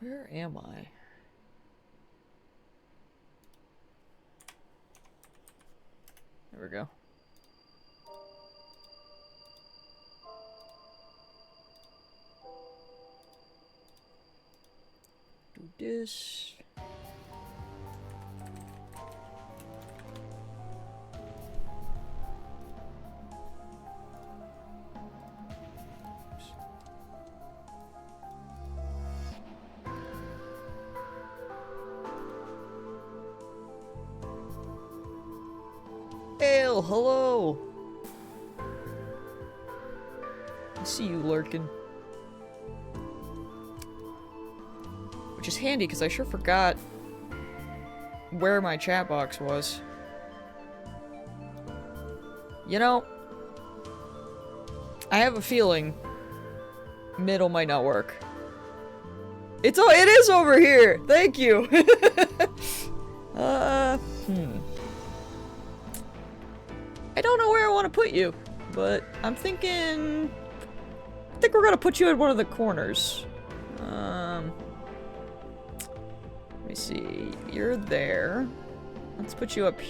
Where am I? There we go. Do this. Ale, hello! I see you lurking. Which is handy, because I sure forgot where my chat box was. You know, I have a feeling middle might not work. It is over here! Thank you! I don't know where I want to put you, but I'm thinking... I think we're gonna put you in one of the corners. Let me see. You're there. Let's put you up.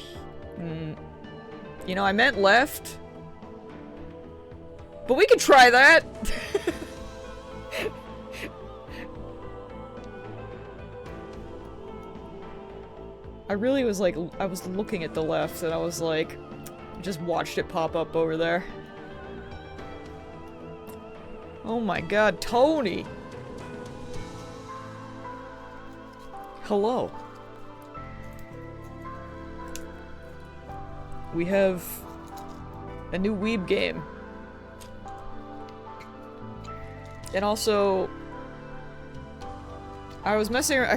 You know, I meant left. But we can try that! I really was like, I was looking at the left and I was like, just watched it pop up over there. Oh my god, Tony! Hello. We have a new Weeb game. And also, I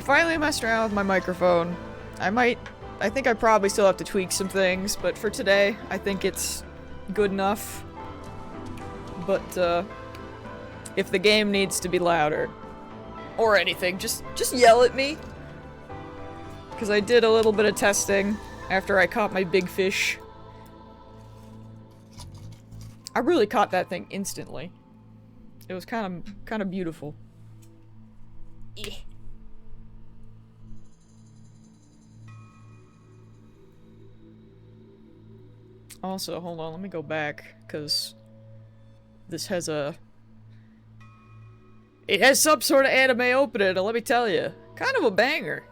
finally messed around with my microphone. I think I probably still have to tweak some things, but for today, I think it's good enough. But, if the game needs to be louder, or anything, just yell at me. Because I did a little bit of testing after I caught my big fish. I really caught that thing instantly. It was kind of beautiful. Eh. Also, hold on, let me go back, because this has a... It has some sort of anime opening, and let me tell you, kind of a banger.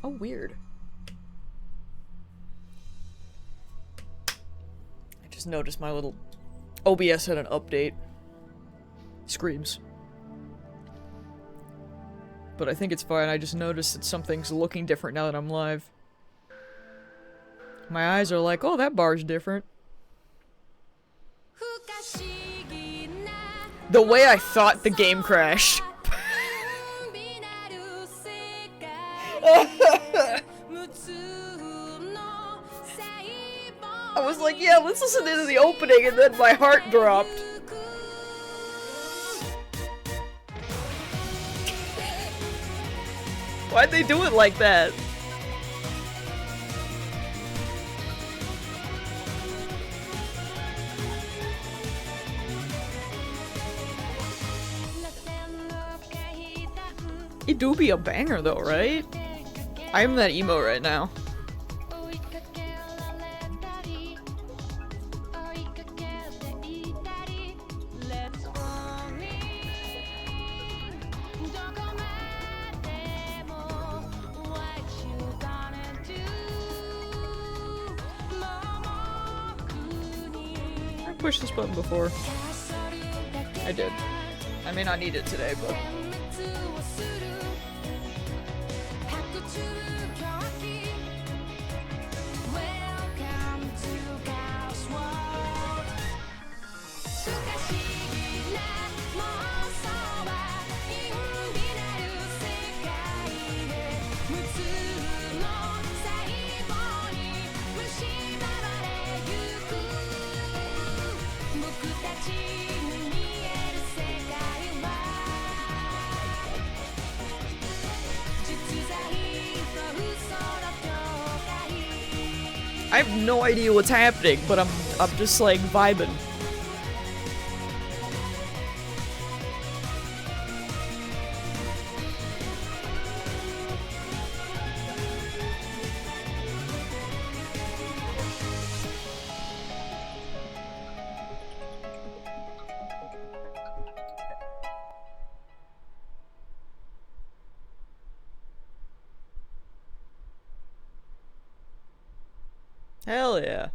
Oh, weird. I just noticed my little OBS had an update. Screams. But I think it's fine, I just noticed that something's looking different now that I'm live. My eyes are like, oh, that bar's different. The way I thought the game crashed. I was like, yeah, let's listen to the opening, and then my heart dropped. Why'd they do it like that? It do be a banger though, right? I'm that emo right now. I pushed this button before. I did. I may not need it today, but... I have no idea what's happening, but I'm just like vibing. Hell yeah.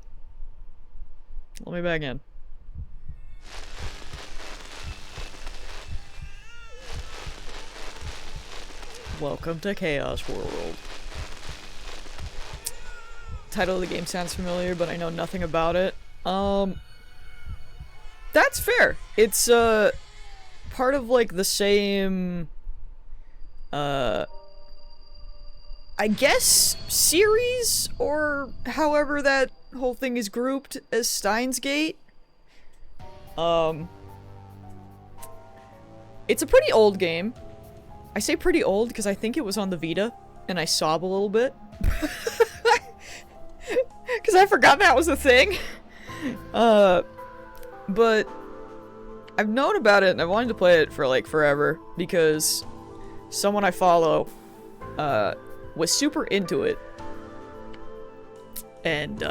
Let me back in. Welcome to Chaos World. Title of the game sounds familiar, but I know nothing about it. That's fair. It's, part of, like, the same, I guess series, or however that whole thing is grouped, as Steins Gate. It's a pretty old game. I say pretty old because I think it was on the Vita, and I sob a little bit. Because I forgot that was a thing. But I've known about it, and I wanted to play it for, like, forever, because someone I follow, was super into it. And,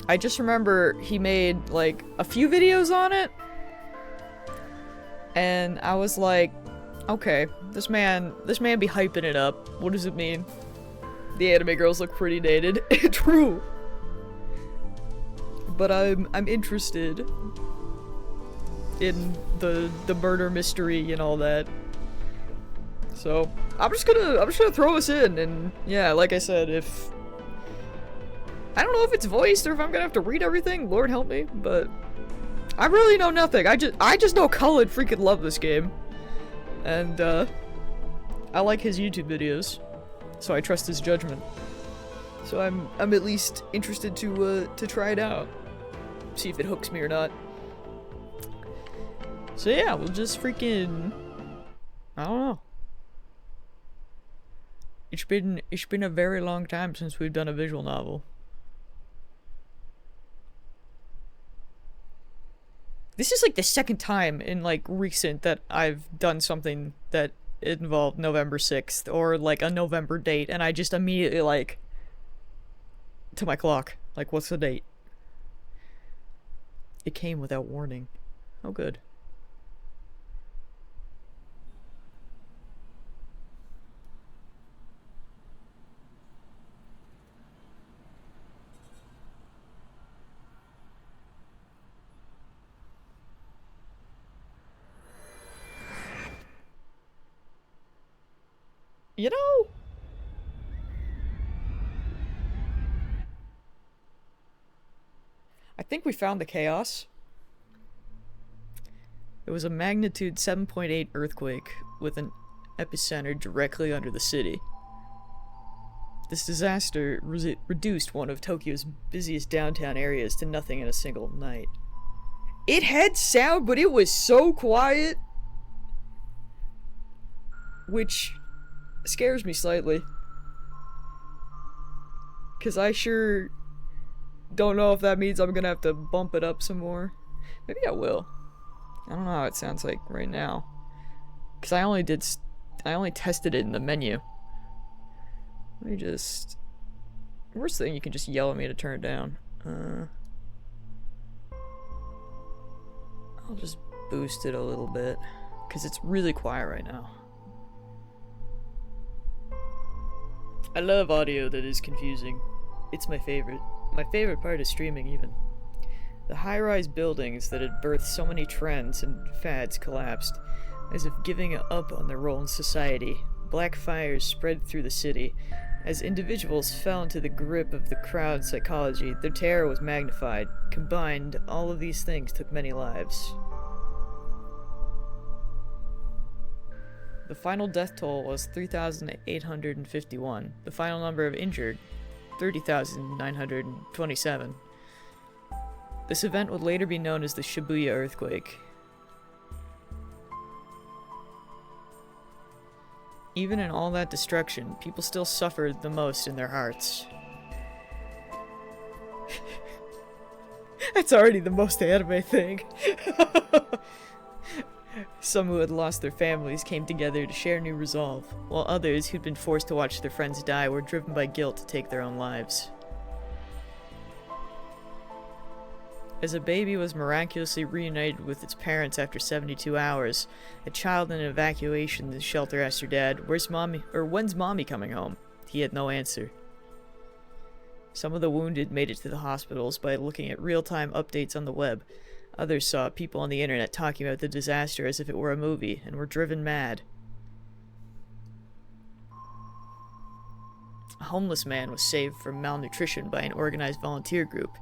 I just remember he made, like, a few videos on it. And I was like, okay, this man be hyping it up. What does it mean? The anime girls look pretty dated. True. But I'm interested in the murder mystery and all that. So I'm just gonna throw us in, and yeah, like I said, if I don't know if it's voiced or if I'm gonna have to read everything, Lord help me, but I really know nothing. I just know Cullen freaking love this game. And I like his YouTube videos, so I trust his judgment. So I'm at least interested to try it out. See if it hooks me or not. So yeah, we'll just freaking I don't know. It's been a very long time since we've done a visual novel. This is like the second time in like recent that I've done something that involved November 6th or like a November date, and I just immediately like to my clock. Like, what's the date? It came without warning. Oh, good. You know, I think we found the chaos. It was a magnitude 7.8 earthquake with an epicenter directly under the city. This disaster reduced one of Tokyo's busiest downtown areas to nothing in a single night. It had sound, but it was so quiet, which scares me slightly. Because I sure don't know if that means I'm gonna have to bump it up some more. Maybe I will. I don't know how it sounds like right now. Because I only tested it in the menu. Let me just... Worst thing, you can just yell at me to turn it down. I'll just boost it a little bit. Because it's really quiet right now. I love audio that is confusing. It's my favorite. My favorite part is streaming, even. The high-rise buildings that had birthed so many trends and fads collapsed, as if giving up on their role in society. Black fires spread through the city. As individuals fell into the grip of the crowd psychology, their terror was magnified. Combined, all of these things took many lives. The final death toll was 3,851. The final number of injured, 30,927. This event would later be known as the Shibuya earthquake. Even in all that destruction, people still suffered the most in their hearts. That's already the most anime thing. Some who had lost their families came together to share new resolve, while others who'd been forced to watch their friends die were driven by guilt to take their own lives. As a baby was miraculously reunited with its parents after 72 hours, a child in an evacuation shelter asked her dad, "Where's mommy? Or when's mommy coming home?" He had no answer. Some of the wounded made it to the hospitals by looking at real-time updates on the web. Others saw people on the internet talking about the disaster as if it were a movie, and were driven mad. A homeless man was saved from malnutrition by an organized volunteer group.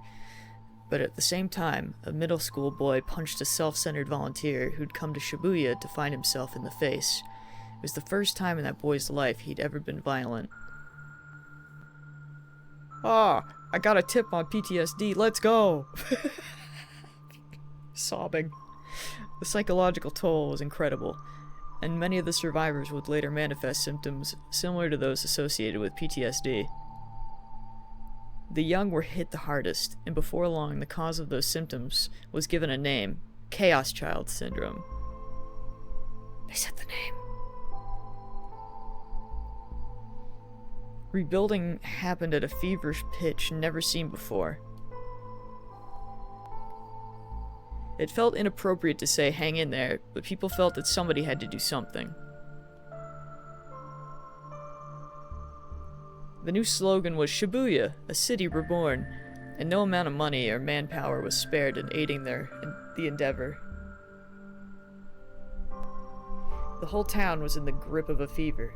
But at the same time, a middle school boy punched a self-centered volunteer who'd come to Shibuya to find himself in the face. It was the first time in that boy's life he'd ever been violent. "Ah, I got a tip on PTSD, let's go!" Sobbing. The psychological toll was incredible, and many of the survivors would later manifest symptoms similar to those associated with PTSD. The young were hit the hardest, and before long the cause of those symptoms was given a name: Chaos Child Syndrome. They said the name. Rebuilding happened at a feverish pitch never seen before. It felt inappropriate to say hang in there, but people felt that somebody had to do something. The new slogan was Shibuya, a city reborn, and no amount of money or manpower was spared in aiding the endeavor. The whole town was in the grip of a fever.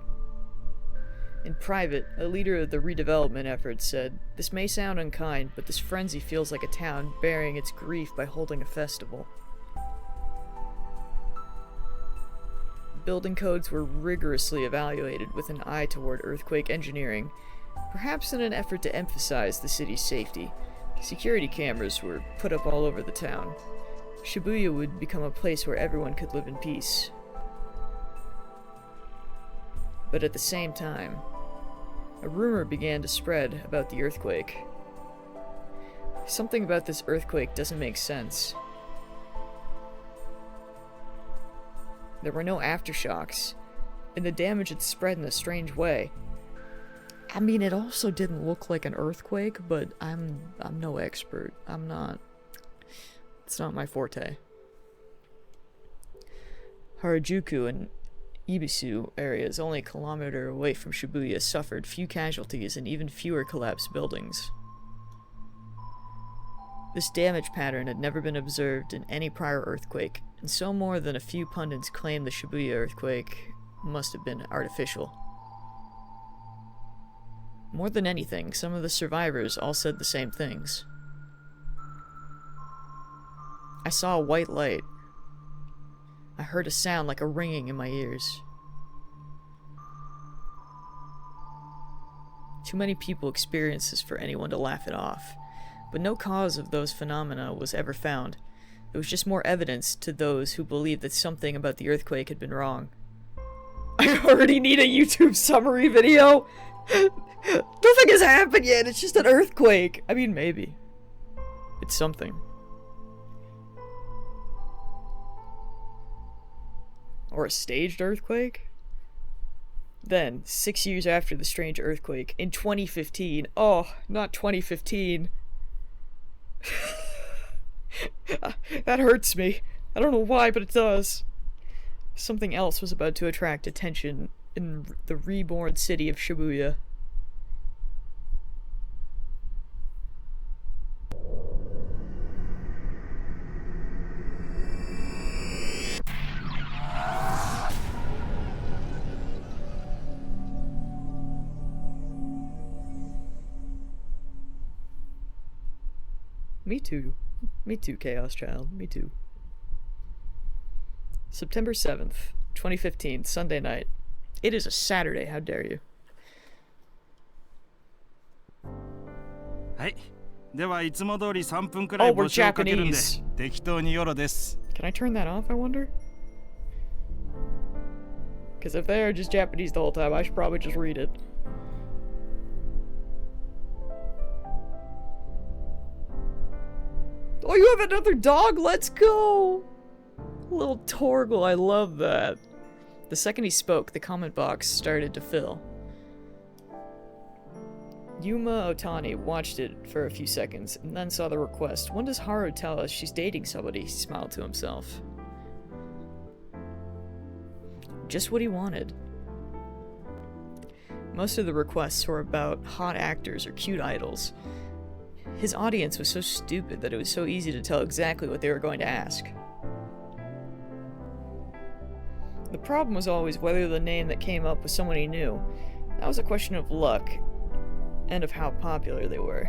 In private, a leader of the redevelopment effort said, "This may sound unkind, but this frenzy feels like a town burying its grief by holding a festival." Building codes were rigorously evaluated with an eye toward earthquake engineering, perhaps in an effort to emphasize the city's safety. Security cameras were put up all over the town. Shibuya would become a place where everyone could live in peace. But at the same time, a rumor began to spread about the earthquake. Something about this earthquake doesn't make sense. There were no aftershocks, and the damage had spread in a strange way. I mean, it also didn't look like an earthquake, but I'm no expert. It's not my forte. Harajuku and Ibisu areas, only a kilometer away from Shibuya, suffered few casualties and even fewer collapsed buildings. This damage pattern had never been observed in any prior earthquake, and so more than a few pundits claimed the Shibuya earthquake must have been artificial. More than anything, some of the survivors all said the same things. I saw a white light. I heard a sound like a ringing in my ears. Too many people experience this for anyone to laugh it off, but no cause of those phenomena was ever found. It was just more evidence to those who believed that something about the earthquake had been wrong. I already need a YouTube summary video! Nothing has happened yet, it's just an earthquake! I mean, maybe. It's something. Or a staged earthquake? Then, 6 years after the strange earthquake, in 2015, oh, not 2015. That hurts me. I don't know why, but it does. Something else was about to attract attention in the reborn city of Shibuya. Me too. Me too, Chaos Child. Me too. September 7th, 2015, Sunday night. It is a Saturday, how dare you. Oh, we're Japanese. Can I turn that off, I wonder? Because if they are just Japanese the whole time, I should probably just read it. you have another dog? Let's go! Little Torgal, I love that. The second he spoke, the comment box started to fill. Yuma Otani watched it for a few seconds, and then saw the request. When does Haru tell us she's dating somebody? He smiled to himself. Just what he wanted. Most of the requests were about hot actors or cute idols. His audience was so stupid that it was so easy to tell exactly what they were going to ask. The problem was always whether the name that came up was someone he knew. That was a question of luck, and of how popular they were.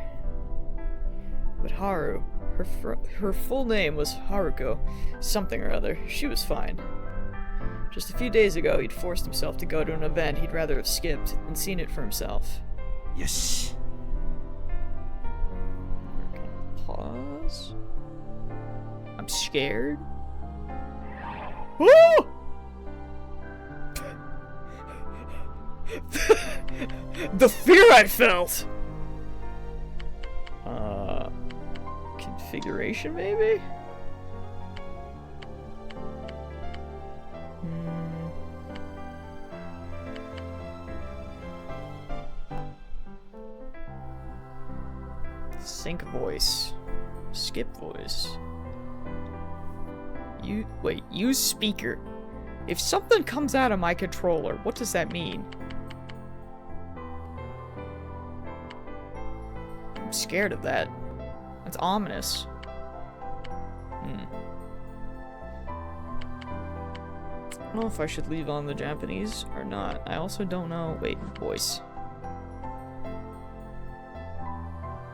But Haru, her full name was Haruko, something or other. She was fine. Just a few days ago, he'd forced himself to go to an event he'd rather have skipped and seen it for himself. Yes. We're gonna pause. I'm scared. Woo! The fear I felt! Configuration, maybe? Sync voice. Skip voice. Use speaker. If something comes out of my controller, what does that mean? I'm scared of that. That's ominous. I don't know if I should leave on the Japanese or not. I also don't know. Wait, voice.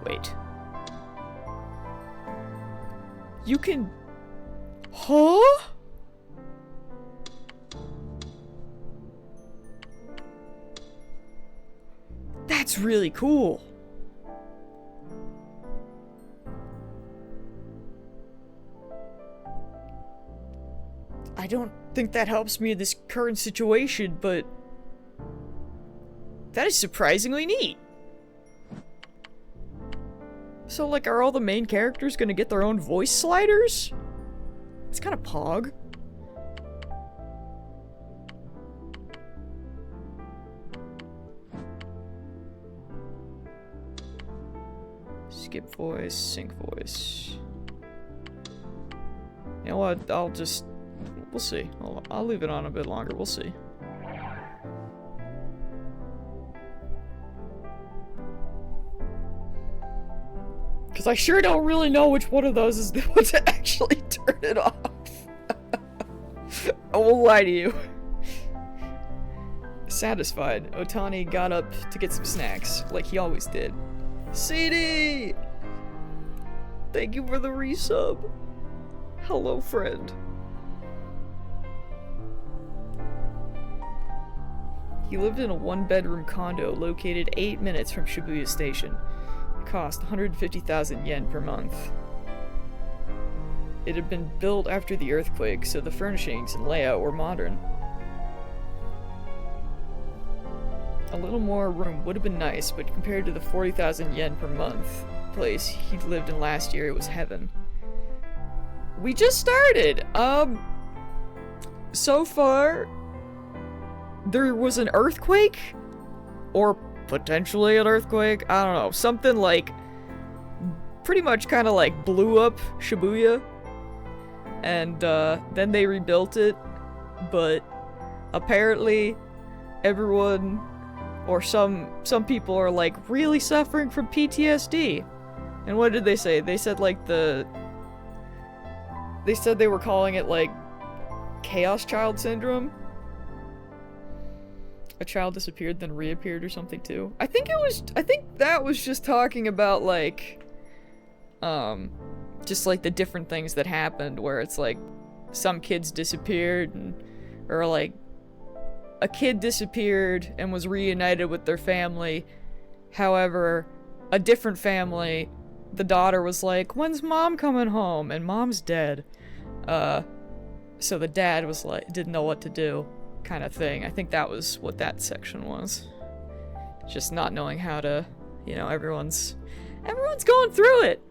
Wait. You can... Huh? That's really cool. I don't think that helps me in this current situation, but that is surprisingly neat. So, like, are all the main characters gonna get their own voice sliders? It's kind of pog. Skip voice, sync voice. You know what? We'll see. I'll leave it on a bit longer. We'll see. Because I sure don't really know which one of those is the one to actually turn it off. I won't lie to you. Satisfied, Otani got up to get some snacks, like he always did. CD! Thank you for the resub. Hello, friend. He lived in a one-bedroom condo located 8 minutes from Shibuya Station. It cost 150,000 yen per month. It had been built after the earthquake, so the furnishings and layout were modern. A little more room would have been nice, but compared to the 40,000 yen per month place he'd lived in last year, it was heaven. We just started! So far, there was an earthquake? Or potentially an earthquake? I don't know. Something like, pretty much kind of like blew up Shibuya. And then they rebuilt it. But apparently everyone, or some people are like really suffering from PTSD. And what did they say? They said like they said they were calling it like Chaos Child Syndrome. A child disappeared then reappeared or something too. I think that was just talking about like just like the different things that happened where it's like some kids disappeared or like a kid disappeared and was reunited with their family. However, a different family, the daughter was like, "When's mom coming home?" And mom's dead. So the dad was like, didn't know what to do, kind of thing. I think that was what that section was. Just not knowing how to, you know, everyone's going through it.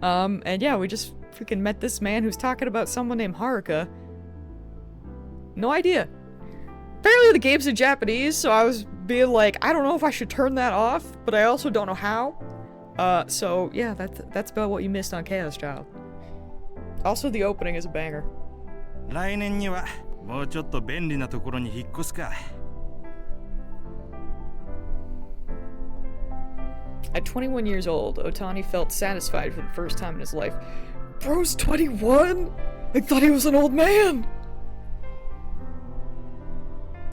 And yeah, we just freaking met this man who's talking about someone named Haruka. No idea. Apparently the game's in Japanese, so I was being like, I don't know if I should turn that off, but I also don't know how. So yeah, that's about what you missed on Chaos Child. Also, the opening is a banger. 来年にはもうちょっと便利なところに引っ越すか。At 21 years old, Otani felt satisfied for the first time in his life. Bro's 21? I thought he was an old man!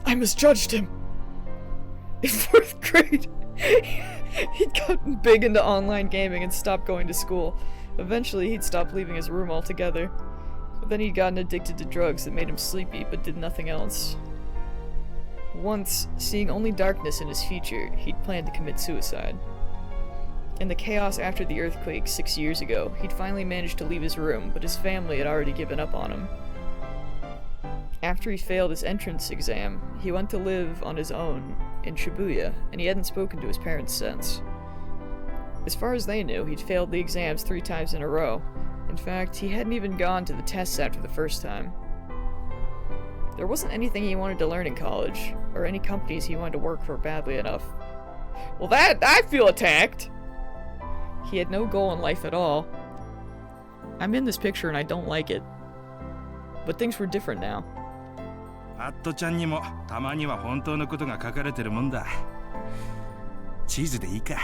I misjudged him. In 4th grade, he'd gotten big into online gaming and stopped going to school. Eventually, he'd stopped leaving his room altogether. But then he'd gotten addicted to drugs that made him sleepy, but did nothing else. Once, seeing only darkness in his future, he'd planned to commit suicide. In the chaos after the earthquake 6 years ago, he'd finally managed to leave his room, but his family had already given up on him. After he failed his entrance exam, he went to live on his own in Shibuya, and he hadn't spoken to his parents since. As far as they knew, he'd failed the exams 3 times in a row. In fact, he hadn't even gone to the tests after the first time. There wasn't anything he wanted to learn in college, or any companies he wanted to work for badly enough. Well, I feel attacked! He had no goal in life at all. I'm in this picture and I don't like it. But things were different now. アットちゃんにもたまには本当のことが書かれてるもんだ。チーズでいいか。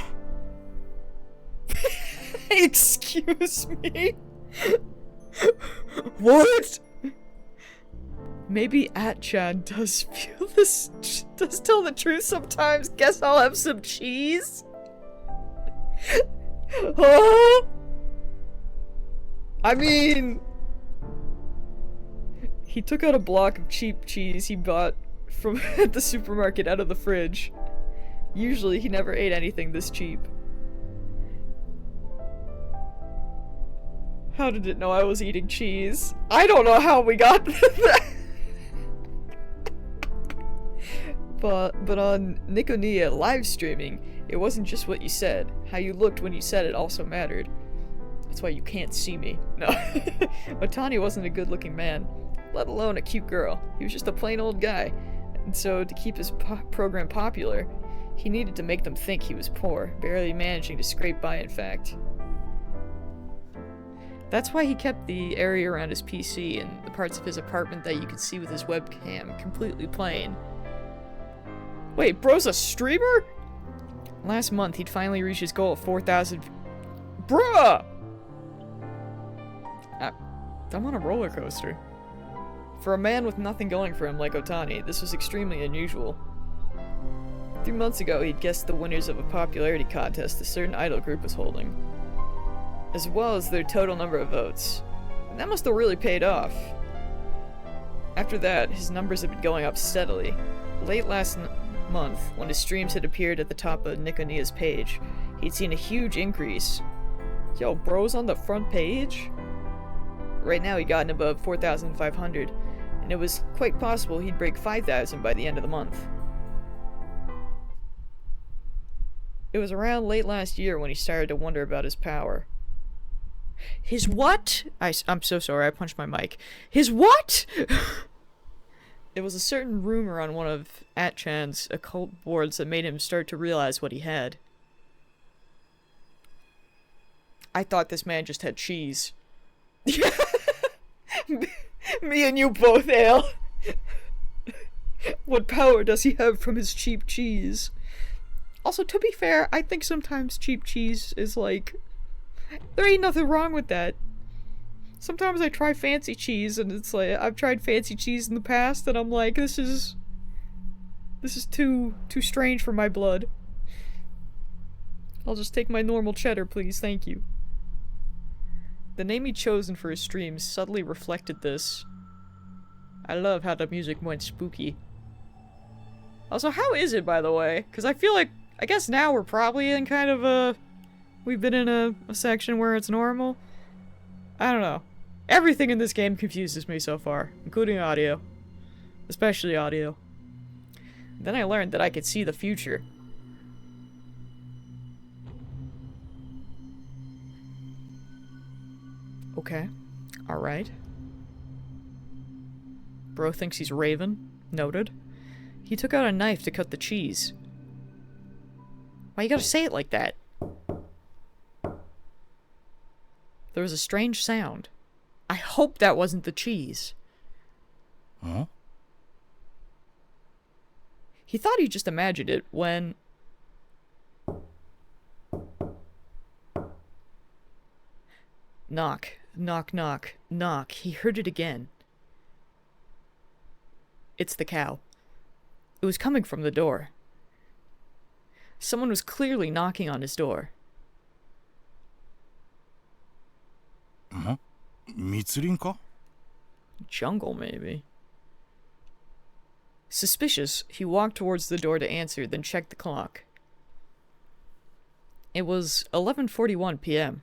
Excuse me? What? Maybe Atchan does feel this, does tell the truth sometimes. Guess I'll have some cheese? Huh? I mean... He took out a block of cheap cheese he bought from at the supermarket out of the fridge. Usually he never ate anything this cheap. How did it know I was eating cheese? I don't know how we got that. But on Nikonia live streaming, it wasn't just what you said. How you looked when you said it also mattered. That's why you can't see me. No. Otani wasn't a good-looking man, let alone a cute girl. He was just a plain old guy. And so, to keep his program popular, he needed to make them think he was poor, barely managing to scrape by, in fact. That's why he kept the area around his PC and the parts of his apartment that you could see with his webcam completely plain. Wait, bro's a streamer? Last month, he'd finally reached his goal of 4,000... Bruh! I'm on a roller coaster. For a man with nothing going for him like Otani, this was extremely unusual. 3 months ago, he'd guessed the winners of a popularity contest a certain idol group was holding, as well as their total number of votes. And that must have really paid off. After that, his numbers had been going up steadily. Late last month, when his streams had appeared at the top of Nikonia's page, he'd seen a huge increase. Yo, bro's on the front page? Right now he'd gotten above 4,500, and it was quite possible he'd break 5,000 by the end of the month. It was around late last year when he started to wonder about his power. His what? I'm so sorry, I punched my mic. His what? It was a certain rumor on one of Atchan's occult boards that made him start to realize what he had. I thought this man just had cheese. Me and you both, Ale. What power does he have from his cheap cheese? Also, to be fair, I think sometimes cheap cheese is like... There ain't nothing wrong with that. Sometimes I try fancy cheese, and it's like, I've tried fancy cheese in the past, and I'm like, this is too strange for my blood. I'll just take my normal cheddar, please, thank you. The name he'd chosen for his streams subtly reflected this. I love how the music went spooky. Also, how is it, by the way? Because I feel like, I guess now we're probably in kind of a... We've been in a section where it's normal. I don't know. Everything in this game confuses me so far, including audio. Especially audio. Then I learned that I could see the future. Okay. Alright. Bro thinks he's Raven. Noted. He took out a knife to cut the cheese. Why you gotta say it like that? There was a strange sound. I hope that wasn't the cheese. Huh? He thought he just imagined it when... Knock, knock, knock, knock. He heard it again. It's the cow. It was coming from the door. Someone was clearly knocking on his door. Huh? 密林か? Jungle, maybe. Suspicious, he walked towards the door to answer, then checked the clock. It was 11:41 p.m.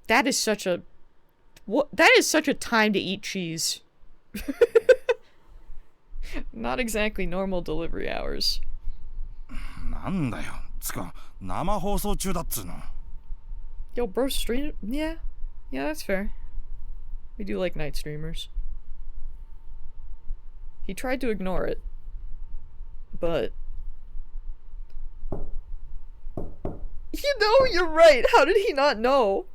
That is such a... That is such a time to eat cheese. Not exactly normal delivery hours. なんだよ。つか、生放送中だっつうの。 Yo, bro, stream... Yeah, that's fair. We do like night streamers. He tried to ignore it, but... You know, you're right! How did he not know?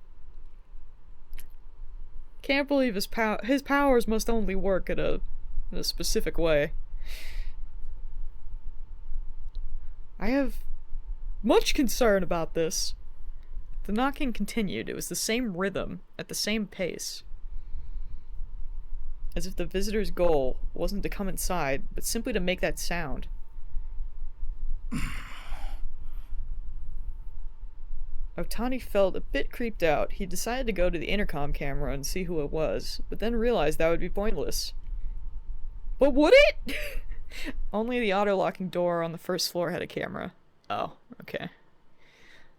Can't believe his powers must only work in a specific way. I have much concern about this. The knocking continued. It was the same rhythm, at the same pace. As if the visitor's goal wasn't to come inside, but simply to make that sound. Otani felt a bit creeped out. He decided to go to the intercom camera and see who it was, but then realized that would be pointless. But would it? Only the auto-locking door on the first floor had a camera. Oh, okay.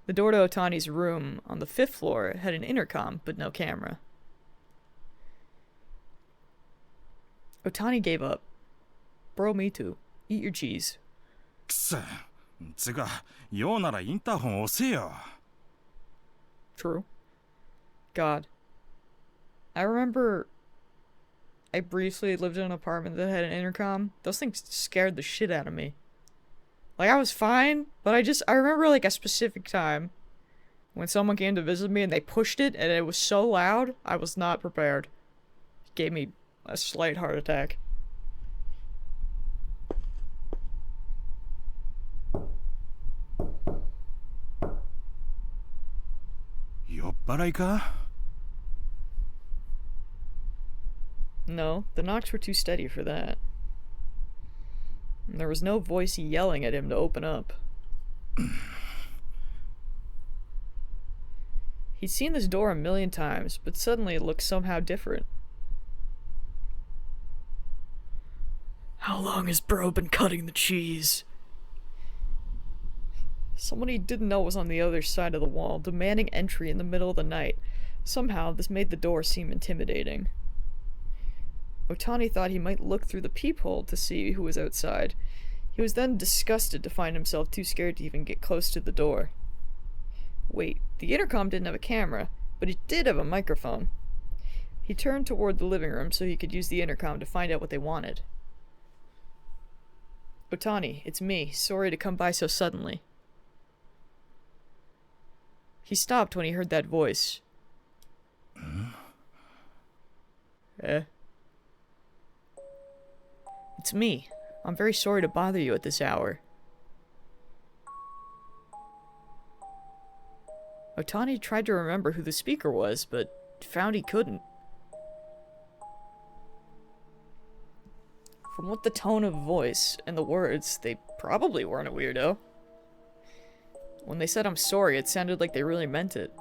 The door to Otani's room on the 5th floor had an intercom, but no camera. Otani gave up. Bro, me too. Eat your cheese. くせ。つが、用ならインターホン押せよ。 True. God. I remember I briefly lived in an apartment that had an intercom. Those things scared the shit out of me. Like, I was fine, but I remember, like, a specific time when someone came to visit me and they pushed it and it was so loud, I was not prepared. It gave me a slight heart attack. No, the knocks were too steady for that. And there was no voice yelling at him to open up. He'd seen this door a million times, but suddenly it looked somehow different. How long has Bro been cutting the cheese? Someone he didn't know was on the other side of the wall, demanding entry in the middle of the night. Somehow, this made the door seem intimidating. Otani thought he might look through the peephole to see who was outside. He was then disgusted to find himself too scared to even get close to the door. Wait, the intercom didn't have a camera, but it did have a microphone. He turned toward the living room so he could use the intercom to find out what they wanted. Otani, it's me. Sorry to come by so suddenly. He stopped when he heard that voice. It's me. I'm very sorry to bother you at this hour. Otani tried to remember who the speaker was, but found he couldn't. From what the tone of voice and the words, they probably weren't a weirdo. When they said I'm sorry, it sounded like they really meant it.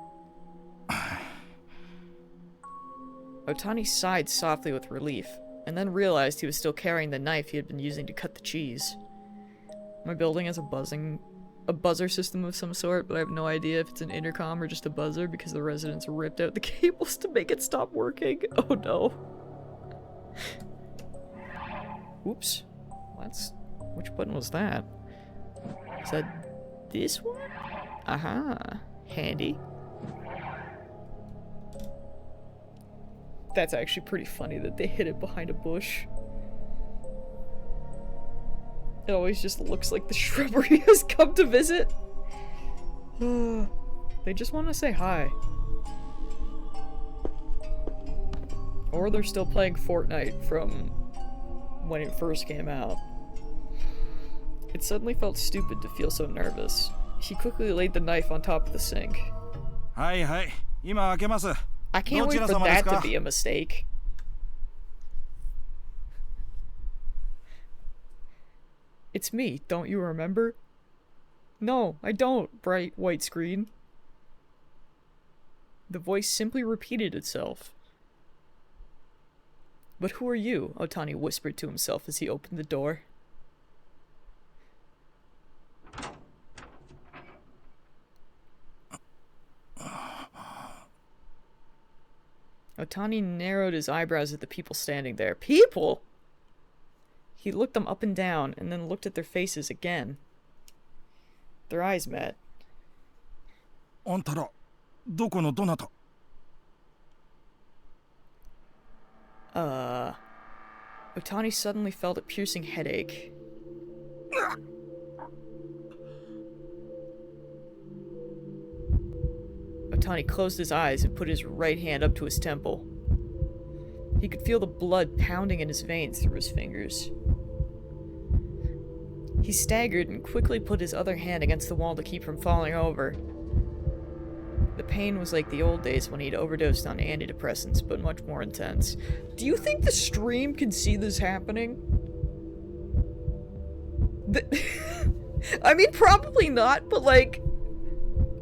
Otani sighed softly with relief, and then realized he was still carrying the knife he had been using to cut the cheese. My building has a buzzer system of some sort, but I have no idea if it's an intercom or just a buzzer because the residents ripped out the cables to make it stop working. Oh no. Oops. Which button was that? Is that this one? Aha. Handy. That's actually pretty funny that they hid it behind a bush. It always just looks like the shrubbery has come to visit. They just want to say hi. Or they're still playing Fortnite from when it first came out. It suddenly felt stupid to feel so nervous. He quickly laid the knife on top of the sink. Hi, hi. 今開けます. I can't wait for that to be a mistake. It's me, don't you remember? No, I don't, bright white screen. The voice simply repeated itself. But who are you? Otani whispered to himself as he opened the door. Otani narrowed his eyebrows at the people standing there. People?! He looked them up and down, and then looked at their faces again. Their eyes met. あんたら、どこのどなた? Otani suddenly felt a piercing headache. Otani closed his eyes and put his right hand up to his temple. He could feel the blood pounding in his veins through his fingers. He staggered and quickly put his other hand against the wall to keep from falling over. The pain was like the old days when he'd overdosed on antidepressants, but much more intense. Do you think the stream can see this happening? I mean, probably not, but like,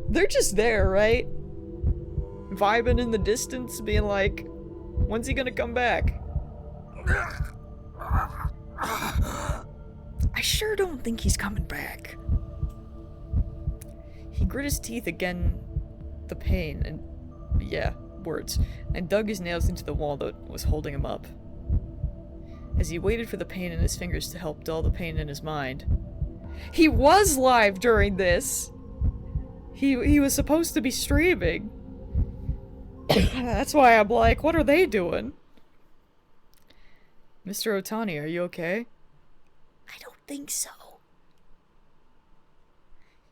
they're just there, right? Vibing in the distance, being like, when's he gonna come back? I sure don't think he's coming back. He grit his teeth again, the pain, and yeah, words, and dug his nails into the wall that was holding him up. As he waited for the pain in his fingers to help dull the pain in his mind. He was live during this! He was supposed to be streaming. That's why I'm like, what are they doing? Mr. Otani, are you okay? I don't think so.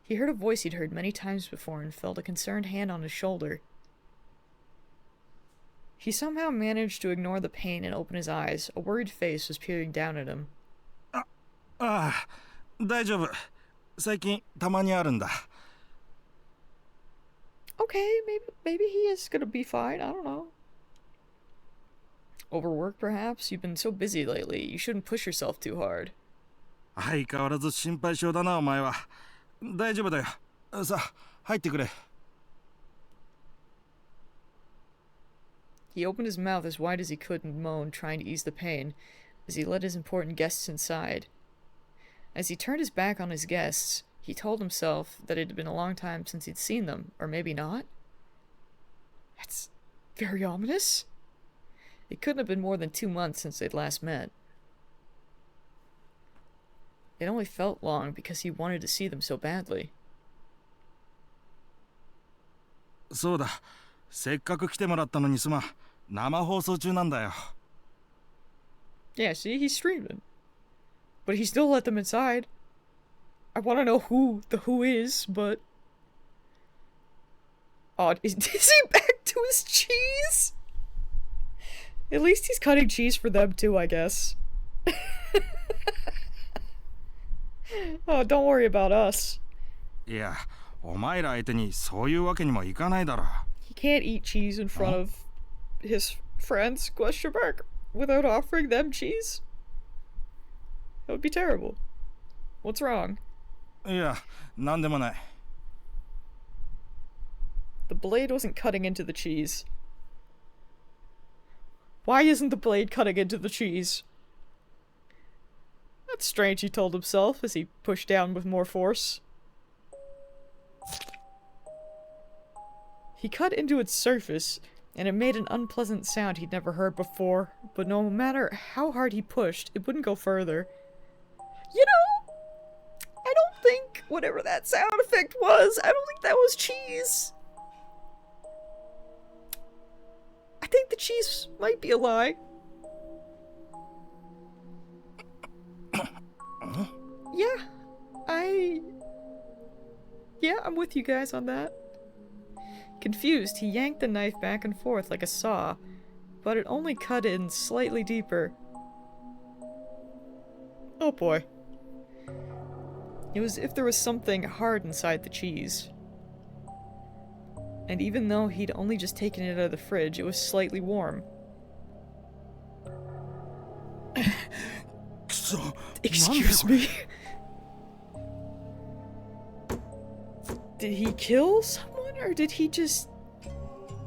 He heard a voice he'd heard many times before and felt a concerned hand on his shoulder. He somehow managed to ignore the pain and open his eyes. A worried face was peering down at him. 大丈夫。最近たまにあるんだ。Okay, maybe he is gonna be fine. I don't know. Overworked, perhaps? You've been so busy lately. You shouldn't push yourself too hard. 相変わらず心配性だな、お前は。大丈夫だよ。さあ、入ってくれ。He opened his mouth as wide as he could and moaned, trying to ease the pain, as he led his important guests inside. As he turned his back on his guests, he told himself that it had been a long time since he'd seen them, or maybe not. That's very ominous. It couldn't have been more than 2 months since they'd last met. It only felt long because he wanted to see them so badly. そうだ。せっかく来てもらったのにすまん。生放送中なんだよ。Yeah, see, he's streaming. But he still let them inside. I want to know who the who is, but... Oh, is he back to his cheese? At least he's cutting cheese for them too, I guess. Oh, don't worry about us. いや、お前ら相手にそういうわけにもいかないだろう。He can't eat cheese in front of his friends, question mark, without offering them cheese? That would be terrible. What's wrong? いや、なんでもない。The blade wasn't cutting into the cheese. Why isn't the blade cutting into the cheese? That's strange, he told himself as he pushed down with more force. He cut into its surface, and it made an unpleasant sound he'd never heard before, but no matter how hard he pushed, it wouldn't go further. You know, I don't think whatever that sound effect was, I don't think that was cheese. I think the cheese might be a lie. Yeah, I'm with you guys on that. Confused, he yanked the knife back and forth like a saw, but it only cut in slightly deeper. Oh boy. It was as if there was something hard inside the cheese. And even though he'd only just taken it out of the fridge, it was slightly warm. Excuse me? Did he kill someone, or did he just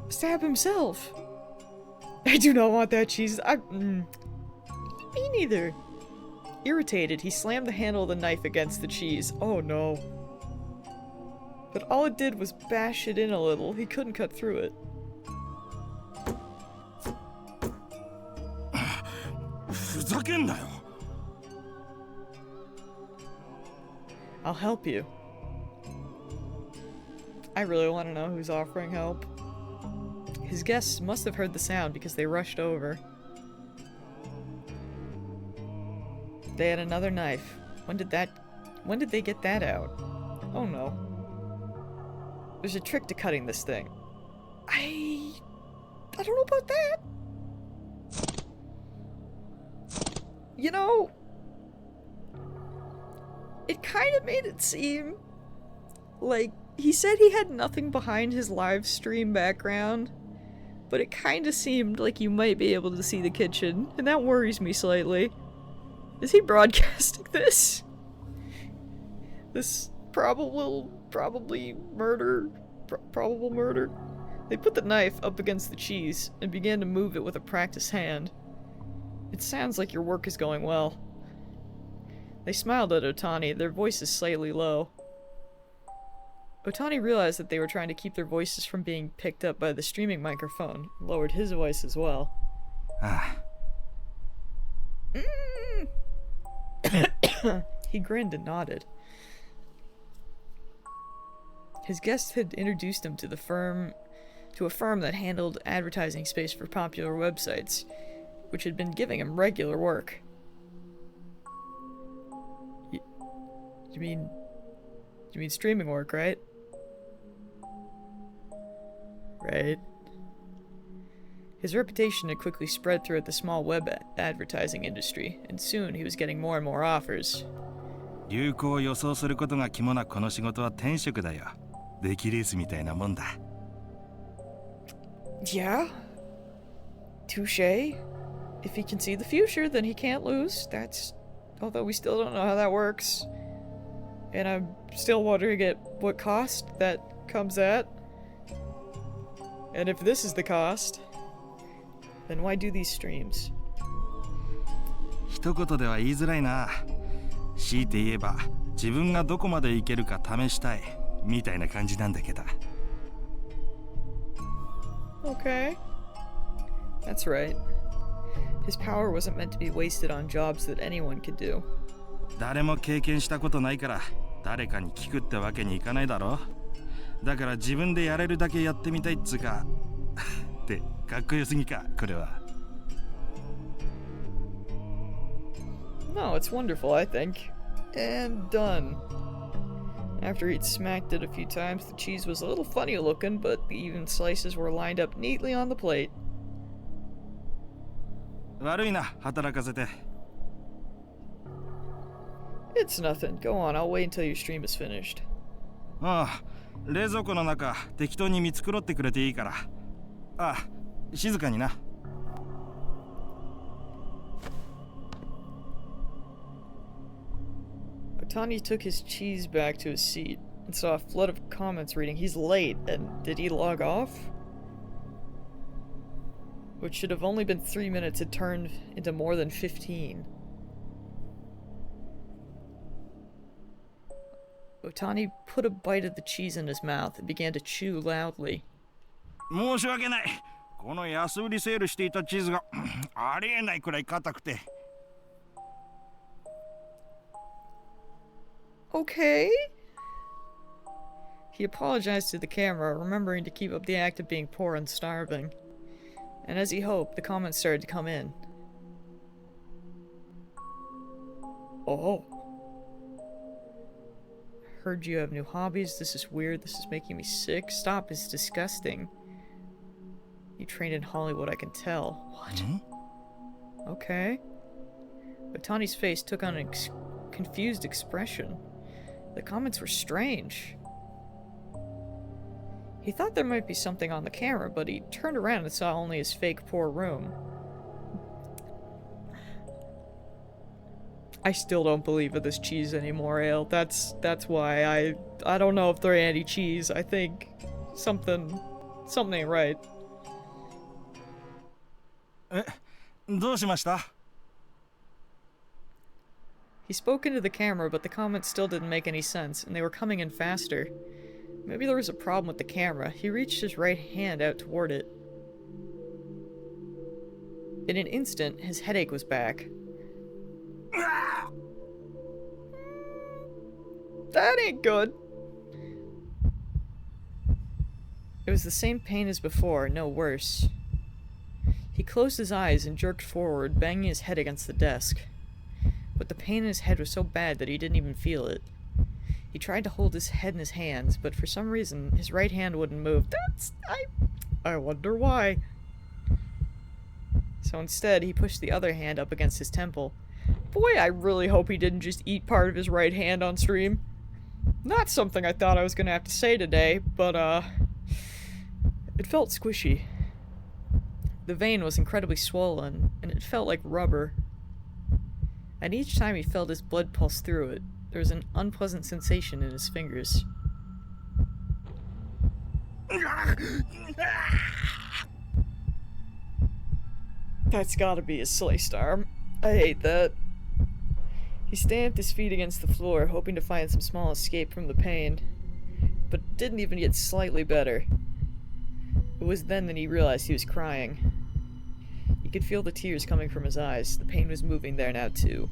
stab himself? I do not want that cheese. Me neither. Irritated, he slammed the handle of the knife against the cheese. Oh no. But all it did was bash it in a little. He couldn't cut through it. I'll help you. I really want to know who's offering help. His guests must have heard the sound because they rushed over. They had another knife. When did they get that out? Oh no. There's a trick to cutting this thing. I don't know about that. You know, it kind of made it seem like he said he had nothing behind his live stream background, but it kind of seemed like you might be able to see the kitchen, and that worries me slightly. Is he broadcasting this? This probable murder? Probable murder? They put the knife up against the cheese and began to move it with a practiced hand. It sounds like your work is going well. They smiled at Otani, their voices slightly low. Otani realized that they were trying to keep their voices from being picked up by the streaming microphone, and lowered his voice as well. He grinned and nodded. His guest had introduced him to a firm that handled advertising space for popular websites, which had been giving him regular work. You mean streaming work, right? Right. His reputation had quickly spread throughout the small web advertising industry, and soon he was getting more and more offers. 流行を予想することが肝なこの仕事は天職だよ。出来レースみたいなもんだ。Yeah. Touché. If he can see the future, then he can't lose. Although we still don't know how that works. And I'm still wondering at what cost that comes at. And if this is the cost, then why do these streams? 一言では言いづらいな。強いて言えば自分がどこまでいけるか試したいみたいな感じなんだけど。Okay. That's right. His power wasn't meant to be wasted on jobs that anyone could do. 誰も経験したことないから誰かに聞くってわけにいかないだろ。だから自分でやれるだけやってみたいっつうかってかっこよすぎかこれは。No, it's wonderful, I think. And done. After he'd smacked it a few times, the cheese was a little funny looking, but the even slices were lined up neatly on the plate. 悪いな、働かせて。It's nothing. Go on, I'll wait until your stream is finished. ああ、冷蔵庫の中適当に見繕ってくれていいから。ああ、静かにな。Otani took his cheese back to his seat and saw a flood of comments reading, "He's late," and "Did he log off?" Which should have only been 3 minutes had turned into more than 15. Otani put a bite of the cheese in his mouth and began to chew loudly. 申し訳ない。この安売りセールしていたチーズがありえないくらい硬くて。Okay. He apologized to the camera, remembering to keep up the act of being poor and starving. And as he hoped, the comments started to come in. Oh. Heard you have new hobbies. This is weird. This is making me sick. Stop. It's disgusting. You trained in Hollywood, I can tell. What? Okay. Otani's face took on a confused expression. The comments were strange. He thought there might be something on the camera, but he turned around and saw only his fake poor room. I still don't believe in this cheese anymore, Ale. That's why I don't know if they're anti-cheese. I think something ain't right. どうしました? He spoke into the camera, but the comments still didn't make any sense, and they were coming in faster. Maybe there was a problem with the camera. He reached his right hand out toward it. In an instant, his headache was back. That ain't good. It was the same pain as before, no worse. He closed his eyes and jerked forward, banging his head against the desk. But the pain in his head was so bad that he didn't even feel it. He tried to hold his head in his hands, but for some reason, his right hand wouldn't move. I wonder why. So instead, he pushed the other hand up against his temple. Boy, I really hope he didn't just eat part of his right hand on stream. Not something I thought I was gonna have to say today, but, it felt squishy. The vein was incredibly swollen, and it felt like rubber. And each time he felt his blood pulse through it, there was an unpleasant sensation in his fingers. That's gotta be his sliced arm. I hate that. He stamped his feet against the floor, hoping to find some small escape from the pain, but it didn't even get slightly better. It was then that he realized he was crying. He could feel the tears coming from his eyes. The pain was moving there now, too.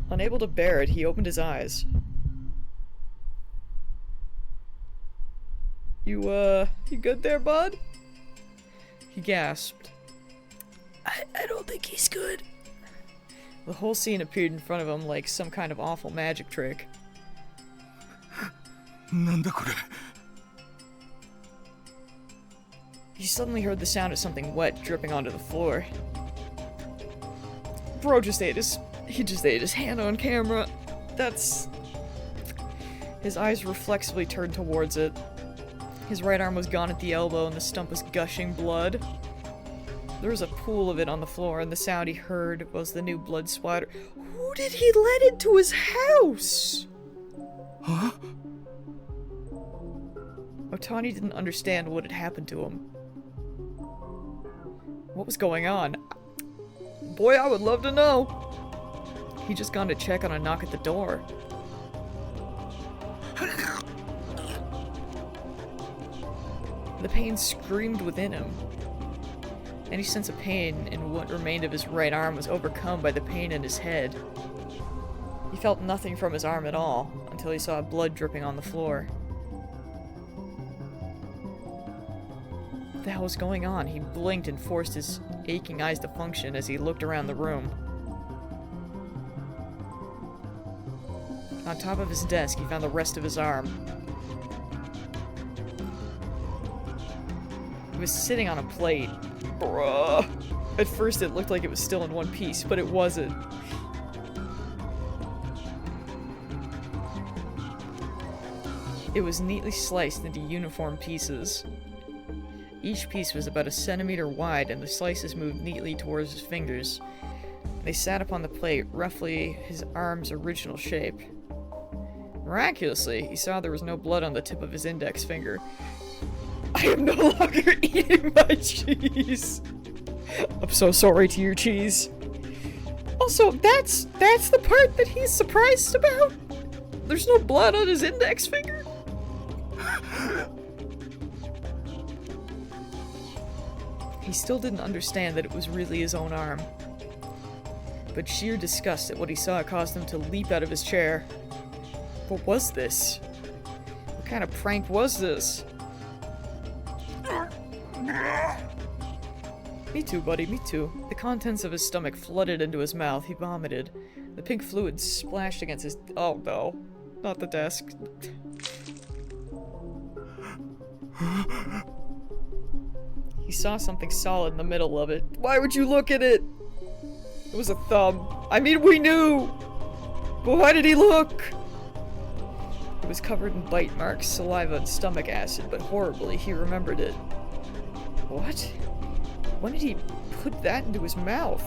Unable to bear it, he opened his eyes. You good there, bud? He gasped. I don't think he's good. The whole scene appeared in front of him like some kind of awful magic trick. なんだこれ? He suddenly heard the sound of something wet dripping onto the floor. Bro just ate his hand on camera. That's... His eyes reflexively turned towards it. His right arm was gone at the elbow and the stump was gushing blood. There was a pool of it on the floor, and the sound he heard was the new blood splatter. Who did he let into his house? Huh? Otani didn't understand what had happened to him. What was going on? Boy, I would love to know. He'd just gone to check on a knock at the door. The pain screamed within him. Any sense of pain in what remained of his right arm was overcome by the pain in his head. He felt nothing from his arm at all, until he saw blood dripping on the floor. What the hell was going on? He blinked and forced his aching eyes to function as he looked around the room. On top of his desk, he found the rest of his arm. It was sitting on a plate. Bruh. At first it looked like it was still in one piece, but it wasn't. It was neatly sliced into uniform pieces. Each piece was about 1 centimeter wide, and the slices moved neatly towards his fingers. They sat upon the plate, roughly his arm's original shape. Miraculously, he saw there was no blood on the tip of his index finger. I am no longer eating my cheese. I'm so sorry to your cheese. Also, that's the part that he's surprised about? There's no blood on his index finger? He still didn't understand that it was really his own arm. But sheer disgust at what he saw caused him to leap out of his chair. What was this? What kind of prank was this? Me too, buddy, me too. The contents of his stomach flooded into his mouth. He vomited. The pink fluid splashed against his— oh no. Not the desk. He saw something solid in the middle of it. Why would you look at it? It was a thumb. I mean, we knew! But why did he look? It was covered in bite marks, saliva, and stomach acid, but horribly, he remembered it. What? When did he put that into his mouth?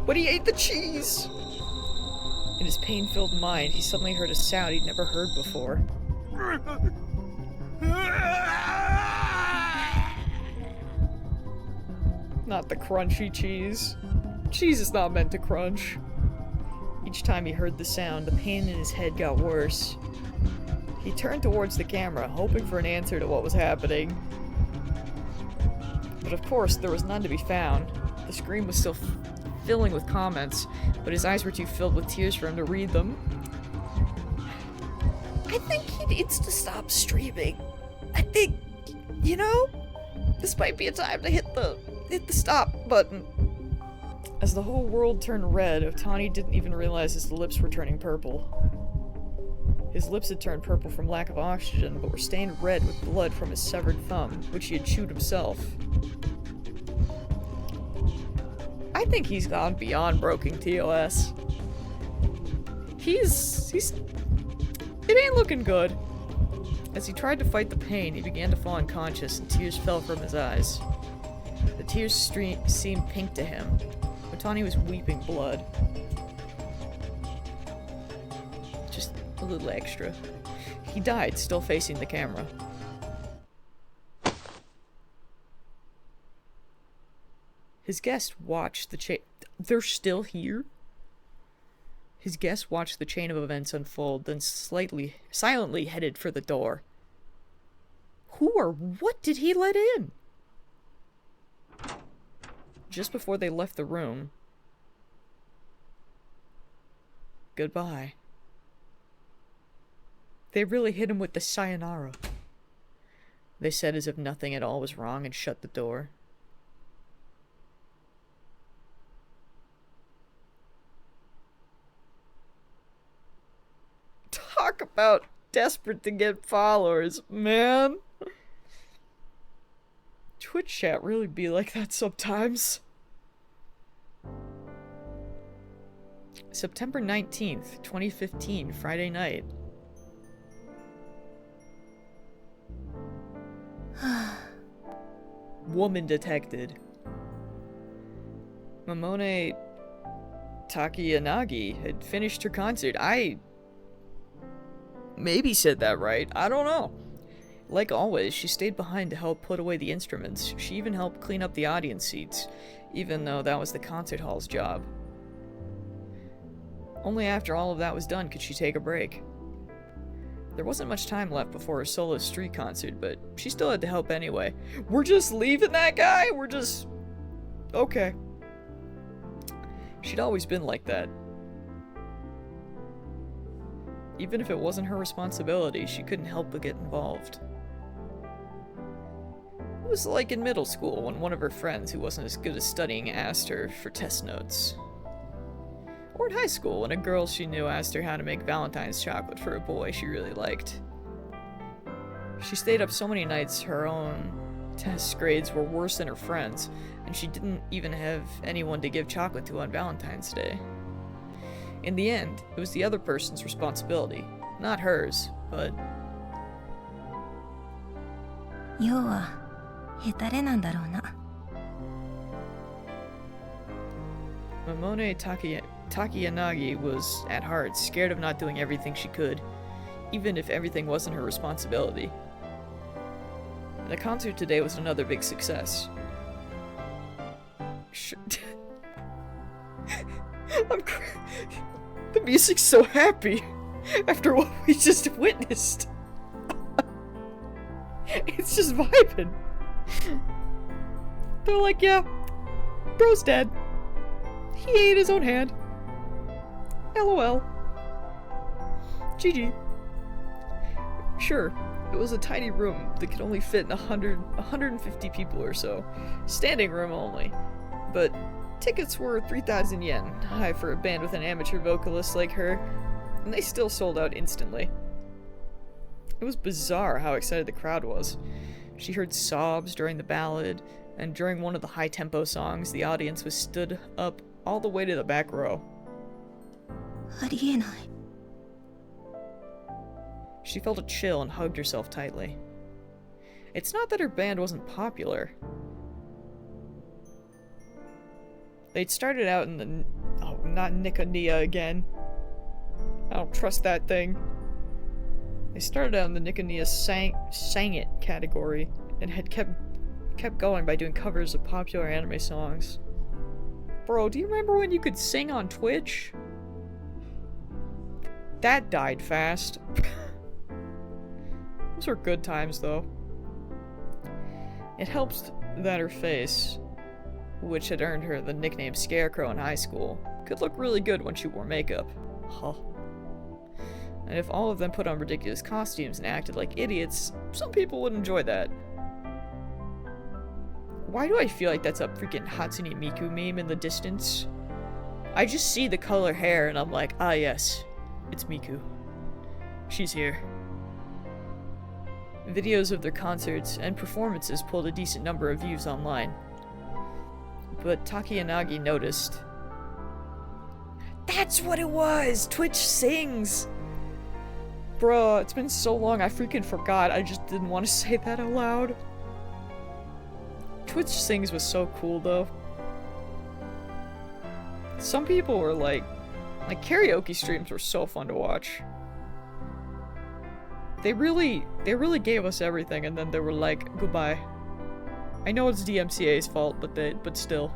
When he ate the cheese! In his pain-filled mind, he suddenly heard a sound he'd never heard before. Not the crunchy cheese. Cheese is not meant to crunch. Each time he heard the sound, the pain in his head got worse. He turned towards the camera, hoping for an answer to what was happening. But of course, there was none to be found. The screen was still filling with comments, but his eyes were too filled with tears for him to read them. I think he needs to stop streaming. I think, you know, this might be a time to hit the stop button. As the whole world turned red, Otani didn't even realize his lips were turning purple. His lips had turned purple from lack of oxygen, but were stained red with blood from his severed thumb, which he had chewed himself. I think he's gone beyond broken TOS. It ain't looking good. As he tried to fight the pain, he began to fall unconscious and tears fell from his eyes. The tears seemed pink to him. Otani was weeping blood. Just a little extra. He died, still facing the camera. His guests watched the chain— they're still here? His guests watched the chain of events unfold, then silently headed for the door. Who or what did he let in? Just before they left the room, goodbye. They really hit him with the sayonara. They said as if nothing at all was wrong and shut the door. Talk about desperate to get followers, man. Twitch chat really be like that sometimes. September 19th, 2015, Friday night. Woman detected. Mamone Takiyanagi had finished her concert. I maybe said that right. I don't know. Like always, she stayed behind to help put away the instruments. She even helped clean up the audience seats, even though that was the concert hall's job. Only after all of that was done could she take a break. There wasn't much time left before her solo street concert, but she still had to help anyway. We're just leaving that guy? We're just... okay. She'd always been like that. Even if it wasn't her responsibility, she couldn't help but get involved. It was like in middle school when one of her friends who wasn't as good at studying asked her for test notes. Or in high school when a girl she knew asked her how to make Valentine's chocolate for a boy she really liked. She stayed up so many nights her own test grades were worse than her friends, and she didn't even have anyone to give chocolate to on Valentine's Day. In the end, it was the other person's responsibility, not hers, but... 要はヘタレなんだろうな。 Mamone Takiyanagi was, at heart, scared of not doing everything she could, even if everything wasn't her responsibility. The concert today was another big success. The music's so happy after what we just witnessed. It's just vibing. They're like, yeah, bro's dead. He ate his own hand. LOL. GG. Sure, It was a tiny room that could only fit 150 people or so. Standing room only. But tickets were 3,000 yen, high for a band with an amateur vocalist like her, and they still sold out instantly. It was bizarre how excited the crowd was. She heard sobs during the ballad, and during one of the high-tempo songs, the audience was stood up all the way to the back row. ありえない。 She felt a chill and hugged herself tightly. It's not that her band wasn't popular. They'd started out in the... Oh, not Niconia again. I don't trust that thing. They started out in the Niconia sang it category and had kept going by doing covers of popular anime songs. Bro, do you remember when you could sing on Twitch? That died fast. Those were good times, though. It helps that her face, which had earned her the nickname Scarecrow in high school, could look really good when she wore makeup. Huh. And if all of them put on ridiculous costumes and acted like idiots, some people would enjoy that. Why do I feel like that's a freaking Hatsune Miku meme in the distance? I just see the color hair and I'm like, ah yes, it's Miku. She's here. Videos of their concerts and performances pulled a decent number of views online. But Taki Yanagi noticed. That's what it was! Twitch sings! Bruh, it's been so long I freaking forgot. I just didn't want to say that out loud. Twitch sings was so cool though. Some people were like karaoke streams were so fun to watch. They really gave us everything and then they were like, goodbye. I know it's DMCA's fault, but still.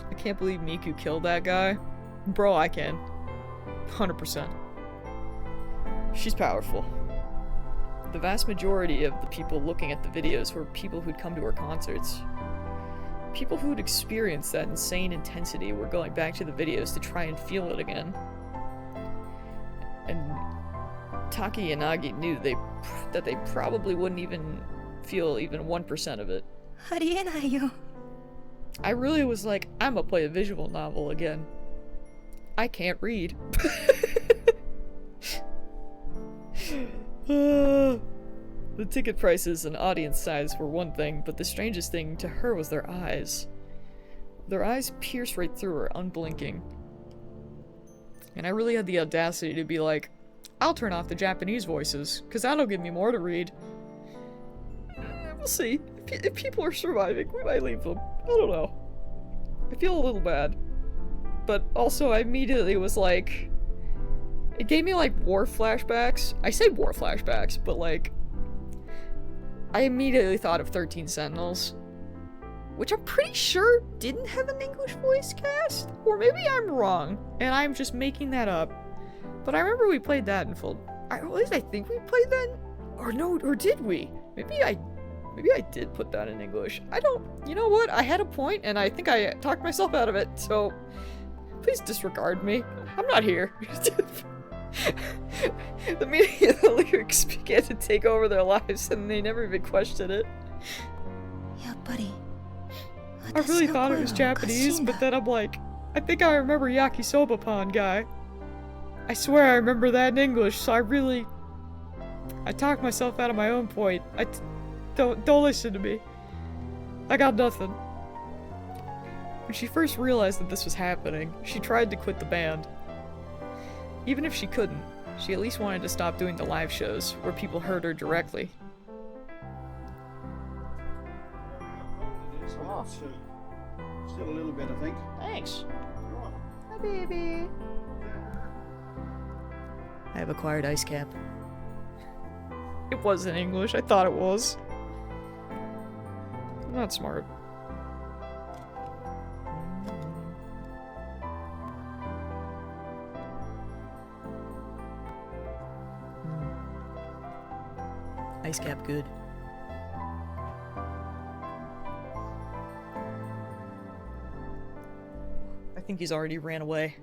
I can't believe Miku killed that guy. Bro, I can. 100%. She's powerful. The vast majority of the people looking at the videos were people who'd come to her concerts. People who'd experienced that insane intensity were going back to the videos to try and feel it again. And Taki Yanagi knew that they probably wouldn't even feel even 1% of it. ありえないよ。 I really was like, I'm gonna play a visual novel again. I can't read. The ticket prices and audience size were one thing, but the strangest thing to her was their eyes. Their eyes pierced right through her, unblinking. And I really had the audacity to be like, I'll turn off the Japanese voices, because that'll give me more to read. We'll see. If people are surviving, we might leave them. I don't know. I feel a little bad. But also, I immediately was like... It gave me, like, war flashbacks. I say war flashbacks, but, like... I immediately thought of 13 Sentinels. Which I'm pretty sure didn't have an English voice cast? Or maybe I'm wrong, and I'm just making that up. But I remember we played that in full... At least I think we played that... Or no, or did we? Maybe I did put that in English. I don't... You know what? I had a point, and I think I talked myself out of it, so... Please disregard me. I'm not here. The meaning of the lyrics began to take over their lives, and they never even questioned it. やっぱり I really thought it was Japanese, but then I'm like, I think I remember Yakisoba Pan guy. I swear I remember that in English, so I talked myself out of my own point. Don't listen to me. I got nothing. When she first realized that this was happening, she tried to quit the band. Even if she couldn't, she at least wanted to stop doing the live shows where people heard her directly. Oh. Still a little bit, I think. Thanks. Hi, baby. I have acquired ice cap. It was in English. I thought it was. I'm not smart. Ice cap good. I think he's already ran away.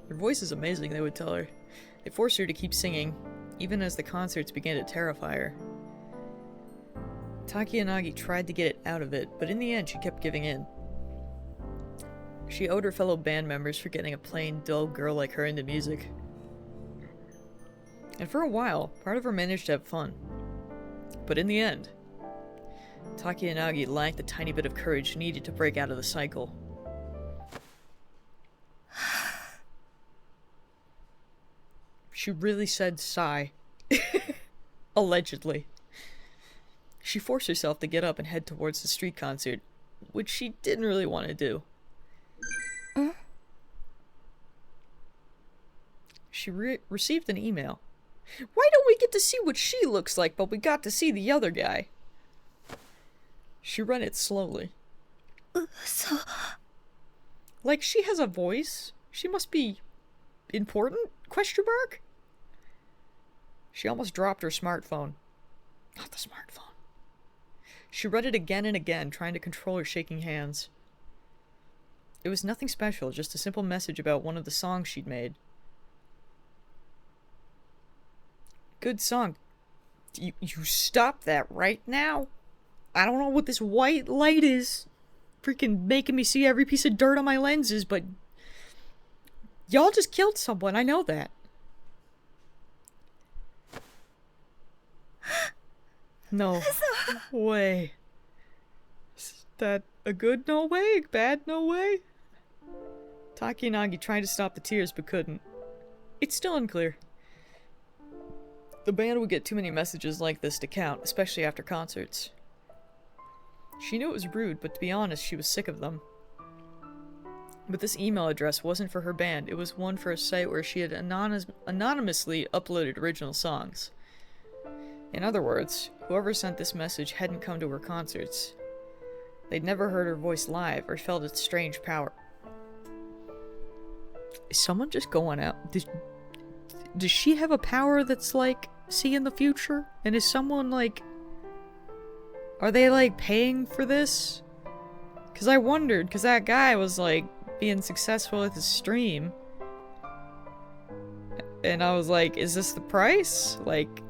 Your voice is amazing, they would tell her. They forced her to keep singing, even as the concerts began to terrify her. Takiyanagi tried to get it out of it, but in the end she kept giving in. She owed her fellow band members for getting a plain, dull girl like her into music. And for a while, part of her managed to have fun. But in the end, Takiyanagi lacked the tiny bit of courage needed to break out of the cycle. She really said sigh. Allegedly. She forced herself to get up and head towards the street concert, which she didn't really want to do. She received an email. Why don't we get to see what she looks like, but we got to see the other guy? She read it slowly. So... Like, she has a voice? She must be... important? Question mark? She almost dropped her smartphone. Not the smartphone. She read it again and again, trying to control her shaking hands. It was nothing special, just a simple message about one of the songs she'd made. Good song. You stop that right now? I don't know what this white light is. Freaking making me see every piece of dirt on my lenses, but... y'all just killed someone, I know that. No way. Is that a good no way? Bad no way? Takiyanagi tried to stop the tears but couldn't. It's still unclear. The band would get too many messages like this to count, especially after concerts. She knew it was rude, but to be honest, she was sick of them. But this email address wasn't for her band, it was one for a site where she had anonymously uploaded original songs. In other words, whoever sent this message hadn't come to her concerts. They'd never heard her voice live or felt its strange power. Is someone just going out? Does she have a power that's like, see in the future? And is someone like... are they like paying for this? Because I wondered, because that guy was like being successful with his stream. And I was like, is this the price? Like...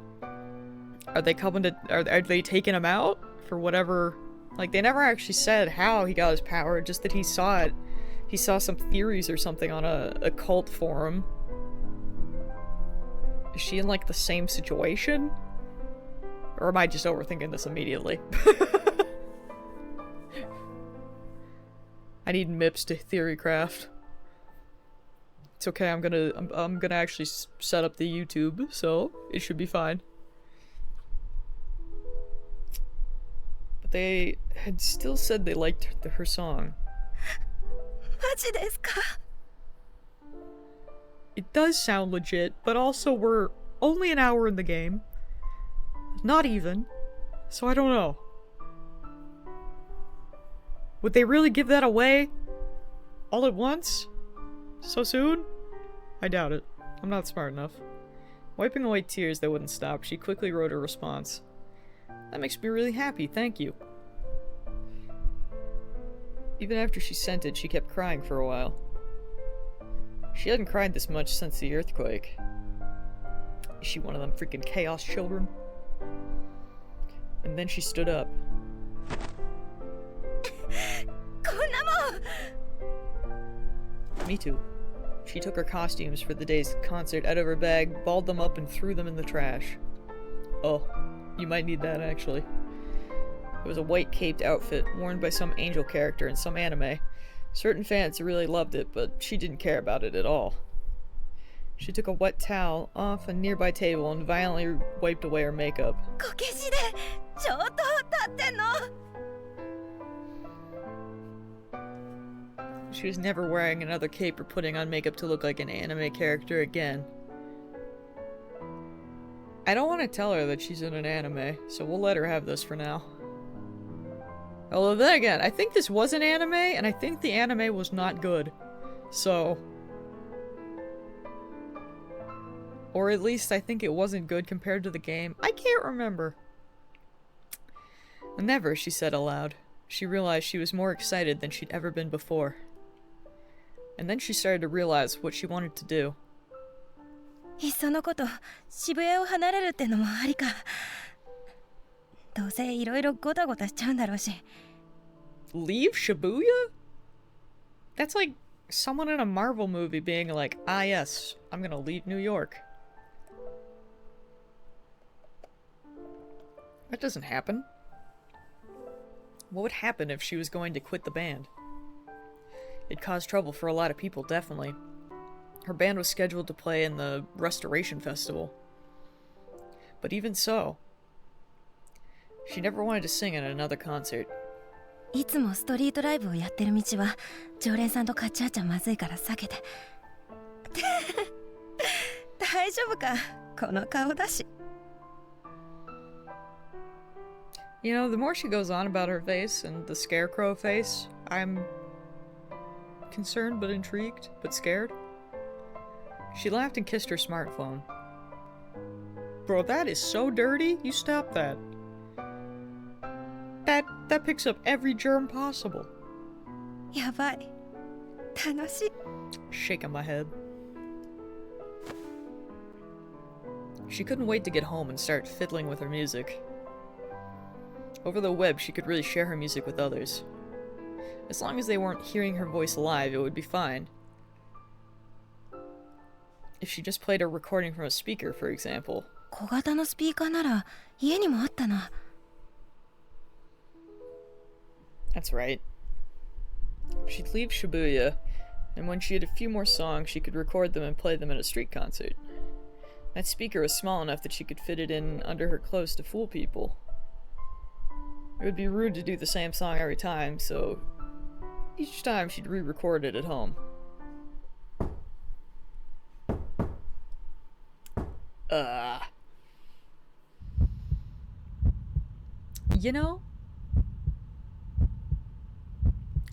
are they coming to... are they taking him out? For whatever... like, they never actually said how he got his power, just that he saw it. He saw some theories or something on a cult forum. Is she in, like, the same situation? Or am I just overthinking this immediately? I need MIPS to theorycraft. It's okay, I'm gonna actually set up the YouTube, so it should be fine. They had still said they liked her song. マジですか? It does sound legit, but also we're only an hour in the game. Not even. So I don't know. Would they really give that away? All at once? So soon? I doubt it. I'm not smart enough. Wiping away tears that wouldn't stop, she quickly wrote a response. That makes me really happy, thank you. Even after she sent it, she kept crying for a while. She hadn't cried this much since the earthquake. Is she one of them freaking chaos children? And then she stood up. こんなもん! Me too. She took her costumes for the day's concert out of her bag, balled them up, and threw them in the trash. Oh. You might need that, actually. It was a white caped outfit, worn by some angel character in some anime. Certain fans really loved it, but she didn't care about it at all. She took a wet towel off a nearby table and violently wiped away her makeup. こけしで上等立ってんの? She was never wearing another cape or putting on makeup to look like an anime character again. I don't want to tell her that she's in an anime, so we'll let her have this for now. Although then again, I think this was an anime, and I think the anime was not good. So... or at least I think it wasn't good compared to the game. I can't remember. Never, she said aloud. She realized she was more excited than she'd ever been before. And then she started to realize what she wanted to do. いっそのこと渋谷を離れるってのもありか。どうせいろいろゴタゴタしちゃうんだろうし。 Leave Shibuya? That's like someone in a Marvel movie being like, ah yes, I'm gonna leave New York. That doesn't happen. What would happen if she was going to quit the band? It'd cause trouble for a lot of people, definitely. Her band was scheduled to play in the Restoration Festival. But even so, she never wanted to sing at another concert. いつもストリートライブをやってる道は常連さんと勝ち合っちゃまずいから避けて。大丈夫か、この顔だし。 You know, the more she goes on about her face and the scarecrow face, I'm concerned but intrigued, but scared. She laughed and kissed her smartphone. Bro, that is so dirty. You stop that. That picks up every germ possible. やばい。楽しい。 Shaking my head. She couldn't wait to get home and start fiddling with her music. Over the web, she could really share her music with others. As long as they weren't hearing her voice live, it would be fine. If she just played a recording from a speaker, for example. 小型のスピーカーなら家にもあったな。 That's right. She'd leave Shibuya, and when she had a few more songs, she could record them and play them at a street concert. That speaker was small enough that she could fit it in under her clothes to fool people. It would be rude to do the same song every time, so each time she'd re-record it at home. You know?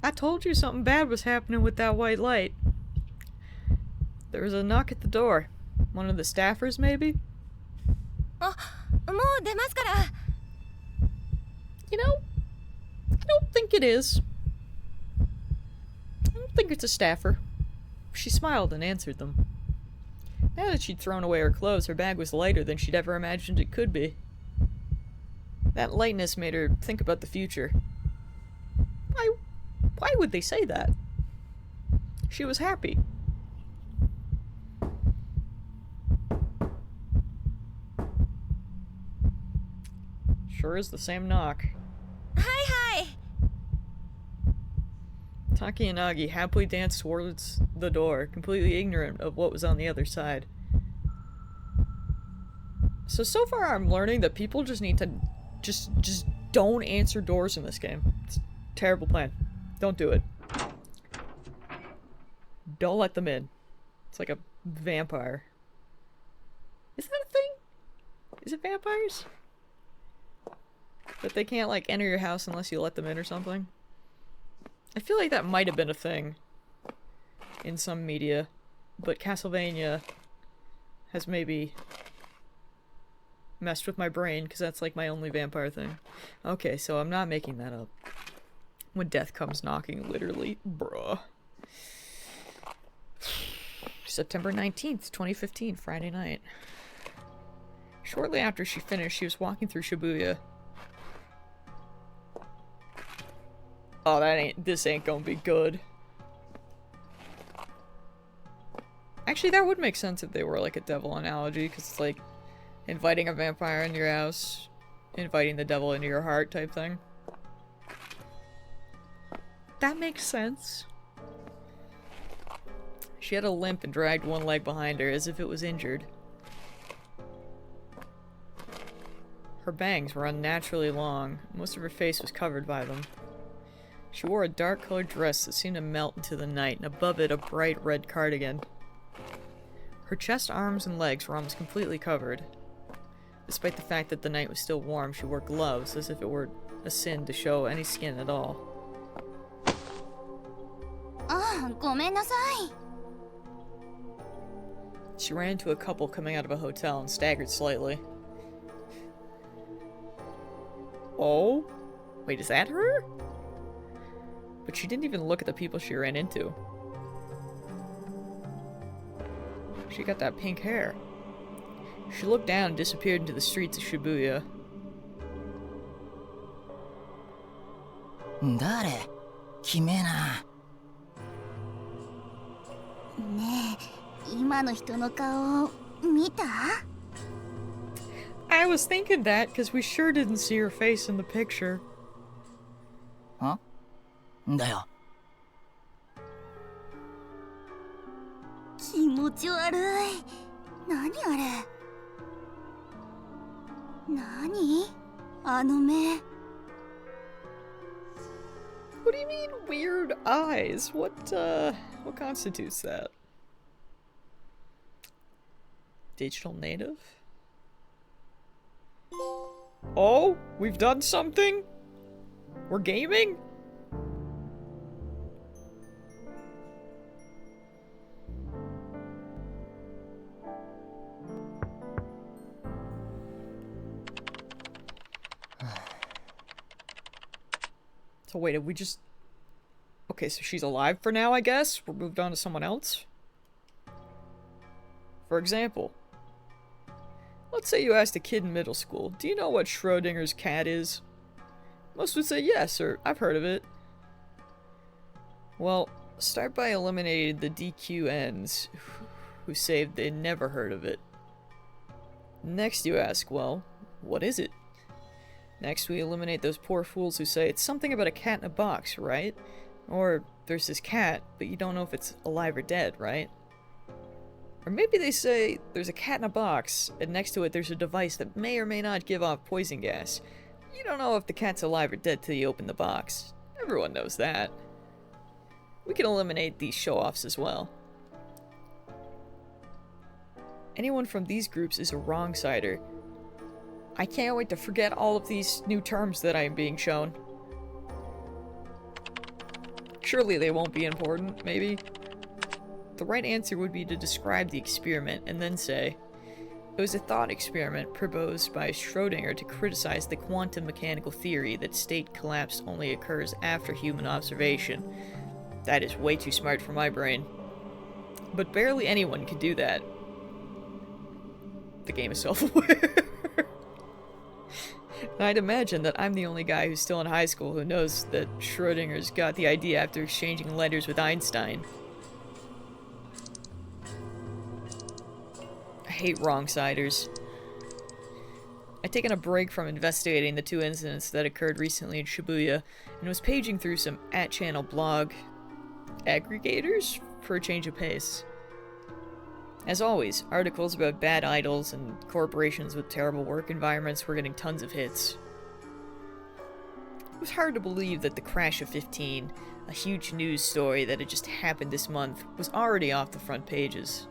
I told you something bad was happening with that white light. There was a knock at the door. One of the staffers, maybe? あ、もう出ますから。 You know, I don't think it is. I don't think it's a staffer. She smiled and answered them. Now that she'd thrown away her clothes, her bag was lighter than she'd ever imagined it could be. That lightness made her think about the future. Why would they say that? She was happy. Sure is the same knock. はいはい。 Taki and Nagi happily danced towards the door, completely ignorant of what was on the other side. So far I'm learning that people just need to just don't answer doors in this game. It's a terrible plan. Don't do it. Don't let them in. It's like a vampire. Is that a thing? Is it vampires? That they can't, like, enter your house unless you let them in or something? I feel like that might have been a thing in some media, but Castlevania has maybe messed with my brain, because that's, like, my only vampire thing. Okay, so I'm not making that up. When death comes knocking, literally. Bruh. September 19th, 2015, Friday night. Shortly after she finished, she was walking through Shibuya. Oh, this ain't gonna be good. Actually, that would make sense if they were like a devil analogy, because it's like inviting a vampire into your house, inviting the devil into your heart type thing. That makes sense. She had a limp and dragged one leg behind her as if it was injured. Her bangs were unnaturally long. Most of her face was covered by them. She wore a dark-colored dress that seemed to melt into the night, and above it a bright red cardigan. Her chest, arms, and legs were almost completely covered. Despite the fact that the night was still warm, she wore gloves, as if it were a sin to show any skin at all. ああ、ごめんなさい。 She ran into a couple coming out of a hotel and staggered slightly. Oh? Wait, is that her? But she didn't even look at the people she ran into. She got that pink hair. She looked down and disappeared into the streets of Shibuya. 誰？決めな。ねえ、今の人の顔見た？ I was thinking that because we sure didn't see her face in the picture. だよ。気持ち悪い。何あれ？何？あの目。What do you mean weird eyes? What constitutes that? Digital native? Oh, we've done something? We're gaming? So wait, have we just... Okay, so she's alive for now, I guess? We're moved on to someone else? For example, let's say you asked a kid in middle school, do you know what Schrodinger's cat is? Most would say yes, or I've heard of it. Well, start by eliminating the DQNs who say they never heard of it. Next you ask, well, what is it? Next we eliminate those poor fools who say it's something about a cat in a box, right? Or there's this cat, but you don't know if it's alive or dead, right? Or maybe they say there's a cat in a box, and next to it there's a device that may or may not give off poison gas. You don't know if the cat's alive or dead till you open the box. Everyone knows that. We can eliminate these show-offs as well. Anyone from these groups is a wrong-sider. I can't wait to forget all of these new terms that I am being shown. Surely they won't be important, maybe? The right answer would be to describe the experiment and then say, it was a thought experiment proposed by Schrödinger to criticize the quantum mechanical theory that state collapse only occurs after human observation. That is way too smart for my brain. But barely anyone can do that. The game is self-aware. I'd imagine that I'm the only guy who's still in high school who knows that Schrodinger's got the idea after exchanging letters with Einstein. I hate wrong-siders. I'd taken a break from investigating the two incidents that occurred recently in Shibuya, and was paging through some at-channel blog aggregators for a change of pace. As always, articles about bad idols and corporations with terrible work environments were getting tons of hits. It was hard to believe that the crash of 15, a huge news story that had just happened this month, was already off the front pages.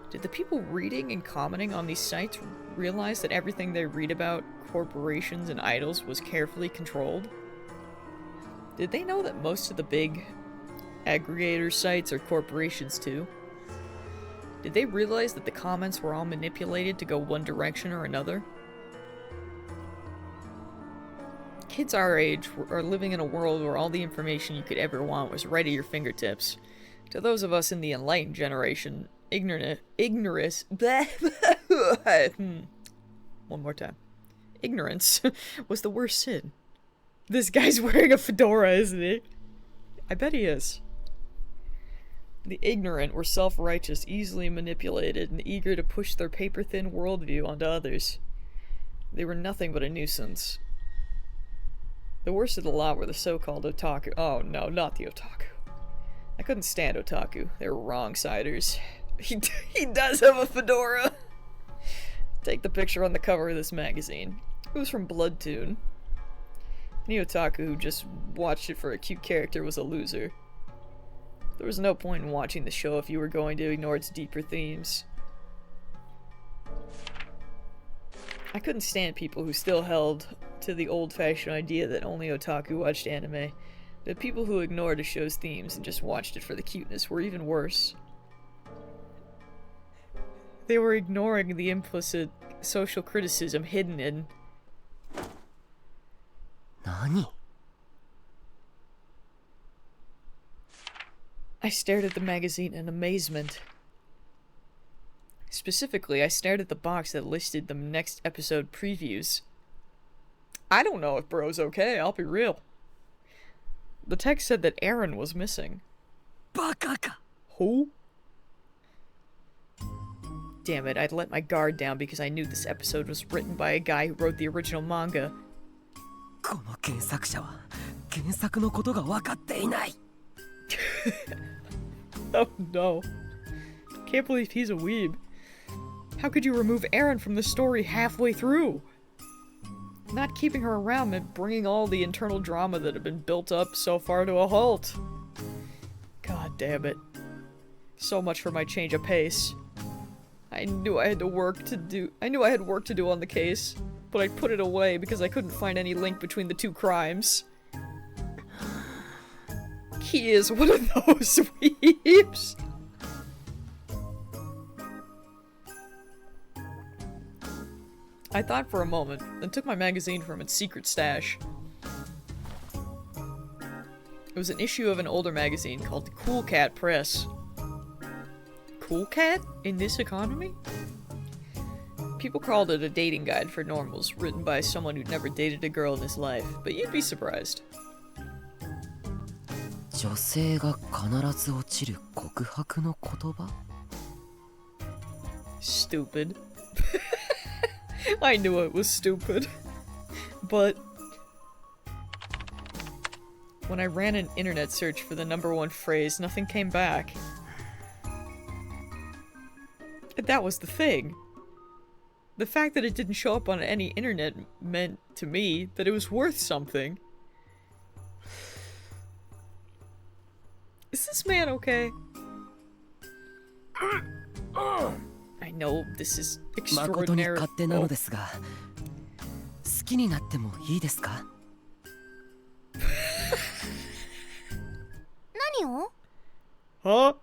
Did the people reading and commenting on these sites realize that everything they read about corporations and idols was carefully controlled? Did they know that most of the big aggregator sites are corporations too? Did they realize that the comments were all manipulated to go one direction or another? Kids our age are living in a world where all the information you could ever want was right at your fingertips. To those of us in the enlightened generation, ignorance, one more time. Ignorance was the worst sin. This guy's wearing a fedora, isn't he? I bet he is. The ignorant were self-righteous, easily manipulated, and eager to push their paper-thin worldview onto others. They were nothing but a nuisance. The worst of the lot were the so-called otaku. Oh no, not the otaku. I couldn't stand otaku. They were wrong-siders. He does have a fedora! Take the picture on the cover of this magazine. It was from Bloodtoon. Any otaku who just watched it for a cute character was a loser. There was no point in watching the show if you were going to ignore its deeper themes. I couldn't stand people who still held to the old-fashioned idea that only otaku watched anime. The people who ignored a show's themes and just watched it for the cuteness were even worse. They were ignoring the implicit social criticism hidden in... 何？ I stared at the magazine in amazement. Specifically, I stared at the box that listed the next episode previews. I don't know if bro's okay, I'll be real. The text said that Aaron was missing. バカか Who? Damn it, I'd let my guard down because I knew this episode was written by a guy who wrote the original manga. この原作者は原作のことが分かっていない Oh no. Can't believe he's a weeb. How could you remove Aaron from the story halfway through? Not keeping her around meant bringing all the internal drama that had been built up so far to a halt. God damn it. So much for my change of pace. I knew I had work to do on the case, but I put it away because I couldn't find any link between the two crimes. He is one of those weeps. I thought for a moment, then took my magazine from its secret stash. It was an issue of an older magazine called Cool Cat Press. Cool Cat? In this economy? People called it a dating guide for normals, written by someone who'd never dated a girl in his life, but you'd be surprised. 女性が必ず落ちる告白の言葉 Stupid. I knew it was stupid. But when I ran an internet search for the #1 phrase, nothing came back. And that was the thing. The fact that it didn't show up on any internet meant, to me, that it was worth something. Is this man okay? I know this is 誠に extraordinary. 勝手なのですが好きになってもいいですか 何を Huh?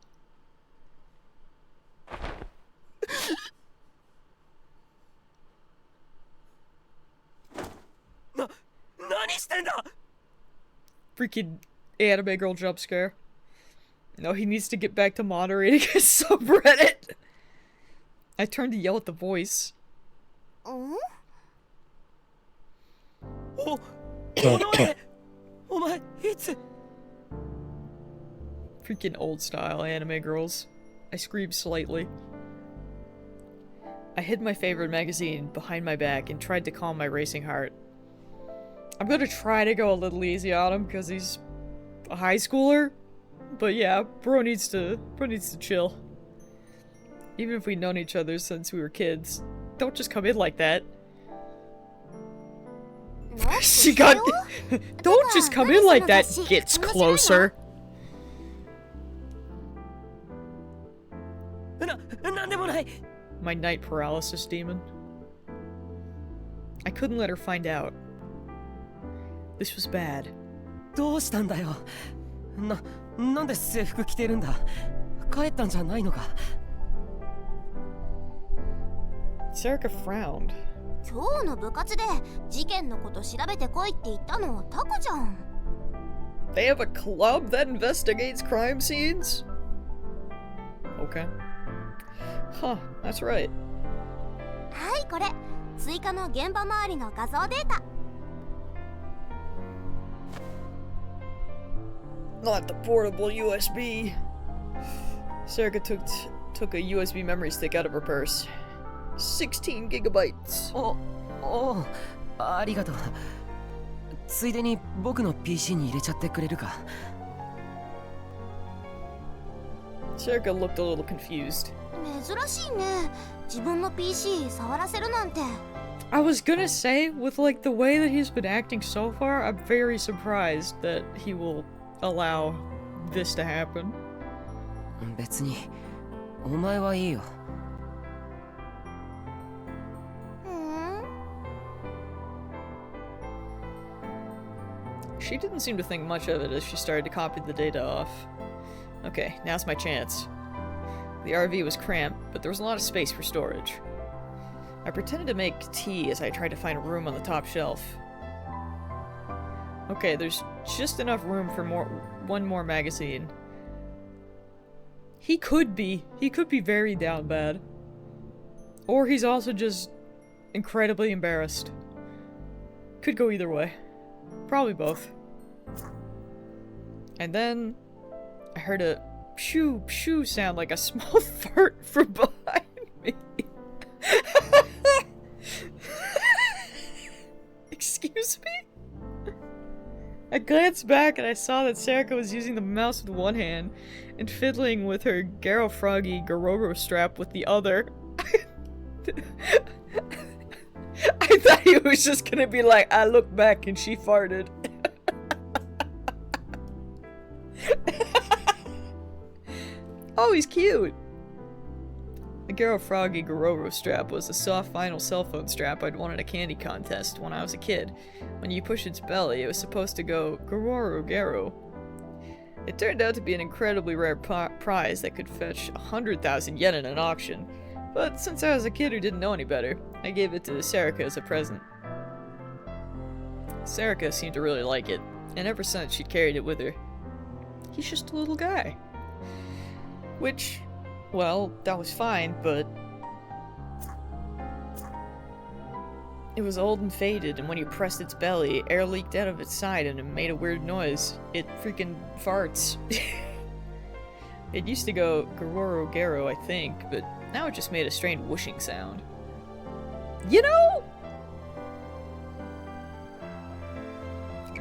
何してんだ Freaking anime girl jump scare. No, he needs to get back to moderating his subreddit. I turned to yell at the voice. うんおこの絵お前いつ Freaking old style anime girls. I screamed slightly. I hid my favorite magazine behind my back and tried to calm my racing heart. I'm gonna try to go a little easy on him because he's a high schooler. But yeah, bro needs to chill. Even if we've known each other since we were kids, don't just come in like that. She got. Don't just come in like that. Gets closer. なんでもない My night paralysis demon. I couldn't let her find out. This was bad. どうしたんだよなんで制服着てるんだ帰ったんじゃないのか Serica frowned. 今日の部活で事件のこと調べてこいって言ったのタコじゃん They have a club that investigates crime scenes? Okay. Huh, that's right. はいこれ追加の現場周りの画像データ Not the portable USB. Serica took a USB memory stick out of her purse. 16 gigabytes. おありがとうついでに僕の PC に入れちゃってくれるか Serica looked a little confused. 珍しいね自分の PC 触らせるなんて I was gonna say, with like the way that he's been acting so far, I'm very surprised that he will allow this to happen. 別にお前はいいよ She didn't seem to think much of it as she started to copy the data off. Okay, now's my chance. The RV was cramped, but there was a lot of space for storage. I pretended to make tea as I tried to find a room on the top shelf. Okay, there's just enough room for one more magazine. He could be very down bad. Or he's also just incredibly embarrassed. Could go either way. Probably both. And then I heard a pshoo pshoo sound like a small fart from behind me. Excuse me? I glanced back and I saw that Serica was using the mouse with one hand and fiddling with her Garo Froggy Gororo strap with the other. I thought he was just gonna be like, I looked back and she farted. Oh, he's cute! The Garo Froggy Gororo strap was a soft vinyl cell phone strap I'd won at a candy contest when I was a kid. When you push its belly, it was supposed to go Gororo Garo. It turned out to be an incredibly rare prize that could fetch 100,000 yen in an auction. But since I was a kid who didn't know any better, I gave it to Serica as a present. Serica seemed to really like it, and ever since she carried it with her. He's just a little guy. Which, well, that was fine, but it was old and faded, and when you pressed its belly, air leaked out of its side and it made a weird noise. It freaking farts. It used to go Gororo Garo, I think, but now it just made a strange whooshing sound. You know?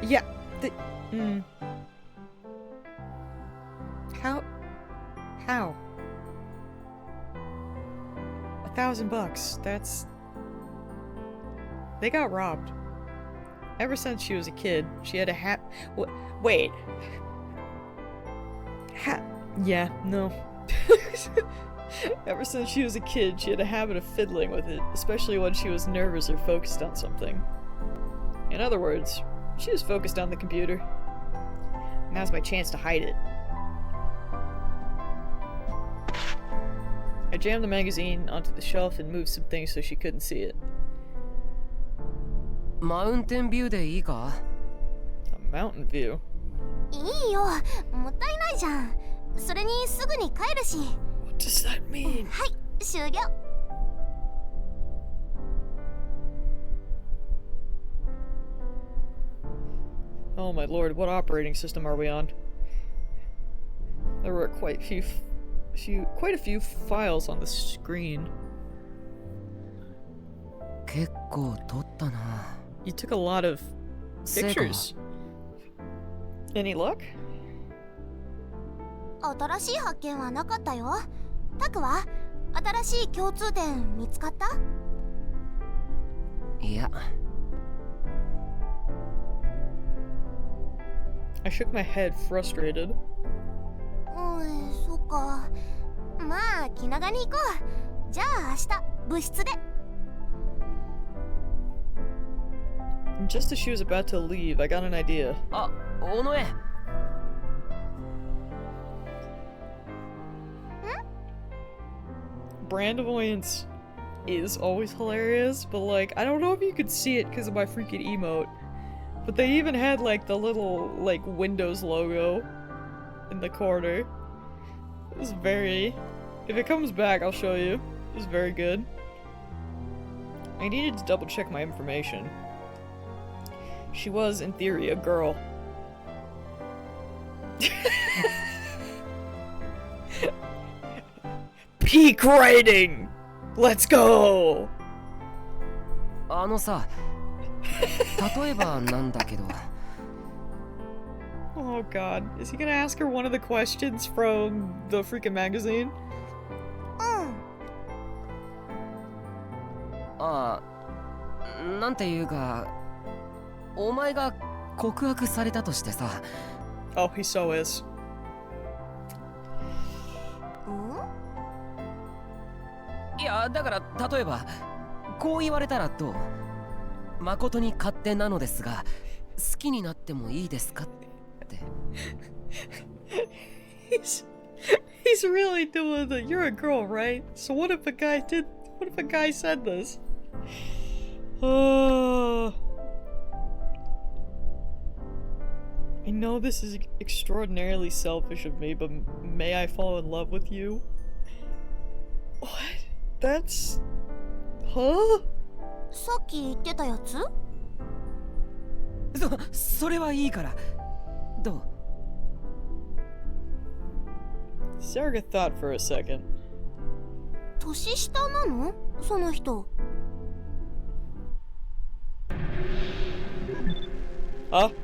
Yeah, How? $1,000, that's... They got robbed. Ever since she was a kid, she had a wait. Yeah, no. Ever since she was a kid, she had a habit of fiddling with it, especially when she was nervous or focused on something. In other words, she was focused on the computer. Now's my chance to hide it. I jammed the magazine onto the shelf and moved some things so she couldn't see it. Mountain view でいいか? A mountain view? いいよ、もったいないじゃん。それにすぐに帰るし。What does that mean? はい、終了。Oh my lord, what operating system are we on? There were quite a few files on the screen. 結構撮ったな。 You took a lot of pictures. Any luck? 新しい発見はなかったよ。タクは新しい共通点見つかった？いや。I shook my head, frustrated. そっか。まあ気長に行こう。じゃあ明日部室で。Just as she was about to leave, I got an idea. あ、尾上。Brand avoidance is always hilarious, but like, I don't know if you could see it because of my freaking emote. But they even had like the little like Windows logo in the corner. It was very... If it comes back, I'll show you. It was very good. I needed to double check my information. She was, in theory, a girl. Peak writing! Let's go! あのさ、例えばなんだけど。Oh god, is he gonna ask her one of the questions from the freaking magazine? ああ、なんていうか、お前が告白されたとしてさ。Oh, he so is. いや、だから例えばこう言われたらどう？誠に勝手なのですが、好きになってもいいですかって。He's really doing the you're a girl, right? So what if a guy said this? I know this is extraordinarily selfish of me, but may I fall in love with you? What? That's Huh? さっき言ってたやつ？それはいいから。どう？ Sarga thought for a second. 年下なの？その人。Huh?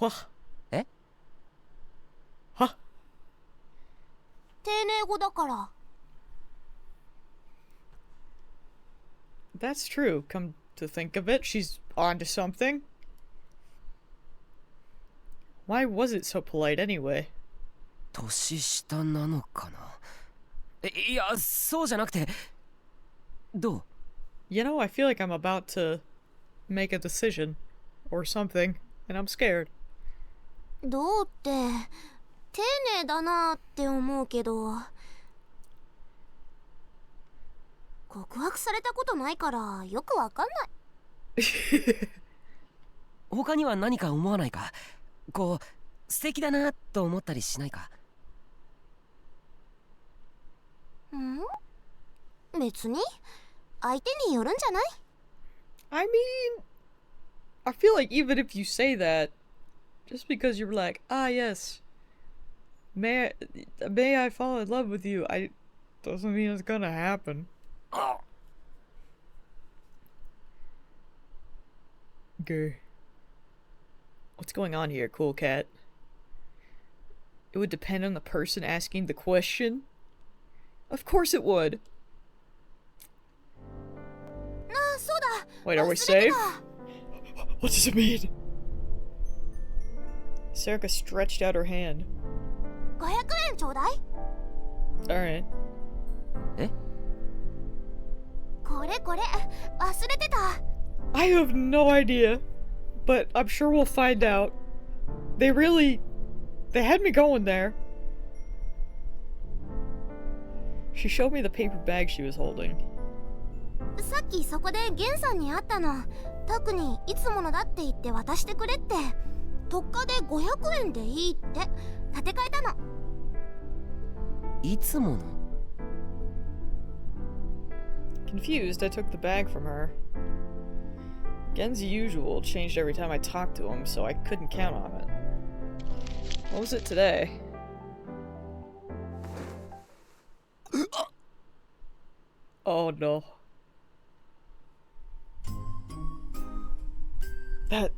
What? え？ Huh? 丁寧語だから。That's true. Come to think of it, she's onto something. Why was it so polite anyway? 年下なのかな。いや、そうじゃなくて。どう？ You know, I feel like I'm about to make a decision or something, and I'm scared. どうって、丁寧だなって思うけど。告白されたことないからよくわかんない。他には何か思わないか？こう、素敵だなと思ったりしないか？ん？別に相手によるんじゃない？ I mean, I feel like even if you say that, just because you're like, ah, yes, may I fall in love with you, doesn't mean it's gonna happen. Okay. What's going on here, cool cat? It would depend on the person asking the question? Of course it would. あ、そうだ。 Wait, are we 忘れて safe? た。 What does it mean? Sarika stretched out her hand. 500円ちょうだい。 Alright. え？これこれ、忘れてた。 I have no idea, but I'm sure we'll find out. They had me going there. She showed me the paper bag she was holding. さっきそこでゲンさんに会ったの。特にいつものだって言って渡してくれって。特価で500円でいいって立て替えたの。いつもの？ Confused, I took the bag from her. Gen's usual changed every time I talked to him, so I couldn't count on it. What was it today? Oh no. That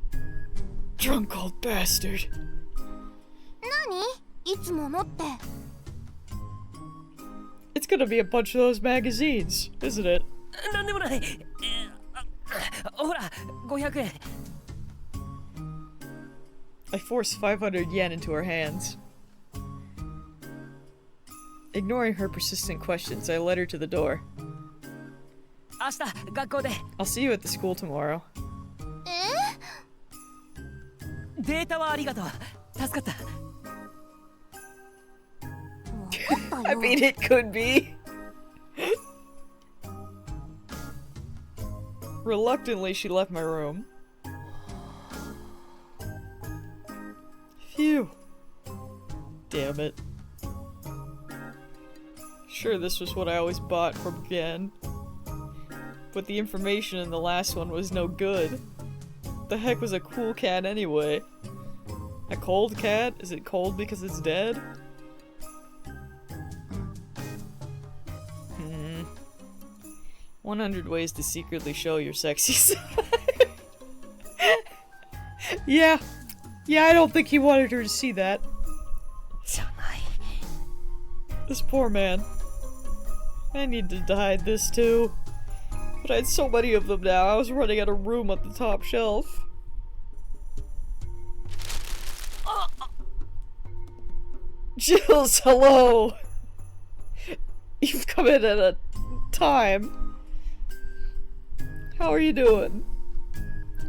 drunk old bastard. 何？いつものって。 It's gonna be a bunch of those magazines, isn't it? なんでもない。ほら、500円。I forced 500 yen into her hands. Ignoring her persistent questions, I led her to the door. 明日、学校で。I'll see you at the school tomorrow. データはありがとう。助かった。分かった I よ。 mean, it could be. Reluctantly, she left my room. Phew. Damn it. Sure, this was what I always bought from Gen. But the information in the last one was no good. The heck was a cool cat anyway? A cold cat? Is it cold because it's dead? 100 ways to secretly show your sexy side. Yeah, I don't think he wanted her to see that. じゃない。 This poor man. I need to hide this too. But I had so many of them now, I was running out of room at the top shelf. Jills, hello! You've come in at a time. How are you doing?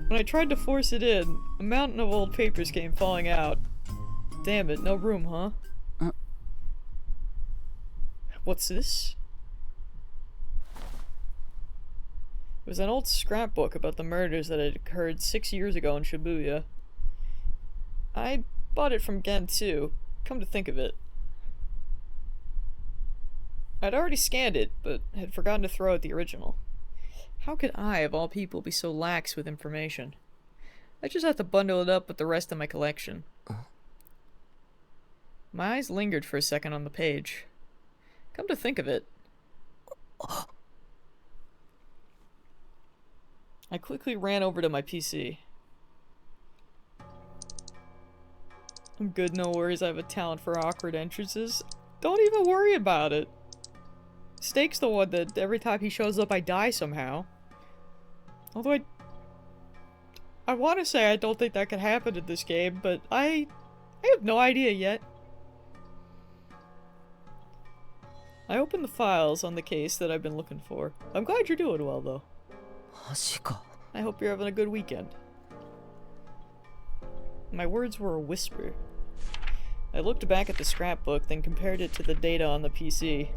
When I tried to force it in, a mountain of old papers came falling out. Damn it, no room, huh? What's this? It was an old scrapbook about the murders that had occurred 6 years ago in Shibuya. I bought it from Gen too, come to think of it. I'd already scanned it, but had forgotten to throw out the original. How could I, of all people, be so lax with information? I just have to bundle it up with the rest of my collection. My eyes lingered for a second on the page. Come to think of it, I quickly ran over to my PC. I'm good, no worries, I have a talent for awkward entrances. Don't even worry about it. Snake's the one that every time he shows up I die somehow. Although I want to say I don't think that could happen in this game, but I have no idea yet. I opened the files on the case that I've been looking for. I'm glad you're doing well, though. マジか。 I hope you're having a good weekend. My words were a whisper. I looked back at the scrapbook, then compared it to the data on the PC.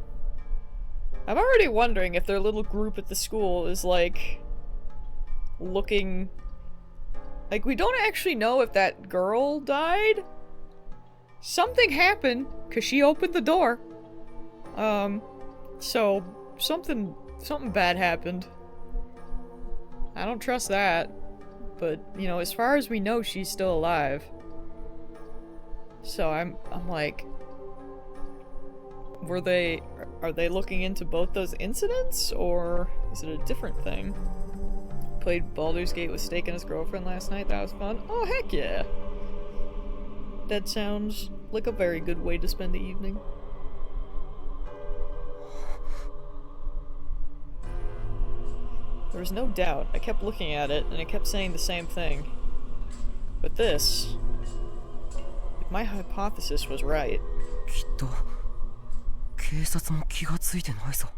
I'm already wondering if their little group at the school is, like, looking... Like, we don't actually know if that girl died. Something happened, because she opened the door. So, something bad happened. I don't trust that. But, you know, as far as we know, she's still alive. So I'm like... Are they looking into both those incidents? Or is it a different thing? Played Baldur's Gate with Steak and his girlfriend last night. That was fun. Oh, heck yeah! That sounds like a very good way to spend the evening. There was no doubt. I kept looking at it, and it kept saying the same thing. But this... If my hypothesis was right... きっと警察も気がついてないぞ。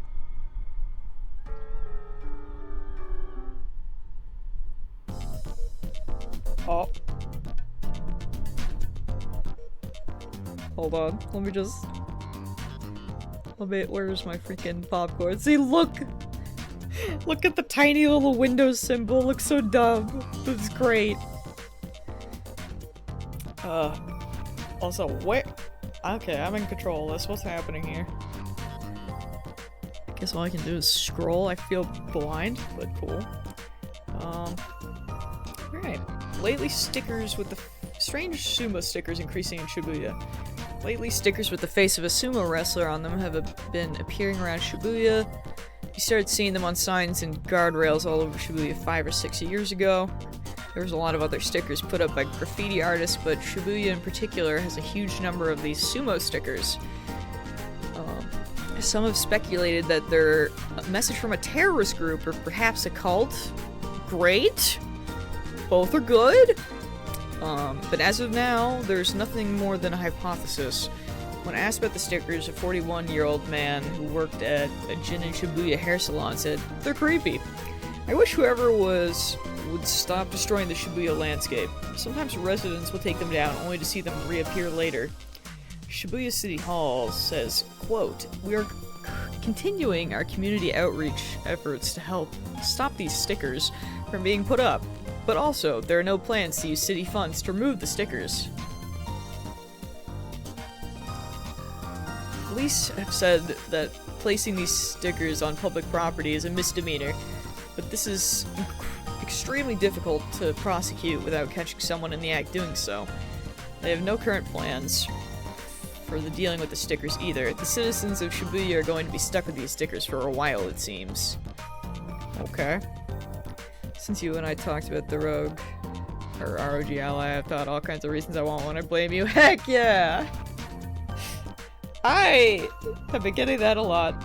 Oh. Hold on. Let me just... Where's my freaking popcorn? See, look! Look at the tiny little Windows symbol. Looks so dumb. It's great. Also, where? Okay, I'm in control of this. What's happening here? Guess all I can do is scroll. I feel blind, but cool. Alright. Lately, stickers with the strange sumo stickers increasing in Shibuya. Lately, stickers with the face of a sumo wrestler on them have been appearing around Shibuya. You started seeing them on signs and guardrails all over Shibuya 5 or 6 years ago. There was a lot of other stickers put up by graffiti artists, but Shibuya in particular has a huge number of these sumo stickers. Some have speculated that they're a message from a terrorist group or perhaps a cult. Great! Both are good! But as of now, there's nothing more than a hypothesis. When asked about the stickers, a 41-year-old man who worked at a Jin in Shibuya hair salon said, "They're creepy. I wish whoever would stop destroying the Shibuya landscape. Sometimes residents will take them down only to see them reappear later." Shibuya City Hall says, quote, "We are continuing our community outreach efforts to help stop these stickers from being put up. But also, there are no plans to use city funds to remove the stickers." Police have said that placing these stickers on public property is a misdemeanor, but this is extremely difficult to prosecute without catching someone in the act doing so. They have no current plans for the dealing with the stickers either. The citizens of Shibuya are going to be stuck with these stickers for a while, it seems. Okay. Since you and I talked about the Rogue, or ROG Ally, I've thought all kinds of reasons I won't want to blame you. Heck yeah! I have been getting that a lot.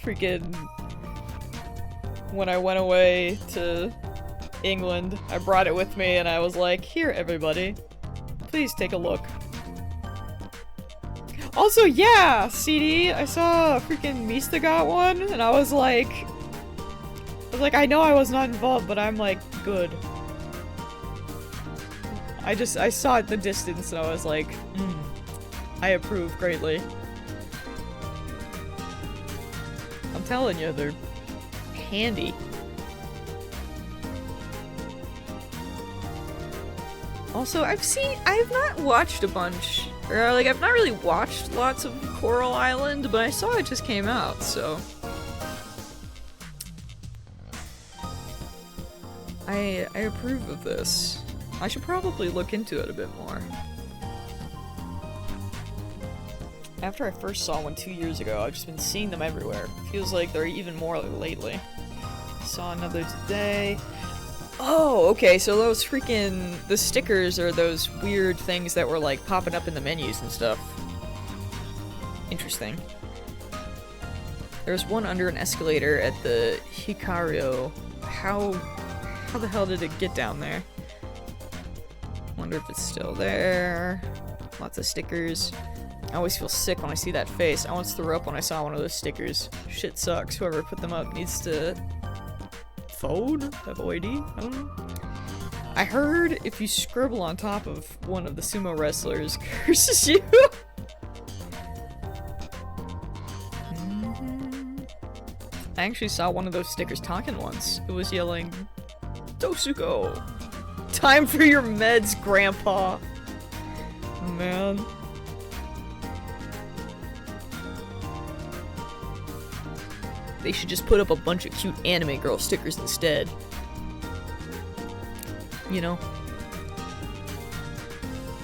Freaking... When I went away to England, I brought it with me and I was like, "Here, everybody. Please take a look." Also, yeah! CD, I saw freaking Mista got one, and I was like, I know I was not involved, but I'm like, good. I saw it in the distance and I was like, I approve greatly. I'm telling you, they're handy. Also, I've not watched a bunch Or, like, I've not really watched lots of Coral Island, but I saw it just came out, so... I approve of this. I should probably look into it a bit more. After I first saw one 2 years ago, I've just been seeing them everywhere. Feels like they're even more lately. Saw another today. Oh, okay, so those freaking... the stickers are those weird things that were, like, popping up in the menus and stuff. Interesting. There's one under an escalator at the Hikario. How the hell did it get down there? Wonder if it's still there. Lots of stickers. I always feel sick when I see that face. I once threw up when I saw one of those stickers. Shit sucks. Whoever put them up needs to... Fold? F-O-A-D? I don't know. I heard if you scribble on top of one of the sumo wrestlers, curses you. I actually saw one of those stickers talking once. It was yelling, Dosuko! Time for your meds, Grandpa! Oh, man. They should just put up a bunch of cute anime girl stickers instead. You know?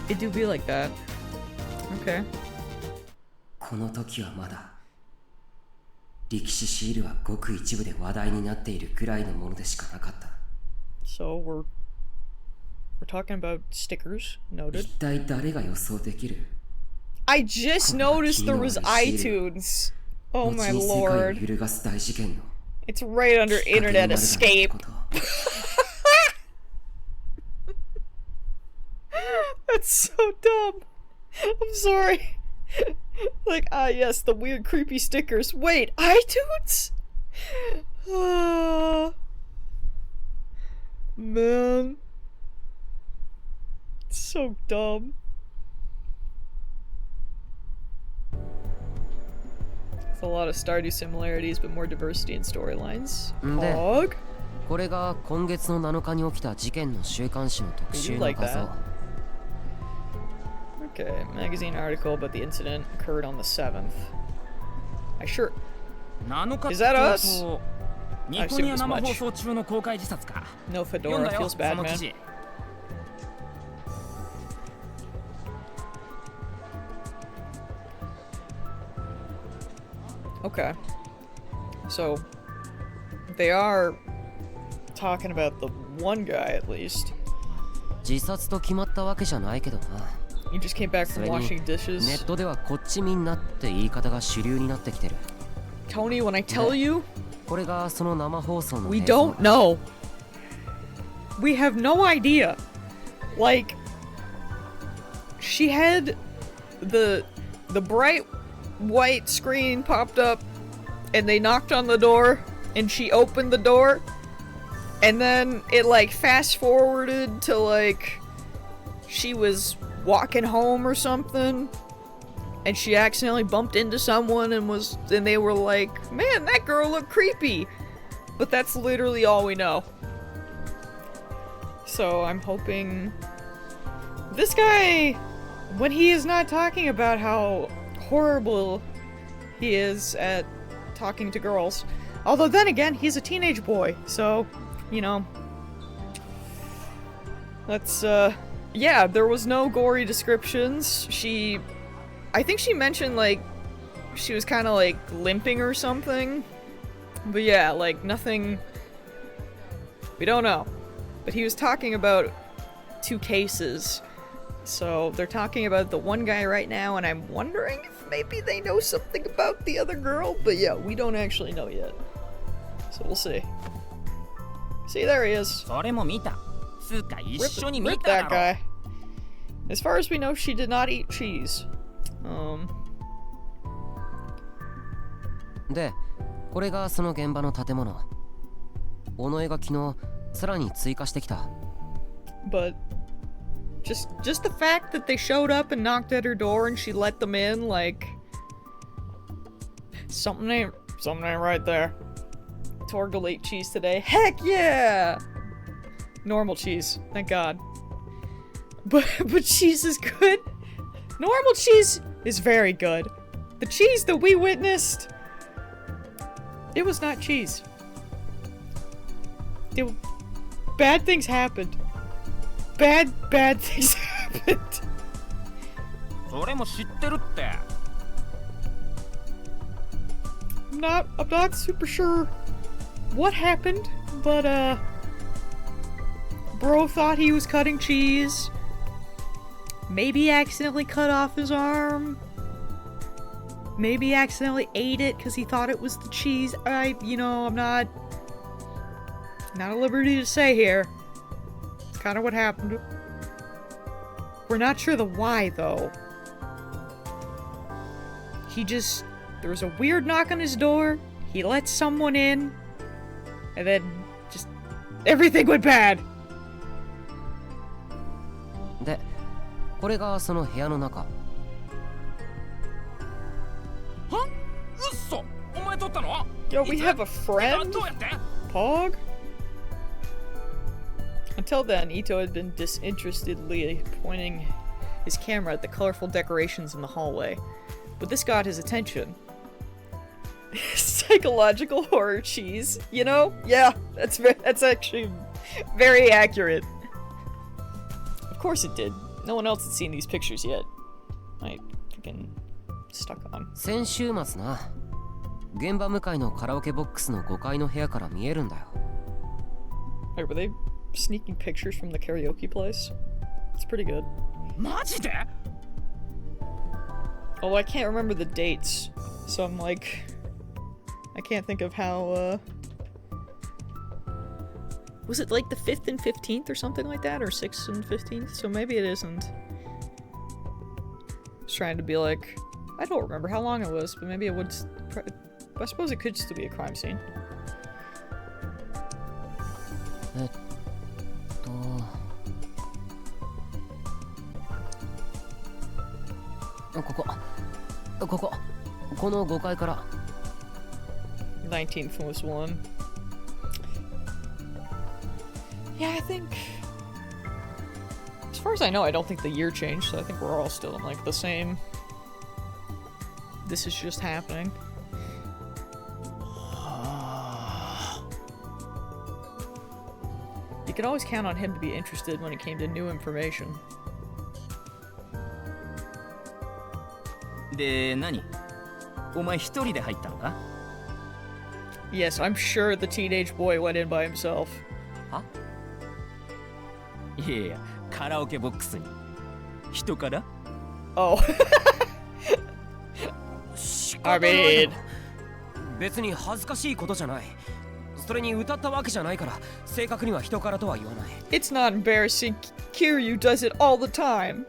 It do be like that. Okay. この時はまだ力士シールはごく一部で話題になっているくらいのものでしかなかった。 So we're talking about stickers. Noted. 一体誰が予想できる？ I just noticed there was iTunes. Oh my lord. It's right under Internet Escape. That's so dumb. I'm sorry. Like, yes, the weird creepy stickers. Wait, iTunes? Man. It's so dumb. A lot of Stardew similarities, but more diversity in storylines. Pog? これが今月の7日に起きた事件の週刊誌の特集の画像。 Okay, magazine article about the incident occurred on the 7th. I sure... Is that us? I assumed as much. No fedora, feels bad, man. Okay. So, they are talking about the one guy at least. 自殺と決まったわけじゃないけどな。 You just came back from washing dishes. ネットではこっちみんなって言い方が主流になってきてる。 Tony, when I tell you, これがその生放送の we don't know. We have no idea. Like, she had the bright white screen popped up and they knocked on the door and she opened the door and then it like fast forwarded to like she was walking home or something and she accidentally bumped into someone and they were like, man, that girl looked creepy. But that's literally all we know. So I'm hoping this guy, when he is not talking about how horrible he is at talking to girls. Although then again, he's a teenage boy, so, you know. That's, yeah, there was no gory descriptions. I think she mentioned, like, she was kind of, like, limping or something. But yeah, like, nothing... We don't know. But he was talking about 2 cases. So they're talking about the one guy right now, and I'm wondering if maybe they know something about the other girl. But yeah, we don't actually know yet. So we'll see. See, there he is. Rip that guy. As far as we know, she did not eat cheese. で、これがその現場の建物。尾上が昨日さらに追加してきた。But just the fact that they showed up and knocked at her door and she let them in, like, something ain't right there. Torgal ate cheese today. Heck yeah! Normal cheese, thank God. But cheese is good. Normal cheese is very good. The cheese that we witnessed, it was not cheese. Bad things happened. Bad things happened. それも知ってるって。I'm not super sure what happened, but bro thought he was cutting cheese. Maybe accidentally cut off his arm. Maybe accidentally ate it because he thought it was the cheese. I'm not at liberty to say here. It's kind of what happened. We're not sure the why, though. There was a weird knock on his door, he let someone in, and then just everything went bad. で、これがその部屋の中。は？嘘！お前撮ったの？ Yo, we have a friend? どうやって？ Pog? Until then, Ito had been disinterestedly pointing his camera at the colorful decorations in the hallway. But this got his attention. Psychological horror cheese, you know? Yeah, that's actually very accurate. Of course it did. No one else had seen these pictures yet. I freaking stuck on. 先週末な。現場向かいのカラオケボックスの5階の部屋から見えるんだよ。Wait, were they sneaking pictures from the karaoke place? It's pretty good. マジで？ Although I can't remember the dates, so I'm like, I can't think of how, was it like the 5th and 15th or something like that, or 6th and 15th? So maybe it isn't. Just trying to be like, I don't remember how long it was, but maybe it would, I suppose it could still be a crime scene. この5階から。 19th was one. Yeah, I think... As far as I know, I don't think the year changed, so I think we're all still in, like, the same... This is just happening. You could always count on him to be interested when it came to new information. で、何？お前一人で入ったのか？ Yes, I'm sure the teenage boy went in by himself. いやいや、カラオケボックスに。人から？ Oh. I mean... 別に恥ずかしいことじゃない。それに歌ったわけじゃないから、正確には人からとは言わない。It's not embarrassing. Kiryu does it all the time.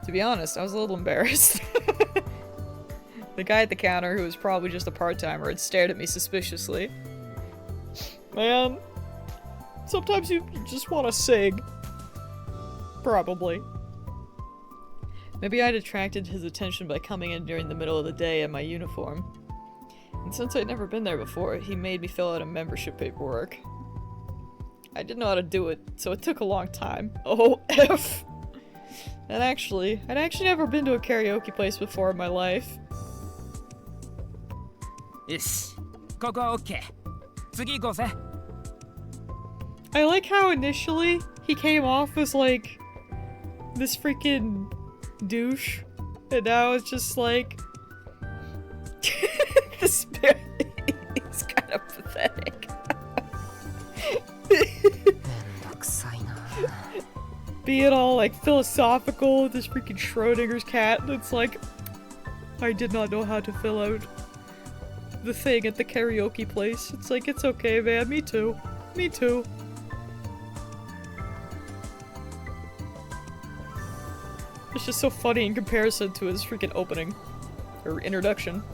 To be honest, I was a little embarrassed. The guy at the counter, who was probably just a part-timer, had stared at me suspiciously. Man, sometimes you just want to sing. Probably. Maybe I'd attracted his attention by coming in during the middle of the day in my uniform. And since I'd never been there before, he made me fill out a membership paperwork. I didn't know how to do it, so it took a long time. Oh, F! And I'd actually never been to a karaoke place before in my life. よし、ここは OK。次行こうぜ。I like how initially he came off as like this freaking douche, and now it's just like this is kind of pathetic. Being all like philosophical with this freaking Schrodinger's cat, and it's like, I did not know how to fill out the thing at the karaoke place. It's like, it's okay, man. Me too. Me too. It's just so funny in comparison to his freaking opening. Or introduction.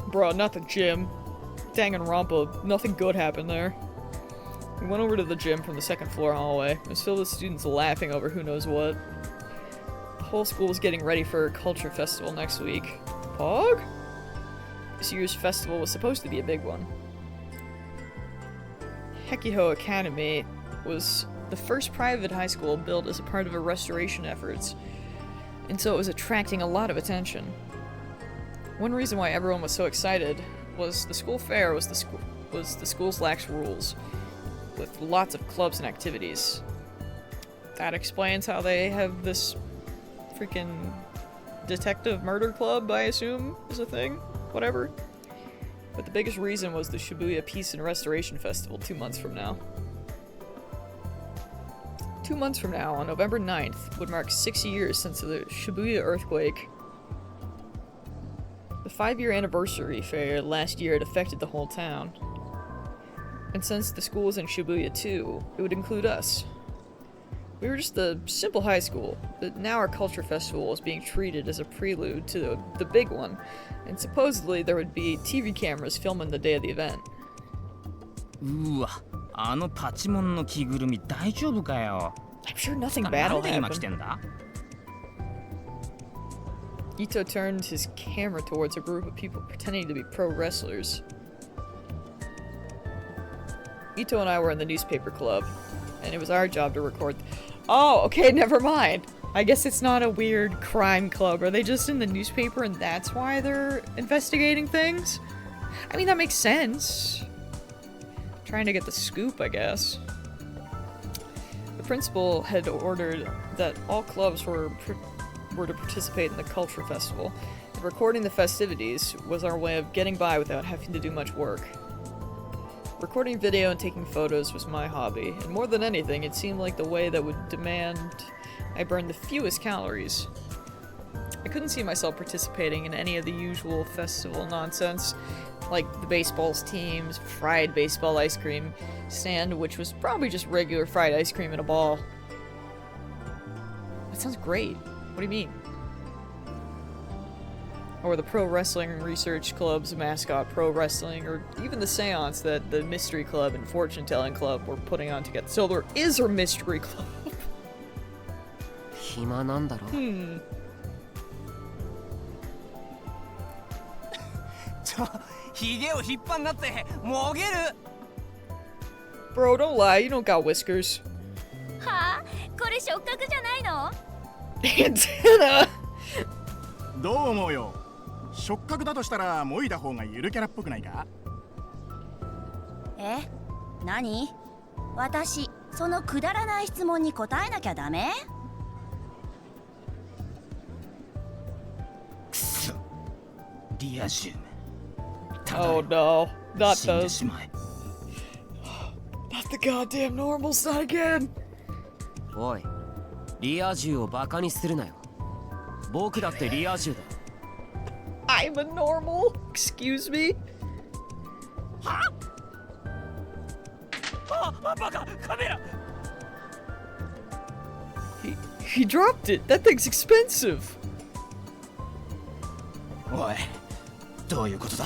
Bro, not the gym. Danganronpa, nothing good happened there. We went over to the gym from the second floor hallway. It was filled with students laughing over who knows what. The whole school was getting ready for a culture festival next week. Pog? This year's festival was supposed to be a big one. Hekiho Academy was the first private high school built as a part of a restoration efforts, and so it was attracting a lot of attention. One reason why everyone was so excited was the school fair was the school's lax rules, with lots of clubs and activities. That explains how they have this freaking detective murder club, I assume, is a thing? Whatever. But the biggest reason was the Shibuya Peace and Restoration Festival 2 months from now. 2 months from now, on November 9th, would mark 6 years since the Shibuya earthquake. The 5-year anniversary fair last year had affected the whole town. And since the school was in Shibuya too, it would include us. We were just a simple high school, but now our culture festival is being treated as a prelude to the big one, and supposedly there would be TV cameras filming the day of the event. うわ、あのパチモンの着ぐるみ大丈夫かよ。 I'm sure nothing な bad ん will で今来て happen. んだ？ Ito turned his camera towards a group of people pretending to be pro wrestlers. Ito and I were in the newspaper club, and it was our job to record. Oh, okay, never mind. I guess it's not a weird crime club. Are they just in the newspaper and that's why they're investigating things? I mean, that makes sense. Trying to get the scoop, I guess. The principal had ordered that all clubs were to participate in the culture festival. And recording the festivities was our way of getting by without having to do much work. Recording video and taking photos was my hobby, and more than anything, it seemed like the way that would demand I burn the fewest calories. I couldn't see myself participating in any of the usual festival nonsense, like the baseball's team's fried baseball ice cream stand, which was probably just regular fried ice cream in a ball. That sounds great. What do you mean? Or the Pro Wrestling Research Club's mascot, Pro Wrestling, or even the seance that the Mystery Club and Fortune Telling Club were putting on together. So there is a Mystery Club. 暇なんだろ。ひげを引っ張んなってもげる。 Bro, don't lie, you don't got whiskers. はあ、これ触覚じゃないの？ Antenna! どう思うよ。触覚だとしたらもいだ方がゆるキャラっぽくないか？え？何？私、そのくだらない質問に答えなきゃダメ？くそ。リア充め。 Oh no, not 死んで those. しまえ。 Not the goddamn normals, not again! おい、リア充をバカにするなよ。僕だってリア充だ。 I'm a normal? Excuse me? あ、バカ、カメラ。 He dropped it! That thing's expensive! おい、どういうことだ？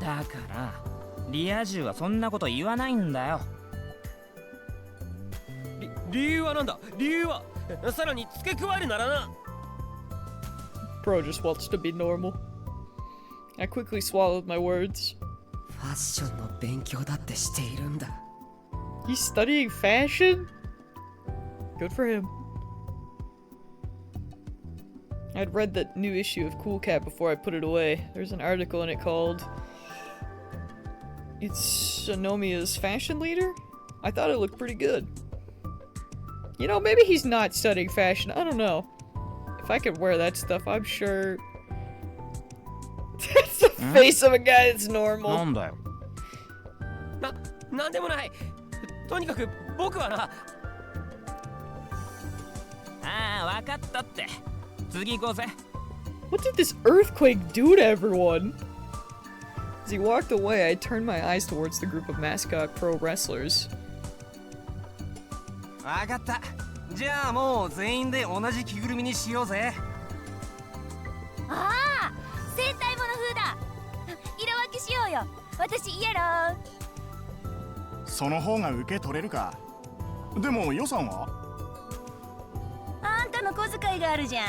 だからリア充はそんなこと言わないんだよ。理由はなんだ？理由はさらに付け加えるならな。 Bro just wants to be normal. I quickly swallowed my words. ファッションの勉強だってしているんだ。 He's studying fashion? Good for him. I'd read that new issue of Cool Cat before I put it away. There's an article in it called It's Anomia's fashion leader? I thought it looked pretty good. You know, maybe he's not studying fashion. I don't know. If I could wear that stuff, I'm sure. That's the face of a guy that's な normal. んだよ。なんでもない。とにかく僕はな。ああ、わかったって。次行こうぜ。 What did this earthquake do to everyone? As he walked away, I turned my eyes towards the group of mascot pro wrestlers. わかった。じゃあもう全員で同じ着ぐるみにしようぜ。ああ、戦隊もの風だ。色分けしようよ。私イエロー。その方が受け取れるか。でも予算は？あんたの小遣いがあるじゃん。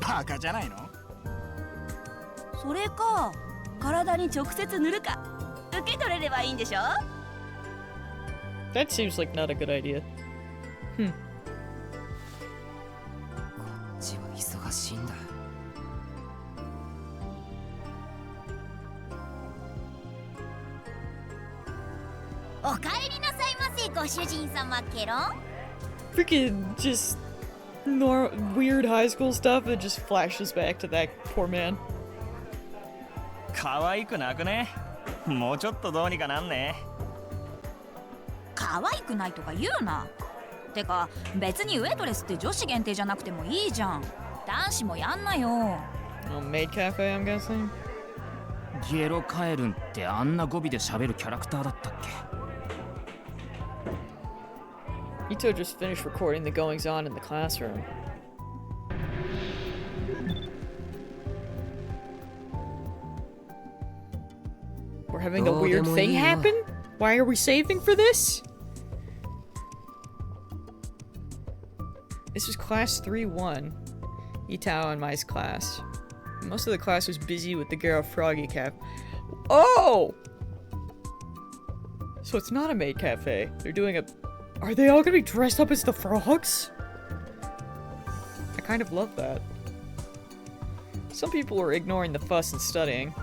バカじゃないの？それか体に直接塗るか受け取れればいいんでしょ。 That seems like not a good idea. こっちは忙しいんだ。おかえりなさいませ、ご主人様ケロン。 Freaking just weird high school stuff that just flashes back to that poor man. 可愛くなくね？もうちょっとどうにかなんね。可愛くないとか言うな。てか別にウェトレスって女子限定じゃなくてもいいじゃん。男子もやんなよ。Oh, maid cafe, I'm guessing. ゲロカエルンってあんな語尾で喋るキャラクターだったっけ？ Ito just finished recording the goings on in the classroom. We're having a weird thing happen? Why are we saving for this? This was class 3-1. Itao and Mai's class. Most of the class was busy with the Garo Froggy Cap. Oh! So it's not a maid cafe. They're doing a... Are they all gonna be dressed up as the frogs? I kind of love that. Some people were ignoring the fuss and studying.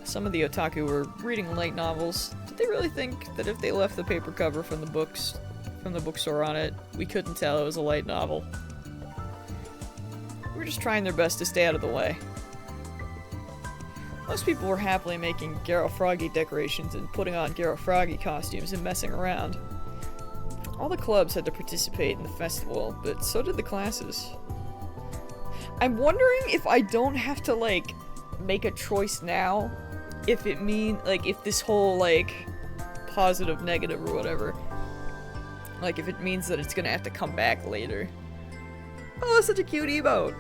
Some of the otaku were reading light novels. Did they really think that if they left the paper cover from the bookstore on it, we couldn't tell it was a light novel? We're just trying their best to stay out of the way. Most people were happily making Garo Froggy decorations and putting on Garo Froggy costumes and messing around. All the clubs had to participate in the festival, but so did the classes. I'm wondering if I don't have to, like, make a choice now, if it if this whole, like, positive, negative, or whatever, like, if it means that it's gonna have to come back later. Oh, such a cute emote!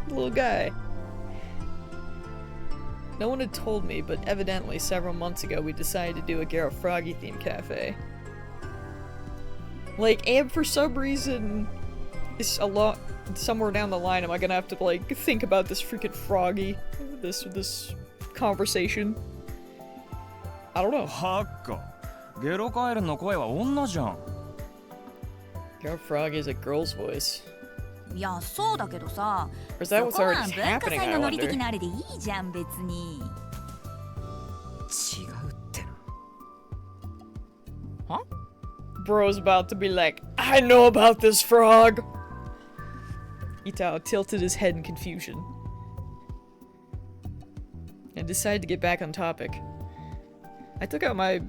Little guy. No one had told me, but evidently several months ago we decided to do a Garo Froggy themed cafe. Like, and for some reason, somewhere down the line, am I gonna have to, like, think about this freaking Froggy? This conversation? I don't know. はっか。ゲロカエルンの声は女じゃん。Garo Froggy is a girl's voice. いやそうだけどさ。 Or is that what's そこは already 文化 happening, 祭 I のノリ的 wonder? なあれでいいじゃん別に。違うってな。は？ Bro's about to be like, I know about this frog! Itao tilted his head in confusion and decided to get back on topic. I took out my...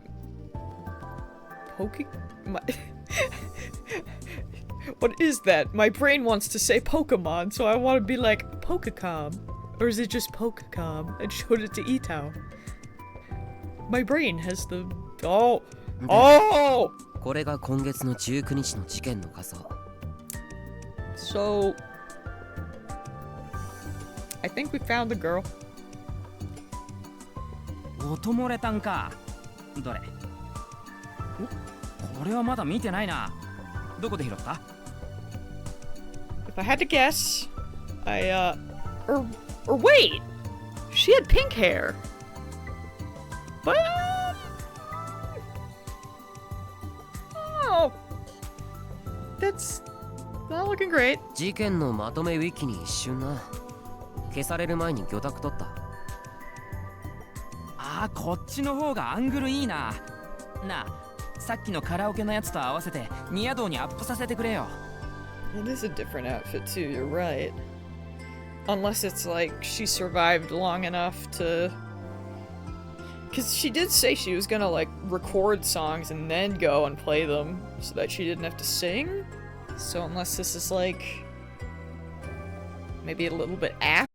What is that? My brain wants to say Pokemon, so I want to be like, Pokecom. Or is it just Pokecom? And showed it to Itao. My brain has the... Oh! Oh! これが今月の19日の事件の画像。 So... I think we found the girl. 音漏れたんか。どれ？お、これはまだ見てないな。どこで拾った？ If I had to guess, or wait, she had pink hair. But oh, that's not looking great. 事件のまとめウィキに一瞬な。消される前に魚拓取った。ああ、こっちの方がアングルいいな。なあ、さっきのカラオケのやつと合わせてニヤ道にアップさせてくれよ。It is a different outfit too, you're right. Unless it's like she survived long enough to... Because she did say she was gonna like record songs and then go and play them so that she didn't have to sing. So unless this is like... maybe a little bit after.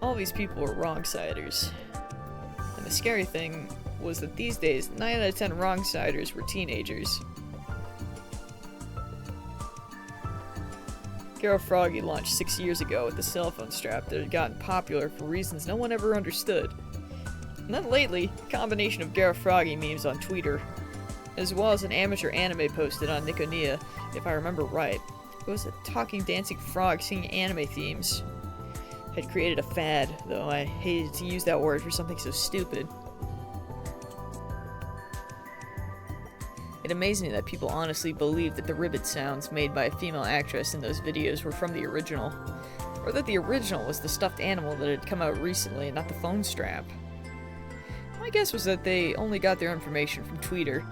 All these people were wrong-siders. And the scary thing was that these days, 9 out of 10 wrong-siders were teenagers. Garo Froggy launched 6 years ago with a cell phone strap that had gotten popular for reasons no one ever understood. And then lately, a combination of Garo Froggy memes on Twitter, as well as an amateur anime posted on Nikonia, if I remember right. It was a talking dancing frog singing anime themes. Had created a fad, though I hated to use that word for something so stupid. It amazed me that people honestly believed that the ribbit sounds made by a female actress in those videos were from the original, or that the original was the stuffed animal that had come out recently and not the phone strap. My guess was that they only got their information from Twitter.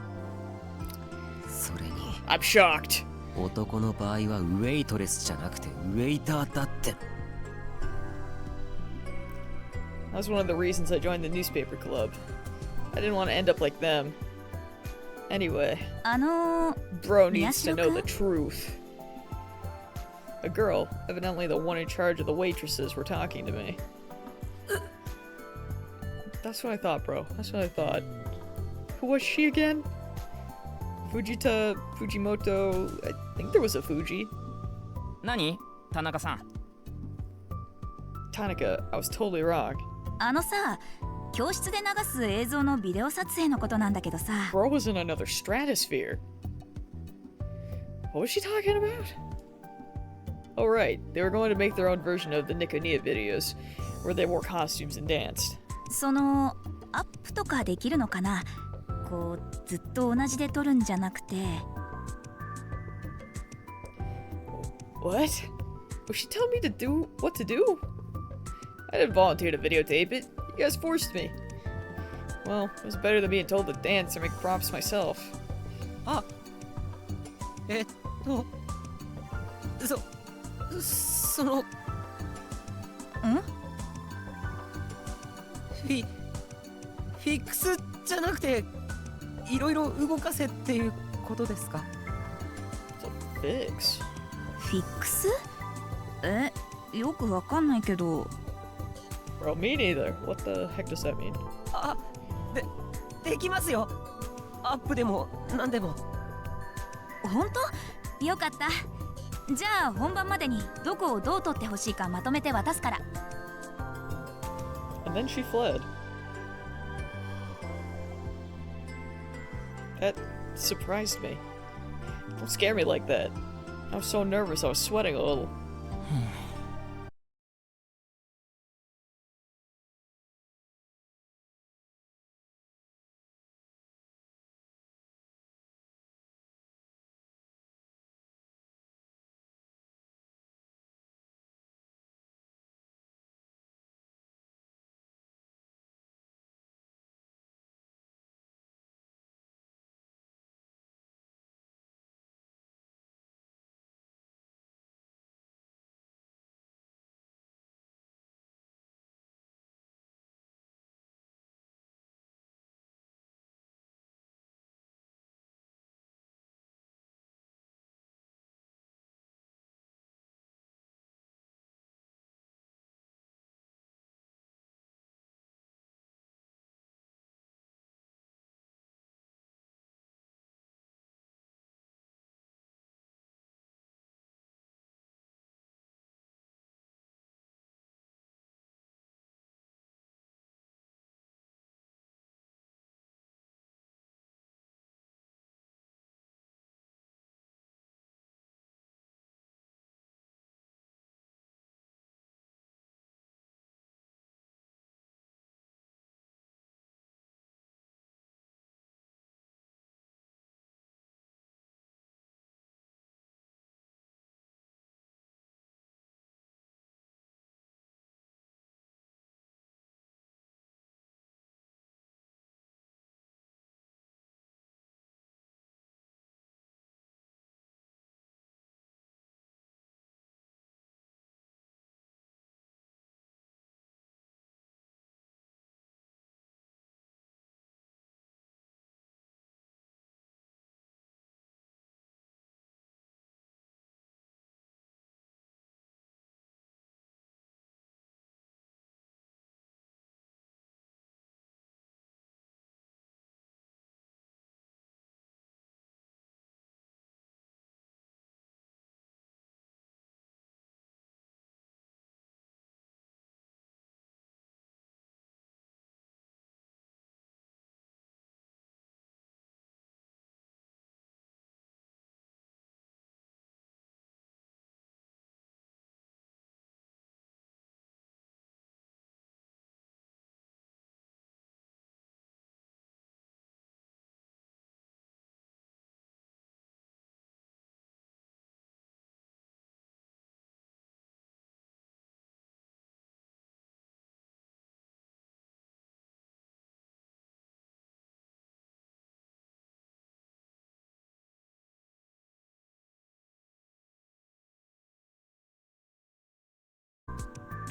I'm shocked. 男の場合はウェイトレスじゃなくてウェイターだって。That's one of the reasons I joined the newspaper club. I didn't want to end up like them. Anyway, bro needs to know the truth. A girl, evidently the one in charge of the waitresses, were talking to me. That's what I thought, bro. That's what I thought. Who was she again? Fujimoto... I think there was a Fuji. 何田中さん Tanaka, I was totally wrong. さ、教室で流す映像のビデオ撮影のことなんだけどさ。Bro was in another stratosphere. What was she talking about? Oh right, they were going to make their own version of the Nikoniya videos, where they wore costumes and danced. アップとかできるのかな？こう、ずっと同じで撮るんじゃなくて。What? Was she telling me to do what to do? I didn't volunteer to videotape it. You guys forced me. Well, it was better than being told to dance or make props myself. そのフィックスじゃなくていろいろ動かせっていうことですか？ Fix? フィックス？よくわかんないけど。Bro, me neither. What the heck does that mean? できますよ。アップでもなんでも。本当？よかった。じゃあ本番までにどこをどう撮ってほしいかまとめて渡すから。And then she fled. That surprised me. Don't scare me like that. I was so nervous, I was sweating a little.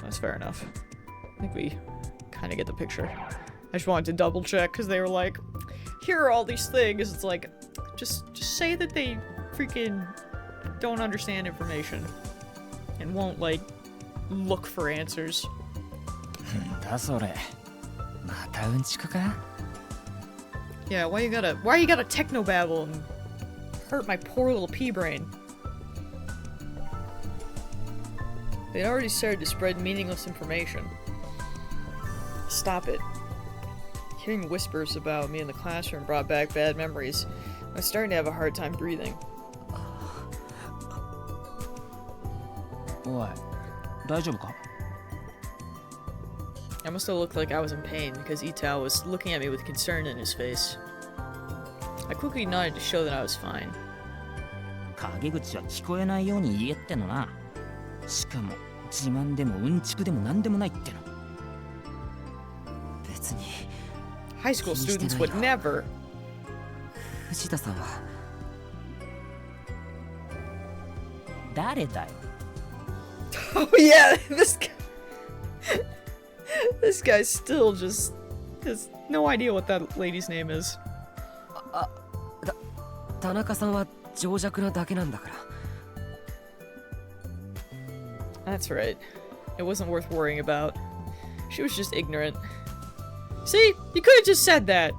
That's fair enough. I think we kind of get the picture. I just wanted to double check because they were like, here are all these things. It's like, just say that they freaking don't understand information and won't like look for answers. だそれ。またうんちくか? Yeah, why you gotta technobabble and hurt my poor little pea brain? They'd already started to spread meaningless information. Stop it. Hearing whispers about me in the classroom brought back bad memories. I was starting to have a hard time breathing. おい、大丈夫か? I must have looked like I was in pain because Itao was looking at me with concern in his face. I quickly nodded to show that I was fine. 陰口は聞こえないように言えってのな。しかも自慢でもうんちくでもなんでもないっての。別に High school students would never. 藤田さんは誰だよ? Oh yeah, this guy. This guy still just has no idea what that lady's name is. 田中さんは情弱なだけなんだから。 That's right. It wasn't worth worrying about. She was just ignorant. See? You could have just said that.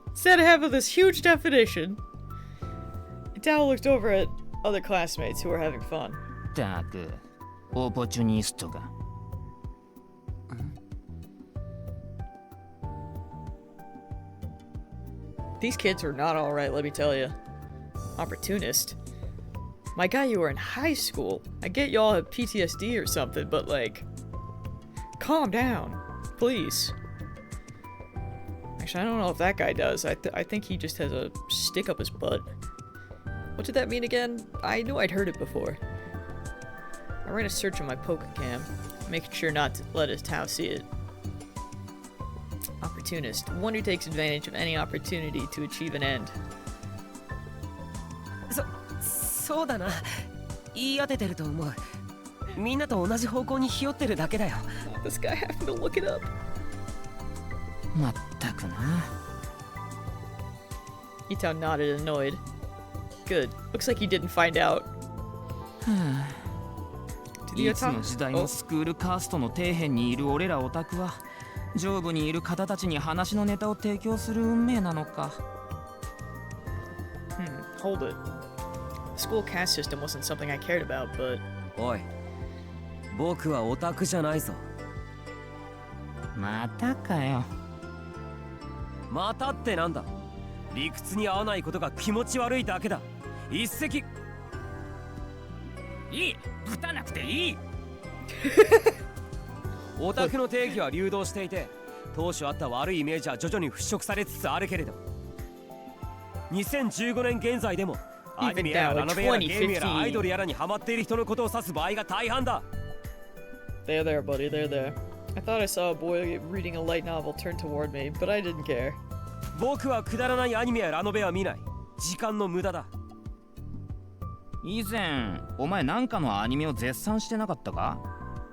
Instead of having this huge definition. Itao looked over at other classmates who were having fun. ったく、オポチュニストが。These kids are not alright, let me tell you. Opportunist. My guy, you were in high school. I get y'all have PTSD or something, but like... Calm down. Please. Actually, I don't know if that guy does. I think he just has a stick up his butt. What did that mean again? I knew I'd heard it before. I ran a search on my Pokecam, making sure not to let his Tao see it. Opportunist. One who takes advantage of any opportunity to achieve an end. そうだな。言い当ててると思う。みんなと同じ方向にひよってるだけだよ。This guy having to look it up. まったくな。Itao nodded, annoyed. Good. Looks like he didn't find out. いつの時代もスクールカーストの底辺にいる俺らオタクは上部にいる方たちに話のネタを提供する運命なのか。Hold it. The school caste system wasn't something I cared about, but... おい、僕はオタクじゃないぞ。またかよ。またってなんだ。理屈に合わないことが気持ち悪いだけだ。一石。いい、ぶたなくていい。オタクの定義は流動していて、当初あった悪いイメージは徐々に払拭されつつあるけれど、2015年現在でもアニメやラノベやゲームやらアイドルやらにハマっている人のことを指す場合が大半だ。There, there, buddy, there, there. I thought I saw a boy reading a light novel turn toward me, but I didn't care. 僕はくだらないアニメやラノベは見ない。時間の無駄だ。以前、お前なんかのアニメを絶賛してなかったか？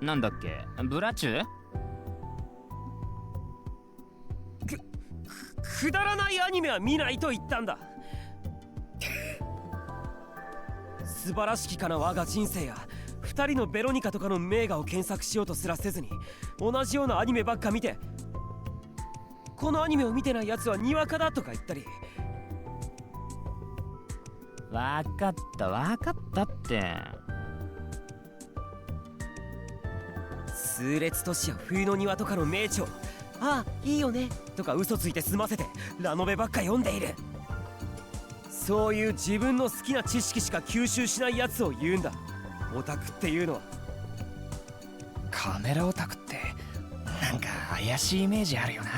なんだっけ？ブラチュ？くだらないアニメは見ないと言ったんだ。素晴らしきかな我が人生や二人のベロニカとかの名画を検索しようとすらせずに同じようなアニメばっか見て、このアニメを見てないやつはにわかだとか言ったり。わかったわかったって。数列都市や冬の庭とかの名著、ああいいよねとか嘘ついて済ませてラノベばっか読んでいる。そういう自分の好きな知識しか吸収しないやつを言うんだ、オタクっていうのは。カメラオタクってなんか怪しいイメージあるよな。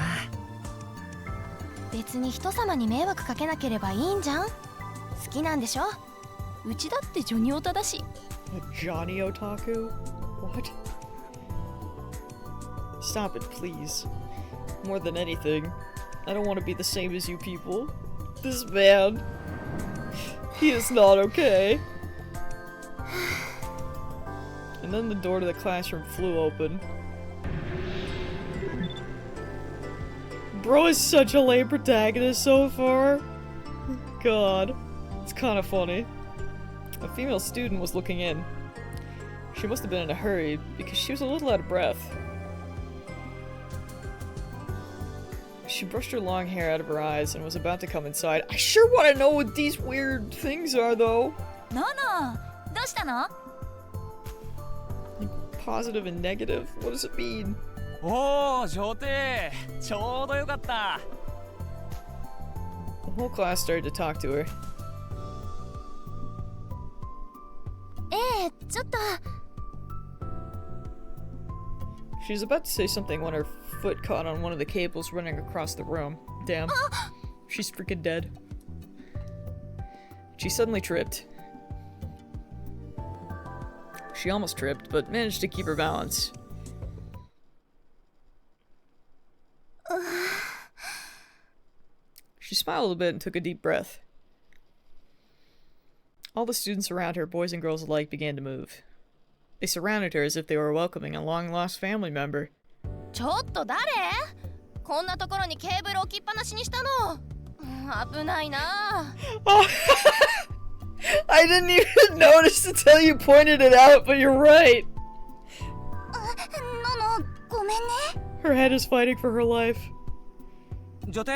別に人様に迷惑かけなければいいんじゃん。好きなんでしょ。うちだってジョニオタだし。Johnny Otaku? What? Stop it, please. More than anything, I don't want to be the same as you people. This man, he is not okay. And then the door to the classroom flew open. Bro is such a lame protagonist so far. God. It's kind of funny. A female student was looking in. She must have been in a hurry, because she was a little out of breath. She brushed her long hair out of her eyes and was about to come inside. I sure want to know what these weird things are, though. No,どうしたの? Positive and negative? What does it mean? おお、女帝ちょうどよかった。 The whole class started to talk to her. ちょっと She was about to say something when her foot caught on one of the cables running across the room. Damn. She's freaking dead. She suddenly tripped. She almost tripped, but managed to keep her balance. She smiled a bit and took a deep breath. All the students around her, boys and girls alike, began to move. They surrounded her as if they were welcoming a long-lost family member. ちょっと誰? こんなところにケーブル置きっぱなしにしたの。危ないな。Oh, I didn't even notice until you pointed it out, but you're right. のごめんね。 Her head is fighting for her life. 女帝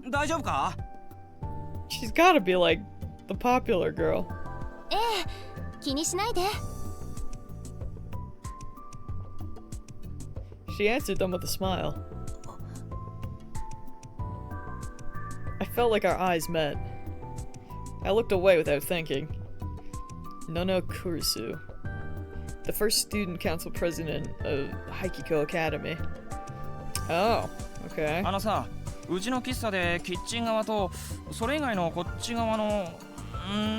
大丈夫か? She's gotta be like the popular girl. 気にしないで。 She answered them with a smile. I felt like our eyes met. I looked away without thinking. Nono Kurisu, the first student council president of Haikiko Academy. Oh, okay. あのさ、うちの喫茶でキッチン側とそれ以外のこっち側の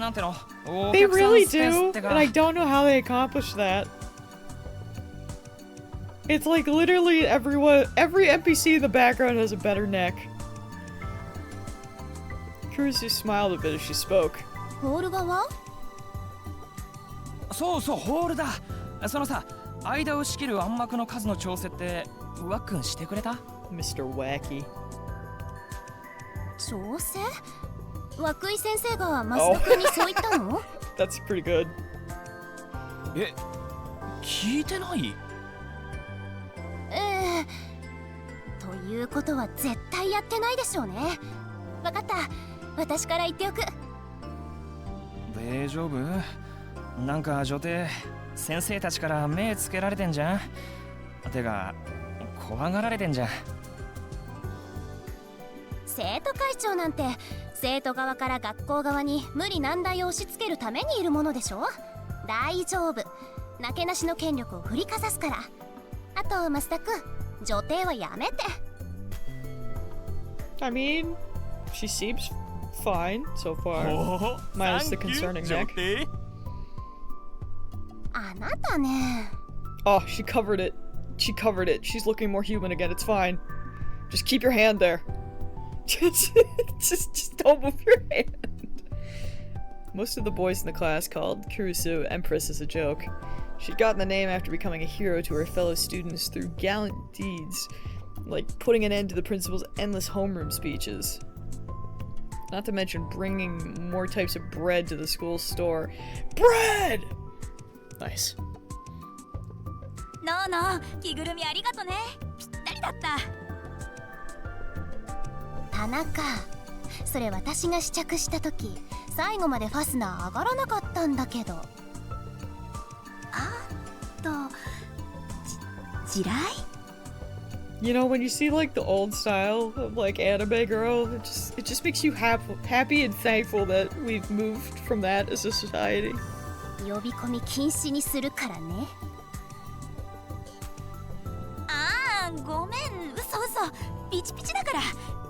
なんての、お They 客さん really スペース do, ってか。 and I don't know how they accomplish that. It's like literally every NPC in the background has a better neck. Kurisu smiled a bit as she spoke. ホール側? そうそう、ホールだ。そのさ、間を仕切る暗幕の数の調整ってワックンしてくれた? Mr. Wacky. 調整? 涌井先生が増田君にそう言ったの? That's pretty good. え、聞いてない?ということは絶対やってないでしょうね。わかった。私から言っておく。大丈夫?なんか女帝、先生たちから目つけられてんじゃん。てか、怖がられてんじゃん。生徒会長なんて生徒側から学校側に無理難題を押し付けるためにいるものでしょ。大丈夫。なけなしの権力を振りかざすから。あと増田君、女帝はやめて。I mean, she seems fine so far. Minus the concerning neck. あなたね。 Oh, she covered it. She covered it. She's looking more human again. It's fine. Just keep your hand there. just don't move your hand. Most of the boys in the class called Kurisu Empress as a joke. She'd gotten the name after becoming a hero to her fellow students through gallant deeds, like putting an end to the principal's endless homeroom speeches. Not to mention bringing more types of bread to the school store. Bread! Nice. 着ぐるみありがとね。ぴったりだった。田中、それ私が試着した時、最後までファスナー上がらなかったんだけど。地雷? You know, when you see like the old style of like anime girl, it just makes you happy and thankful that we've moved from that as a society. 呼び込み禁止にするからね。ごめん、嘘。ピチピチだから。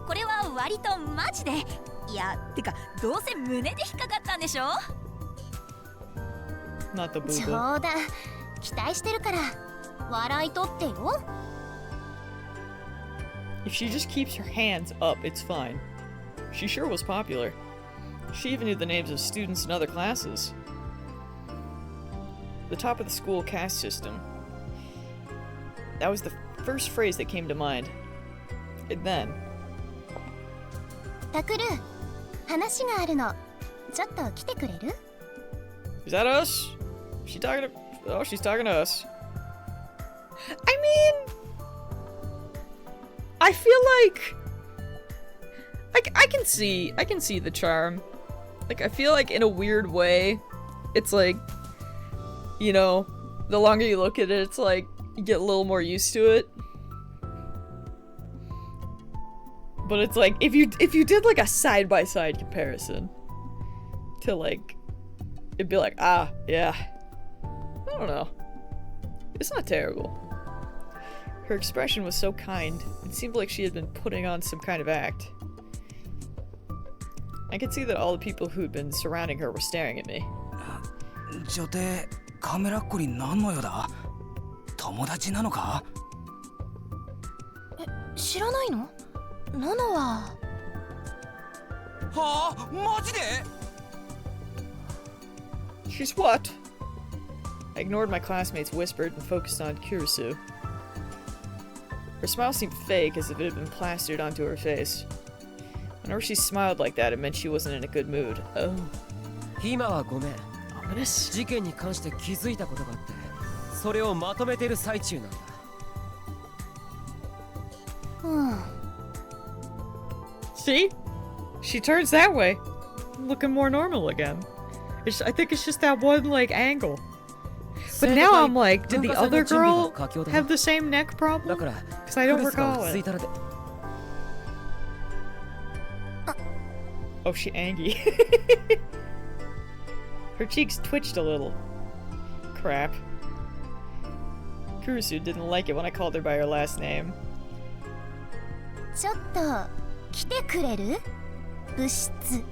これは割とマジで。いや、てかどうせ胸で引っかかったんでしょ? Not the boo-boo. 冗談。期待してるから笑い取ってよ。 If she just keeps her hands up, it's fine. She sure was popular. She even knew the names of students in other classes. The top of the school caste system. That was the first phrase that came to mind. And then, タクル、話があるの。ちょっと来てくれる？ Is that us? She talking to... Oh, she's talking to us. I mean... I feel like... I can see the charm. Like, I feel like in a weird way, it's like, you know, the longer you look at it, it's like, you get a little more used to it. But it's like, if you did like a side-by-side comparison to like, it'd be like, ah, yeah. I don't know. It's not terrible. Her expression was so kind. It seemed like she had been putting on some kind of act. I could see that all the people who'd been surrounding her were staring at me. 女帝カメラっ子に何の用だ？友達なのか？知らないの？ナノは。はあ、マジで？ She's what? I ignored my classmates' whispered and focused on Kurisu. Her smile seemed fake, as if it had been plastered onto her face. Whenever she smiled like that, it meant she wasn't in a good mood. Oh. 今はごめん。 Ominous? 事件に関して気づいたことがあって、それをまとめてる最中なんだ。See? She turns that way. Looking more normal again. I think it's just that one, like, angle. But now I'm like, did the other girl have the same neck problem? Because I don't recall it. Oh, she angry. Her cheeks twitched a little. Crap. Kurisu didn't like it when I called her by her last name. ちょっと来てくれる？物質。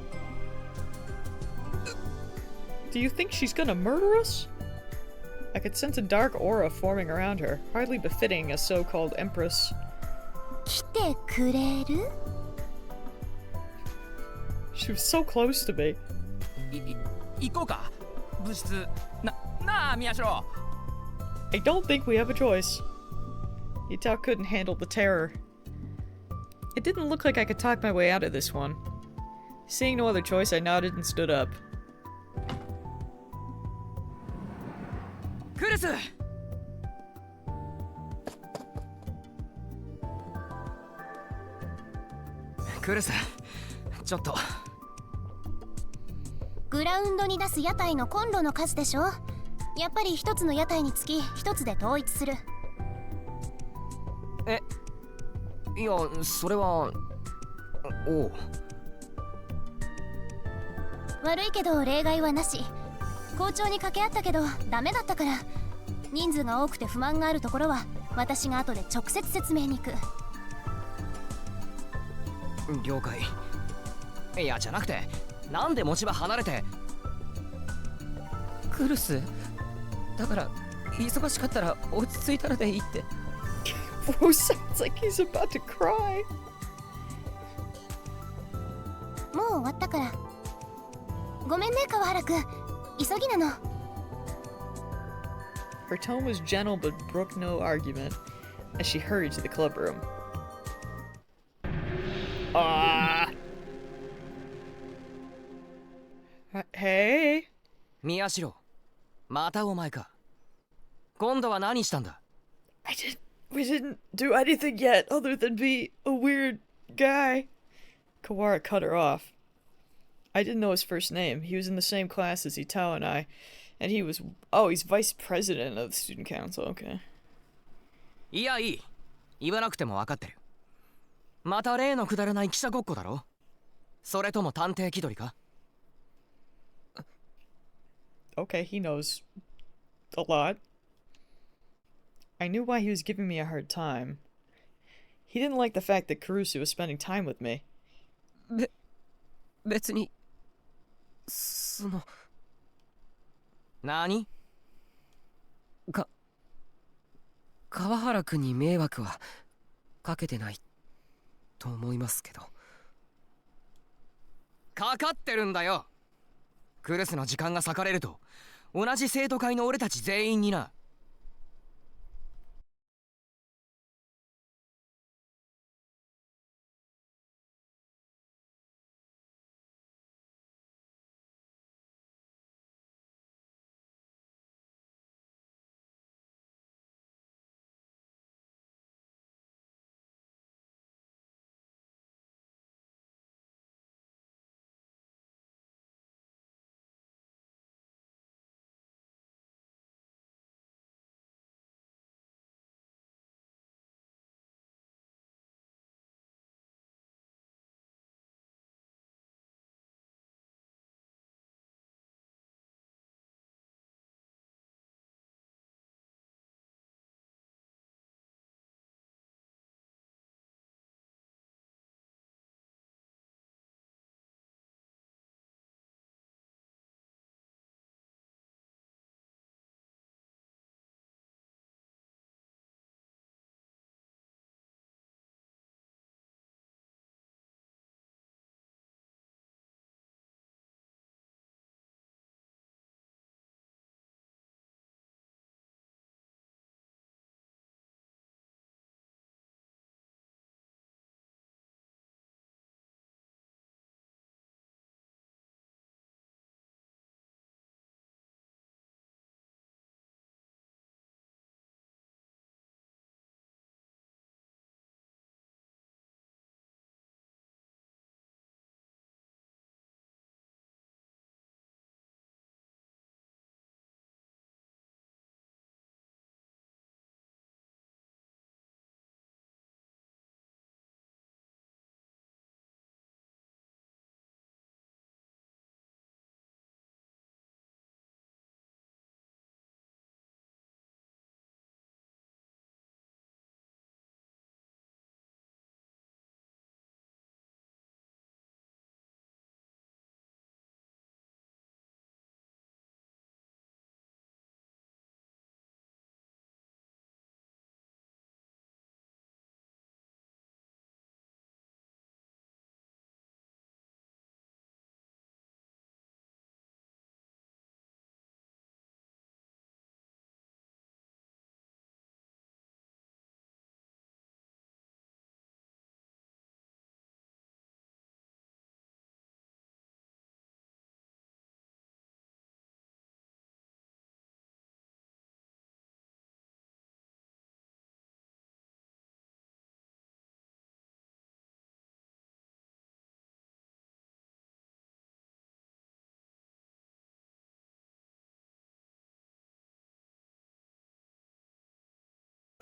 Do you think she's gonna murder us? I could sense a dark aura forming around her, hardly befitting a so-called empress. 来てくれる？ She was so close to me. 行こうか。物質なあ宮代。 I don't think we have a choice. Yutao couldn't handle the terror. It didn't look like I could talk my way out of this one. Seeing no other choice, I nodded and stood up. クルス。クルス、ちょっと。グラウンドに出す屋台のコンロの数でしょ？やっぱり一つの屋台につき一つで統一する。いや、それは。おう。悪いけど例外はなし。校長に掛け合ったけどダメだったから。人数が多くて不満があるところは私が後で直接説明に行く。了解。いや、じゃなくて、なんで持ち場離れて。クルスだから忙しかったら落ち着いたらでいいって。Bro sounds like he's about to cry. もう終わったから。ごめんね川原くん。急ぎなの。Her tone was gentle but brooked no argument as she hurried to the clubroom. Hey? 宮代、またお前か。今度は何したんだ？ We didn't do anything yet other than be a weird guy. Kawara cut her off. I didn't know his first name. He was in the same class as Itao and I. And he was... Oh, he's vice president of the student council. Okay. いや、いい。言わなくても分かってる。また例のくだらない記者ごっこだろ？それとも探偵気取りか？ Okay, he knows a lot. I knew why he was giving me a hard time. He didn't like the fact that Kurusu was spending time with me. 別にその何？川原君に迷惑はかけてないと思いますけど。かかってるんだよ。クルスの時間が割かれると同じ生徒会の俺たち全員にな。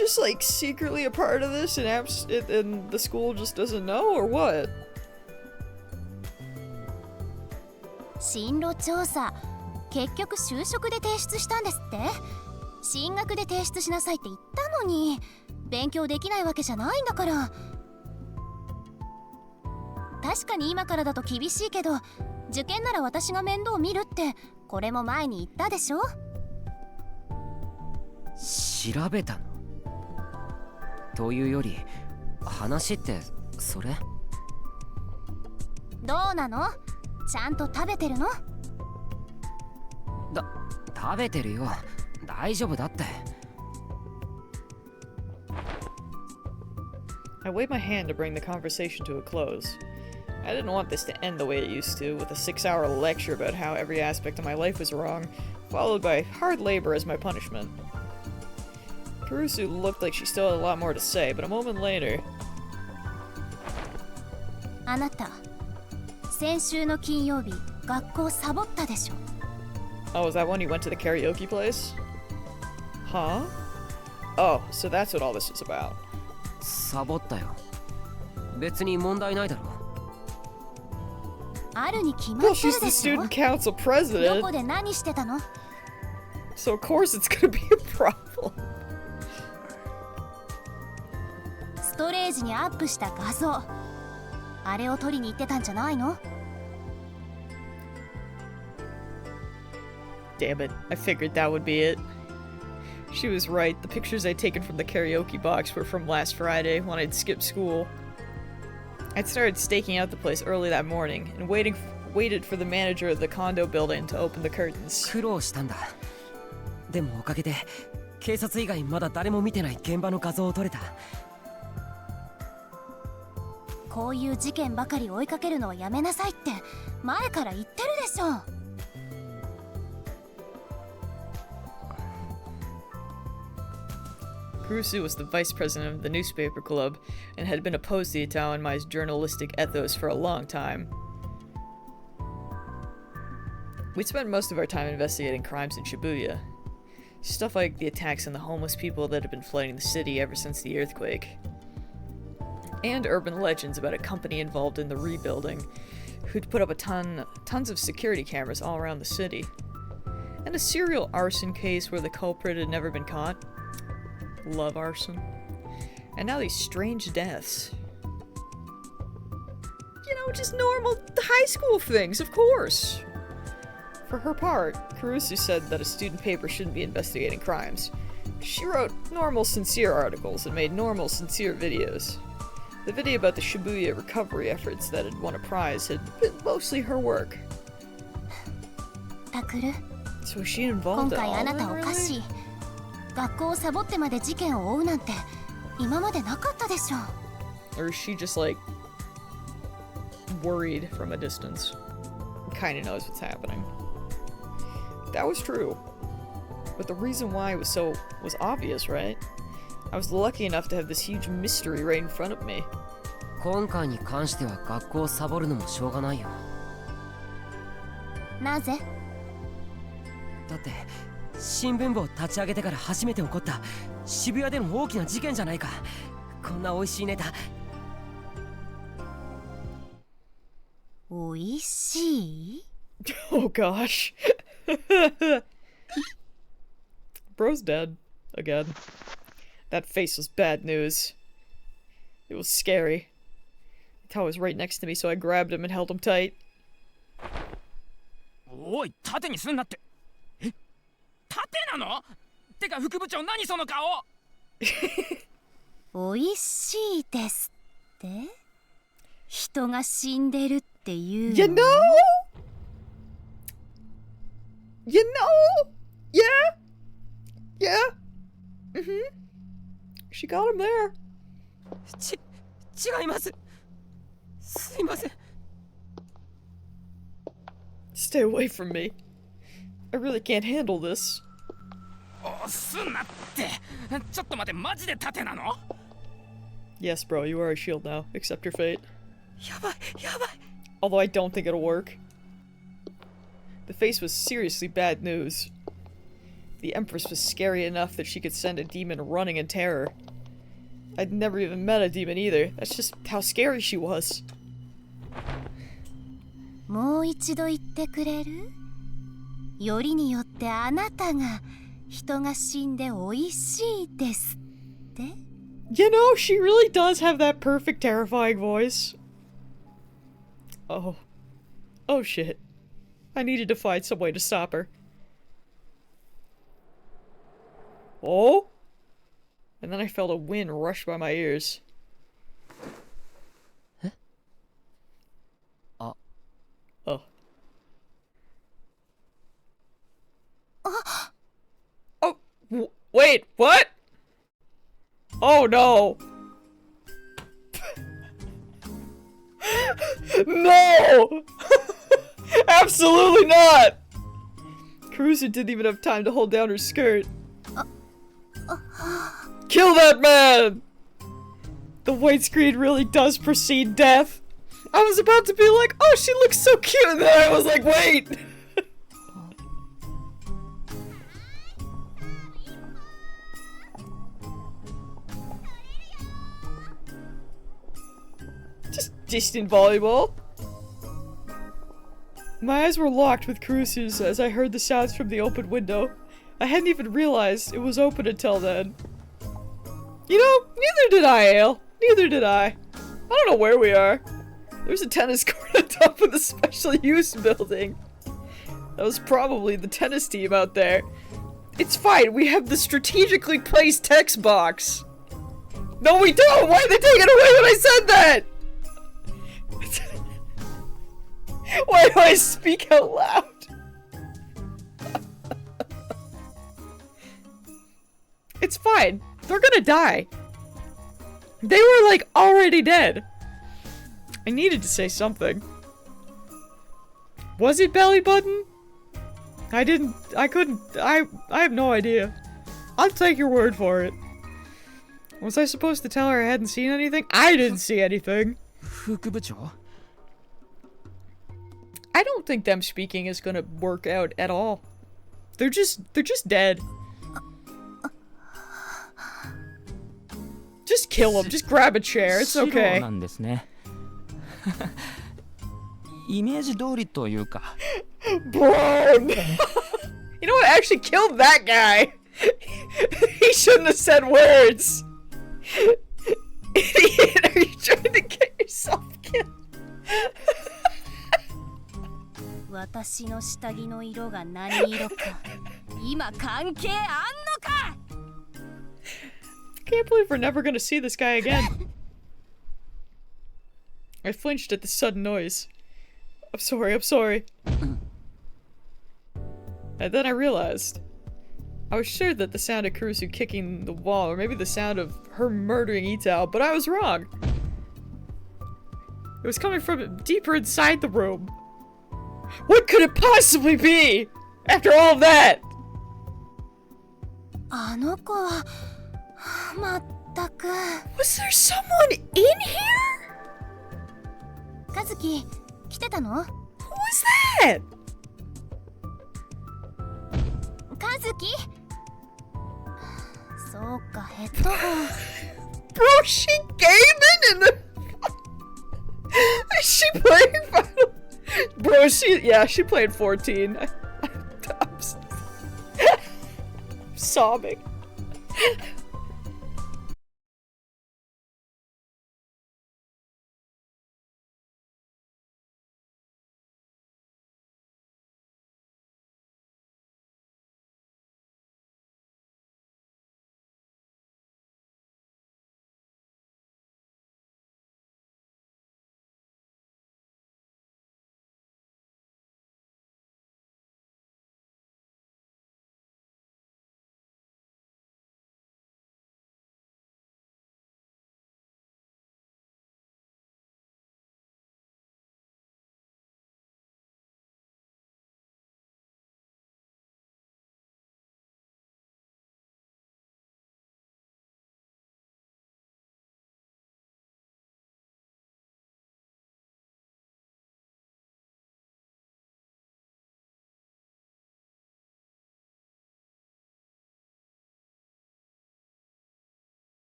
just like secretly a part of this and and the school just doesn't know, or what? 進路調査結局就職で提出したんですって。進学で提出しなさいって言ったのに勉強できないわけじゃないんだから。確かに今からだと厳しいけど受験なら私が面倒見るってこれも前に言ったでしょ。調べたのというより話ってそれ？どうなの？ちゃんと食べてるの？食べてるよ。大丈夫だって。I waved my hand to bring the conversation to a close. I didn't want this to end the way it used to, with a 6-hour lecture about how every aspect of my life was wrong, followed by hard labor as my punishment. Kurusu looked like she still had a lot more to say, but a moment later... あなた、先週の金曜日、学校サボったでしょ。Oh, is that when you went to the karaoke place? Huh? Oh, so that's what all this is about. サボったよ。別に問題ないだろ。あるに決ま Well, ってる she's で the しょ。 student council ど president, こで何してたの？ so of course it's gonna be a problem. ストレージにアップした画像、あれを撮りに行ってたんじゃないの？ Damn it, I figured that would be it. She was right, the pictures I'd taken from the karaoke box were from last Friday when I'd skipped school. I'd started staking out the place early that morning and waited for the manager of the condo building to open the curtains. 苦労したんだ。でもおかげで警察以外まだ誰も見てない現場の画像を撮れた。こういう事件ばかり追いかけるのはやめなさいって前から言ってるでしょ。Kurusu was the vice president of the newspaper club and had been opposed to Itaoanmai's journalistic ethos for a long time. We'd spent most of our time investigating crimes in Shibuya. Stuff like the attacks on the homeless people that had been flooding the city ever since the earthquake. And urban legends about a company involved in the rebuilding who'd put up tons of security cameras all around the city. And a serial arson case where the culprit had never been caught. Love arson. And now these strange deaths. You know, just normal high school things, of course. For her part, Kurusu said that a student paper shouldn't be investigating crimes. She wrote normal, sincere articles and made normal, sincere videos. The video about the Shibuya recovery efforts that had won a prize had been mostly her work. タクル、 So was she 今 involved at 回 all? あなたおかしい。学校をサボってまで事件を追うなんて今までなかったでしょ。 Or is she just like worried from a distance? Kinda knows what's happening. That was true. But the reason why was obvious, right? I was lucky enough to have this huge mystery right in front of me. 今回に関しては学校をサボるのもしょうがないよ。なぜ？だって新聞部を立ち上げてから初めて起こった渋谷での大きな事件じゃないか。こんな美味しいネタ。おいしい？ Oh gosh. Bro's dead. Again. That face was bad news. It was scary. Tao was right next to me, so I grabbed him and held him tight. おい、縦にすんなって。え、縦なの？てか副部長、何その顔？おいしいですって？人が死んでるっていうの？ You know? You know? Yeah? Yeah? Mm-hmm. She got him there. 違います。すいません。 Stay away from me. I really can't handle this. おすんなって。ちょっと待って、マジで縦なの？ Yes, bro, you are a shield now. Accept your fate. やばい、やばい。 Although I don't think it'll work. The face was seriously bad news. the Empress was scary enough that she could send a demon running in terror. I'd never even met a demon either. That's just how scary she was. もう一度言ってくれる？よりによってあなたが人が死んで美味しいですって？ You know, she really does have that perfect terrifying voice. Oh. Oh shit. I needed to find some way to stop her. Oh? And then I felt a wind rush by my ears. Huh? Oh. Oh, wait, what? Oh no! No! Absolutely not! Caruso didn't even have time to hold down her skirt. Kill that man! The white screen really does precede death. I was about to be like, oh, she looks so cute, and then I was like, wait! Just distant volleyball. My eyes were locked with Caruso's as I heard the sounds from the open window. I hadn't even realized it was open until then. You know, neither did I, Ale. Neither did I. I don't know where we are. There's a tennis court on top of the special use building. That was probably the tennis team out there. It's fine, we have the strategically placed text box. No, we don't! Why did they take it away when I said that? Why do I speak out loud? It's fine. They're gonna die. They were like already dead. I needed to say something. Was it belly button? I have no idea. I'll take your word for it. Was I supposed to tell her I hadn't seen anything? I didn't see anything. 副部長 I don't think them speaking is gonna work out at all. They're just dead. Just kill them. Just grab a chair. It's okay. なんですね。イメージ通りというか。Bro! You know what? I actually killed that guy! He shouldn't have said words! Idiot! Are you trying to get yourself killed? 私の下着の色が何色か今関係あんのか I can't believe we're never gonna see this guy again. I flinched at the sudden noise. I'm sorry, I'm sorry. And then I realized. I was sure that the sound of Kurusu kicking the wall, or maybe the sound of her murdering Itao, but I was wrong. It was coming from deeper inside the room. What could it possibly be? After all of that? あの子はまったく Was there someone in here? 和樹来てたの Who was that? 和樹そうかヘッドホン Bro, she gaming in the... Is she playing Final... Bro, she played 14. I'm sobbing.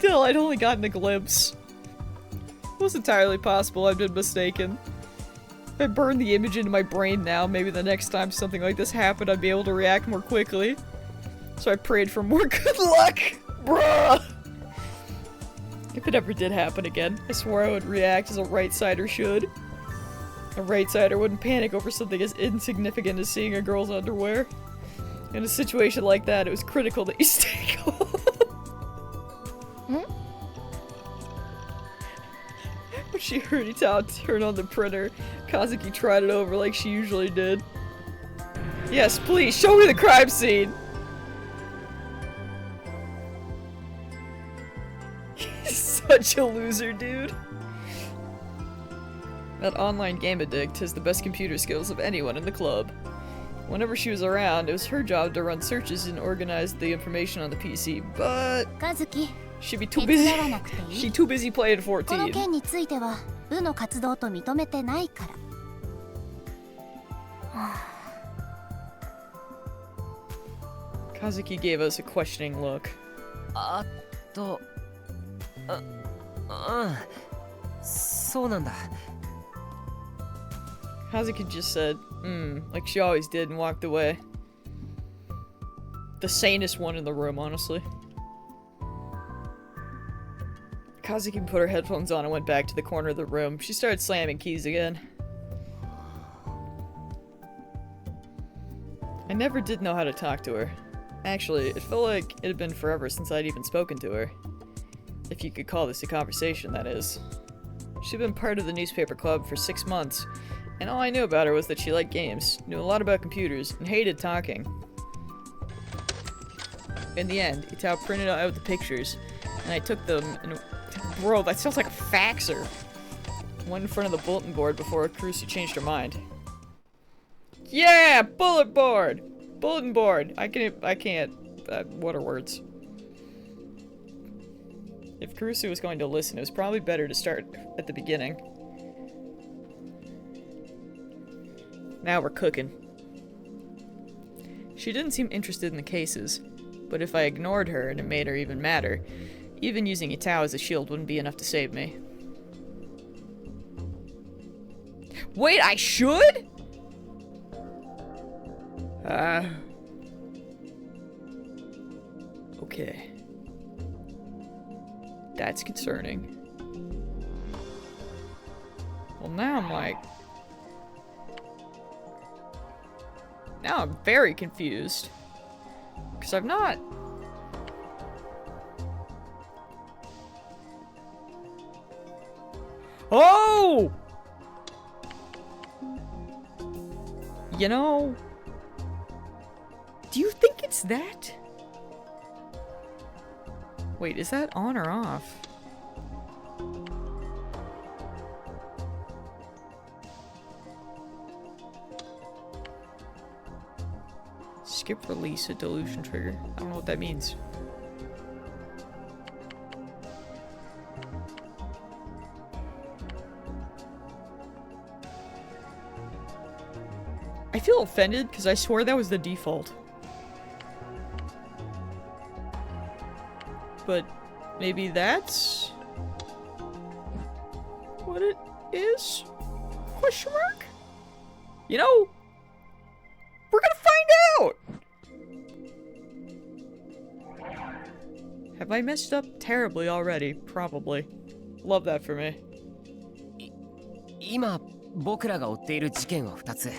Still, I'd only gotten a glimpse. It was entirely possible I've been mistaken. If I burn the image into my brain now, maybe the next time something like this happened, I'd be able to react more quickly. So I prayed for more good luck! Bruh! If it ever did happen again, I swore I would react as a right-sider should. A right-sider wouldn't panic over something as insignificant as seeing a girl's underwear. In a situation like that, it was critical that you stay calm. When she heard Itachi turn on the printer, Kazuki tried it over like she usually did. Yes, please, show me the crime scene! He's such a loser, dude. That online game addict has the best computer skills of anyone in the club. Whenever she was around, it was her job to run searches and organize the information on the PC, but Kazuki, she'd be too busy. She's too busy playing この 14. 件については部の活動と認めてないから。Kazuki gave us a questioning look. そうなんだ。 Kazuki just said, like she always did and walked away. The sanest one in the room, honestly. Kazuki put her headphones on and went back to the corner of the room. She started slamming keys again. I never did know how to talk to her. Actually, it felt like it had been forever since I'd even spoken to her. If you could call this a conversation, that is. She'd been part of the newspaper club for 6 months, and all I knew about her was that she liked games, knew a lot about computers, and hated talking. In the end, Itao printed out the pictures, and I took them and... Bro, that sounds like a faxer! Went in front of the bulletin board before Kurusu changed her mind. Yeah! Bullet board! Bulletin board! I can't... what are words? If Kurusu was going to listen, it was probably better to start at the beginning. Now we're cooking. She didn't seem interested in the cases, but if I ignored her and it made her even madder, even using Itao as a shield wouldn't be enough to save me. Wait, I should?! Okay. That's concerning. Well, now I'm like... Now I'm very confused. Because I've not... Oh! You know... Do you think it's that? Wait, is that on or off? Skip release a dilution trigger. I don't know what that means. I feel offended because I swore that was the default. But maybe that's what it is? Question mark? You know, we're gonna find out! Have I messed up terribly already? Probably. Love that for me. 今僕らが追っている事件は2つ。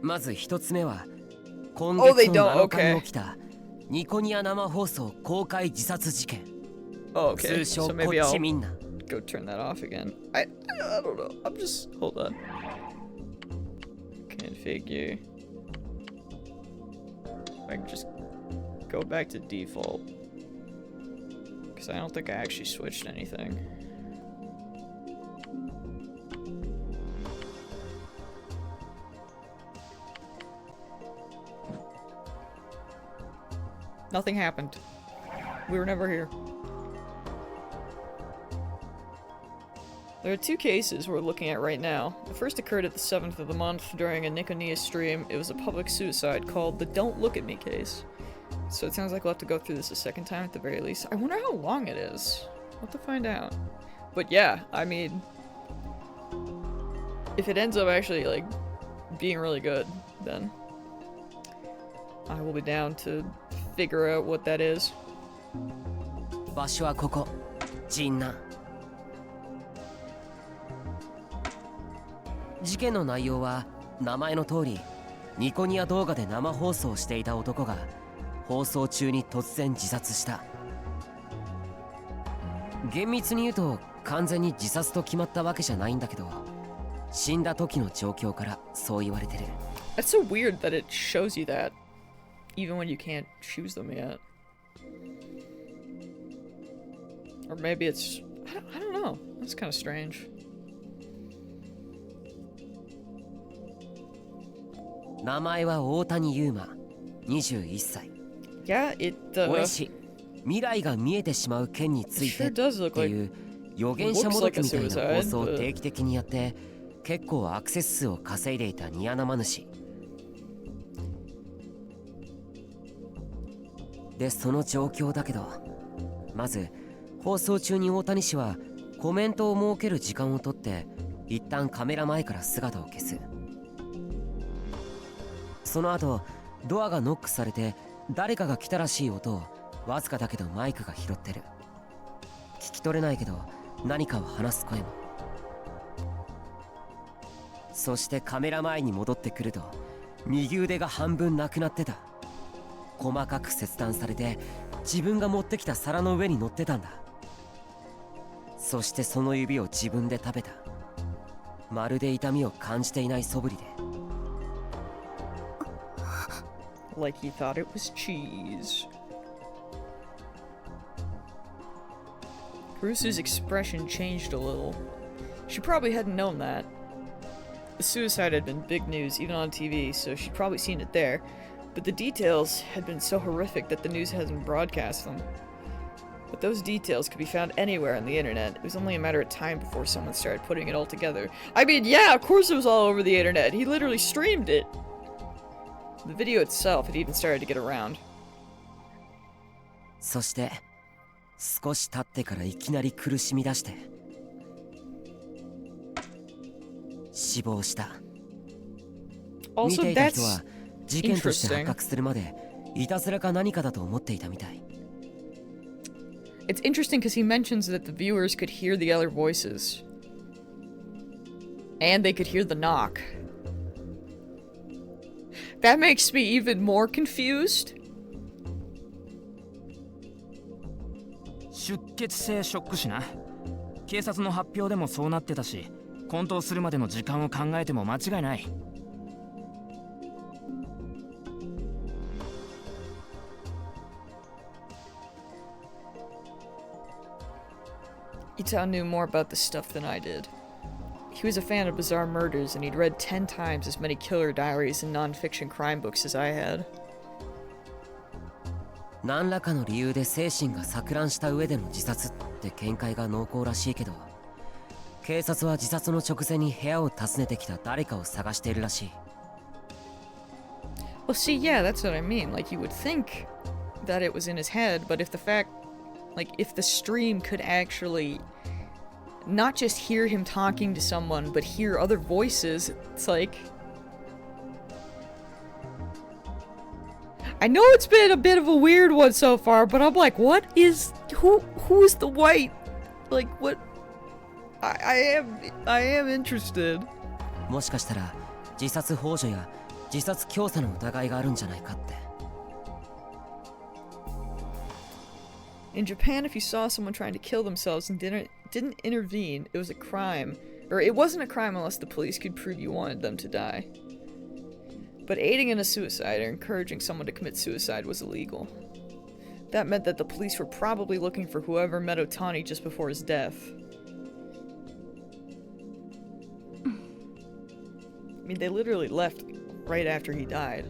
まず1つ目は今月の7日に起きたニコニア生放送公開自殺事件。Oh, okay. 通称 So こ maybe っ I'll ちみんな。 go turn that off again. I don't know. I'm just... Hold on. Configure. I can just go back to default. Because I don't think I actually switched anything. Nothing happened. We were never here. There are 2 cases we're looking at right now. The first occurred at the 7th of the month during a Nikonia stream. It was a public suicide called the Don't Look at Me case. So it sounds like we'll have to go through this a second time at the very least. I wonder how long it is. We'll have to find out. But yeah, I mean, if it ends up actually, like, being really good, then I will be down to figure out what that is. 場所はここ、ジンナ。事件の内容は名前の通り、ニコニア動画で生放送していた男が放送中に突然自殺した。厳密に言うと完全に自殺と決まったわけじゃないんだけど、死んだ時の状況からそう言われてる。That's so weird that it shows you that, even when you can't choose them yet. Or maybe it's... I don't know. That's kind of strange. 名前は大谷優馬、21歳。Yeah, it, 俺氏、未来が見えてしまう件についてっていう予言者もどきみたいな放送を定期的にやって、結構アクセス数を稼いでいたニア生主。で、その状況だけど、まず放送中に大谷氏はコメントを設ける時間をとって一旦カメラ前から姿を消す。その後ドアがノックされて誰かが来たらしい音をわずかだけどマイクが拾ってる。聞き取れないけど何かを話す声も。そしてカメラ前に戻ってくると右腕が半分なくなってた。細かく切断されて自分が持ってきた皿の上に乗ってたんだ。そしてその指を自分で食べた。まるで痛みを感じていない素振りで。Like he thought it was cheese. Caruso's expression changed a little. She probably hadn't known that. The suicide had been big news, even on TV, so she'd probably seen it there. But the details had been so horrific that the news hasn't broadcast them. But those details could be found anywhere on the internet. It was only a matter of time before someone started putting it all together. I mean, yeah, of course it was all over the internet. He literally streamed it. The video itself had even started to get around. そして少し経ってからいきなり苦しみ出して死亡した。見ていた人は事件として発覚するまでいたずらか何かだと思っていたみたい。It's interesting because he mentions that the viewers could hear the other voices. And they could hear the knock. That makes me even more confused. 出血性ショック死な。警察の発表でもそうなってたし、混沌するまでの時間を考えても間違いない。Ito knew more about this stuff than I did. He was a fan of bizarre murders, and he'd read 10 times as many killer diaries and non-fiction crime books as I had. 何らかの理由で精神が錯乱した上での自殺って見解が濃厚らしいけど、警察は自殺の直前に部屋を訪ねてきた誰かを探しているらしい。Well, see, yeah, that's what I mean. Like, you would think that it was in his head, but if the fact, like, if the stream could actually not just hear him talking to someone, but hear other voices, it's like... I know it's been a bit of a weird one so far, but I'm like, what is... Who is the white? Like, what... I am interested. もしかしたら自殺幇助や自殺教唆の疑いがあるんじゃないかって。In Japan, if you saw someone trying to kill themselves and didn't intervene, it was a crime. Or it wasn't a crime unless the police could prove you wanted them to die. But aiding in a suicide or encouraging someone to commit suicide was illegal. That meant that the police were probably looking for whoever met Otani just before his death. I mean, they literally left right after he died.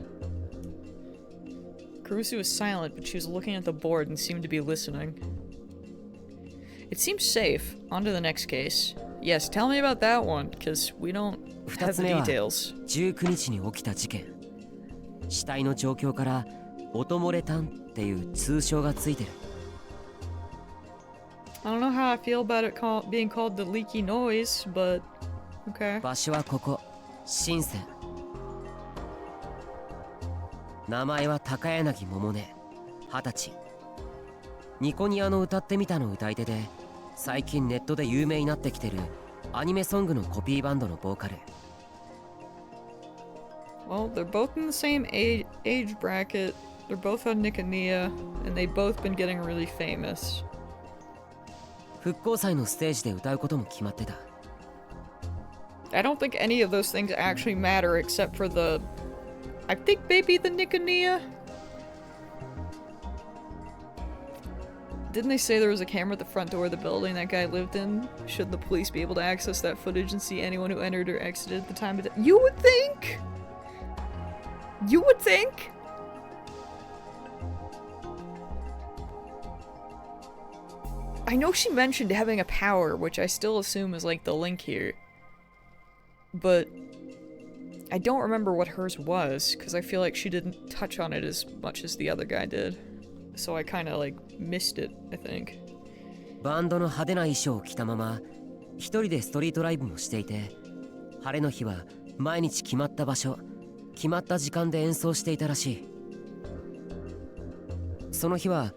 Caruso was silent, but she was looking at the board and seemed to be listening. It seems safe. On to the next case. Yes, tell me about that one, because we don't have the details. 19日に起きた事件。死体の状況から音漏れ炭っていう通称がついてる。 I don't know how I feel about it being called the leaky noise, but okay. 場所はここ、深セン。名前は高柳桃音、20歳。ニコニアの歌ってみたの歌い手で、最近ネットで有名になってきてるアニメソングのコピーバンドのボーカル。 Well, they're both in the same age bracket. They're both on Niconia, and they've both been getting really famous. 復興祭のステージで歌うことも決まってた。 I don't think any of those things actually matter except for the... I think maybe the Niconia? Didn't they say there was a camera at the front door of the building that guy lived in? Should the police be able to access that footage and see anyone who entered or exited at the time of the... You would think! You would think! I know she mentioned having a power, which I still assume is like the link here. But I don't remember what hers was, because I feel like she didn't touch on it as much as the other guy did. So I kind of like missed it, I think. バンドの派手な衣装を着たまま一人でストリートライブもしていて、晴れの日は毎日決まった場所、決まった時間で演奏していたらしい。その日は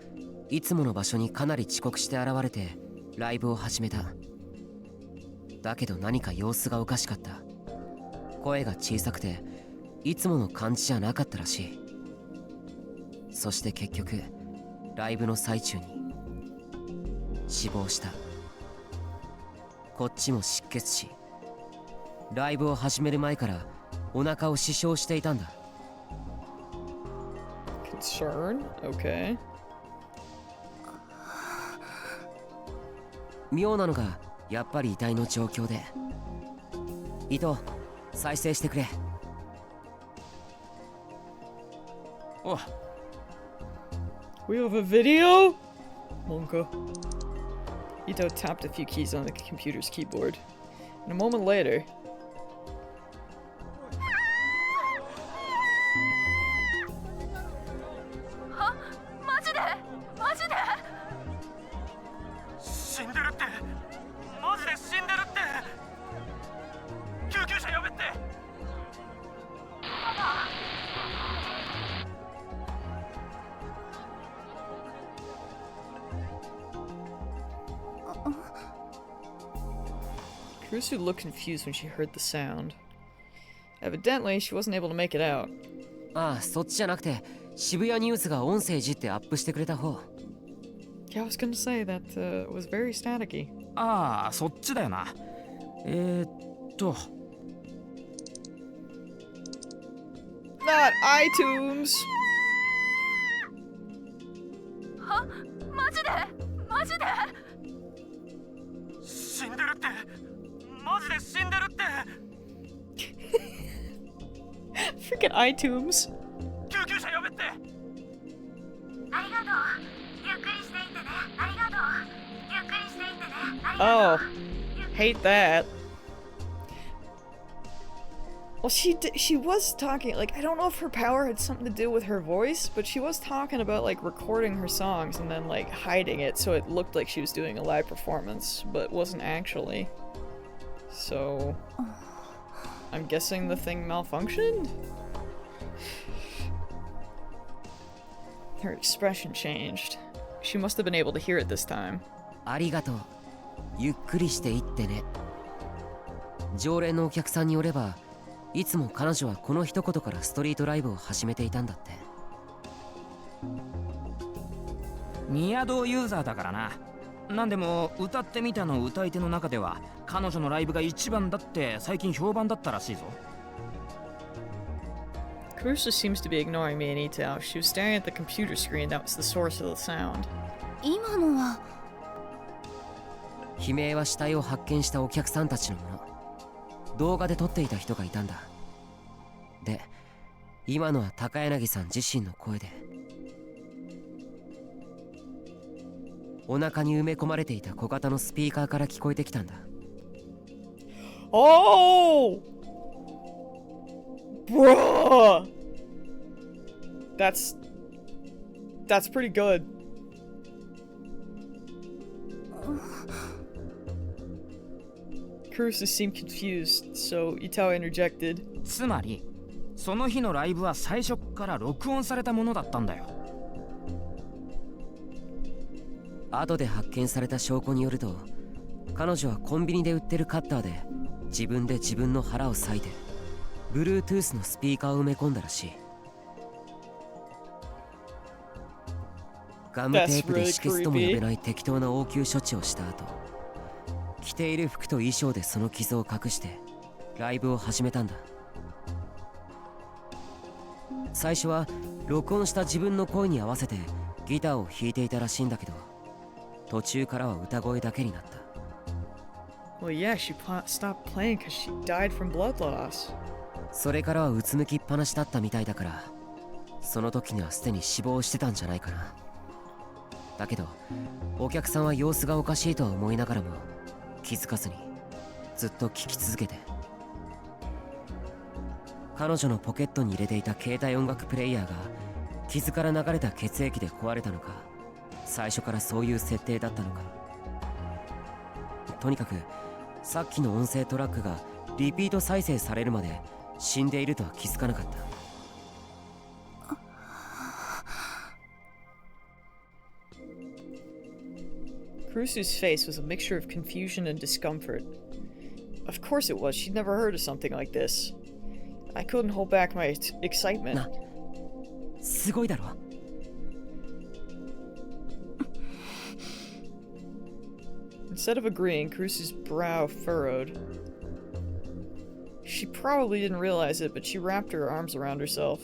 いつもの場所にかなり遅刻して現れてライブを始めた。だけど何か様子がおかしかった。声が小さくていつもの感じじゃなかったらしい。そして結局ライブの最中に死亡した。こっちも失血死。ライブを始める前からお腹を刺傷していたんだ。 Concern? Okay. 妙なのがやっぱり遺体の状況で。伊藤、再生してくれ。お、 We have a video? Monka. Ito tapped a few keys on the computer's keyboard. And a moment later... Kurusu looked confused when she heard the sound. Evidently, she wasn't able to make it out. ああ、そっちじゃなくて渋谷ニュースが音声いじってアップしてくれた方。 Yeah, I was gonna say that was very staticky. ああ、そっちだよな。Not iTunes! マジでマジで死んでるって、マジで死んでるって。 Freaking iTunes! 救急車呼べって。ありがとう。ゆっくりしていってね。ありがとう。ゆっくりしていってね。ありがとう。 Oh, hate that. Well, she was talking, like, I don't know if her power had something to do with her voice, but she was talking about, like, recording her songs and then, like, hiding it so it looked like she was doing a live performance, but wasn't actually. So, I'm guessing the thing malfunctioned? Her expression changed. She must have been able to hear it this time. ありがとう。ゆっくりしていってね。常連のお客さんによれば、いつも彼女はこの一言からストリートライブを始めていたんだって。ニアドユーザーだからな。なんでも歌ってみたの歌い手の中では彼女のライブが一番だって最近評判だったらしいぞ。 Kurusu seems to be ignoring me and Itao. She was staring at the computer screen that was the source of the sound. 今のは悲鳴は死体を発見したお客さんたちのもの。動画で撮っていた人がいたんだ。で、今のは高柳さん自身の声で。お腹に埋め込まれていた小型のスピーカーから聞こえてきたんだ。Oh! Bruh! That's... That's pretty good. Cruces seemed confused, so Itao interjected. つまりその日のライブは最初から録音されたものだったんだよ。後で発見された証拠によると、彼女はコンビニで売ってるカッターで自分で自分の腹を裂いて Bluetooth のスピーカーを埋め込んだらしい。ガムテープで止血とも呼べない適当な応急処置をした後、着ている服と衣装でその傷を隠してライブを始めたんだ。最初は録音した自分の声に合わせてギターを弾いていたらしいんだけど、途中からは歌声だけになった。 Well, yeah, she stopped playing because she died from blood loss. それからはうつむきっぱなしだったみたいだから、その時にはすでに死亡してたんじゃないかな。だけどお客さんは様子がおかしいとは思いながらも気づかずにずっと聴き続けて、彼女のポケットに入れていた携帯音楽プレイヤーが傷から流れた血液で壊れたのか、最初からそういう設定だったのか。とにかくさっきの音声トラックがリピート再生されるまで死んでいるとは気づかなかった。Cruces' face was a mixture of confusion and discomfort. Of course it was. She'd never heard of something like this. I couldn't hold back my excitement. な、すごいだろ。Instead of agreeing, Cruces' brow furrowed. She probably didn't realize it, but she wrapped her arms around herself.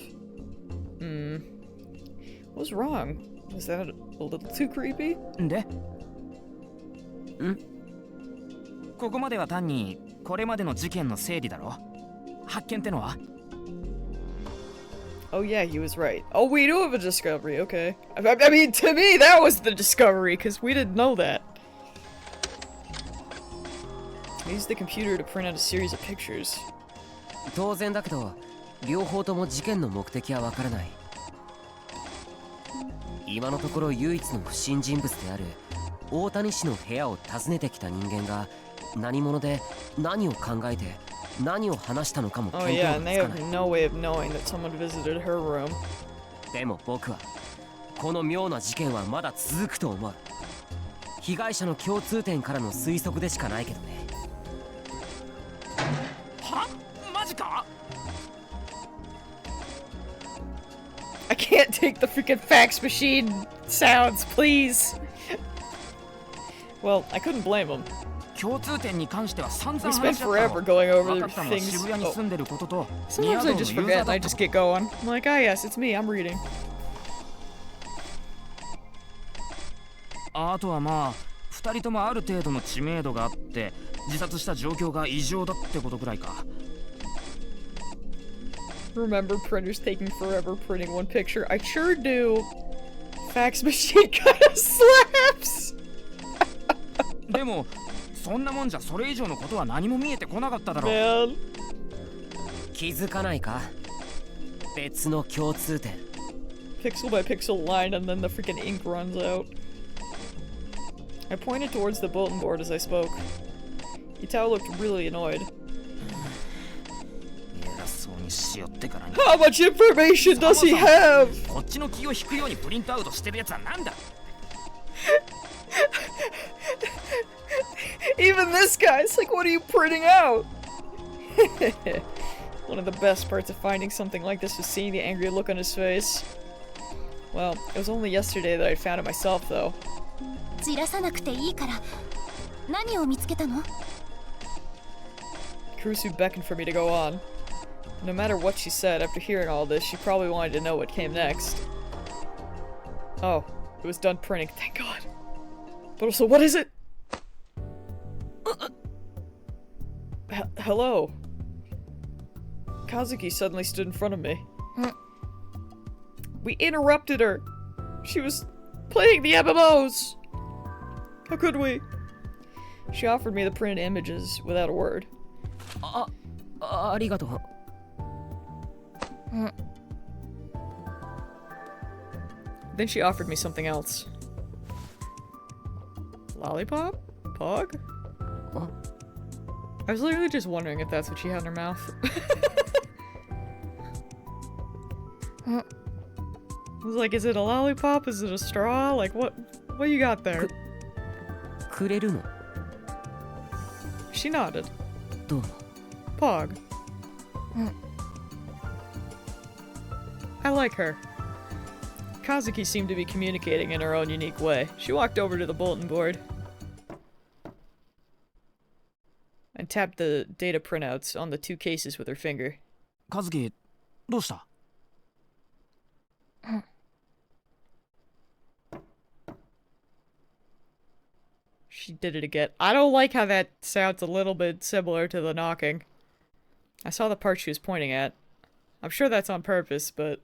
What was wrong? Was that a little too creepy? でここまでは単にこれまでの事件の整理だろ。発見ってのは Oh yeah, he was right. Oh, we do have a discovery, okay. I mean, to me, that was the discovery, because we didn't know that. I used the computer to print out a series of pictures. 当然だけど両方とも事件の目的はわからない。今のところ唯一の不審人物である大谷氏の部屋を訪ねてきた人間が何者で何を考えて何を話したのかも Oh 見当 yeah, が and つ they かない。 have no way of knowing that someone visited her room. でも僕はこの妙な事件はまだ続くと思う。被害者の共通点からの推測でしかないけどね。は？マジか？ I can't take the freaking fax machine sounds, please. Well, I couldn't blame him. 共通点に関しては散 We 々 spent 話しちゃった forever ろ。 going over 分 the かったのは things. 渋谷に Oh. 住んでることと Sometimes I just forget and I just get going. I'm like, ah, yes, it's me. I'm reading. あとはまあ2人ともある程度の知名度があって自殺した状況が異常だってことくらいか。 Remember printers taking forever printing one picture? I sure do. Fax machine kinda slaps. でもそんなもんじゃそれ以上のことは何も見えてこなかっただろう。 Man. 気づかないか？別の共通点。 Pixel by pixel line and then the freaking ink runs out. I pointed towards the bulletin board as I spoke. Itao looked really annoyed. 偉そうにしよってからに。 How much information does he have? こっちの気を引くようにプリントアウトしてるやつはなんだ？ Even this guy's like, what are you printing out? One of the best parts of finding something like this was seeing the angry look on his face. Well, it was only yesterday that I found it myself, though. じらさなくていいから。何を見つけたの？ Kurusu beckoned for me to go on. No matter what she said, after hearing all this, she probably wanted to know what came next. Oh, it was done printing, thank God. But also, what is it? Hello. Kazuki suddenly stood in front of me. We interrupted her. She was playing the MMOs. How could we? She offered me the printed images without a word. ありがとう。Then she offered me something else. Lollipop? Pog? Huh? I was literally just wondering if that's what she had in her mouth. I was like, is it a lollipop? Is it a straw? Like, what you got there? くれるの She nodded. どうも Pog. I like her. Kazuki seemed to be communicating in her own unique way. She walked over to the bulletin board and tapped the data printouts on the 2 cases with her finger. 和樹どうした She did it again. I don't like how that sounds a little bit similar to the knocking. I saw the part she was pointing at. I'm sure that's on purpose, but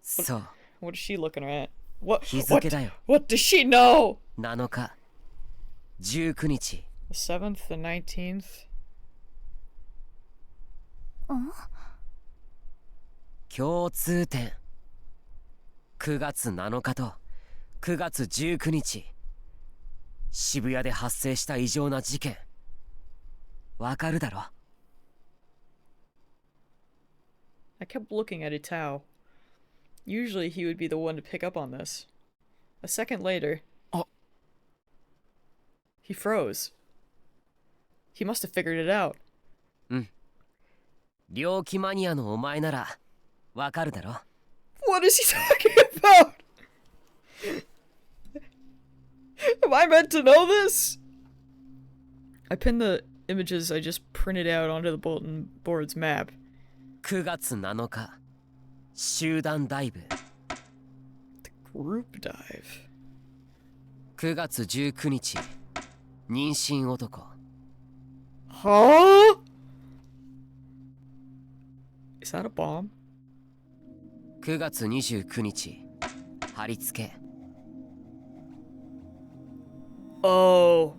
そう what is she looking at? What 日付だよ what does she know? 7日19日 The 7th, the 19th? 共通点9月7日と9月19日渋谷で発生した異常な事件わかるだろ I kept looking at Itao. Usually he would be the one to pick up on this. A second later... Oh. He froze. He must have figured it out. 猟奇マニアのお前ならわかるだろ What is he talking about? Am I meant to know this? I pinned the images I just printed out onto the bulletin board's map. 9月7日集団ダイブ Group dive. 9月19日妊娠男 Huh? Is that a bomb? 9月29日貼り付け Oh.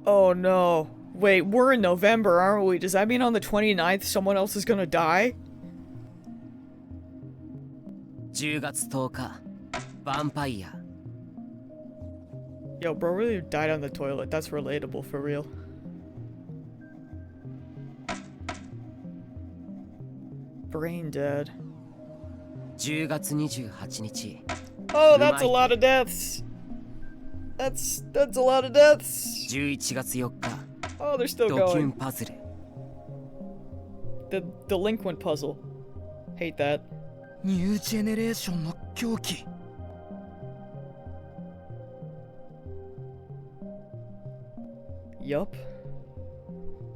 Oh no. Wait, we're in November, aren't we? Does that mean on the 29th someone else is gonna die? 10月10日ヴァンパイア Yo, bro really died on the toilet. That's relatable for real. Brain dead. 10月28日 Oh, that's a lot of deaths. That's a lot of deaths. 11月4日 Oh, they're still ドキュン going. パズル The delinquent puzzle. Hate that. ニュージェネレーションの狂気 Yup.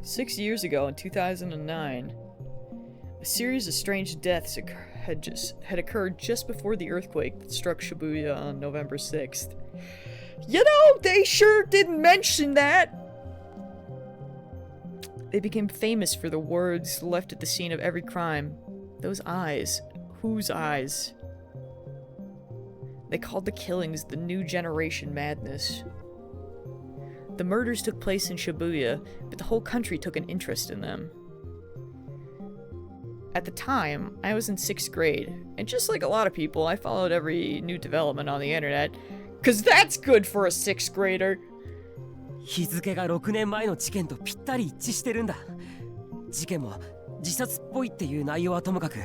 6 years ago in 2009, a series of strange deaths had occurred just before the earthquake that struck Shibuya on November 6th. You know, they sure didn't mention that! They became famous for the words left at the scene of every crime. Those eyes. Whose eyes? They called the killings the New Generation Madness. The murders took place in Shibuya, but the whole country took an interest in them. At the time, I was in 6th grade, and just like a lot of people, I followed every new development on the internet, 'cause that's good for a 6th grader! 日付が6年前の事件とぴったり一致してるんだ事件も自殺っぽいっていう内容はともかく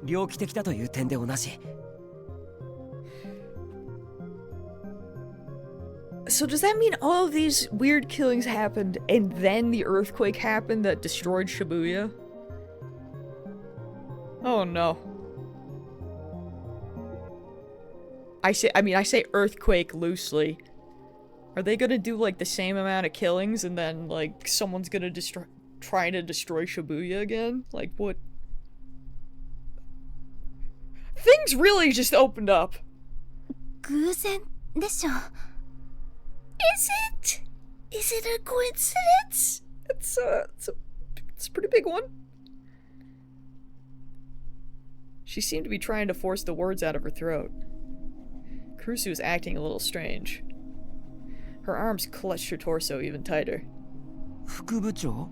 猟奇的だという点で同じ So does that mean all of these weird killings happened, and then the earthquake happened that destroyed Shibuya? Oh no. I say earthquake loosely. Are they gonna do like the same amount of killings and then like someone's gonna try to destroy Shibuya again? Like what? Things really just opened up. 偶然でしょ Is it? Is it a coincidence? It's a pretty big one. She seemed to be trying to force the words out of her throat. Kurusu was acting a little strange. Her arms clutched her torso even tighter. 副部長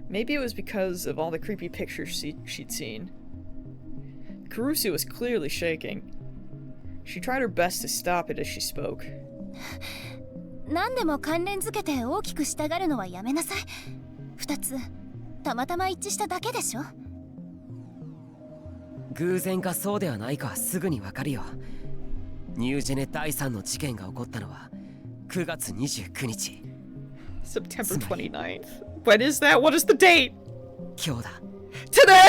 Maybe it was because of all the creepy pictures she'd seen. Kurusu was clearly shaking. She tried her best to stop it as she spoke. 何でも関連づけて大きくしたがるのはやめなさい。2つたまたま一致しただけでしょ。偶然かそうではないかはすぐにわかるよ。ニュージェネ第3の事件が起こったのは9月29日。September 29th. When is that? What is the date? 今日だ。Today?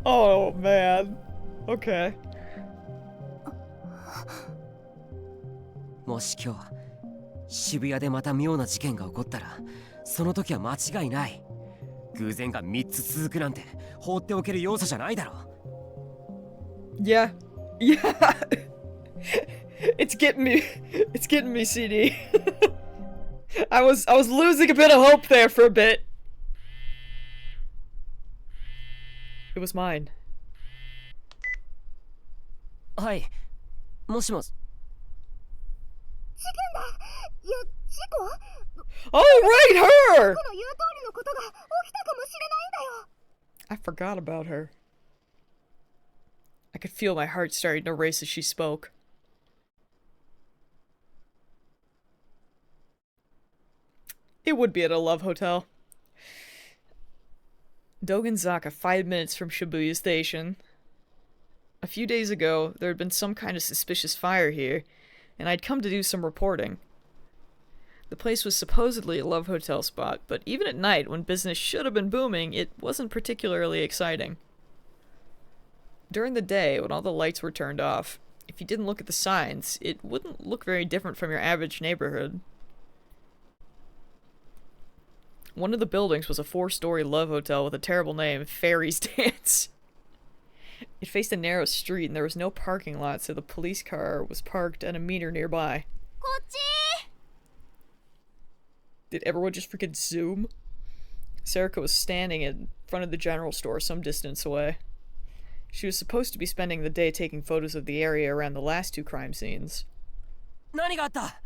Oh man. Okay. もし今日渋谷でまた妙な事件が起こったらその時は間違いない。偶然が3つ続くなんて放っておける要素じゃないだろう。 Yeah. Yeah. It's getting me, CD. I was losing a bit of hope there for a bit. It was mine. はい。もしもし。Oh, right, her! I forgot about her. I could feel my heart starting to race as she spoke. It would be at a love hotel. Dogenzaka, 5 minutes from Shibuya Station. A few days ago, there had been some kind of suspicious fire here, and I'd come to do some reporting. The place was supposedly a love hotel spot, but even at night, when business should have been booming, it wasn't particularly exciting. During the day, when all the lights were turned off, if you didn't look at the signs, it wouldn't look very different from your average neighborhood. One of the buildings was a 4-story love hotel with a terrible name, Fairies Dance. It faced a narrow street and there was no parking lot, so the police car was parked at a meter nearby. Did everyone just freaking zoom? Sarika was standing in front of the general store some distance away. She was supposed to be spending the day taking photos of the area around the last 2 crime scenes. 何があった？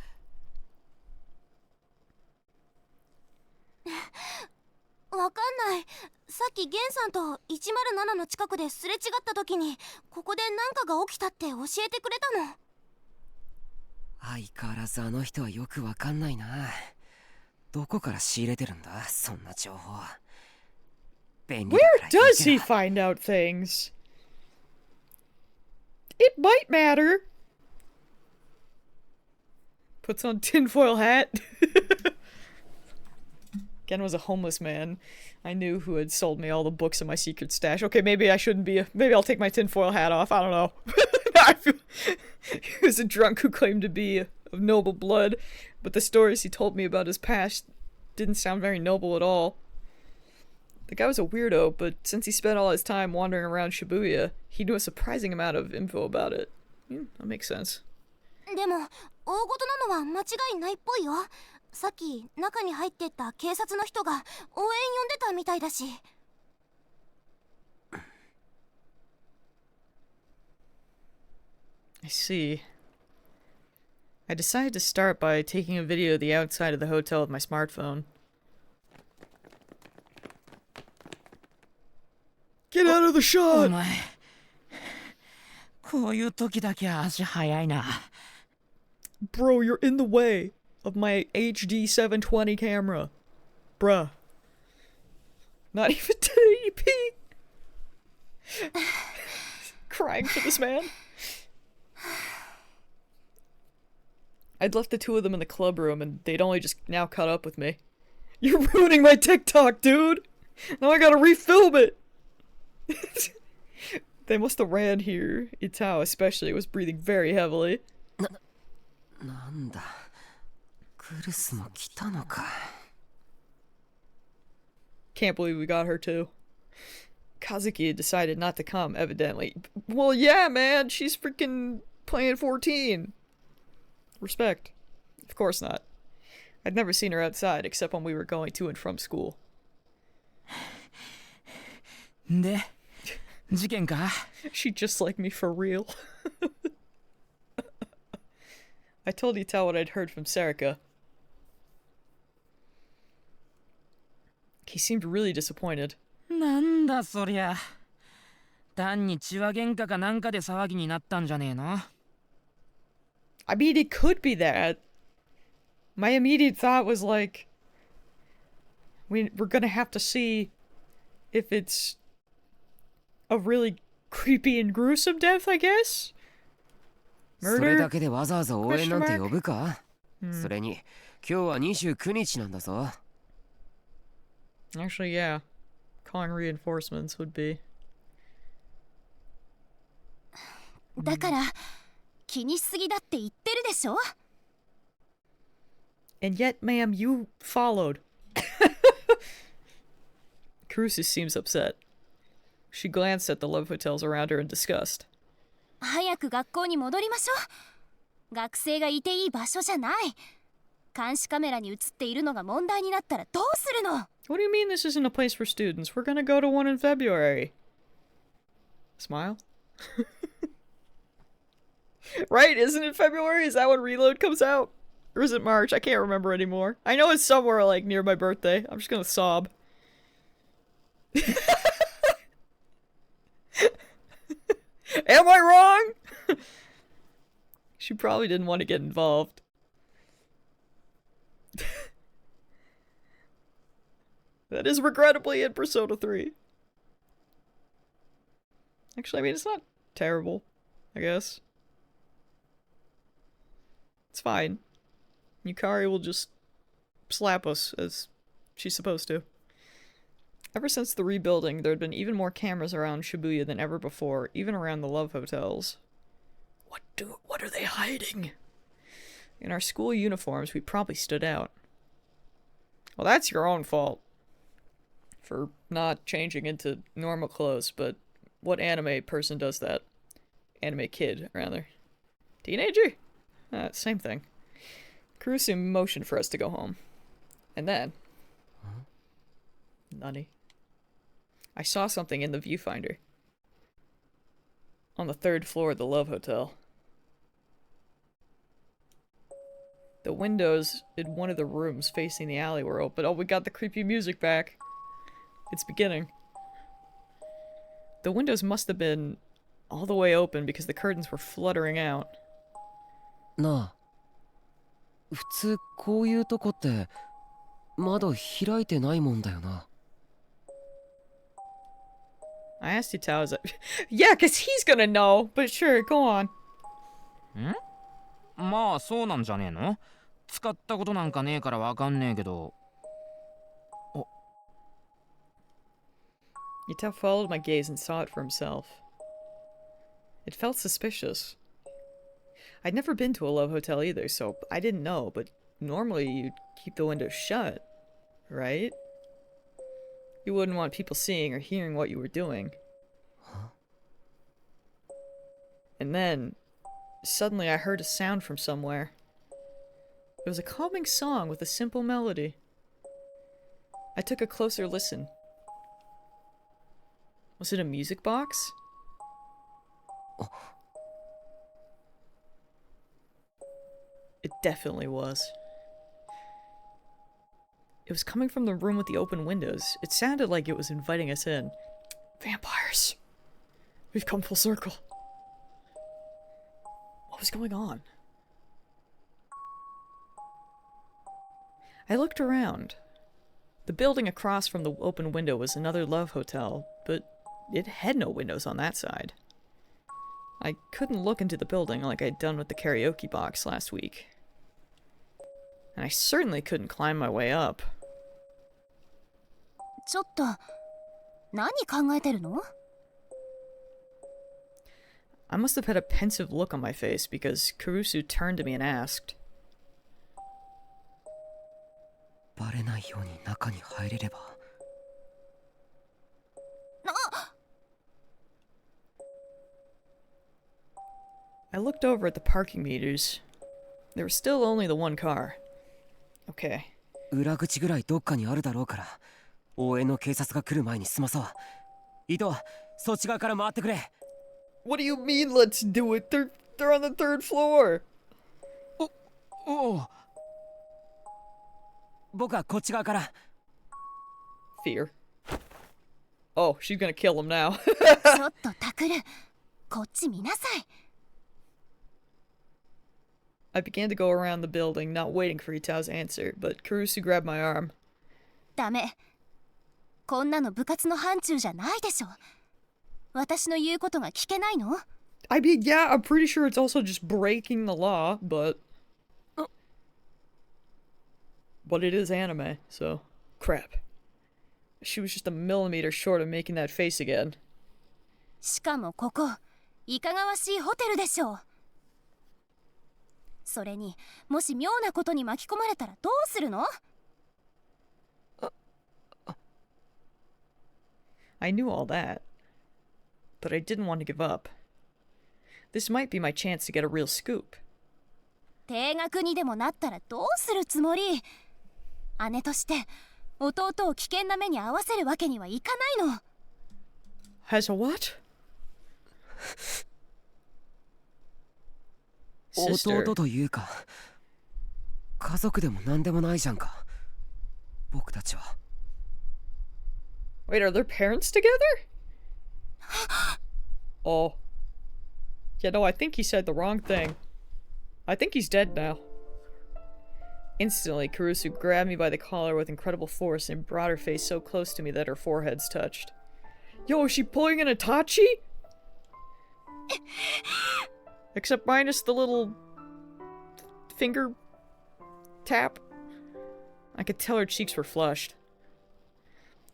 わかんない。さっきゲンさんと107の近くですれ違った時にここで何かが起きたって教えてくれたの。相変わらずあの人はよくわかんないな。どこから仕入れてるんだそんな情報。便利だ Where からいいけど。 does he find out things? It might matter. Puts on tinfoil hat. Gen was a homeless man I knew who had sold me all the books in my secret stash. Okay, maybe I shouldn't be maybe I'll take my tinfoil hat off. I don't know. I feel he was a drunk who claimed to be of noble blood, but the stories he told me about his past didn't sound very noble at all. The guy was a weirdo, but since he spent all his time wandering around Shibuya, he knew a surprising amount of info about it. That makes sense. でも大事なのは間違いないっぽいよ。さっき中に入ってった警察の人が応援呼んでたみたいだし。I see. I decided to start by taking a video of the outside of the hotel with my smartphone. Get out of the shot! お前こういう時だけ足早いな。 Bro, you're in the way of my HD 720 camera. Bruh. Not even 1080p. Crying for this man. I'd left the 2 of them in the club room and they'd only just now caught up with me. You're ruining my TikTok, dude! Now I gotta refilm it! They must have ran here. Itao especially was breathing very heavily. なんだ。クルスも来たのか。 Can't believe we got her too. Kazuki had decided not to come, evidently. Well, yeah, man, she's freaking playing 14. Respect. Of course not. I'd never seen her outside except when we were going to and from school. で、事件か？ She just like me for real. I told Itao what I'd heard from Sarika. He seemed really disappointed. なんだそりゃ。単に血は喧嘩かなんかで騒ぎになったんじゃねえの？ I mean, it could be that. My immediate thought was like, we're gonna have to see if it's a really creepy and gruesome death, I guess? それだ Murder? けでわざわざ応援なんて Question mark? 呼ぶか、それに今日は29日なんだぞ。 Actually, yeah. Calling reinforcements would be. だから気にしすぎだって言ってるでしょ。 And yet, ma'am, you followed. Caruso seems upset. She glanced at the love hotels around her in disgust. 早く学校に戻りましょう。学生がいていい場所じゃない。監視カメラに映っているのが問題になったらどうするの？ What do you mean this isn't a place for students? We're gonna go to one in February. Smile? Right? Isn't it February? Is that when Reload comes out? Or is it March? I can't remember anymore. I know it's somewhere like near my birthday. I'm just gonna sob. Am I wrong? She probably didn't want to get involved. That is regrettably in Persona 3. Actually, I mean, it's not terrible, I guess. It's fine. Yukari will just slap us, as she's supposed to. Ever since the rebuilding, there had been even more cameras around Shibuya than ever before, even around the love hotels. What are they hiding? In our school uniforms, we probably stood out. Well, that's your own fault. For not changing into normal clothes, but what anime person does that? Anime kid, rather. Teenager? Same thing. Kurusu motioned for us to go home. And then... Nani? I saw something in the viewfinder. On the 3rd floor of the Love Hotel. The windows in one of the rooms facing the alley were open. Oh, we got the creepy music back. It's beginning. The windows must have been all the way open because the curtains were fluttering out. なあ、普通こういうとこって窓開いてないもんだよな。 I asked Yutao, is that... Yeah, because he's gonna know! But sure, go on. ん？まあそうなんじゃねえの？使ったことなんかねえからわかんねえけど。 Yutao followed my gaze and saw it for himself. It felt suspicious. I'd never been to a love hotel either, so I didn't know, but normally you'd keep the windows shut, right? You wouldn't want people seeing or hearing what you were doing. Huh? And then, suddenly I heard a sound from somewhere. It was a calming song with a simple melody. I took a closer listen. Was it a music box? It definitely was. It was coming from the room with the open windows. It sounded like it was inviting us in. Vampires! We've come full circle. What was going on? I looked around. The building across from the open window was another love hotel, but it had no windows on that side. I couldn't look into the building like I'd done with the karaoke box last week. And I certainly couldn't climb my way up. ちょっと何考えてるの？ I must have had a pensive look on my face because Kurusu turned to me and asked, バレないように中に入れれば。 I looked over at the parking meters. There was still only the one car. Okay. 裏口ぐらいどっかにあるだろうから、応援の警察が来る前に済まそう。伊藤、そっち側から回ってくれ。 What do you mean, let's do it? They're on the 3rd floor! おお。僕はこっち側から。 Fear. Oh, she's gonna kill him now. ちょっとタクル、こっち見なさい。 I began to go around the building, not waiting for Itao's answer, but Kurusu grabbed my arm. ダメ。こんなの部活の範疇じゃないでしょ。私の言うことが聞けないの？ I mean, yeah, I'm pretty sure it's also just breaking the law, but... But it is anime, so... Crap. She was just a millimeter short of making that face again. しかもここ、いかがわしいホテルでしょう。それに、もし妙なことに巻き込まれたらどうするの？ I knew all that. But I didn't want to give up. This might be my chance to get a real scoop. 停学にでもなったらどうするつもり？姉として弟を危険な目に遭わせるわけにはいかないの。 Has a what? Sister. 弟というか家族でも何でもないじゃんか僕たちは。 Wait, are their parents together? Oh. Yeah, no, I think he said the wrong thing. I think he's dead now. Instantly, Kurusu grabbed me by the collar with incredible force and brought her face so close to me that her foreheads touched. Yo, is she pulling an Itachi? Except minus the little... finger... tap. I could tell her cheeks were flushed.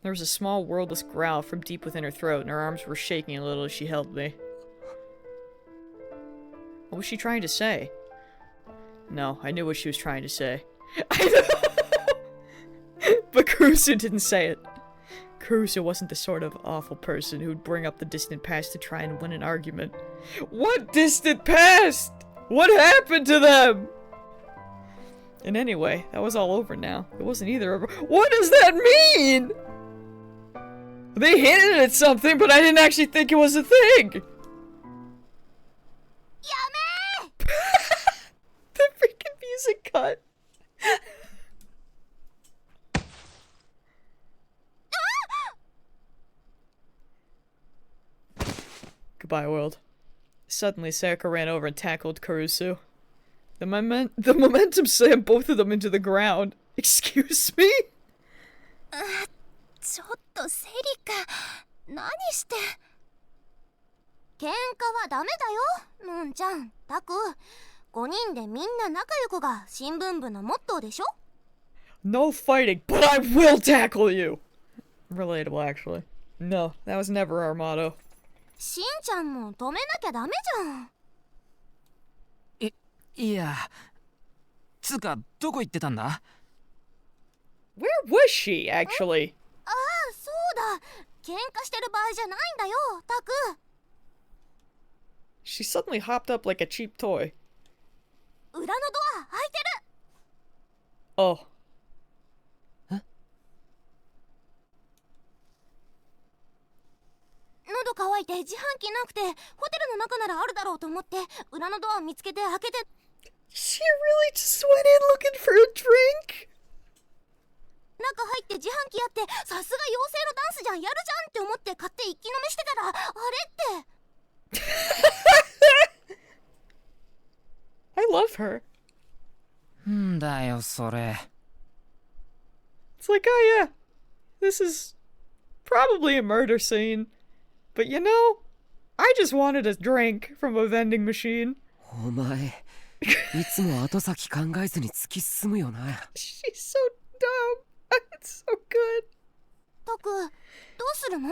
There was a small, wordless growl from deep within her throat, and her arms were shaking a little as she held me. What was she trying to say? No, I knew what she was trying to say. I know! But Kurusu didn't say it. Kurusu wasn't the sort of awful person who'd bring up the distant past to try and win an argument. What distant past? What happened to them? And anyway, that was all over now. It wasn't either of... What does that mean? They hinted at something, but I didn't actually think it was a thing! Yame! The freaking music cut. Goodbye, world. Suddenly, Sayaka ran over and tackled Kurusu. The momentum slammed both of them into the ground. Excuse me? ちょっとセリカ、何して？喧嘩はダメだよ、のんちゃん。タク、5人でみんな仲良くが新聞部のモットーでしょ？ No fighting, but I will tackle you! Relatable, actually. No, that was never our motto. しんちゃんも止めなきゃダメじゃん。いやつうかどこ行ってたんだ？ Where was she, actually? ああ、そうだ。喧嘩してる場合じゃないんだよ、タク。She suddenly hopped up like a cheap toy. 裏のドア開いてる。 Oh. 喉乾いて自販機なくてホテルの中ならあるだろうと思って裏のドア見つけて開けて。 She really just went in looking for a drink? 中入って自販機やってさすが妖精のダンスじゃんやるじゃんって思って買って一気飲みしてたらあれって。I love her. んだよそれ。 It's like, oh yeah, this is probably a murder scene. But you know, I just wanted a drink from a vending machine. お前いつも後先考えずに突き進むよな。 She's so dumb. It's so good. タク、どうするの？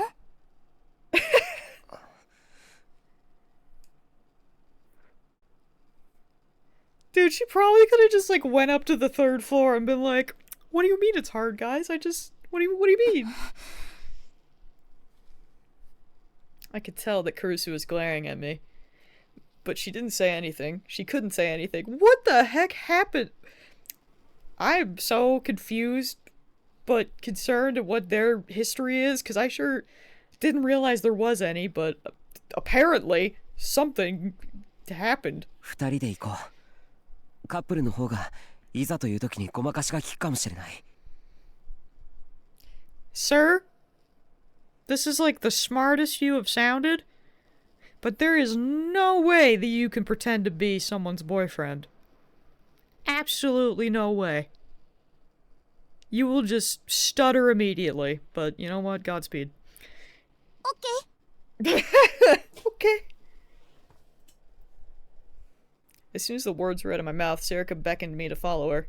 Dude, she probably could have just like went up to the third floor and been like, "What do you mean it's hard, guys? What do you mean?" I could tell that Kurusu was glaring at me. But she didn't say anything. She couldn't say anything. What the heck happened? I'm so confused, but concerned at what their history is, because I sure didn't realize there was any, but apparently something happened. 2人で行こう。カップルの方がいざという時にごまかしが効くかもしれない。 Sir? this is like the smartest you have sounded, but there is no way that you can pretend to be someone's boyfriend. Absolutely no way. You will just stutter immediately, but you know what? Godspeed. Okay. Okay. As soon as the words were out of my mouth, Serica beckoned me to follow her.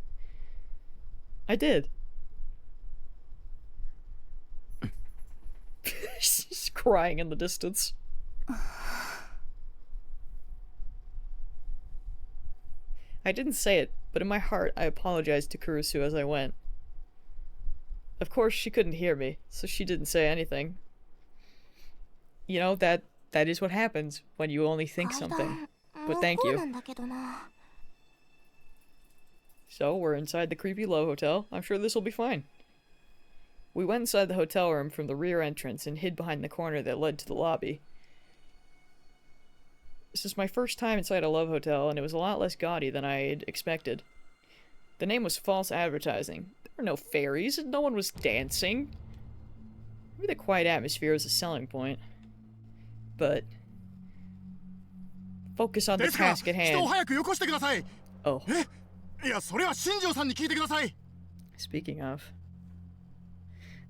I did. She's crying in the distance. I didn't say it, but in my heart I apologized to Kurusu as I went. Of course, she couldn't hear me, so she didn't say anything. You know, that is what happens when you only think something. But thank you. So, we're inside the creepy Low Hotel. I'm sure this will be fine. We went inside the hotel room from the rear entrance and hid behind the corner that led to the lobby. This is my first time inside a Love Hotel, and it was a lot less gaudy than I had expected. The name was false advertising. There were no fairies, and no one was dancing. Maybe the quiet atmosphere was a selling point. But focus on the task at hand. Oh. Speaking of,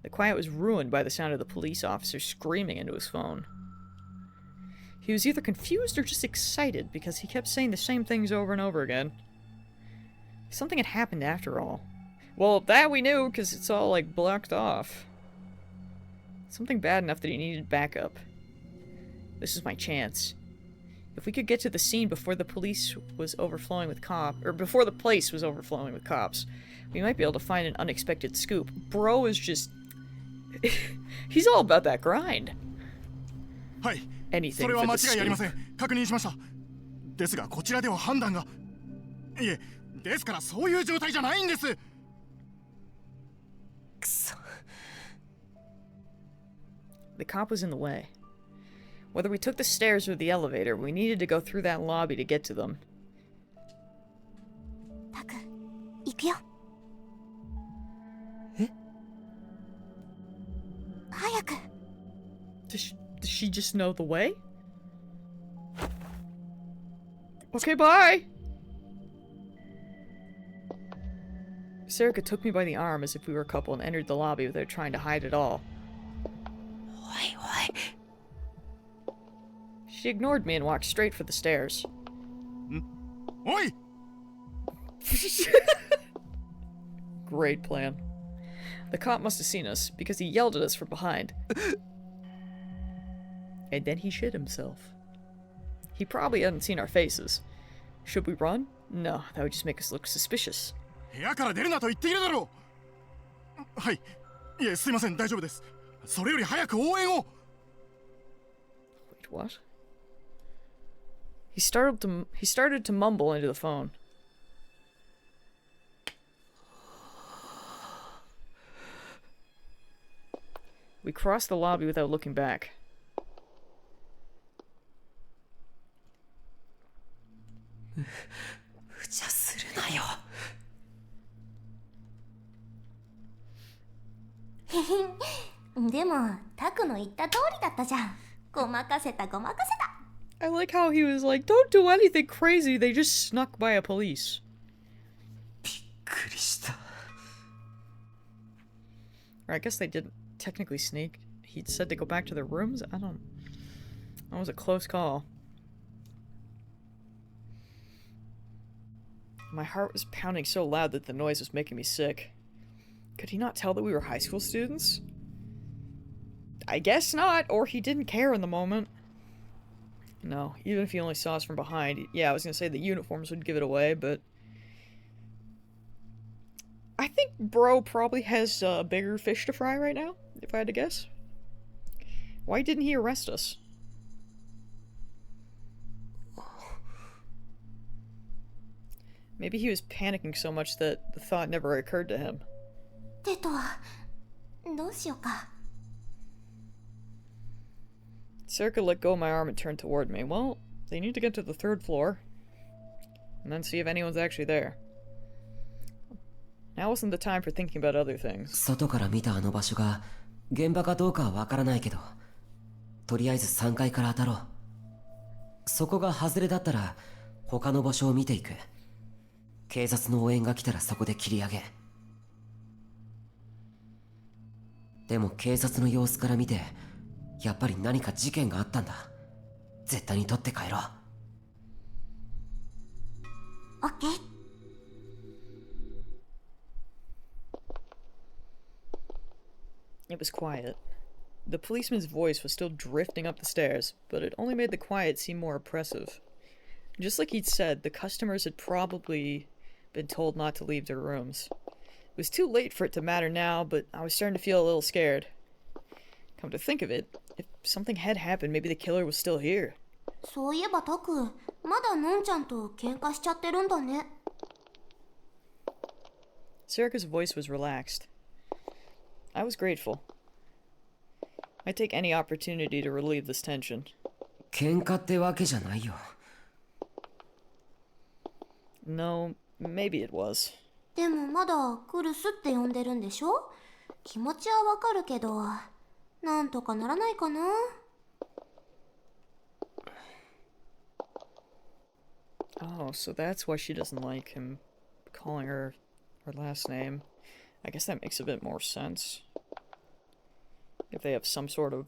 the quiet was ruined by the sound of the police officer screaming into his phone. He was either confused or just excited because he kept saying the same things over and over again. Something had happened after all. Well, that we knew because it's all like blocked off. Something bad enough that he needed backup. This is my chance. If we could get to the scene before the police was overflowing with before the place was overflowing with cops, we might be able to find an unexpected scoop. Bro is just... he's all about that grind. Anything for the scoop. ですがこちらでは判断がいえですからそういう状態じゃないんです。くそ。 The cop was in the way. Whether we took the stairs or the elevator, we needed to go through that lobby to get to them. タク、行くよ。え？早く。Does she just know the way? Okay, bye! Serica took me by the arm as if we were a couple and entered the lobby without trying to hide at all. She ignored me and walked straight for the stairs. Oi! Great plan. The cop must have seen us, because he yelled at us from behind. And then he shit himself. He probably hadn't seen our faces. Should we run? No, that would just make us look suspicious. 部屋から出るなと言っているだろう。はい。いえ、すいません、大丈夫です。それより早く応援を。Wait, what? He started to mumble into the phone. We crossed the lobby without looking back. I like how he was like, don't do anything crazy, they just snuck by a police. Or I guess they didn't technically sneak. He said to go back to their rooms? That was a close call. My heart was pounding so loud that the noise was making me sick. Could he not tell that we were high school students? I guess not, or he didn't care in the moment. No, even if he only saw us from behind. Yeah, I was gonna say the uniforms would give it away, but... I think bro probably has bigger fish to fry right now, if I had to guess. Why didn't he arrest us? Maybe he was panicking so much that the thought never occurred to him. Serica let go of my arm and turned toward me. Well, they need to get to the 3rd floor. And then see if anyone's actually there. Now wasn't the time for thinking about other things. 外から見たあの場所が現場かどうかはわからないけど、とりあえず3階から当たろう。そこが外れだったら他の場所を見ていく。警察の応援が来たらそこで切り上げ。でも警察の様子から見て、やっぱり何か事件があったんだ。絶対に取って帰ろう。オッケー。It was quiet. The policeman's voice was still drifting up the stairs, but it only made the quiet seem more oppressive. Just like he'd said, the customers had probably been told not to leave their rooms. It was too late for it to matter now, but I was starting to feel a little scared. Come to think of it, if something had happened, maybe the killer was still here. そういえばタク、まだのんちゃんと喧嘩しちゃってるんだね。Serica's voice was relaxed. I was grateful. I'd take any opportunity to relieve this tension. 喧嘩ってわけじゃないよ。No, maybe it was. でもまだクルスって呼んでるんでしょ？気持ちはわかるけど、なんとかならないかな。Oh, so that's why she doesn't like him calling her her last name. I guess that makes a bit more sense. If they have some sort of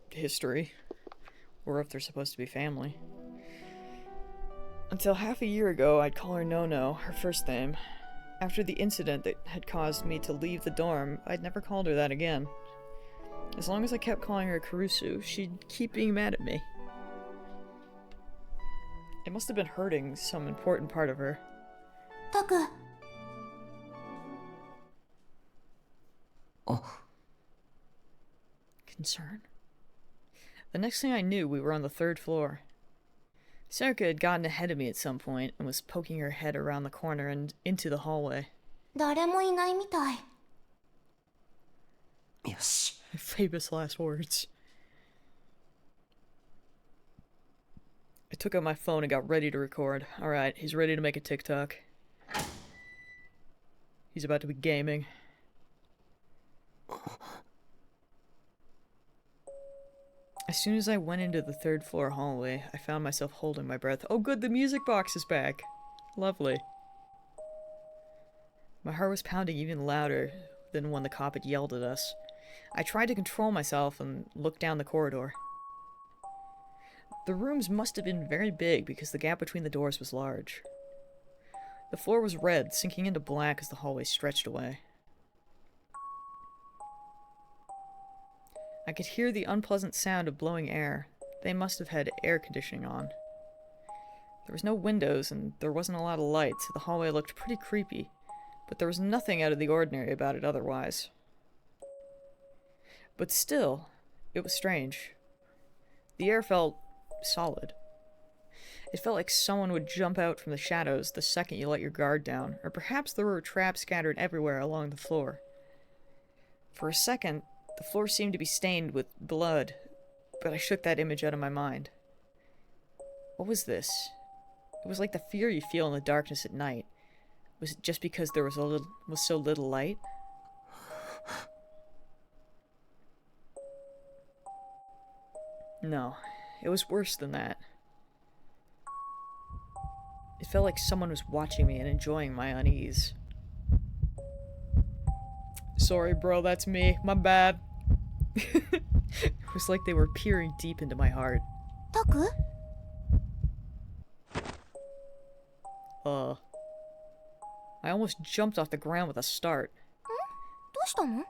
history, or if they're supposed to be family. Until half a year ago, I'd call her No-No, her first name. After the incident that had caused me to leave the dorm, I'd never called her that again. As long as I kept calling her Kurusu, she'd keep being mad at me. It must have been hurting some important part of her. タク。Concern? The next thing I knew, we were on the 3rd floor. Serica had gotten ahead of me at some point and was poking her head around the corner and into the hallway. 誰もいないみたい。よし。Famous last words. I took out my phone and got ready to record. Alright, he's ready to make a TikTok. He's about to be gaming. As soon as I went into the 3rd floor hallway, I found myself holding my breath. Oh good, the music box is back. Lovely. My heart was pounding even louder than when the cop had yelled at us. I tried to control myself and look down the corridor. The rooms must have been very big because the gap between the doors was large. The floor was red, sinking into black as the hallway stretched away. I could hear the unpleasant sound of blowing air. They must have had air conditioning on. There was no windows and there wasn't a lot of light, so the hallway looked pretty creepy, but there was nothing out of the ordinary about it otherwise. But still, it was strange. The air felt solid. It felt like someone would jump out from the shadows the second you let your guard down, or perhaps there were traps scattered everywhere along the floor. For a second, the floor seemed to be stained with blood, but I shook that image out of my mind. What was this? It was like the fear you feel in the darkness at night. Was it just because there was so little light? No, it was worse than that. It felt like someone was watching me and enjoying my unease. Sorry, bro, that's me. My bad. It was like they were peering deep into my heart. タク？ I almost jumped off the ground with a start. どうしたの？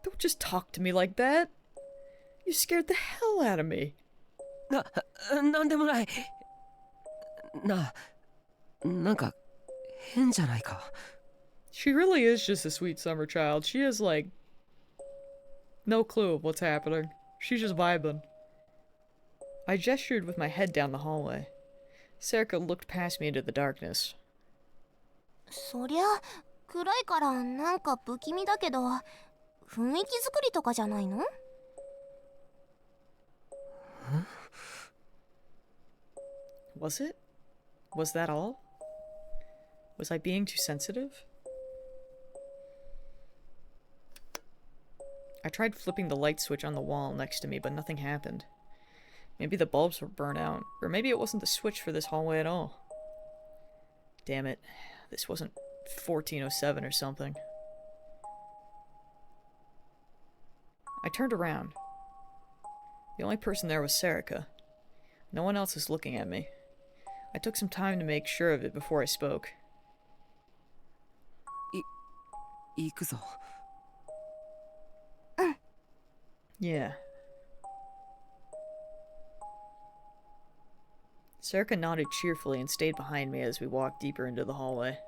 Don't just talk to me like that. You scared the hell out of me. なんでもない。なんか変じゃないか。She really is just a sweet summer child. She has, like, no clue of what's happening. She's just vibing. I gestured with my head down the hallway. Serica looked past me into the darkness. そりゃ暗いからなんか不気味だけど、雰囲気作りとかじゃないの？ Was it? Was that all? Was I being too sensitive? I tried flipping the light switch on the wall next to me, but nothing happened. Maybe the bulbs were burnt out, or maybe it wasn't the switch for this hallway at all. Damn it, this wasn't 1407 or something. I turned around. The only person there was Serica. No one else was looking at me. I took some time to make sure of it before I spoke. 行くぞ。Yeah. Serica nodded cheerfully and stayed behind me as we walked deeper into the hallway.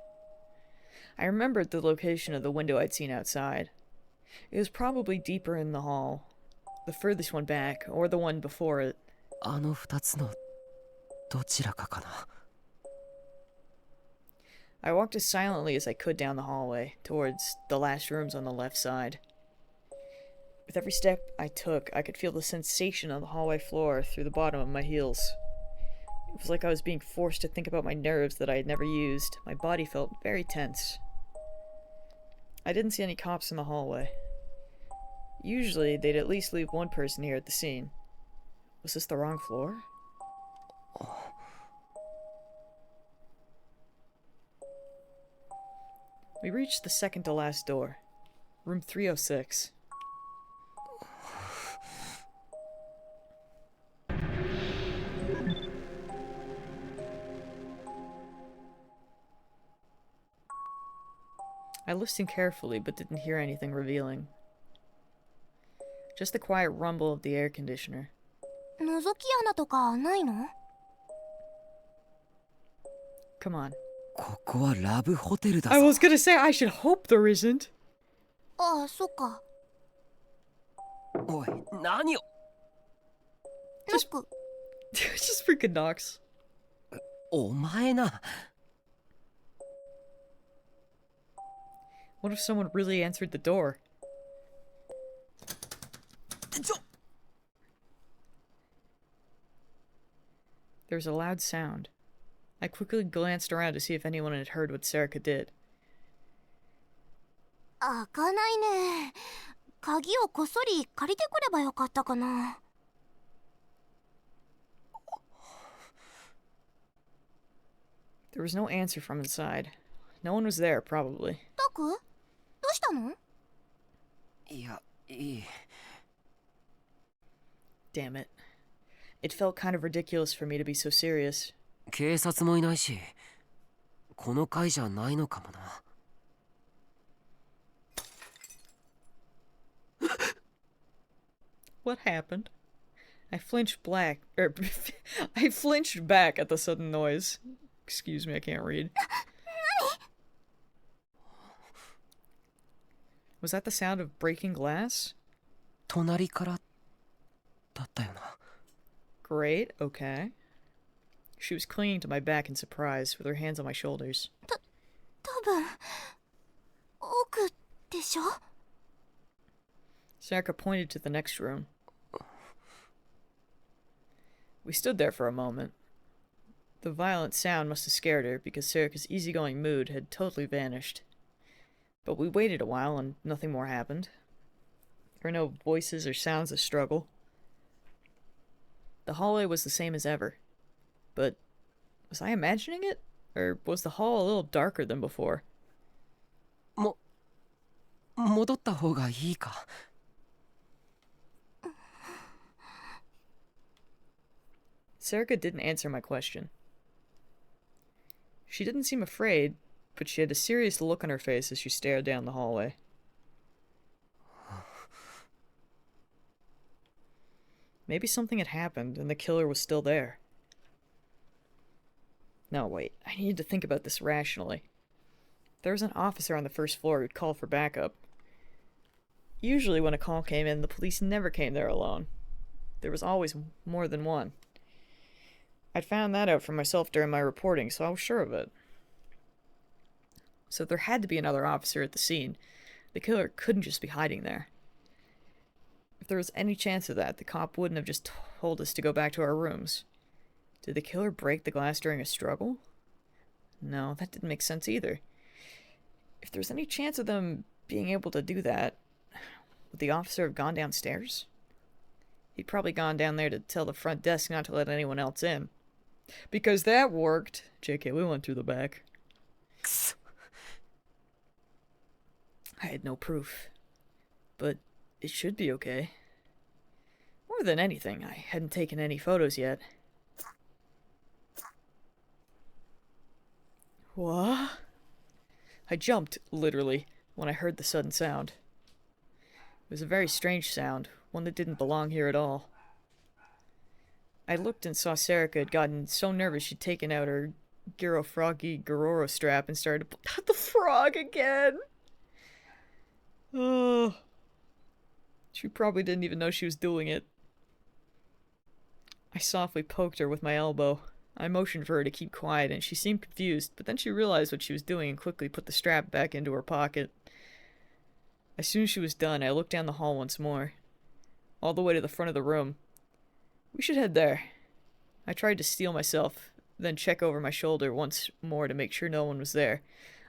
I remembered the location of the window I'd seen outside. It was probably deeper in the hall, the furthest one back, or the one before it. あの2つのどちらかかな。I walked as silently as I could down the hallway, towards the last rooms on the left side. With every step I took, I could feel the sensation on the hallway floor through the bottom of my heels. It was like I was being forced to think about my nerves that I had never used. My body felt very tense. I didn't see any cops in the hallway. Usually, they'd at least leave one person here at the scene. Was this the wrong floor? We reached the second to last door. Room 306. I listened carefully, but didn't hear anything revealing. Just the quiet rumble of the air conditioner. 覗き穴とかないの？ Come on. ここはラブホテルだぞ。 I was gonna say, I should hope there isn't. ああ、そっか。おい、何を。Just freaking knocks. お前な。What if someone really answered the door? There was a loud sound. I quickly glanced around to see if anyone had heard what Serica did. 開かないね。鍵をこっそり借りてくればよかったかな。There was no answer from inside. No one was there, probably. タク？どうしたの？いや、いい。Damn it. It felt kind of ridiculous for me to be so serious. 警察もいないし、この階じゃないのかもな。What happened? I flinched I flinched back at the sudden noise. Excuse me, I can't read. Was that the sound of breaking glass? 隣からだったよな。Great, okay. She was clinging to my back in surprise, with her hands on my shoulders. 多分奥でしょ？ Serica pointed to the next room. We stood there for a moment. The violent sound must have scared her, because Serica's easygoing mood had totally vanished. But we waited a while, and nothing more happened. There were no voices or sounds of struggle. The hallway was the same as ever. But was I imagining it? Or was the hall a little darker than before? 戻った方がいいか。Serica didn't answer my question. She didn't seem afraid, but she had a serious look on her face as she stared down the hallway. Maybe something had happened and the killer was still there. No, wait, I needed to think about this rationally. There was an officer on the first floor who'd called for backup. Usually when a call came in, the police never came there alone. There was always more than one. I'd found that out for myself during my reporting, so I was sure of it. So there had to be another officer at the scene. The killer couldn't just be hiding there. If there was any chance of that, the cop wouldn't have just told us to go back to our rooms. Did the killer break the glass during a struggle? No, that didn't make sense either. If there was any chance of them being able to do that, Would the officer have gone downstairs? He'd probably gone down there to tell the front desk not to let anyone else in. Because that worked. JK, we went through the back. I had no proof. But it should be okay. More than anything, I hadn't taken any photos yet. What? I jumped, literally, when I heard the sudden sound. It was a very strange sound, one that didn't belong here at all. I looked and saw Serica had gotten so nervous she'd taken out her Girofroggy strap and started to pull out the frog again. Oh. She probably didn't even know she was doing it. I softly poked her with my elbow. I motioned for her to keep quiet, and she seemed confused, but then she realized what she was doing and quickly put the strap back into her pocket. As soon as she was done, I looked down the hall once more, all the way to the front of the room. We should head there. I tried to steel myself, then check over my shoulder once more to make sure no one was there.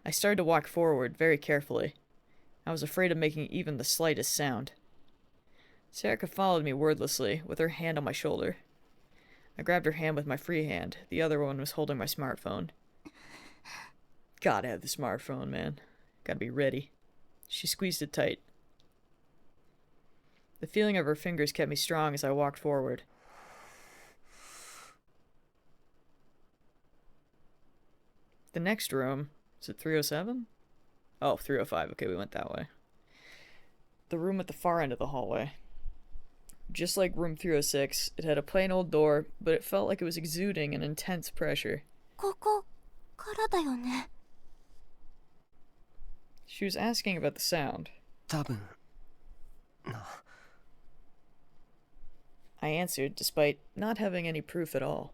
I started to walk forward, very carefully. I was afraid of making even the slightest sound. Serica followed me wordlessly, with her hand on my shoulder. I grabbed her hand with my free hand. The other one was holding my smartphone. Gotta have the smartphone, man. Gotta be ready. She squeezed it tight. The feeling of her fingers kept me strong as I walked forward. The next room, is it 307? Oh, 305. Okay, we went that way. The room at the far end of the hallway. Just like room 306, it had a plain old door, but it felt like it was exuding an intense pressure. ここからだよね。 She was asking about the sound. 多分 I answered, despite not having any proof at all.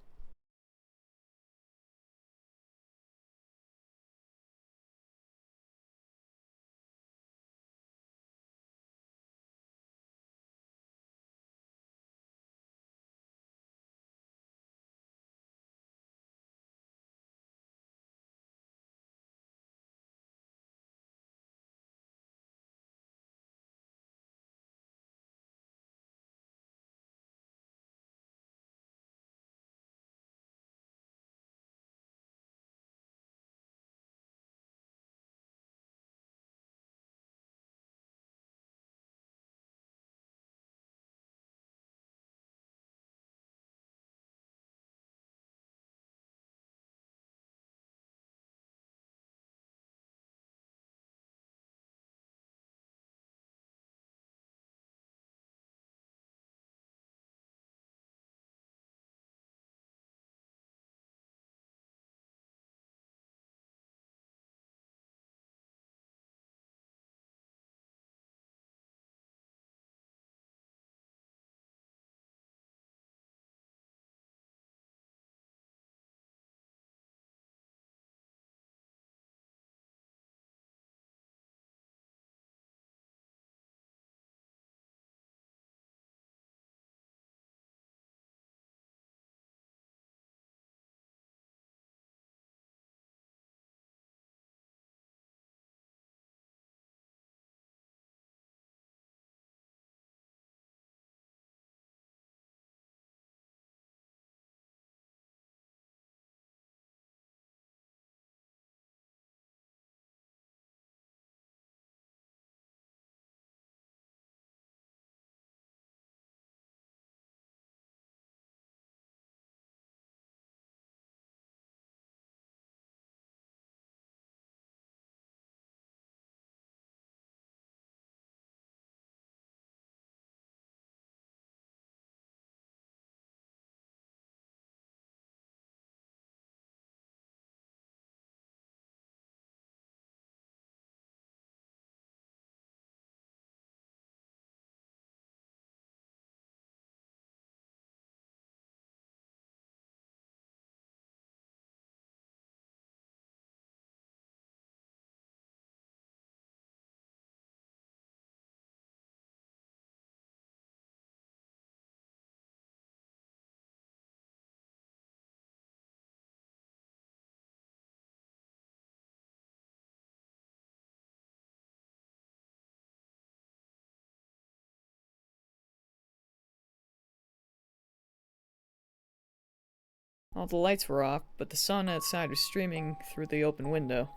All the lights were off, but the sun outside was streaming through the open window.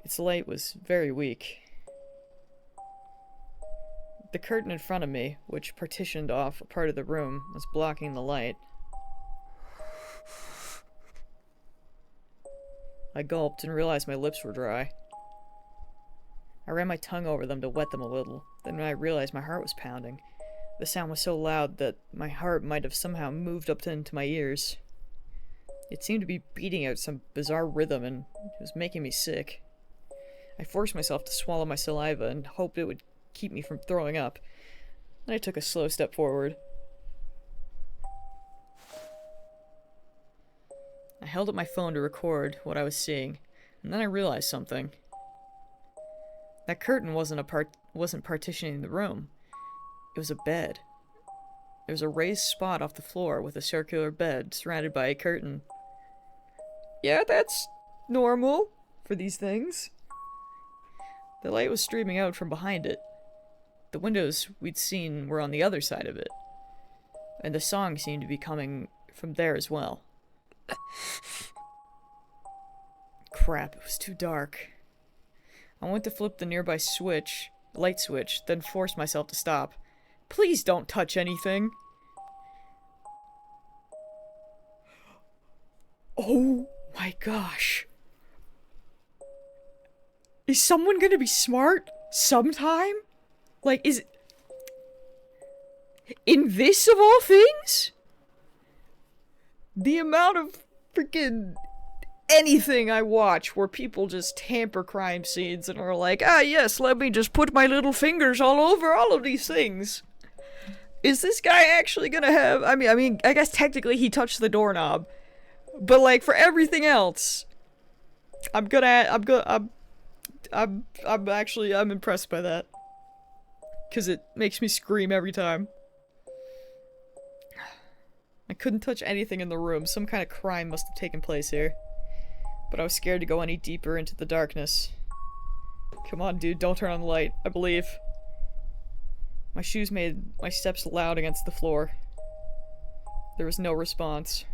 Its light was very weak. The curtain in front of me, which partitioned off a part of the room, was blocking the light. I gulped and realized my lips were dry. I ran my tongue over them to wet them a little. Then I realized my heart was pounding. The sound was so loud that my heart might have somehow moved up into my ears. It seemed to be beating out some bizarre rhythm, and it was making me sick. I forced myself to swallow my saliva and hoped it would keep me from throwing up. Then I took a slow step forward. I held up my phone to record what I was seeing, and then I realized something. That curtain wasn't partitioning the room. It was a bed. There was a raised spot off the floor with a circular bed surrounded by a curtain. Yeah, that's normal for these things. The light was streaming out from behind it. The windows we'd seen were on the other side of it. And the song seemed to be coming from there as well. Crap, it was too dark. I went to flip the nearby light switch, then forced myself to stop. Please don't touch anything. Oh my gosh. Is someone gonna be smart sometime? Like, is it... In this of all things? The amount of freaking anything I watch where people just tamper crime scenes and are like, ah yes, let me just put my little fingers all over all of these things. Is this guy actually gonna have... I mean, I guess technically he touched the doorknob. But like, for everything else... I'm impressed by that. Because it makes me scream every time. I couldn't touch anything in the room. Some kind of crime must have taken place here. But I was scared to go any deeper into the darkness. Come on, dude, don't turn on the light. I believe. My shoes made my steps loud against the floor. There was no response.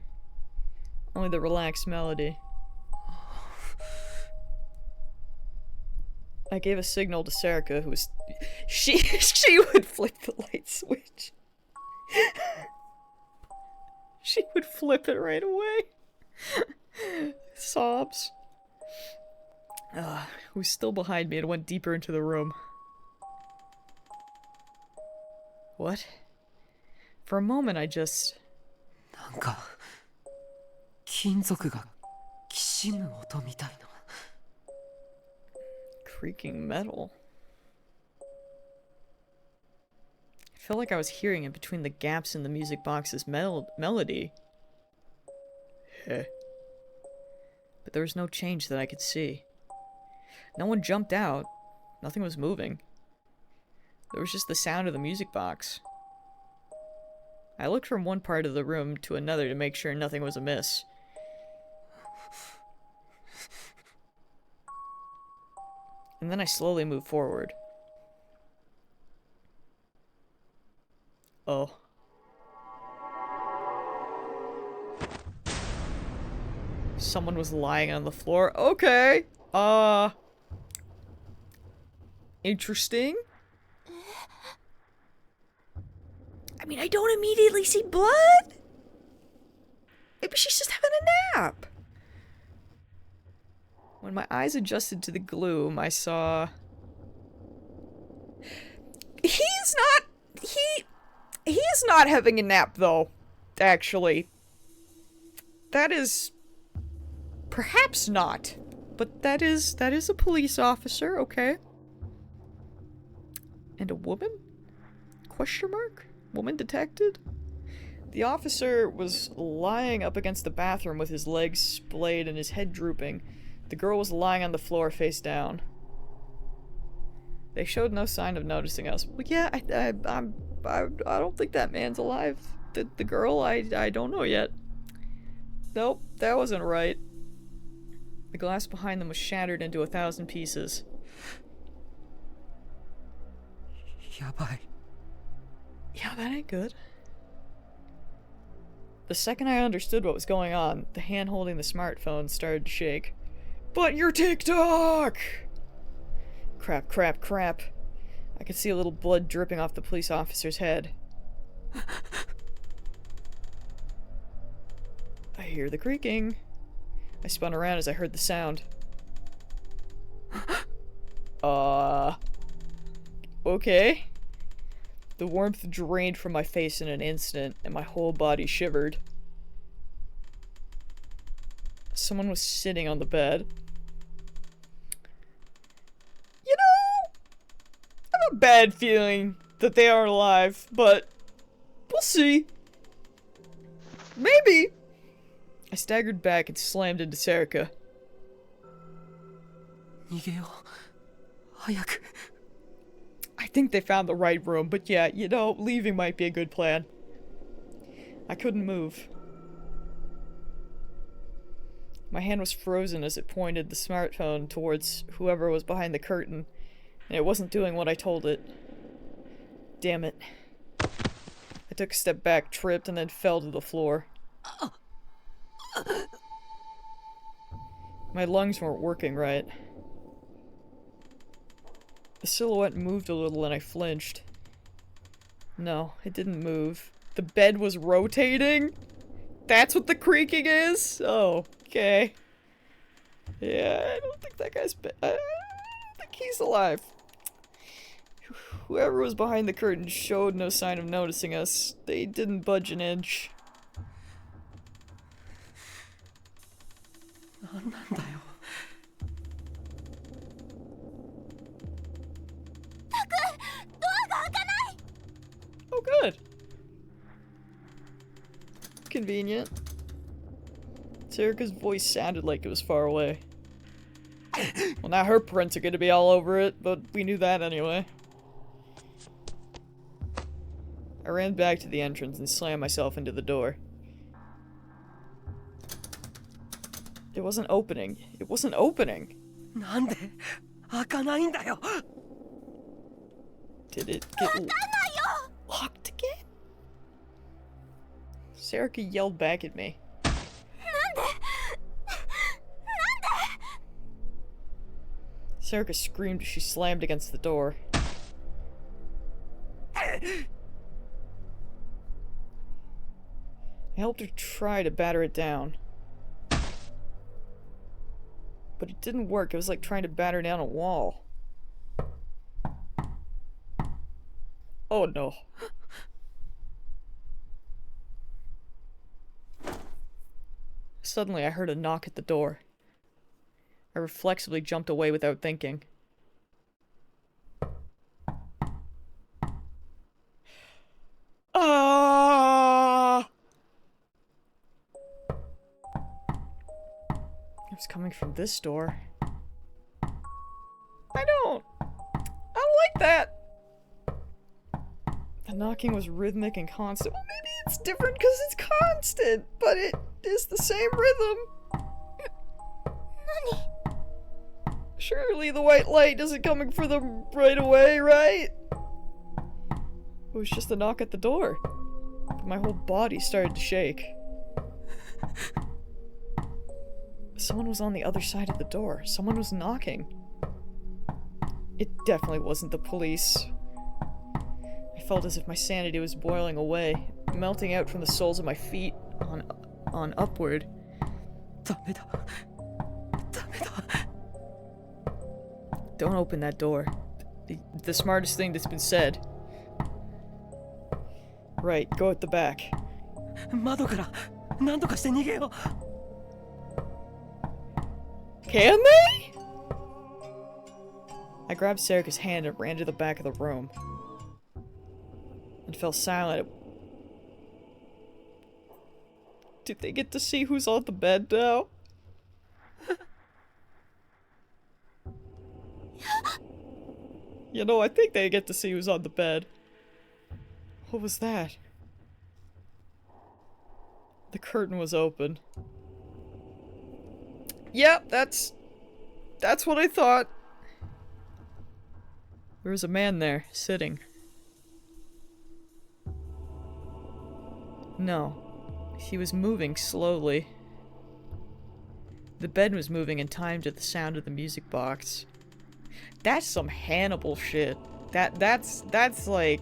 Only the relaxed melody. I gave a signal to Serica, who was... She would flip the light switch. She would flip it right away. Sobs. Who was still behind me and went deeper into the room. What? For a moment I just... なんか金属がきしむ音みたいな。 Creaking metal. I felt like I was hearing it between the gaps in the music box's melody. Heh. But there was no change that I could see. No one jumped out. Nothing was moving. There was just the sound of the music box. I looked from one part of the room to another to make sure nothing was amiss. And then I slowly moved forward. Oh. Someone was lying on the floor. Okay. Interesting. I mean, I don't immediately see blood. Maybe she's just having a nap. When my eyes adjusted to the gloom, I saw... He is not having a nap, though, actually. That is... Perhaps not. But that is a police officer, okay. And a woman? Question mark? Woman detected? The officer was lying up against the bathroom with his legs splayed and his head drooping. The girl was lying on the floor face down. They showed no sign of noticing us. Well, yeah, I don't think that man's alive. The girl, I don't know yet. Nope, that wasn't right. The glass behind them was shattered into 1,000 pieces. やばい。 Yeah, that ain't good. The second I understood what was going on, the hand holding the smartphone started to shake. But your TikTok! Crap, crap, crap. I could see a little blood dripping off the police officer's head. I hear the creaking. I spun around as I heard the sound. Okay. The warmth drained from my face in an instant, and my whole body shivered. Someone was sitting on the bed. You know, I have a bad feeling that they aren't alive, but we'll see. Maybe. I staggered back and slammed into Serica. 逃げよう早く I think they found the right room, but yeah, you know, leaving might be a good plan. I couldn't move. My hand was frozen as it pointed the smartphone towards whoever was behind the curtain, and it wasn't doing what I told it. Damn it. I took a step back, tripped, and then fell to the floor. My lungs weren't working right. The silhouette moved a little and I flinched. No, it didn't move. The bed was rotating? That's what the creaking is? Oh, okay. Yeah, I don't think that guy's I don't think he's alive. Whoever was behind the curtain showed no sign of noticing us. They didn't budge an inch. 何なんだよ Oh, good. Convenient. Serica's voice sounded like it was far away. Well, now her prints are gonna be all over it, but we knew that anyway. I ran back to the entrance and slammed myself into the door. It wasn't opening. It wasn't opening. なんで開かないんだよ Did it get locked again? Serica yelled back at me. Serica screamed as she slammed against the door. I helped her try to batter it down. But it didn't work. It was like trying to batter down a wall. Oh no. Suddenly I heard a knock at the door. I reflexively jumped away without thinking. It was coming from this door. I don't like that. The knocking was rhythmic and constant. Well, maybe it's different because it's constant, but it is the same rhythm. Surely the white light isn't coming for them right away, right? It was just a knock at the door. But my whole body started to shake. Someone was on the other side of the door. Someone was knocking. It definitely wasn't the police. I felt as if my sanity was boiling away, melting out from the soles of my feet on upward. ダメだダメだ Don't open that door. The smartest thing that's been said. Right, go at the back. 窓から何とかして逃げよう Can they? I grabbed Serica's hand and ran to the back of the room. And fell silent. Did they get to see who's on the bed now? You know, I think they get to see who's on the bed. What was that? The curtain was open. Yep, that's what I thought. There was a man there, sitting. No. He was moving slowly. The bed was moving in time to the sound of the music box. That's some Hannibal shit. That's like...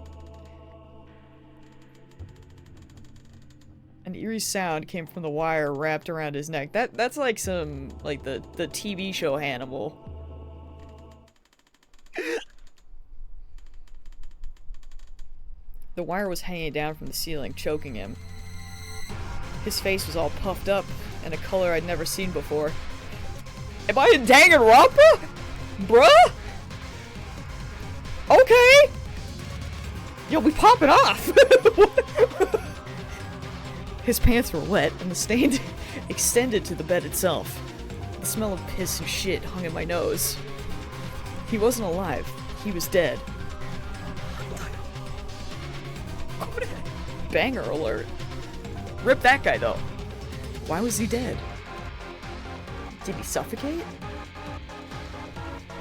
An eerie sound came from the wire wrapped around his neck. That's like some, like the TV show Hannibal. The wire was hanging down from the ceiling, choking him. His face was all puffed up in a color I'd never seen before. Am I in Danganronpa? Bruh? Okay! Yo, we popping off! His pants were wet, and the stain extended to the bed itself. The smell of piss and shit hung in my nose. He wasn't alive. He was dead. Banger alert. Rip that guy, though. Why was he dead? Did he suffocate?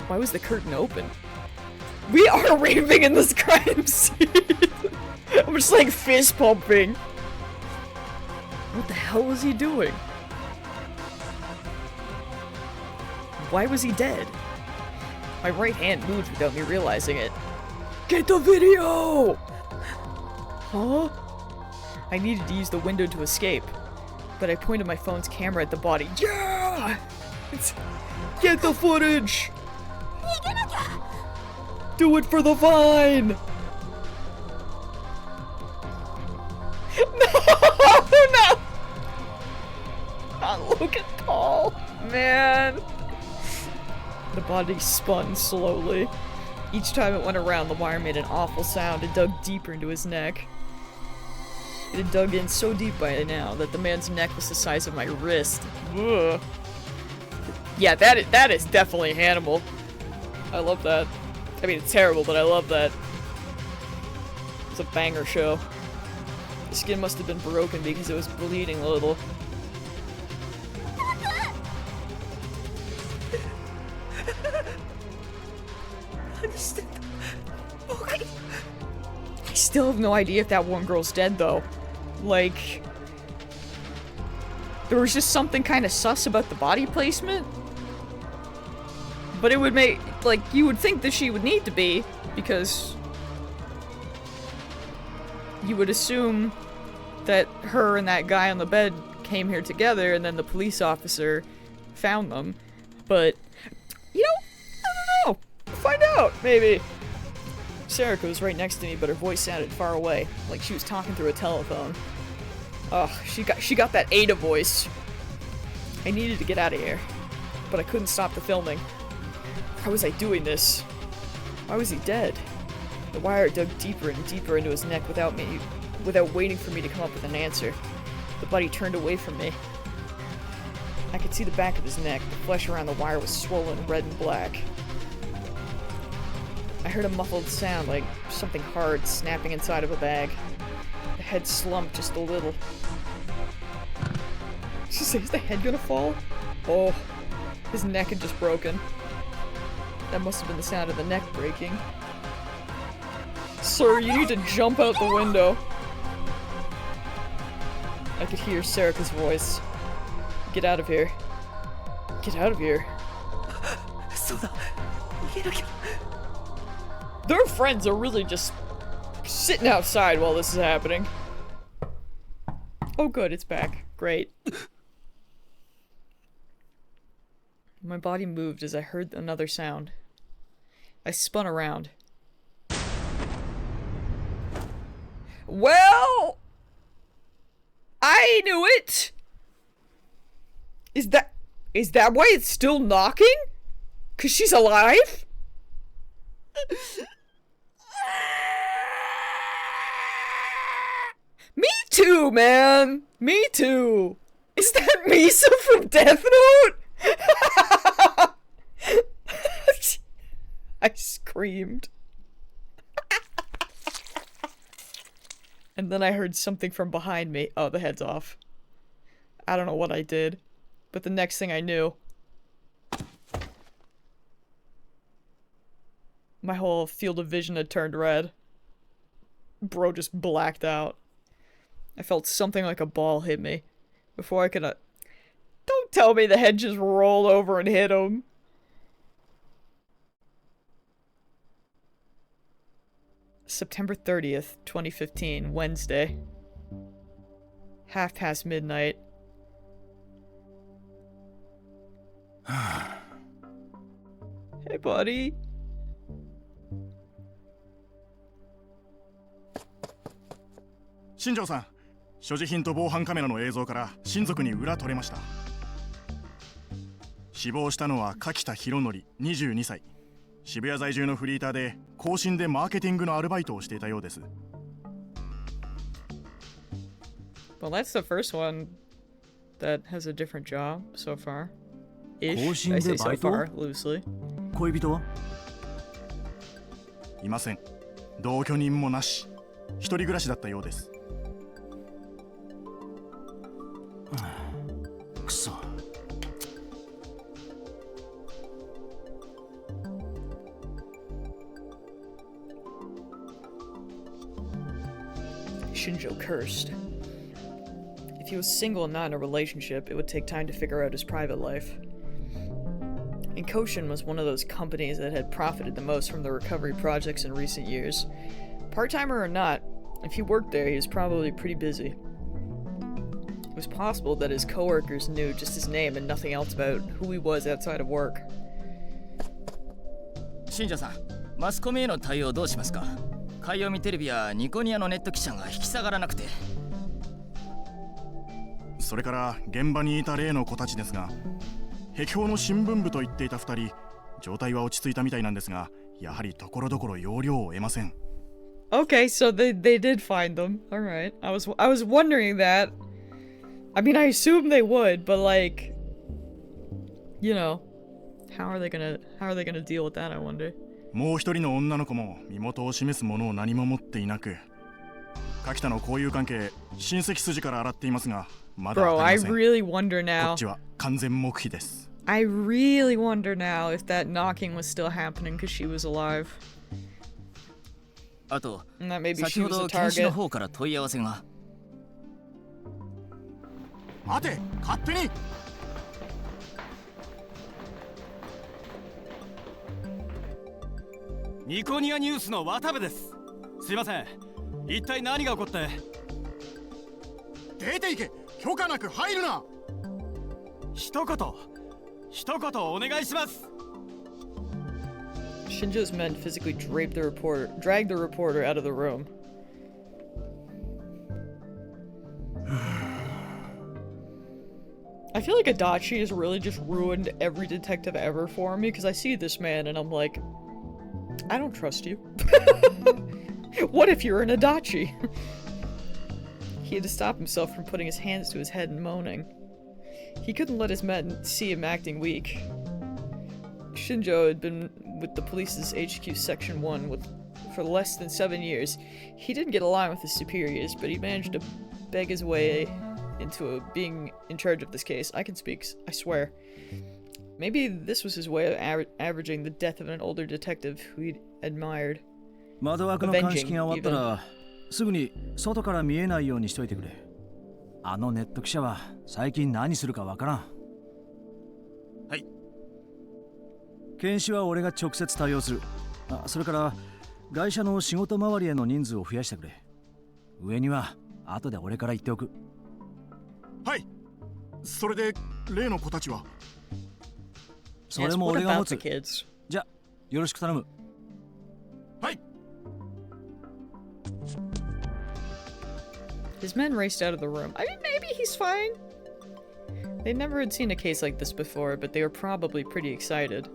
Why was the curtain open? We are raving in this crime scene! I'm just like fist pumping. What the hell was he doing? Why was he dead? My right hand moved without me realizing it. Get the video! Huh? I needed to use the window to escape, but I pointed my phone's camera at the body. Yeah! Get the footage! Do it for the Vine! No! Not Logan Paul. Man. The body spun slowly. Each time it went around, the wire made an awful sound and dug deeper into his neck. It had dug in so deep by now that the man's neck was the size of my wrist. Ugh. Yeah, that is definitely Hannibal. I love that. I mean, it's terrible, but I love that. It's a banger show. The skin must have been broken because it was bleeding a little. I still have no idea if that one girl's dead, though. Like, there was just something kind of sus about the body placement. But it would make, like, you would think that she would need to be, because you would assume that her and that guy on the bed came here together, and then the police officer found them. But, you know, I don't know. We'll find out, maybe. Sarika was right next to me, but her voice sounded far away, like she was talking through a telephone. Ugh, she got that Ada voice. I needed to get out of here, but I couldn't stop the filming. Why was I doing this? Why was he dead? The wire dug deeper and deeper into his neck without waiting for me to come up with an answer. The body turned away from me. I could see the back of his neck. The flesh around the wire was swollen red and black. I heard a muffled sound like something hard snapping inside of a bag. The head slumped just a little. Did she say, is the head gonna fall? Oh, his neck had just broken. That must have been the sound of the neck breaking. Sir, you need to jump out the window. I could hear Sarika's voice. Get out of here. Get out of here. Their friends are really just sitting outside while this is happening. Oh good, it's back. Great. My body moved as I heard another sound. I spun around. Well, I knew it! Is that why it's still knocking? 'Cause she's alive? Me too, man! Me too! Is that Misa from Death Note? I screamed. And then I heard something from behind me. Oh, the head's off. I don't know what I did, but the next thing I knew, my whole field of vision had turned red. Bro just blacked out. I felt something like a ball hit me. Before I could... Don't tell me the head just rolled over and hit him. September 30th, 2015, Wednesday. midnight. Hey, buddy.新庄さん、所持品と防犯カメラの映像から親族に裏取れました。死亡したのは柿田博則22歳。渋谷在住のフリーターで更新でマーケティングのアルバイトをしていたようです。Well, that's the first one that has a different job so far. Ish, I say so far, loosely. 恋人は？いません。同居人もなし。一人暮らしだったようです。くそ。Shinjo cursed. If he was single and not in a relationship, it would take time to figure out his private life. And Koshin was one of those companies that had profited the most from the recovery projects in recent years. Part-timer or not, if he worked there, he was probably pretty busy. It was possible that his coworkers knew just his name and nothing else about who he was outside of work. 新庄さん、マスコミへの対応どうしますか？海洋見テレビやニコニアのネット記者が引き下がらなくて。それから現場にいた例の子たちですが、壁標の新聞部と言っていた2人、状態は落ち着いたみたいなんですが、やはりところどころ要領を得ません。Okay, so they did find them. All right. I was wondering that. I mean, I assume they would, but like, you know, how are they gonna deal with that? I wonder. もう一人の女の子も身元を示すものを何も持っていなく、柿田の交友関係、親戚筋から洗っていますが、まだ Bro, わか I りません。 really wonder こ now. っちは完全黙秘です。I really wonder now if that knocking was still happening because she was alive. あと、 And that maybe 先 she ほ was ど a 検視の target. 方から問い合わせが。待て、勝手に。ニコニアニュースの渡部です。すいません。一体何が起こって？出て行け。許可なく入るな。一言お願いします。 Shinjo's men physically dragged the reporter out of the room. I feel like Adachi has really just ruined every detective ever for me because I see this man and I'm like, I don't trust you. What if you're an Adachi? He had to stop himself from putting his hands to his head and moaning. He couldn't let his men see him acting weak. Shinjo had been with the police's HQ Section 1 for less than 7 years. He didn't get along with his superiors, but he managed to beg his way into being in charge of this case. I can speak, I swear. Maybe this was his way of averaging the death of an older detective who he'd admired. 窓枠の鑑識が終わったらすぐに外から見えないようにしといてくれ。あのネット記者は最近何するかわからん。はい。検視は俺が直接対応する。それから会社の仕事周りへの人数を増やしてくれ。上には後で俺から言っておく。はい。それで例の子たちは？それも俺が持つ。 kids? じゃ、よろしく頼む。はい。 His men raced out of the room. I mean, maybe he's fine. They never had seen a case like this before, but they were probably pretty excited.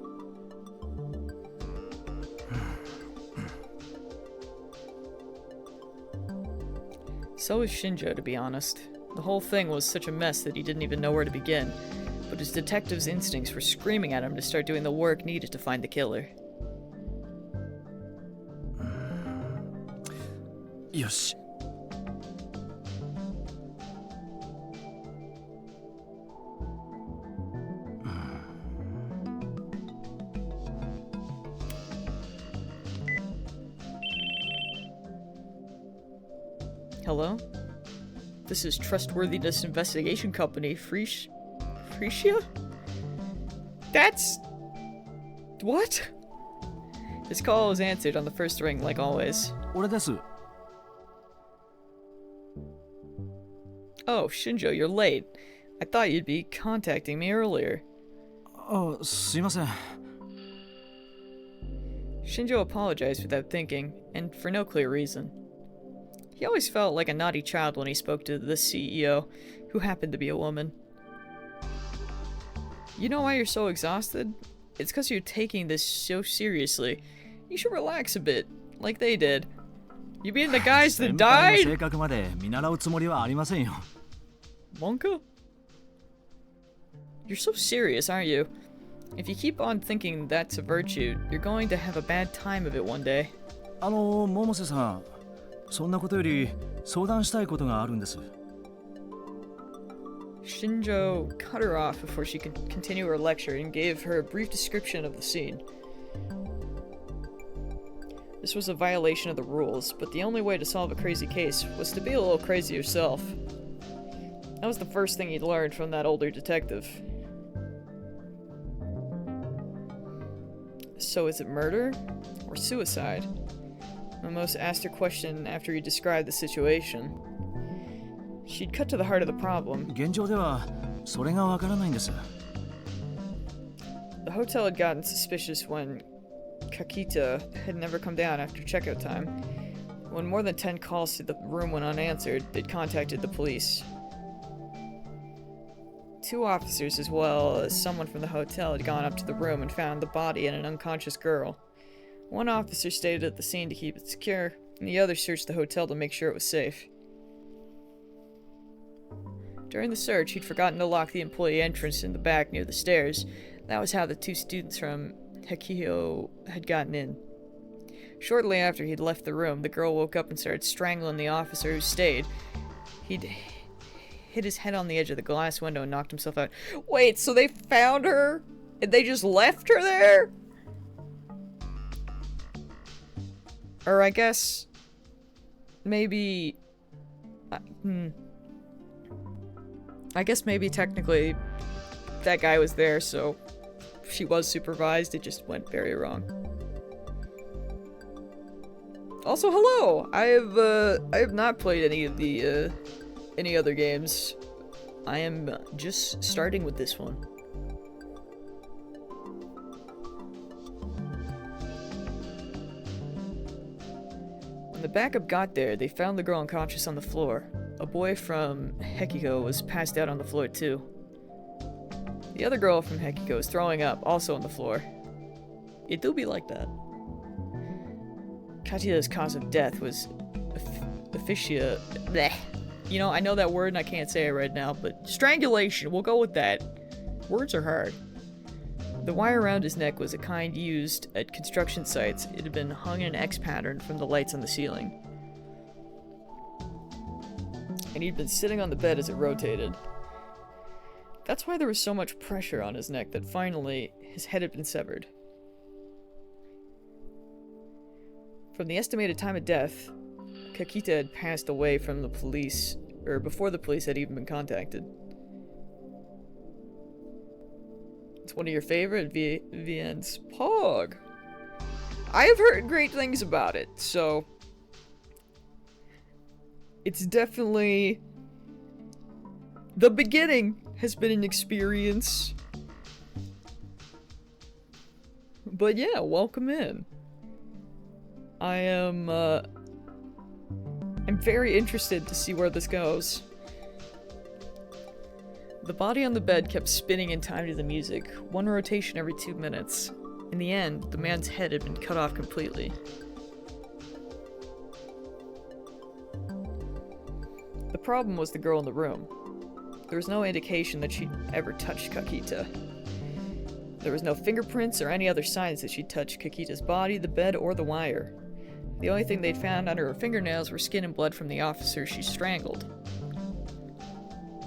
So was Shinjo, to be honest. The whole thing was such a mess that he didn't even know where to begin. But his detective's instincts were screaming at him to start doing the work needed to find the killer. よし。Hello? This is Trustworthiness Investigation Company, Freesia? That's... What? His call was answered on the first ring, like always. 俺です。 Oh, Shinjo, you're late. I thought you'd be contacting me earlier. あ、すいません。 Shinjo apologized without thinking, and for no clear reason. He always felt like a naughty child when he spoke to the CEO, who happened to be a woman. You know why you're so exhausted? It's because you're taking this so seriously. You should relax a bit, like they did. You mean the guys that 先輩 died? の性格まで見習うつもりはありませんよ。 Wonka? You're so serious, aren't you? If you keep on thinking that's a virtue, you're going to have a bad time of it one day. 百瀬さん、そんなことより相談したいことがあるんです。 Shinjo cut her off before she could continue her lecture and gave her a brief description of the scene. This was a violation of the rules, but the only way to solve a crazy case was to be a little crazy yourself. That was the first thing he'd learned from that older detective. So is it murder or suicide? Momose asked her question after he described the situation. She'd cut to the heart of the problem. 現状ではそれがわからないんです。 The hotel had gotten suspicious when Kakita had never come down after checkout time. When more than 10 calls to the room went unanswered, they'd contacted the police. 2 officers as well as someone from the hotel had gone up to the room and found the body and an unconscious girl. One officer stayed at the scene to keep it secure, and the other searched the hotel to make sure it was safe. During the search, he'd forgotten to lock the employee entrance in the back near the stairs. That was how the 2 students from Hekiho had gotten in. Shortly after he'd left the room, the girl woke up and started strangling the officer who stayed. He'd hit his head on the edge of the glass window and knocked himself out. Wait, so they found her? And they just left her there? Or I guess... maybe... I guess maybe technically that guy was there, so she was supervised, it just went very wrong. Also, hello! I have not played any of the, any other games. I am just starting with this one. When the backup got there, they found the girl unconscious on the floor. A boy from Hekiho was passed out on the floor too. The other girl from Hekiho was throwing up, also on the floor. It do be like that. Katia's cause of death was aphasia. Bleh. You know, I know that word and I can't say it right now, but strangulation, we'll go with that. Words are hard. The wire around his neck was a kind used at construction sites. It had been hung in an X pattern from the lights on the ceiling. And he'd been sitting on the bed as it rotated. That's why there was so much pressure on his neck that finally his head had been severed. From the estimated time of death, Kakita had passed away from the police, or before the police had even been contacted. It's one of your favorite VNs. Pog! I have heard great things about it, so... it's definitely... the beginning has been an experience. But yeah, welcome in. I'm very interested to see where this goes. The body on the bed kept spinning in time to the music, one rotation every 2 minutes. In the end, the man's head had been cut off completely. The problem was the girl in the room. There was no indication that she'd ever touched Kakita. There was no fingerprints or any other signs that she'd touched Kakita's body, the bed, or the wire. The only thing they'd found under her fingernails were skin and blood from the officer she strangled.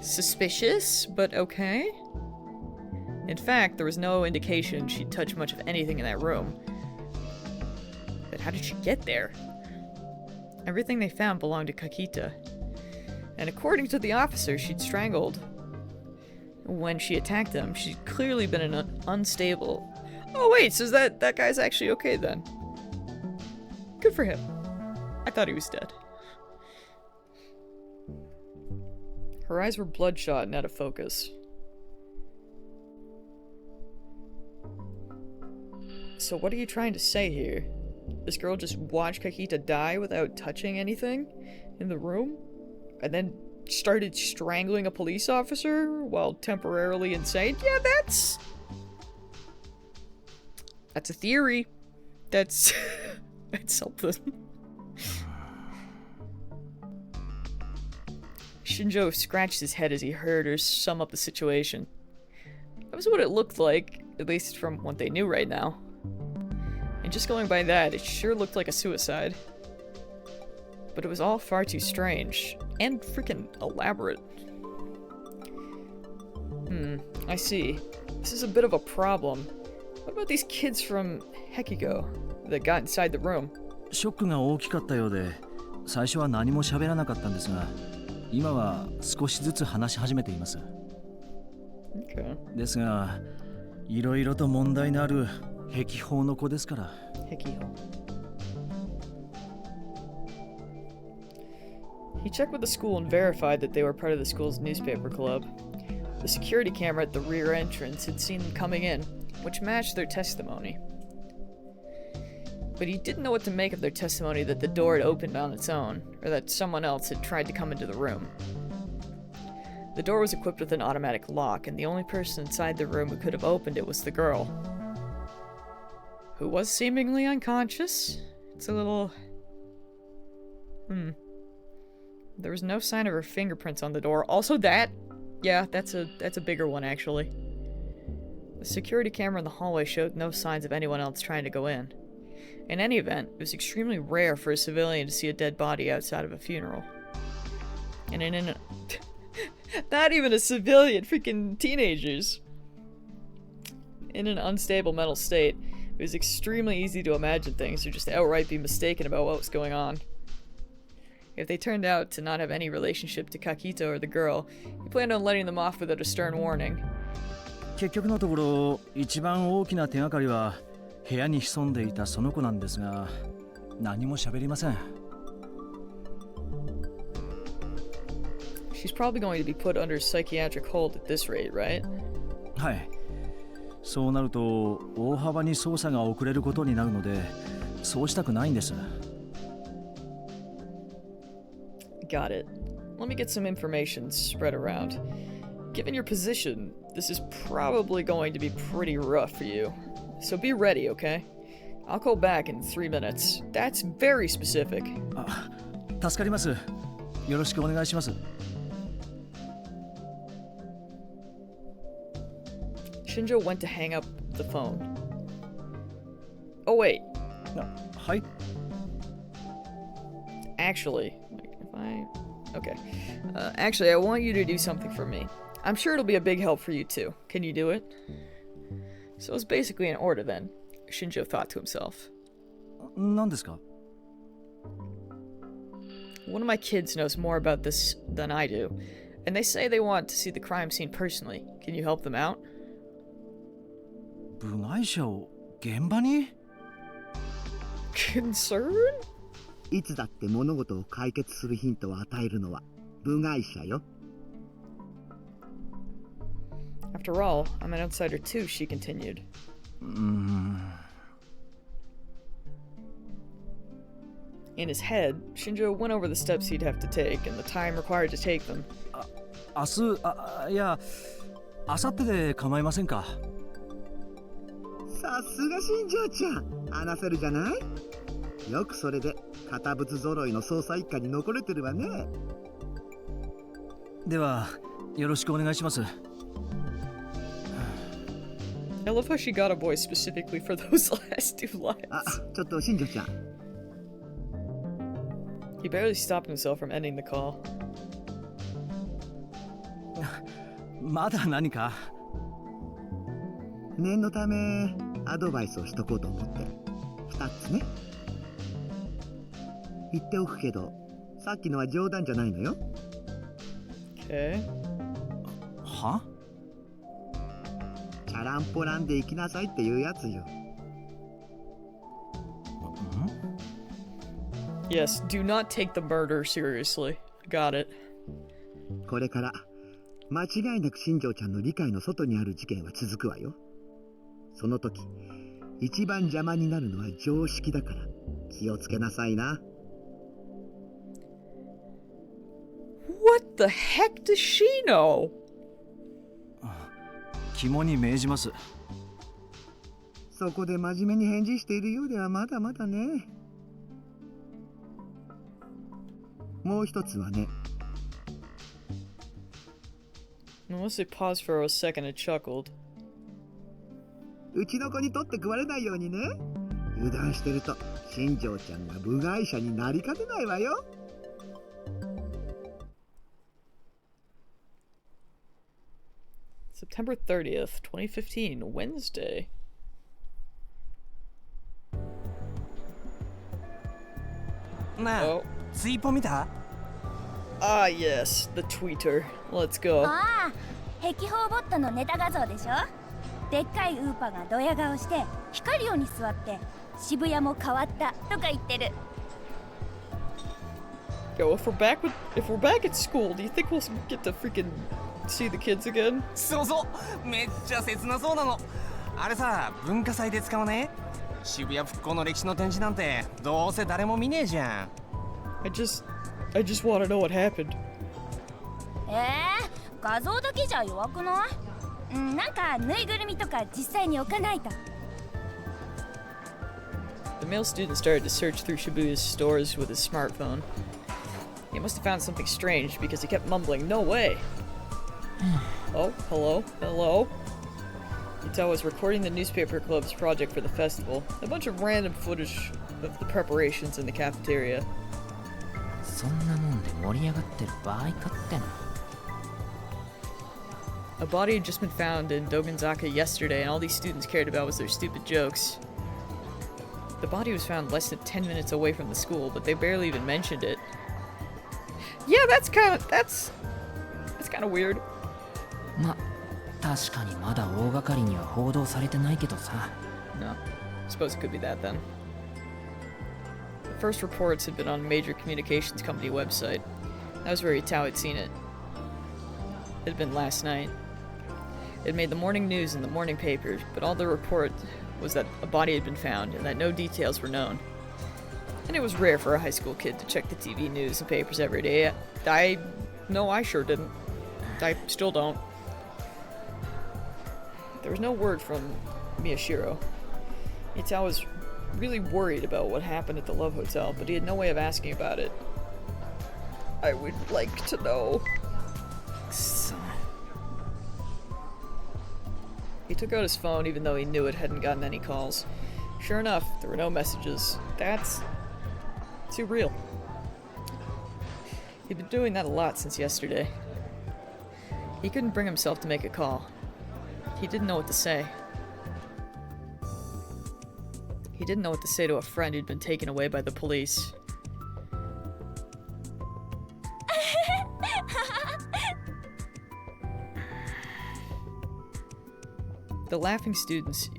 Suspicious, but okay. In fact, there was no indication she'd touched much of anything in that room. But how did she get there? Everything they found belonged to Kakita. And according to the officer she'd strangled when she attacked him, she'd clearly been in an unstable... Oh wait, so that guy's actually okay then. Good for him. I thought he was dead. Her eyes were bloodshot and out of focus. So what are you trying to say here? This girl just watched Kakita die without touching anything in the room? And then started strangling a police officer while temporarily insane? Yeah, that's a theory. That's something. Shinjo scratched his head as he heard her sum up the situation. That was what it looked like, at least from what they knew right now. And just going by that, it sure looked like a suicide. But it was all far too strange. And freaking elaborate. I see. This is a bit of a problem. What about these kids from Hekiko that got inside the room? ショックが大きかったようで、最初は何も喋らなかったんですが、今は少しずつ話し始めています。Okay. ですが、いろいろと問題のある壁法の子ですから。壁法。He checked with the school and verified that they were part of the school's newspaper club. The security camera at the rear entrance had seen them coming in, which matched their testimony. But he didn't know what to make of their testimony that the door had opened on its own, or that someone else had tried to come into the room. The door was equipped with an automatic lock, and the only person inside the room who could have opened it was the girl, who was seemingly unconscious. It's a little... There was no sign of her fingerprints on the door. Also that! Yeah, that's a bigger one, actually. The security camera in the hallway showed no signs of anyone else trying to go in. In any event, it was extremely rare for a civilian to see a dead body outside of a funeral. And in a... Not even a civilian, freaking teenagers! In an unstable mental state, it was extremely easy to imagine things or just outright be mistaken about what was going on. If they turned out to not have any relationship to Kakita or the girl, he planned on letting them off without a stern warning. 結局のところ、一番大きな手がかりは部屋に潜んでいたその子なんですが、何も喋りません。She's probably going to be put under psychiatric hold at this rate, right? はい。そうなると大幅に捜査が遅れることになるので、そうしたくないんです。Got it. Let me get some information spread around. Given your position, this is probably going to be pretty rough for you. So be ready, okay? I'll call back in 3 minutes. That's very specific. 助かります。よろしくお願いします。Shinjo went to hang up the phone. Oh wait. Hi. Actually, okay. Actually, I want you to do something for me. I'm sure it'll be a big help for you too. Can you do it? So it's basically an order then, Shinjo thought to himself. 何ですか? One of my kids knows more about this than I do, and they say they want to see the crime scene personally. Can you help them out? 部外者を現場に? Concern? いつだって物事を解決するヒントを与えるのは部外者よ。After all, I'm an outsider too, she continued. In his head, Shinjo went over the steps he'd have to take and the time required to take them. 明日、いや、明後日で構いませんか? さすが新庄ちゃん、話せるじゃない。よくそれで堅物揃いの捜査一課に残れてるわね。では、よろしくお願いします。I love how she got a voice specifically for those last two lines. ちょっと新庄ちゃん。He barely stopped himself from ending the call. まだ何か? 念のためアドバイスをしとこうと思って2つね。言っておくけど、さっきのは冗談じゃないのよ。Okay. は？チャランポランで行きなさいっていうやつよ。Yes, do not take the murder seriously. Got it. これから間違いなく新庄ちゃんの理解の外にある事件は続くわよ。その時一番邪魔になるのは常識だから気をつけなさいな。What the heck does she know? 肝に銘じます。そこで真面目に返事しているようではまだまだね。もう一つはね。Unless it paused for a second and chuckled. うちの子に取って食われないようにね。油断してると新庄ちゃんが部外者になりかねないわよ。September 30th, 2015, Wednesday. なあ、ツイポ見た？ Ah, yes, the tweeter. Let's go. ああ、壁砲ボットのネタ画像でしょ。でっかいウーパがドヤ顔して光るように座って渋谷も変わったとか言ってる。Yo, if we're back at school, do you think we'll get to freaking see the kids again? そうそう、めっちゃ切なそうなの。あれさ、文化祭で使うね。渋谷復興の歴史の展示なんてどうせ誰も見ねえじゃん。I just want to know what happened. 画像だけじゃ弱くない？なんかぬいぐるみとか実際に置かないと。The male student started to search through Shibuya's stores with his smartphone. He must have found something strange because he kept mumbling, "No way!" Oh, hello. Ito was recording the newspaper club's project for the festival. A bunch of random footage of the preparations in the cafeteria. そんなもんで盛り上がってる場合かってな。A body had just been found in Dogenzaka yesterday, and all these students cared about was their stupid jokes. The body was found less than 10 minutes away from the school, but they barely even mentioned it. Yeah, that's kind of weird. ま、確かにまだ大掛かりには報道されてないけどさ。No, suppose it could be that then. The first reports had been on a major communications company website. That was where Itao had seen it. It had been last night. It made the morning news in the morning papers, but all the report was that a body had been found and that no details were known. And it was rare for a high school kid to check the TV news and papers every day. I sure didn't. I still don't. There was no word from Miyashiro. Itao was really worried about what happened at the Love Hotel, but he had no way of asking about it. I would like to know. He took out his phone even though he knew it hadn't gotten any calls. Sure enough, there were no messages. That's too real. He'd been doing that a lot since yesterday. He couldn't bring himself to make a call. He didn't know what to say. He didn't know what to say to a friend who'd been taken away by the police. The laughing students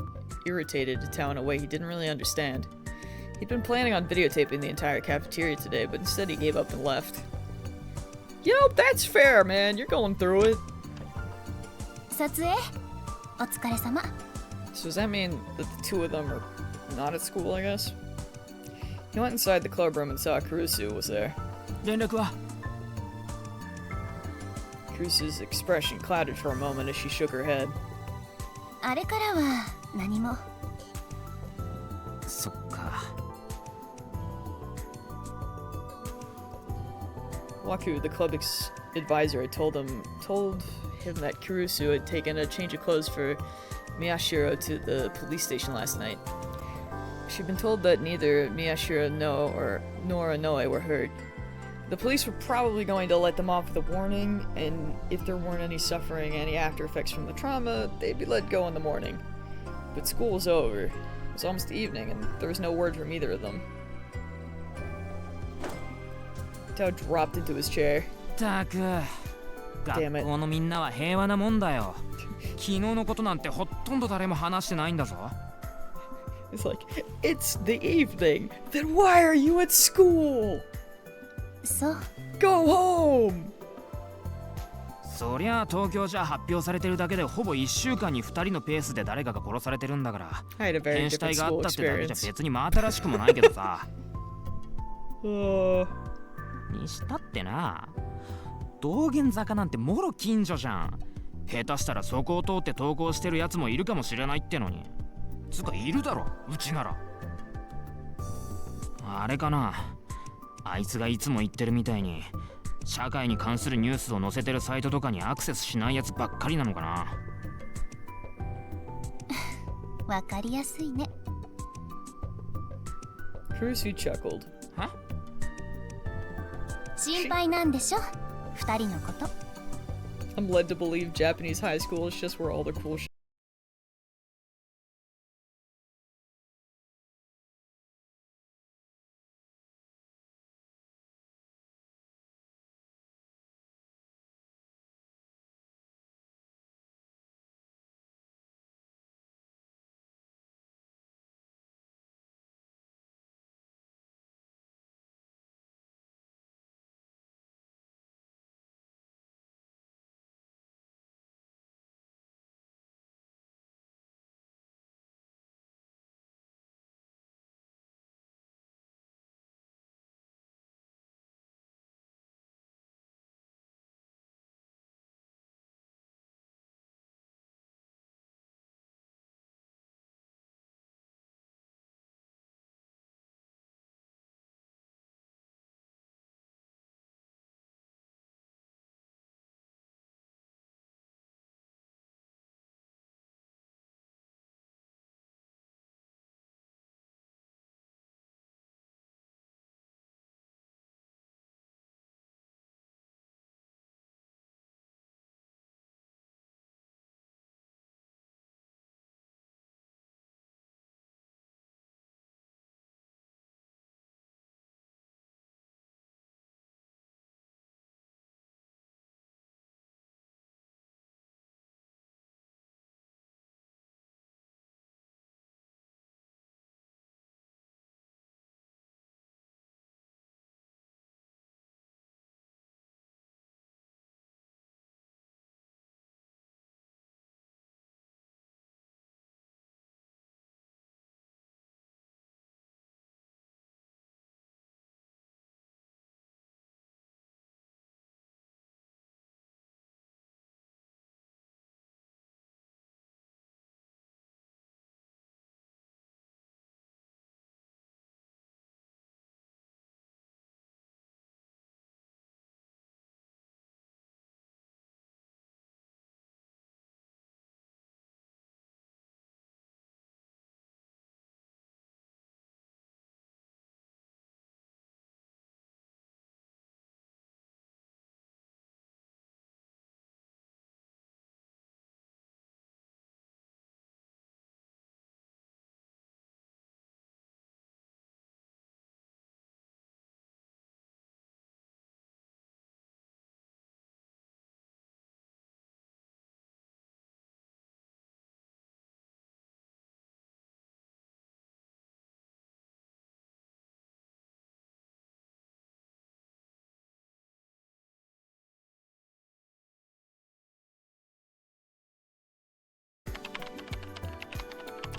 irritated Itao in a way he didn't really understand. He'd been planning on videotaping the entire cafeteria today, but instead he gave up and left. You know, that's fair, man. You're going through it. 撮影お疲れ様。 So does that mean that the two of them are not at school, I guess? He went inside the club room and saw Kurusu was there. 連絡は？ Kurusu's expression clouded for a moment as she shook her head. あれからは何も。そっか。Waku, the club advisor, had told him that Kurusu had taken a change of clothes for Miyashiro to the police station last night. She'd been told that neither Miyashiro nor Inoue were hurt. The police were probably going to let them off with a warning, and if there weren't any suffering, any after effects from the trauma, they'd be let go in the morning. But school was over. It was almost evening, and there was no word from either of them. Tao dropped into his chair. たく Damn it. 学校のみんなは平和なもんだよ。昨日のことなんてほとんど誰も話してないんだぞ。 It's like, it's the evening. Then why are you at school? そう。 Go home! そりゃあ東京じゃ発表されてるだけでほぼ1週間に2人のペースで誰かが殺されてるんだから、 I had a very 変死 different 体があっ school たってだけじゃ experience. 別に真新しくもないけどさ。Uh, にしたってな、道玄坂なんてもろ近所じゃん。下手したらそこを通って登校してるやつもいるかもしれないってのに。つうかいるだろ、うちなら。あれかな、あいつがいつも言ってるみたいに社会に関するニュースを載せてるサイトとかにアクセスしないやつばっかりなのかな。わかりやすいね。 Kurusu chuckled. 心配なんでしょ、二人のこと。 I'm led to believe Japanese high school is just where all the cool shit.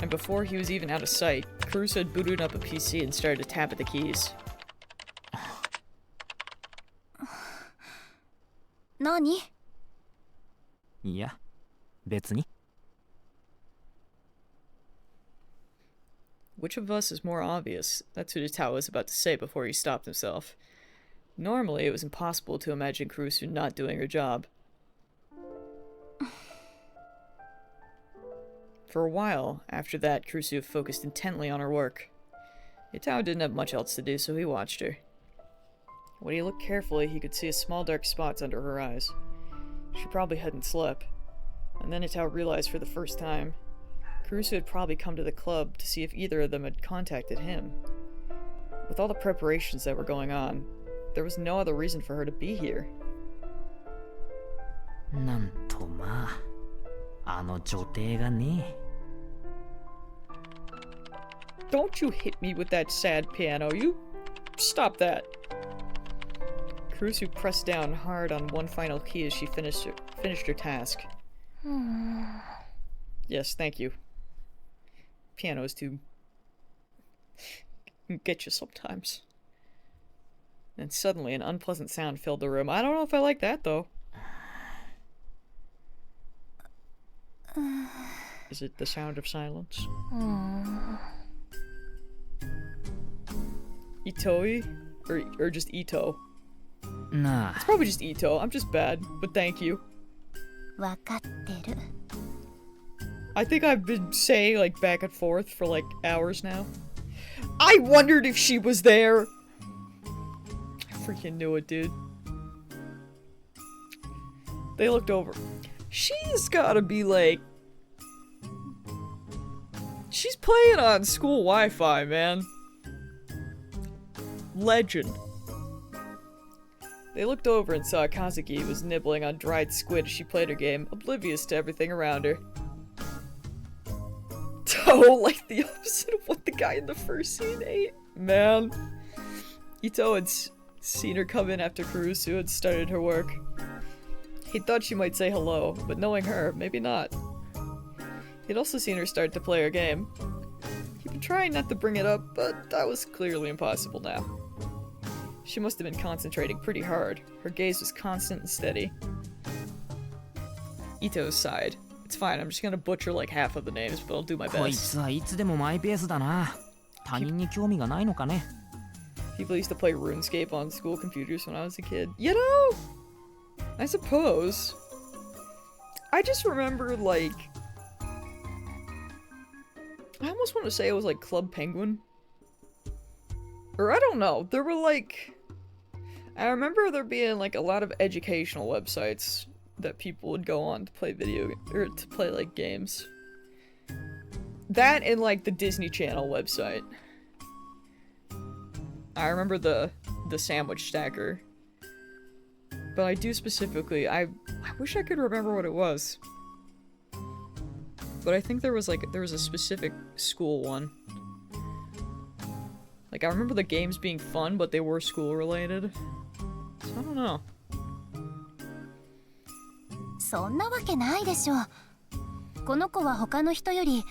And before he was even out of sight, Kurusu had booted up a PC and started to tap at the keys. 何？いや、別に。 Which of us is more obvious? That's what Itao was about to say before he stopped himself. Normally, it was impossible to imagine Kurusu not doing her job. For a while, after that, Kurusu focused intently on her work. Itao didn't have much else to do, so he watched her. When he looked carefully, he could see a small dark spots under her eyes. She probably hadn't slept. And then Itao realized for the first time, Kurusu had probably come to the club to see if either of them had contacted him. With all the preparations that were going on, there was no other reason for her to be here. なんとまあ、あの女帝がね。Don't you hit me with that sad piano, you... Stop that. Kurusu pressed down hard on one final key as she finished her task. Yes, thank you. Pianos do get you sometimes. And suddenly an unpleasant sound filled the room. I don't know if I like that, though. Is it the sound of silence? Itoi? Or just Ito? Nah. It's probably just Ito. I'm just bad, but thank you. わかってる。 I think I've been saying, like, back and forth for, like, hours now. I wondered if she was there! I freaking knew it, dude. They looked over. She's gotta be, like... She's playing on school Wi-Fi, man. Legend. They looked over and saw Kazuki was nibbling on dried squid as she played her game, oblivious to everything around her. Oh, like the opposite of what the guy in the first scene ate. Man. Ito had seen her come in after Kurusu had started her work. He thought she might say hello, but knowing her, maybe not. He'd also seen her start to play her game. He'd been trying not to bring it up, but that was clearly impossible now. She must have been concentrating pretty hard. Her gaze was constant and steady. Ito sighed. It's fine, I'm just gonna butcher like half of the names, but I'll do my こい best. つはいつでもマイペースだな。他人に興味がないのかね。People used to play RuneScape on school computers when I was a kid. You know, I suppose. I just remember, like... I almost want to say it was like Club Penguin. Or I don't know, there were like... I remember there being like a lot of educational websites that people would go on to play to play like games. That and like the Disney Channel website. I remember the sandwich stacker. But I do specifically, I wish I could remember what it was. But I think there was a specific school one. Like I remember the games being fun, but they were school related. So I don't know. そんなわけないでしょ。この子は他の人より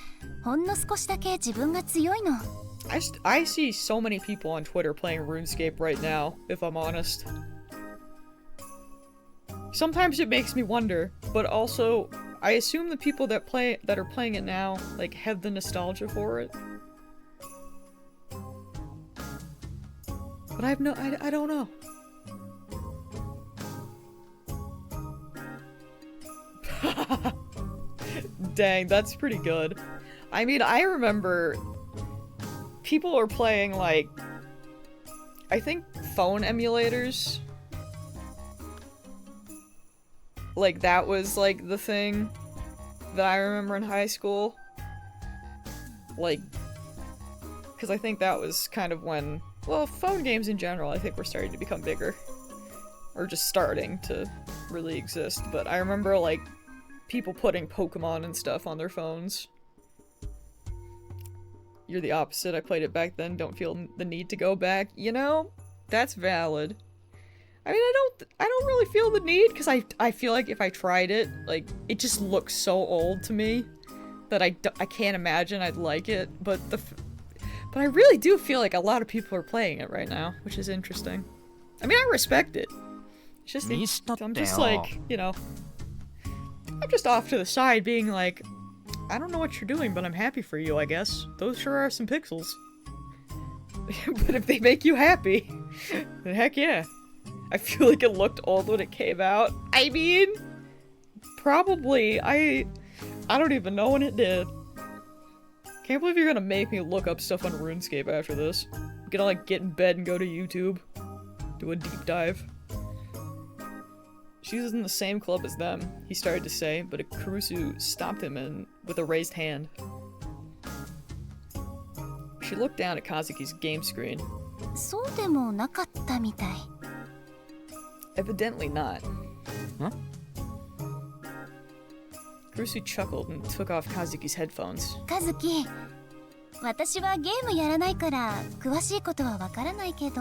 ほんの少しだけ自分が強いの。I see so many people on Twitter playing RuneScape right now, if I'm honest. Sometimes it makes me wonder, but also I assume the people that are playing it now like have the nostalgia for it. But I don't know. Dang, that's pretty good. I mean, I remember people are playing like, I think phone emulators. Like that was like the thing that I remember in high school. Like, because I think that was kind of when, well, phone games in general I think were starting to become bigger. Or just starting to really exist. But I remember like people putting Pokemon and stuff on their phones. You're the opposite. I played it back then, don't feel the need to go back. You know, that's valid. I mean, I don't really feel the need, because I feel like if I tried it, like, it just looks so old to me that I can't imagine I'd like it, but I really do feel like a lot of people are playing it right now, which is interesting. I mean, I respect it. It's just, I'm just like, you know, I'm just off to the side being like, I don't know what you're doing, but I'm happy for you, I guess. Those sure are some pixels. But if they make you happy, then heck yeah. I feel like it looked old when it came out. I mean, probably. I don't even know when it did. Can't believe you're gonna make me look up stuff on RuneScape after this. I'm gonna like get in bed and go to YouTube. Do a deep dive. She was in the same club as them, he started to say, but Kurusu stopped him with a raised hand. She looked down at Kazuki's game screen. そうでもなかったみたい。 Evidently not. Huh? Kurusu chuckled and took off Kazuki's headphones. 和樹、私はゲームやらないから詳しいことはわからないけど。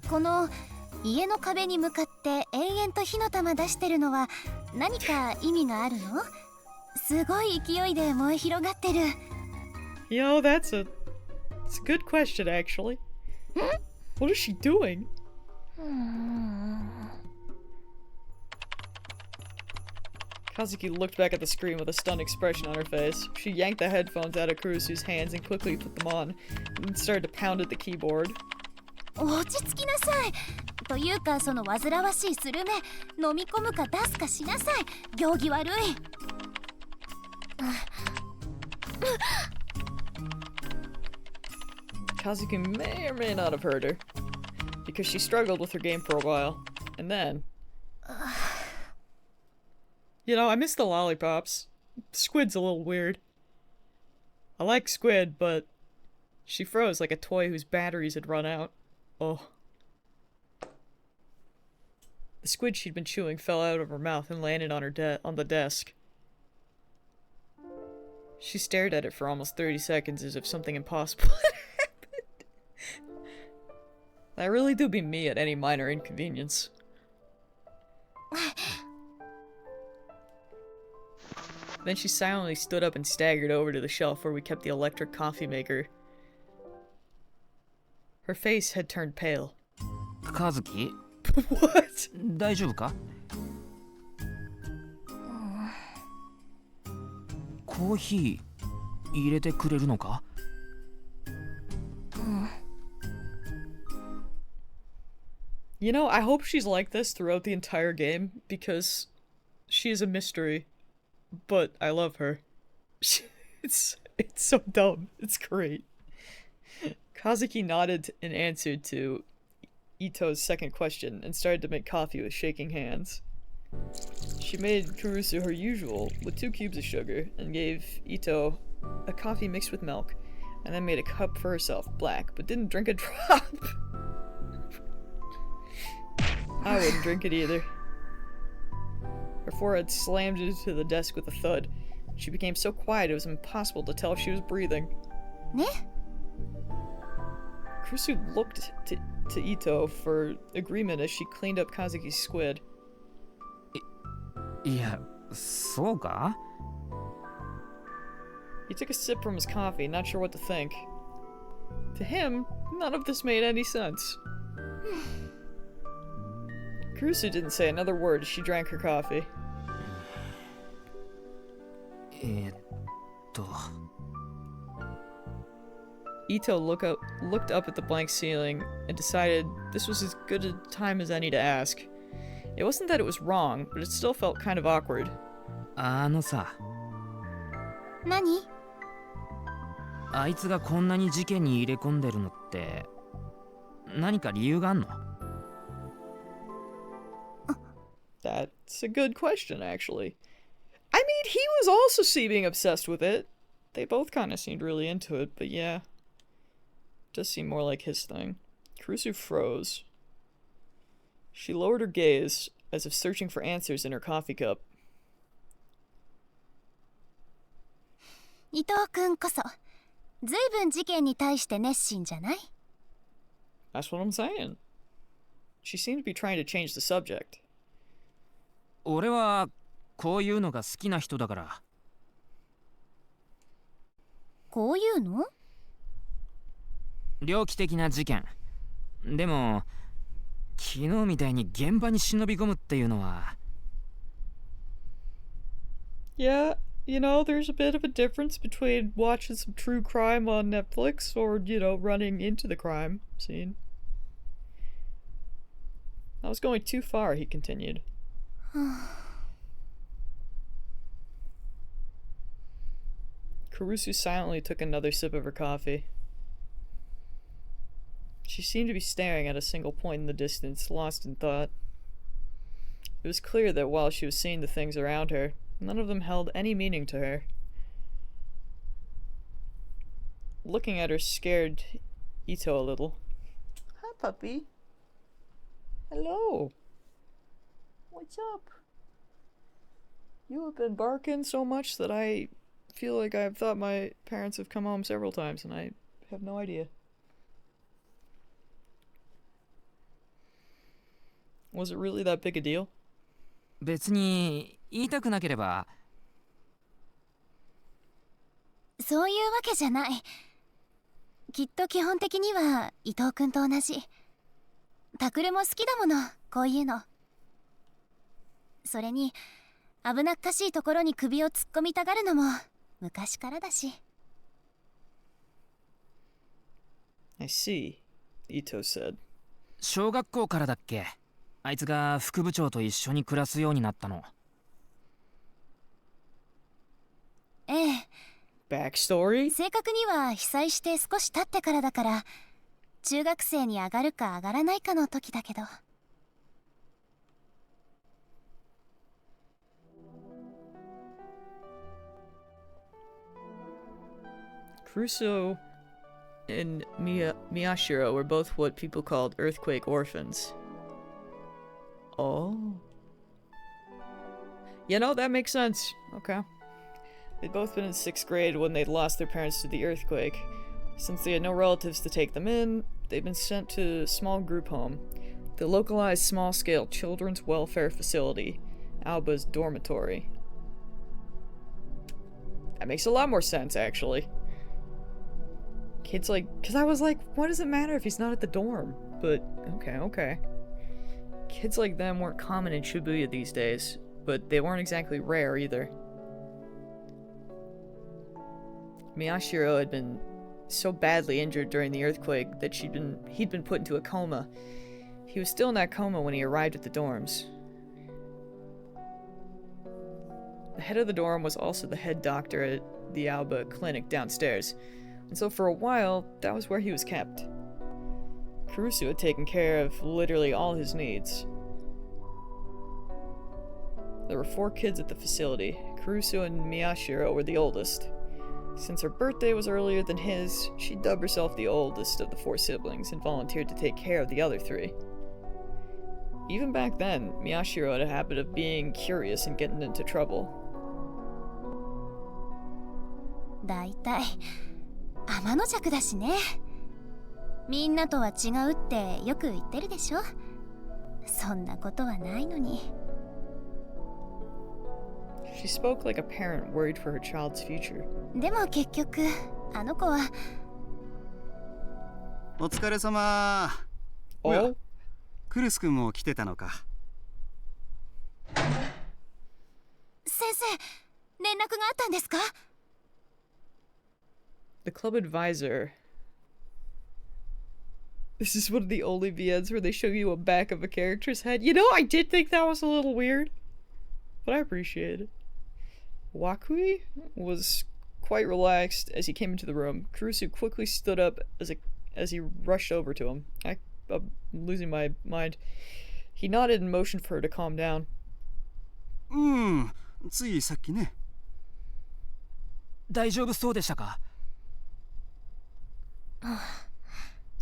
この家の壁に向かって延々と火の玉出してるのは何か意味があるの？すごい勢いで燃え広がってる。Yo, that's a good question, actually. What is she doing? Kazuki looked back at the screen with a stunned expression on her face. She yanked the headphones out of Kurusu's hands and quickly put them on, and then started to pound at the keyboard. 落ち着きなさい。というかその煩わしいスルメ、飲み込むか出すかしなさい。行儀悪い。Kazuki may or may not have heard her, because she struggled with her game for a while, and then... You know, I miss the lollipops. Squid's a little weird. I like Squid, but she froze like a toy whose batteries had run out. Oh. The squid she'd been chewing fell out of her mouth and landed on on the desk. She stared at it for almost 30 seconds as if something impossible had happened. That really do be me at any minor inconvenience. Then she silently stood up and staggered over to the shelf where we kept the electric coffee maker. Her face had turned pale. Kazuki? What? 大丈夫か？コーヒー入れてくれるのか？ You know, I hope she's like this throughout the entire game, because she is a mystery. But I love her. It's so dumb. It's great. Kazuki nodded in answer to Ito's second question and started to make coffee with shaking hands. She made Kurusu her usual with 2 cubes of sugar and gave Ito a coffee mixed with milk, and then made a cup for herself, black, but didn't drink a drop. I wouldn't drink it either. Her forehead slammed into the desk with a thud. She became so quiet it was impossible to tell if she was breathing. Ne? Kurusu looked to Ito for agreement as she cleaned up Kazuki's squid. いや、そうか? He took a sip from his coffee, not sure what to think. To him, none of this made any sense. Kurusu didn't say another word as she drank her coffee. Ito looked up at the blank ceiling and decided this was as good a time as any to ask. It wasn't that it was wrong, but it still felt kind of awkward. あのさ。何？あいつがこんなに事件に入れ込んでるのって何か理由があんの？ That's a good question, actually. I mean, he was also seeming obsessed with it. They both kind of seemed really into it, but yeah. Does seem more like his thing. Kurusu froze. She lowered her gaze, as if searching for answers in her coffee cup. 伊藤くんこそ、ずいぶん事件に対して熱心じゃない？ That's what I'm saying. She seemed to be trying to change the subject. 俺はこういうのが好きな人だから。こういうの？猟奇的な事件。でも昨日みたいに現場に忍び込むっていうのは。Yeah, you know, there's a bit of a difference between watching some true crime on Netflix or, you know, running into the crime scene. I was going too far, he continued. Kurusu silently took another sip of her coffee. She seemed to be staring at a single point in the distance, lost in thought. It was clear that while she was seeing the things around her, none of them held any meaning to her. Looking at her scared Ito a little. up, puppy? Hello. What's up? You have been barking so much that I feel like I've thought my parents have come home several times and I have no idea. Was it really that big a deal? 別に言いたくなければ。そういうわけじゃない。きっと基本的には伊藤君と同じ。タクルも好きだもの、こういうの。それに危なっかしいところに首を突っ込みたがるのも昔からだし。I see, Ito said. 小学校からだっけ？あいつが副部長と一緒に暮らすようになったの。ええ。Backstory? 正確には被災して少し経ってからだから、中学生に上がるか上がらないかの時だけど。Kurusu and Miyashiro were both what people called earthquake orphans. Oh. You know, that makes sense. Okay. They'd both been in 6th grade when they'd lost their parents to the earthquake. Since they had no relatives to take them in, they'd been sent to a small group home, the localized small-scale children's welfare facility, Alba's dormitory. That makes a lot more sense, actually. Kids like, because I was like, what does it matter if he's not at the dorm? But, okay. Kids like them weren't common in Shibuya these days, but they weren't exactly rare either. Miyashiro had been so badly injured during the earthquake that he'd been put into a coma. He was still in that coma when he arrived at the dorms. The head of the dorm was also the head doctor at the Alba clinic downstairs, and so for a while, that was where he was kept. Kurusu had taken care of literally all his needs. There were 4 kids at the facility. Kurusu and Miyashiro were the oldest. Since her birthday was earlier than his, she dubbed herself the oldest of the 4 siblings and volunteered to take care of the other 3. Even back then, Miyashiro had a habit of being curious and getting into trouble. だいたい天の弱だしね。みんなとは違うってよく言ってるでしょ。そんなことはないのに。She spoke like a parent worried for her child's future. でも結局、あの子は。お疲れ様。おや、クルス君も来てたのか。先生、連絡があったんですか？ The club advisor. This is one of the only VNs where they show you a back of a character's head. You know, I did think that was a little weird, but I appreciate it. Wakui was quite relaxed as he came into the room. Kurusu quickly stood up as he rushed over to him. I'm losing my mind. He nodded and motioned for her to calm down. ついさっきね。大丈夫そうでしたか？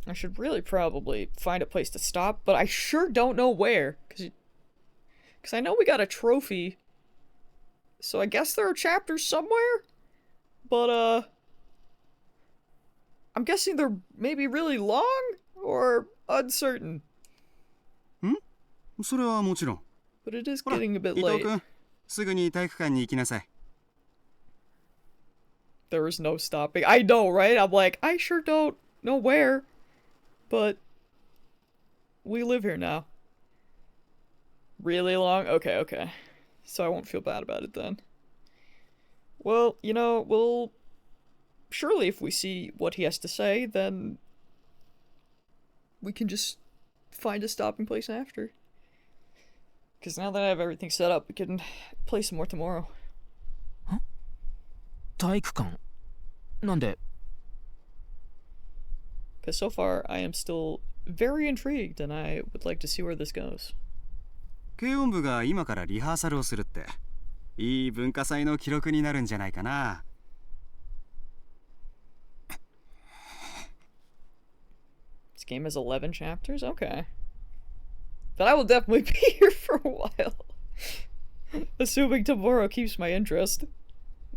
I should really probably find a place to stop, but I sure don't know where. Because I know we got a trophy. So I guess there are chapters somewhere? But, I'm guessing they're maybe really long? Or uncertain? それはもちろん。 But it is getting a bit 伊藤 late. 君、すぐに体育館に行きなさい。There was no stopping. I know, right? I'm like, I sure don't know where. But we live here now. Really long? Okay. So I won't feel bad about it then. Well, you know, we'll... Surely if we see what he has to say, then... we can just find a stopping place after. Because now that I have everything set up, we can play some more tomorrow. 体育館？なんで？ Because so far, I am still very intrigued, and I would like to see where this goes. 軽音部が今からリハーサルをするって、いい文化祭の記録になるんじゃないかな。This game has 11 chapters? Okay. But I will definitely be here for a while. Assuming tomorrow keeps my interest.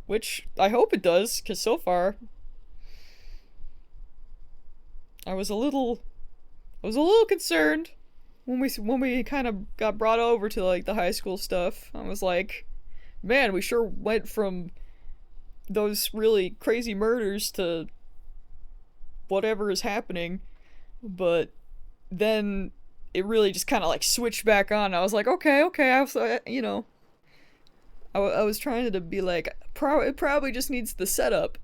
Which, I hope it does, because so far... I was a little concerned when we kind of got brought over to, like, the high school stuff. I was like, man, we sure went from those really crazy murders to whatever is happening. But then it really just kind of like switched back on. I was like, okay, I was, you know, I was trying to be like, it probably just needs the setup,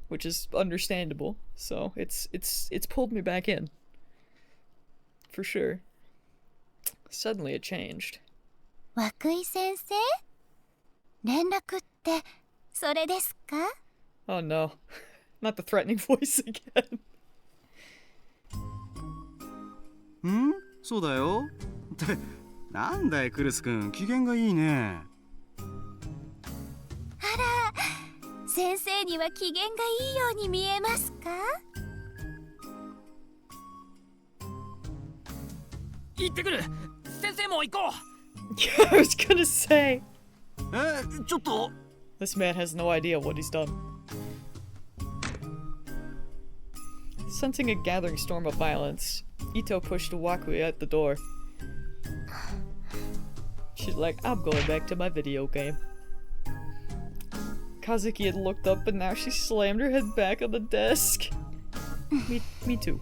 which is understandable. So it's pulled me back in, for sure. Suddenly it changed. 涌井先生？連絡ってそれですか？ Oh no, not the threatening voice again. ん？そうだよ。ってなんだいクルス君、機嫌がいいね。あら、先生には機嫌がいいように見えますか？行ってくる。先生も行こう。I was gonna say. ちょっと。This man has no idea what he's done. Sensing a gathering storm of violence, Ito pushed Wakui at the door. She's like, I'm going back to my video game. Kazuki had looked up, but now she slammed her head back on the desk. Me too.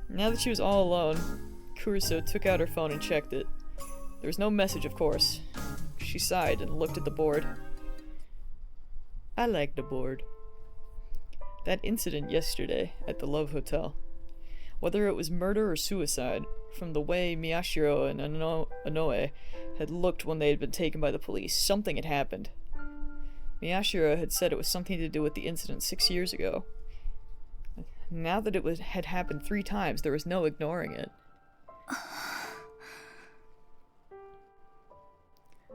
Now that she was all alone, Kurusu took out her phone and checked it. There was no message, of course. She sighed and looked at the board. I like the board. That incident yesterday at the Love Hotel. Whether it was murder or suicide, from the way Miyashiro and Inoue had looked when they had been taken by the police, something had happened. Miyashiro had said it was something to do with the incident 6 years ago. Now that it had happened 3 times, there was no ignoring it.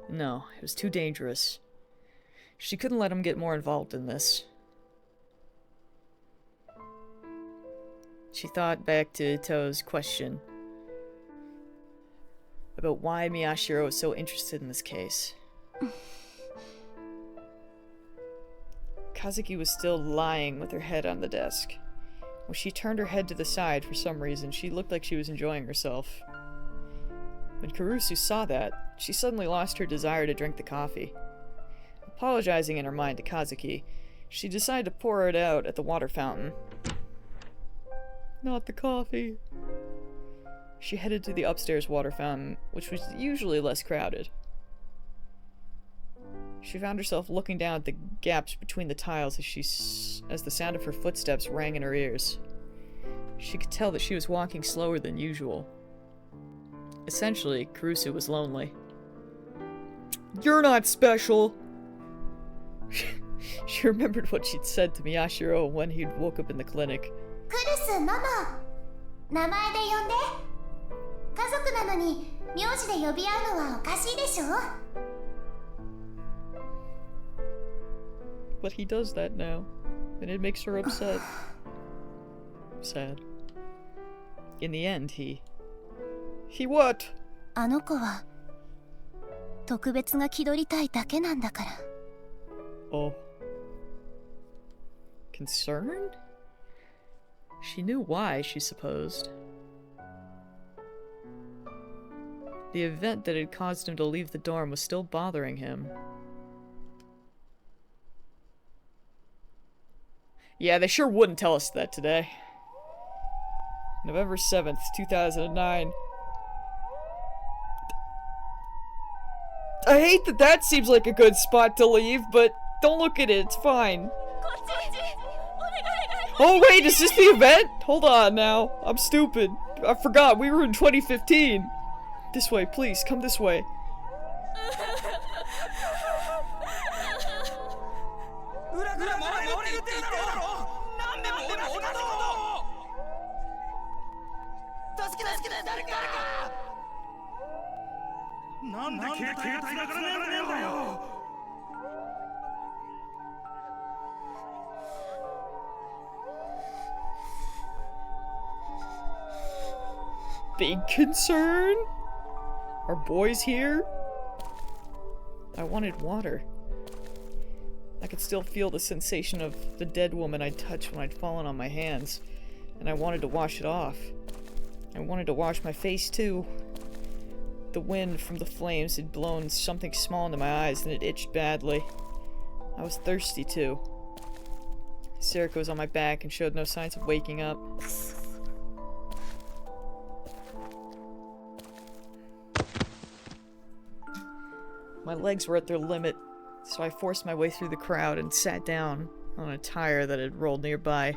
No, it was too dangerous. She couldn't let him get more involved in this. She thought back to Ito's question about why Miyashiro was so interested in this case. Kazuki was still lying with her head on the desk. When she turned her head to the side for some reason, she looked like she was enjoying herself. When Kurusu saw that, she suddenly lost her desire to drink the coffee. Apologizing in her mind to Kazuki, she decided to pour it out at the water fountain. Not the coffee. She headed to the upstairs water fountain, which was usually less crowded. She found herself looking down at the gaps between the tiles as the sound of her footsteps rang in her ears. She could tell that she was walking slower than usual. Essentially, Kurusu was lonely. You're not special! She remembered what she'd said to Miyashiro when he'd woke up in the clinic. クルス、ママ。名前で呼んで。家族なのに名字で呼び合うのはおかしいでしょ? But he does that now, and it makes her upset. Sad. In the end, he what? あの子は特別が気取りたいだけなんだから。Oh. Concerned? She knew why, she supposed. The event that had caused him to leave the dorm was still bothering him. Yeah, they sure wouldn't tell us that today. November 7th, 2009. I hate that seems like a good spot to leave, but don't look at it, it's fine. Oh wait, is this the event? Hold on now. I'm stupid. I forgot, we were in 2015. This way, please, come this way. big concern? Are boys here? I wanted water. I could still feel the sensation of the dead woman I'd touched when I'd fallen on my hands, and I wanted to wash it off. I wanted to wash my face too. The wind from the flames had blown something small into my eyes and it itched badly. I was thirsty too. Serica was on my back and showed no signs of waking up. My legs were at their limit, so I forced my way through the crowd and sat down on a tire that had rolled nearby.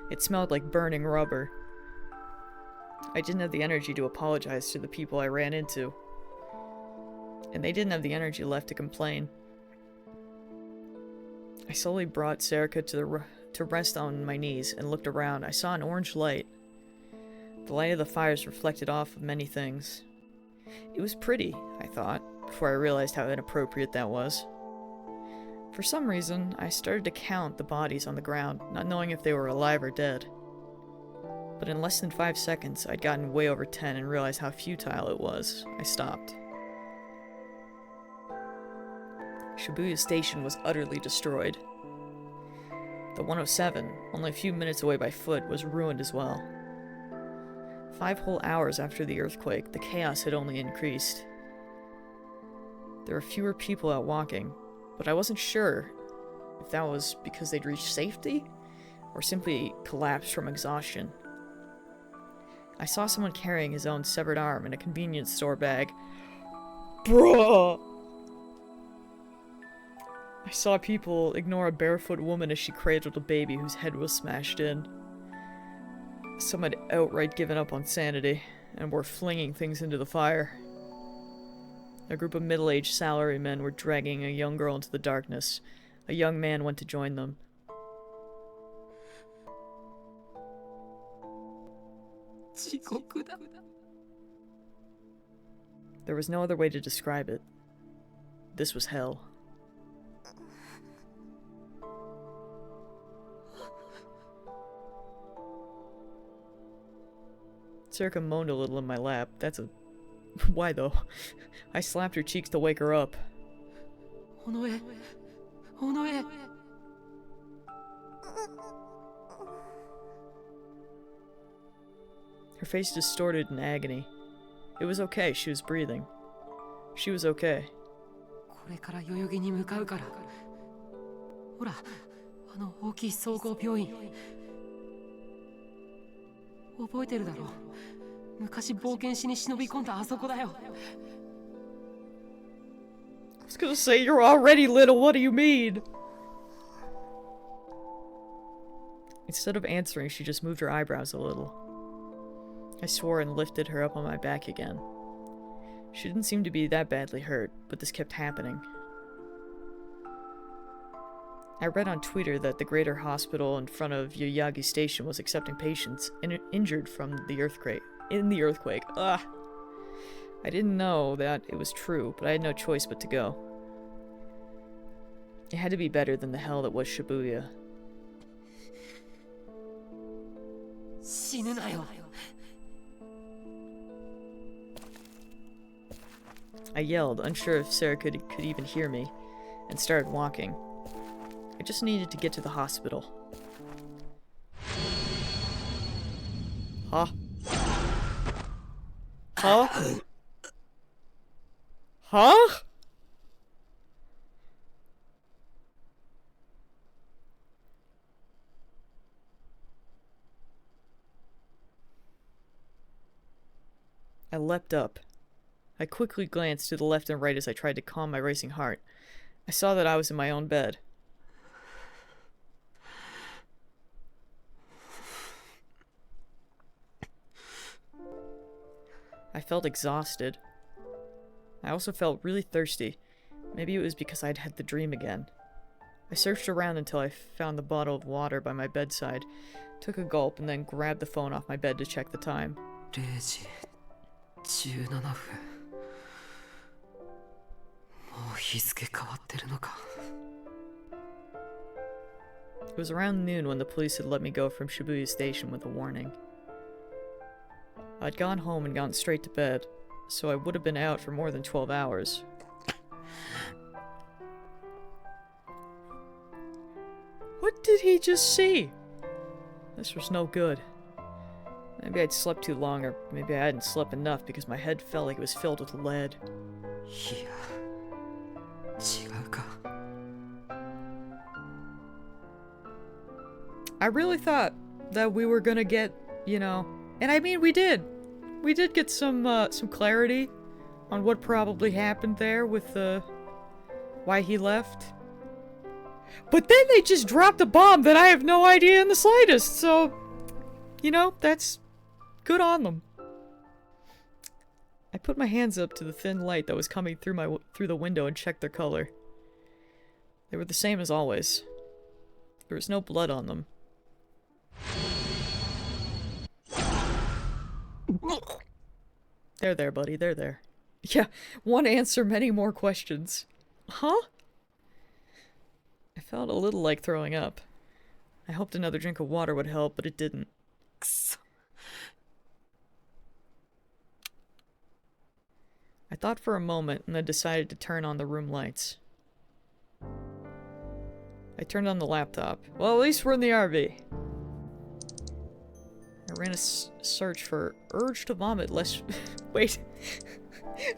It smelled like burning rubber. I didn't have the energy to apologize to the people I ran into. And they didn't have the energy left to complain. I slowly brought Serica to rest on my knees and looked around. I saw an orange light. The light of the fires reflected off of many things. It was pretty, I thought, before I realized how inappropriate that was. For some reason, I started to count the bodies on the ground, not knowing if they were alive or dead. But in less than 5 seconds, I'd gotten way over 10 and realized how futile it was. I stopped. Shibuya Station was utterly destroyed. The 107, only a few minutes away by foot, was ruined as well. 5 whole hours after the earthquake, the chaos had only increased. There were fewer people out walking, but I wasn't sure if that was because they'd reached safety, or simply collapsed from exhaustion. I saw someone carrying his own severed arm in a convenience store bag. Bruh! I saw people ignore a barefoot woman as she cradled a baby whose head was smashed in. Some had outright given up on sanity, and were flinging things into the fire. A group of middle-aged salarymen were dragging a young girl into the darkness. A young man went to join them. There was no other way to describe it. This was hell. Serica moaned a little in my lap. That's a... Why though? I slapped her cheeks to wake her up. Onoe! Onoe! Her face distorted in agony. It was okay, she was breathing. She was okay. これから代々木に向かうから。ほら、あの大きい総合病院。覚えてるだろう。昔冒険しに忍び込んだあそこだよ。I was gonna say, you're already little, what do you mean? Instead of answering, she just moved her eyebrows a little. I swore and lifted her up on my back again. She didn't seem to be that badly hurt, but this kept happening. I read on Twitter that the Greater Hospital in front of Yoyagi Station was accepting patients injured from the earthquake. Ugh! I didn't know that it was true, but I had no choice but to go. It had to be better than the hell that was Shibuya. 死ぬなよ。 I yelled, unsure if Sarah could even hear me, and started walking. I just needed to get to the hospital. Huh? Huh? Huh? I leapt up. I quickly glanced to the left and right as I tried to calm my racing heart. I saw that I was in my own bed. I felt exhausted. I also felt really thirsty. Maybe it was because I'd had the dream again. I searched around until I found the bottle of water by my bedside, took a gulp, and then grabbed the phone off my bed to check the time. 0時17分。もう日付変わってるのか。 It was around noon when the police had let me go from Shibuya Station with a warning. I'd gone home and gone straight to bed, so I would have been out for more than 12 hours. What did he just see? This was no good. Maybe I'd slept too long, or maybe I hadn't slept enough because my head felt like it was filled with lead. I really thought that we were gonna get, you know, and I mean we did. We did get some clarity on what probably happened there with why he left. But then they just dropped a bomb that I have no idea in the slightest, so, you know, that's good on them. I put my hands up to the thin light that was coming through the window and checked their color. They were the same as always. There was no blood on them. There, buddy, there. Yeah, one answer, many more questions. Huh? I felt a little like throwing up. I hoped another drink of water would help, but it didn't. I thought for a moment and then decided to turn on the room lights. I turned on the laptop. Well, at least we're in the RV. I ran a search for urge to vomit less... Wait.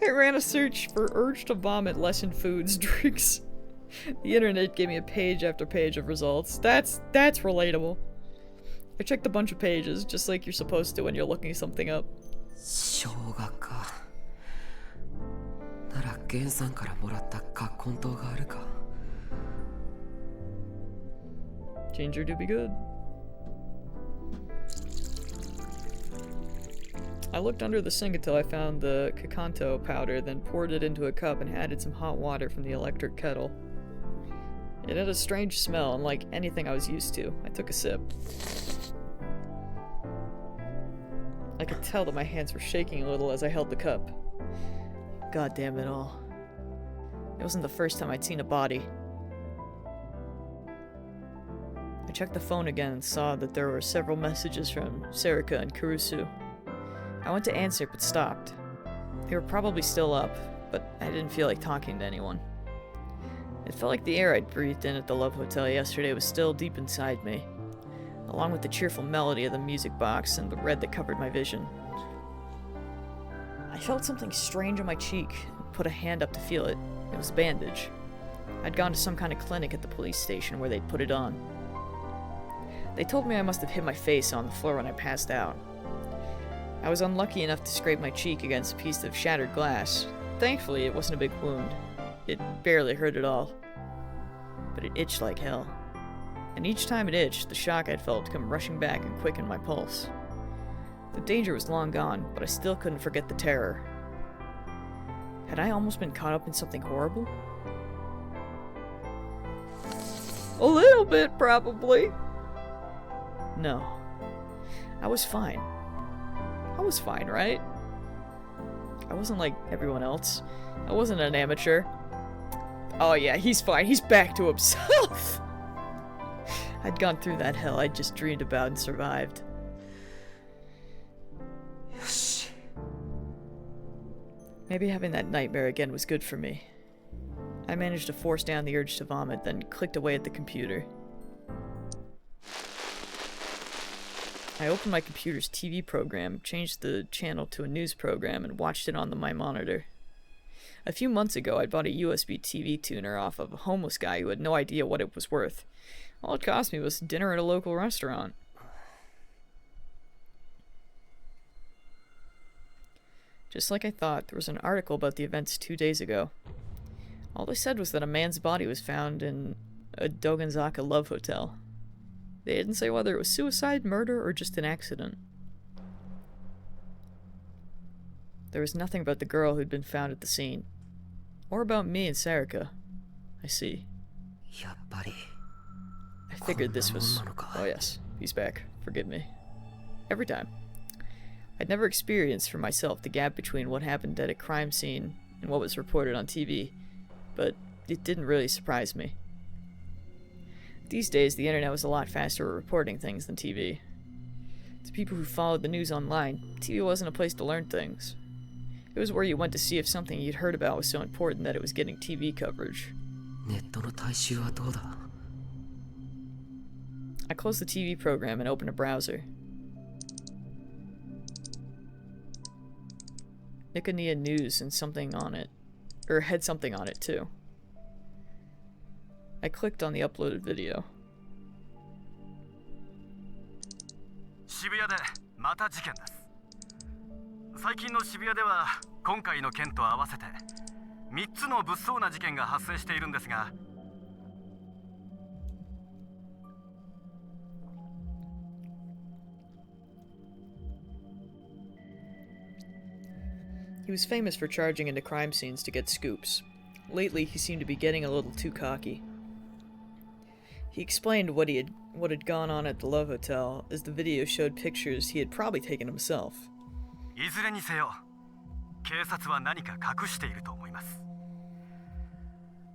I ran a search for urge to vomit less in foods, drinks. The internet gave me a page after page of results. That's relatable. I checked a bunch of pages, just like you're supposed to when you're looking something up. Ginger do be good. I looked under the sink until I found the Kakanto powder, then poured it into a cup and added some hot water from the electric kettle. It had a strange smell, unlike anything I was used to. I took a sip. I could tell that my hands were shaking a little as I held the cup. God damn it all. It wasn't the first time I'd seen a body. I checked the phone again and saw that there were several messages from Serika and Kurusu. I went to answer but stopped. They were probably still up, but I didn't feel like talking to anyone. It felt like the air I'd breathed in at the Love Hotel yesterday was still deep inside me, along with the cheerful melody of the music box and the red that covered my vision. I felt something strange on my cheek and put a hand up to feel it. It was a bandage. I'd gone to some kind of clinic at the police station where they'd put it on. They told me I must have hit my face on the floor when I passed out. I was unlucky enough to scrape my cheek against a piece of shattered glass. Thankfully, it wasn't a big wound. It barely hurt at all. But it itched like hell. And each time it itched, the shock I'd felt come rushing back and quickened my pulse. The danger was long gone, but I still couldn't forget the terror. Had I almost been caught up in something horrible? A little bit, probably. No. I was fine. I was fine, right? I wasn't like everyone else. I wasn't an amateur. Oh yeah, he's fine. He's back to himself. I'd gone through that hell I'd just dreamed about and survived. Maybe having that nightmare again was good for me. I managed to force down the urge to vomit, then clicked away at the computer. I opened my computer's TV program, changed the channel to a news program, and watched it on my monitor. A few months ago, I bought a USB TV tuner off of a homeless guy who had no idea what it was worth. All it cost me was dinner at a local restaurant. Just like I thought, there was an article about the events 2 days ago. All they said was that a man's body was found in a Dogenzaka Love Hotel. They didn't say whether it was suicide, murder, or just an accident. There was nothing about the girl who'd been found at the scene. Or about me and Serika. I see. I figured this was... Oh yes, he's back. Forgive me. Every time. I'd never experienced for myself the gap between what happened at a crime scene and what was reported on TV, but it didn't really surprise me. These days, the internet was a lot faster at reporting things than TV. To people who followed the news online, TV wasn't a place to learn things. It was where you went to see if something you'd heard about was so important that it was getting TV coverage. ネットの大衆はどうだ? I closed the TV program and opened a browser. Niconia News and something on it. Or had something on it too. I clicked on the uploaded video. 渋谷でまた事件です。最近の渋谷では今回の件と合わせて3つの物騒な事件が発生しているんですが、 He was famous for charging into crime scenes to get scoops. Lately, he seemed to be getting a little too cocky. He explained what had gone on at the Love Hotel, as the video showed pictures he had probably taken himself. いずれにせよ、警察は何か隠していると思います。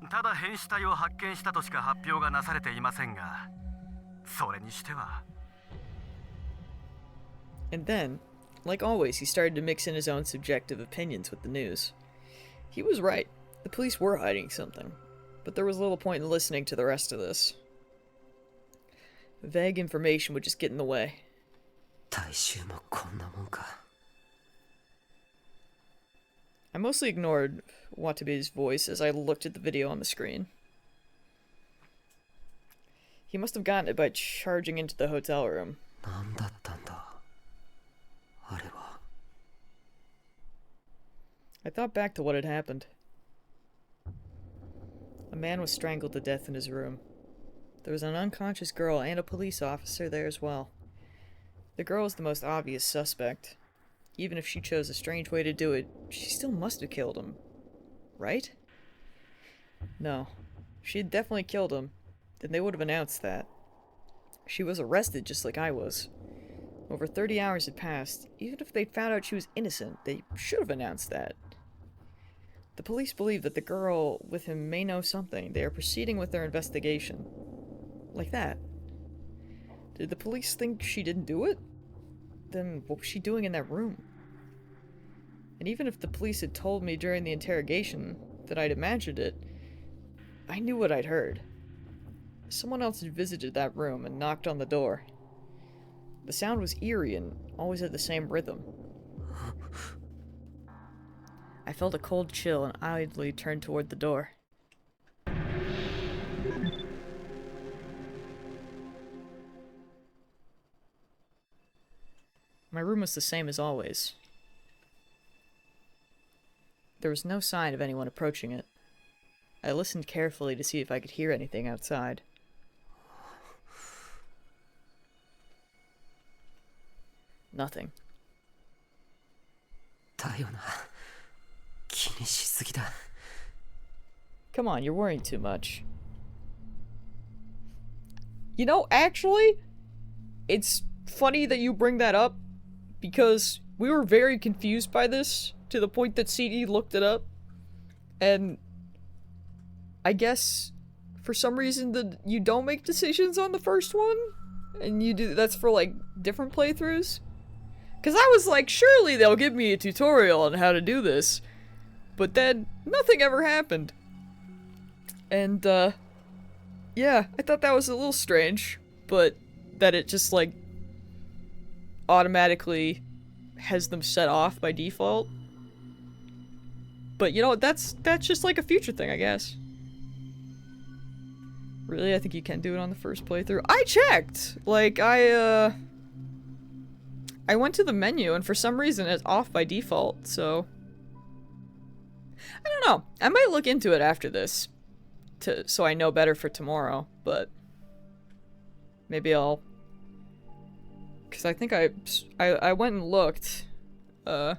ただ変死体を発見したとしか発表がなされていませんが、それにしては。 And then, like always, he started to mix in his own subjective opinions with the news. He was right. The police were hiding something, but there was little point in listening to the rest of this. Vague information would just get in the way. 大衆もこんなもんか。 I mostly ignored Watabe's voice as I looked at the video on the screen. He must have gotten it by charging into the hotel room. 何だったんだ? あれは。 I thought back to what had happened. A man was strangled to death in his room. There was an unconscious girl and a police officer there as well. The girl was the most obvious suspect. Even if she chose a strange way to do it, she still must have killed him. Right? No. She had definitely killed him. Then they would have announced that. She was arrested just like I was. Over 30 hours had passed. Even if they'd found out she was innocent, they should have announced that. The police believe that the girl with him may know something. They are proceeding with their investigation. Like that. Did the police think she didn't do it? Then what was she doing in that room? And even if the police had told me during the interrogation that I'd imagined it, I knew what I'd heard. Someone else had visited that room and knocked on the door. The sound was eerie and always had the same rhythm. I felt a cold chill and idly turned toward the door. My room was the same as always. There was no sign of anyone approaching it. I listened carefully to see if I could hear anything outside. Nothing. だよな。気にしすぎだ。 Come on, you're worrying too much. You know, actually, it's funny that you bring that up, because we were very confused by this, to the point that CD looked it up, and I guess, for some reason, that you don't make decisions on the first one, and you do, that's for, like, different playthroughs? Because I was like, surely they'll give me a tutorial on how to do this, but then, nothing ever happened. And, yeah, I thought that was a little strange, but that it just, like, automatically has them set off by default. But, you know, that's just, like, a future thing, I guess. Really? I think you can do it on the first playthrough. I checked! Like, I went to the menu, and for some reason it's off by default, so... I don't know. I might look into it after this. So I know better for tomorrow, but maybe I'll, because I think I went and looked at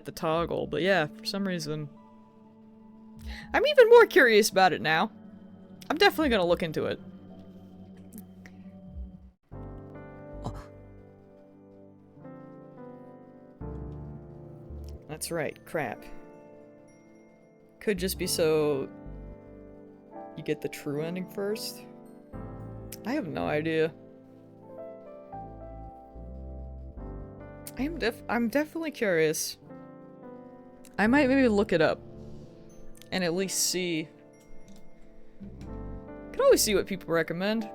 the toggle, but yeah, for some reason I'm even more curious about it now. I'm definitely gonna look into it. That's right, crap. Could just be so you get the true ending first? I have no idea. I'm definitely curious. I might maybe look it up and at least see. Can always see what people recommend.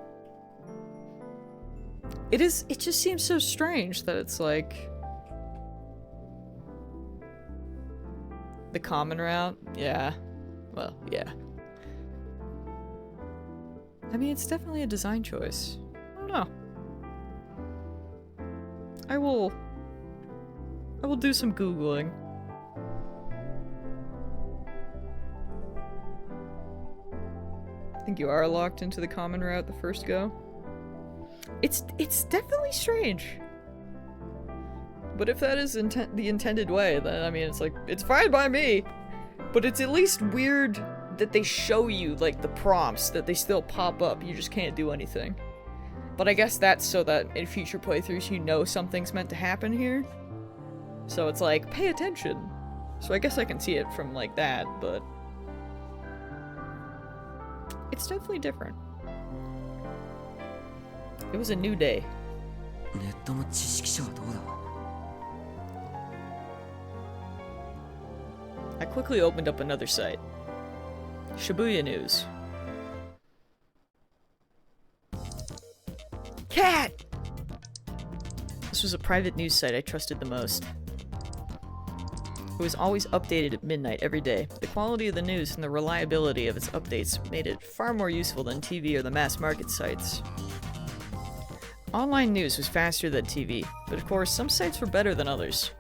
It just seems so strange that it's like the common route. Yeah. Well, yeah. I mean, it's definitely a design choice. I don't know. I will do some Googling. I think you are locked into the common route the first go. It's definitely strange. But if that is the intended way, then I mean, it's like, it's fine by me. But it's at least weird that they show you, like, the prompts, that they still pop up. You just can't do anything. But I guess that's so that in future playthroughs you know something's meant to happen here. So it's like, pay attention. So I guess I can see it from like that, but it's definitely different. It was a new day. I quickly opened up another site. Shibuya News. Cat! This was a private news site I trusted the most. It was always updated at midnight every day. The quality of the news and the reliability of its updates made it far more useful than TV or the mass market sites. Online news was faster than TV, but of course some sites were better than others.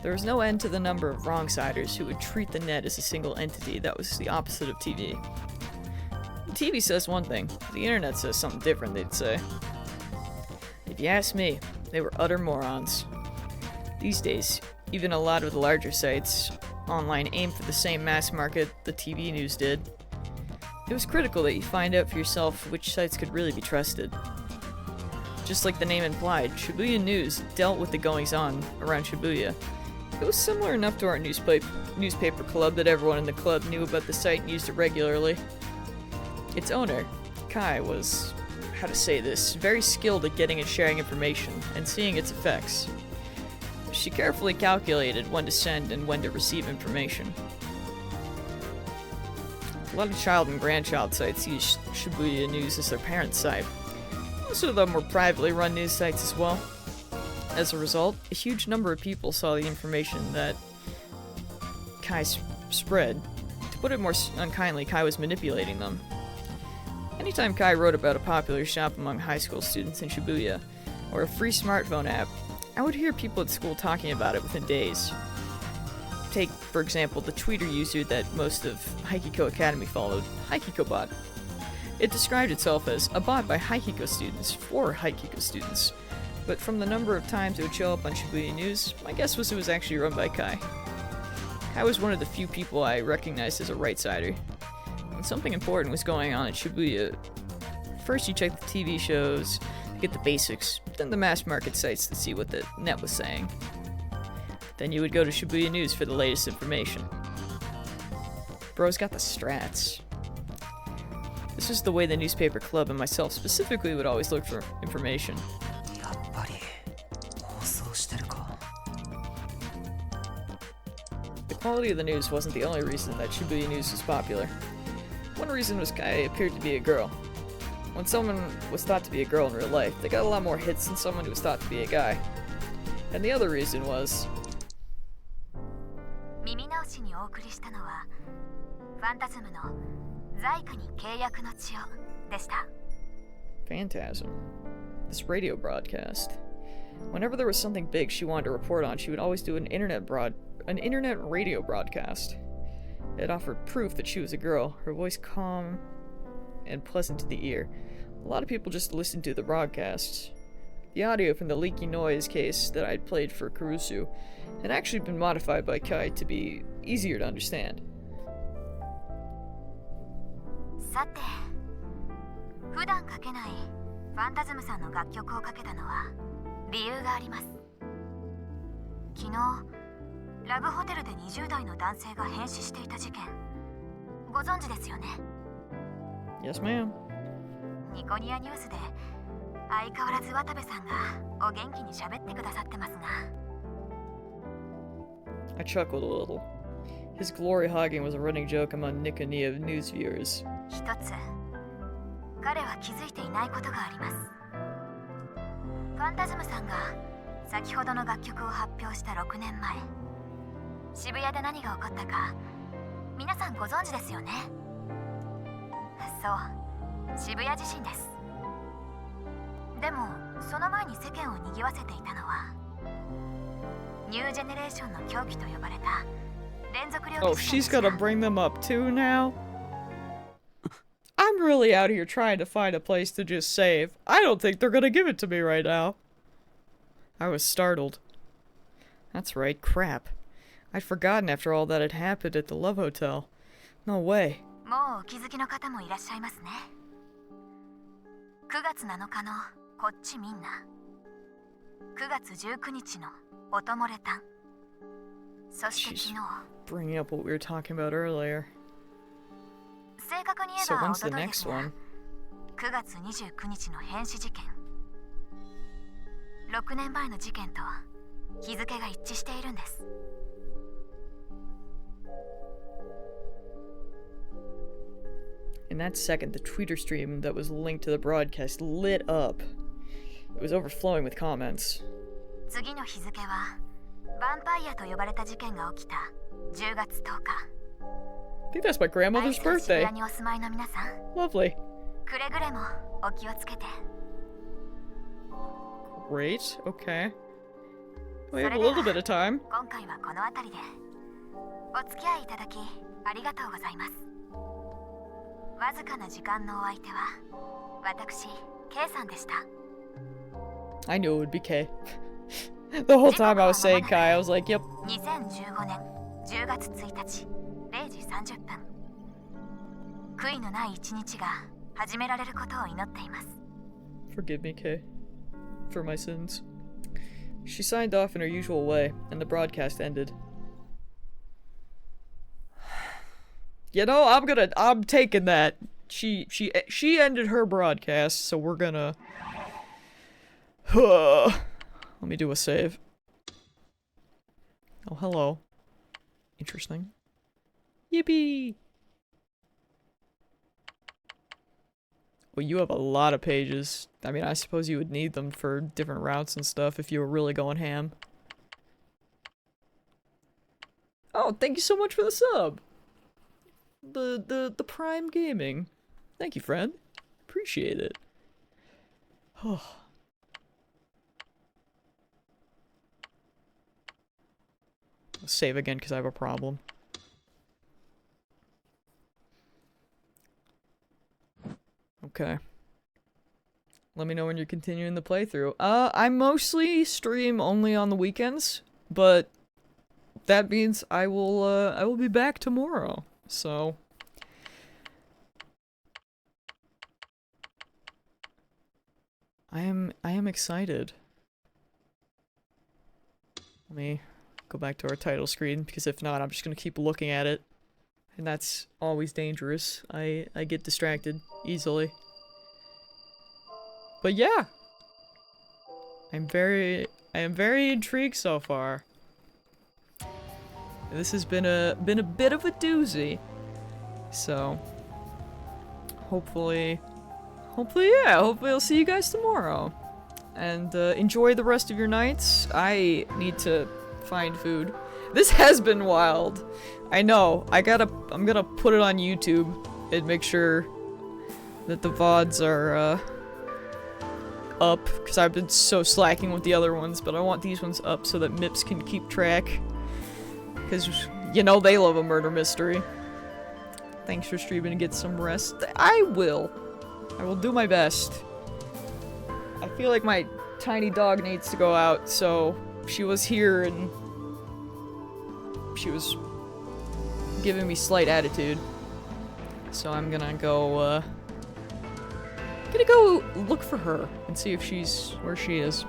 There was no end to the number of wrong-siders who would treat the net as a single entity that was the opposite of TV. TV says one thing, the internet says something different, they'd say. If you ask me, they were utter morons. These days, even a lot of the larger sites online aim for the same mass market the TV news did. It was critical that you find out for yourself which sites could really be trusted. Just like the name implied, Shibuya News dealt with the goings-on around Shibuya. It was similar enough to our newspaper club that everyone in the club knew about the site and used it regularly. Its owner, Kai, was, how to say this, very skilled at getting and sharing information and seeing its effects. She carefully calculated when to send and when to receive information. A lot of child and grandchild sites use Shibuya News as their parent site. Most of them were privately run news sites as well. As a result, a huge number of people saw the information that Kai spread. To put it more unkindly, Kai was manipulating them. Anytime Kai wrote about a popular shop among high school students in Shibuya, or a free smartphone app, I would hear people at school talking about it within days. Take, for example, the Twitter user that most of Haikiko Academy followed, HaikikoBot. It described itself as a bot by Haikiko students for Haikiko students, but from the number of times it would show up on Shibuya News, my guess was it was actually run by Kai. Kai was one of the few people I recognized as a right-sider. When something important was going on at Shibuya, first you check the TV shows, to get the basics, then the mass market sites to see what the net was saying. Then you would go to Shibuya News for the latest information. Bro's got the strats. This is the way the newspaper club and myself specifically would always look for information. The quality of the news wasn't the only reason that Shibuya News was popular. One reason was Kai appeared to be a girl. When someone was thought to be a girl in real life, they got a lot more hits than someone who was thought to be a guy. And the other reason was... Phantasm. This radio broadcast. Whenever there was something big she wanted to report on, she would always do an internet radio broadcast. It offered proof that she was a girl, her voice calm and pleasant to the ear. A lot of people just listened to the broadcasts. The audio from the leaky noise case that I'd played for Kurusu had actually been modified by Kai to be easier to understand. さて、普段かけないファンタズムさんの楽曲をかけたのは理由があります。昨日、ラブホテルで20代の男性が変死していた事件、ご存知ですよね？ Yes, ma'am. ニコニアニュースで相変わらず渡部さんがお元気に喋ってくださってますが。I chuckled a little. His glory hogging was a running joke among Niconia news viewers. 一つ、彼は気づいていないことがあります。ファンタズムさんが先ほどの楽曲を発表した6年前、渋谷で何が起こったか皆さんご存知ですよね。そう、渋谷地震です。でもその前に世間を賑わせていたのはニュージェネレーションの狂気と呼ばれた連続猟奇 Oh, 事件 she's gonna bring them up too now? I'm really out here trying to find a place to just save. I don't think they're gonna give it to me right now. I was startled. That's right, crap. I'd forgotten after all that had happened at the Love Hotel. No way. もうお気づきの方もいらっしゃいますね。9月7日のこっちみんな、9月19日のおともれたん、そして昨日 Bringing up what we were talking about earlier. 正確に言え So ば when's お the とといで next すが、 one? 9月29日の変死事件、6年前の事件と日付が一致しているんです。In that second, the Twitter stream that was linked to the broadcast lit up. It was overflowing with comments. 次の日付はヴァンパイアと呼ばれた事件が起きた10月10日。 I think that's my grandmother's 渋 birthday. 谷にお住まいの皆さん、 Lovely. くれぐれもお気をつけて。 Great. Okay. We そ have れ a で little は bit of time. 今回はこの辺りでお付き合いいただきありがとうございます。わずかな時間のお相手は私 K さんでした。 I knew it would be K. The whole time I was saying Kai, I was like, yep. 2015年10月1日0時30分、悔いのない一日が始められることを祈っています。 Forgive me, Kay, for my sins. She signed off in her usual way, and the broadcast ended. You know, I'm taking that. She ended her broadcast, so we're gonna... Let me do a save. Oh, hello. Interesting. Yippee! Well, you have a lot of pages. I mean, I suppose you would need them for different routes and stuff if you were really going ham. Oh, thank you so much for the sub! The Prime Gaming. Thank you, friend. Appreciate it. Oh. I'll save again because I have a problem. Okay. Let me know when you're continuing the playthrough. I mostly stream only on the weekends, but that means I will be back tomorrow. So I am excited. Let me go back to our title screen, because if not, I'm just gonna keep looking at it. And that's always dangerous. I get distracted easily. But yeah. I am very intrigued so far. This has been a bit of a doozy. So hopefully I'll see you guys tomorrow. And enjoy the rest of your nights. I need to find food. This has been wild. I know. I'm gonna put it on YouTube and make sure that the VODs are up, because I've been so slacking with the other ones, but I want these ones up so that Mips can keep track. Because, you know, they love a murder mystery. Thanks for streaming and get some rest. I will do my best. I feel like my tiny dog needs to go out, so she was here and she was giving me slight attitude. So I'm gonna go, look for her and see if she's where she is.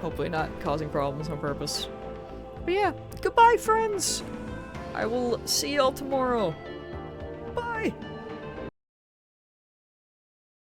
Hopefully not causing problems on purpose. But yeah, goodbye friends! I will see y'all tomorrow. Bye!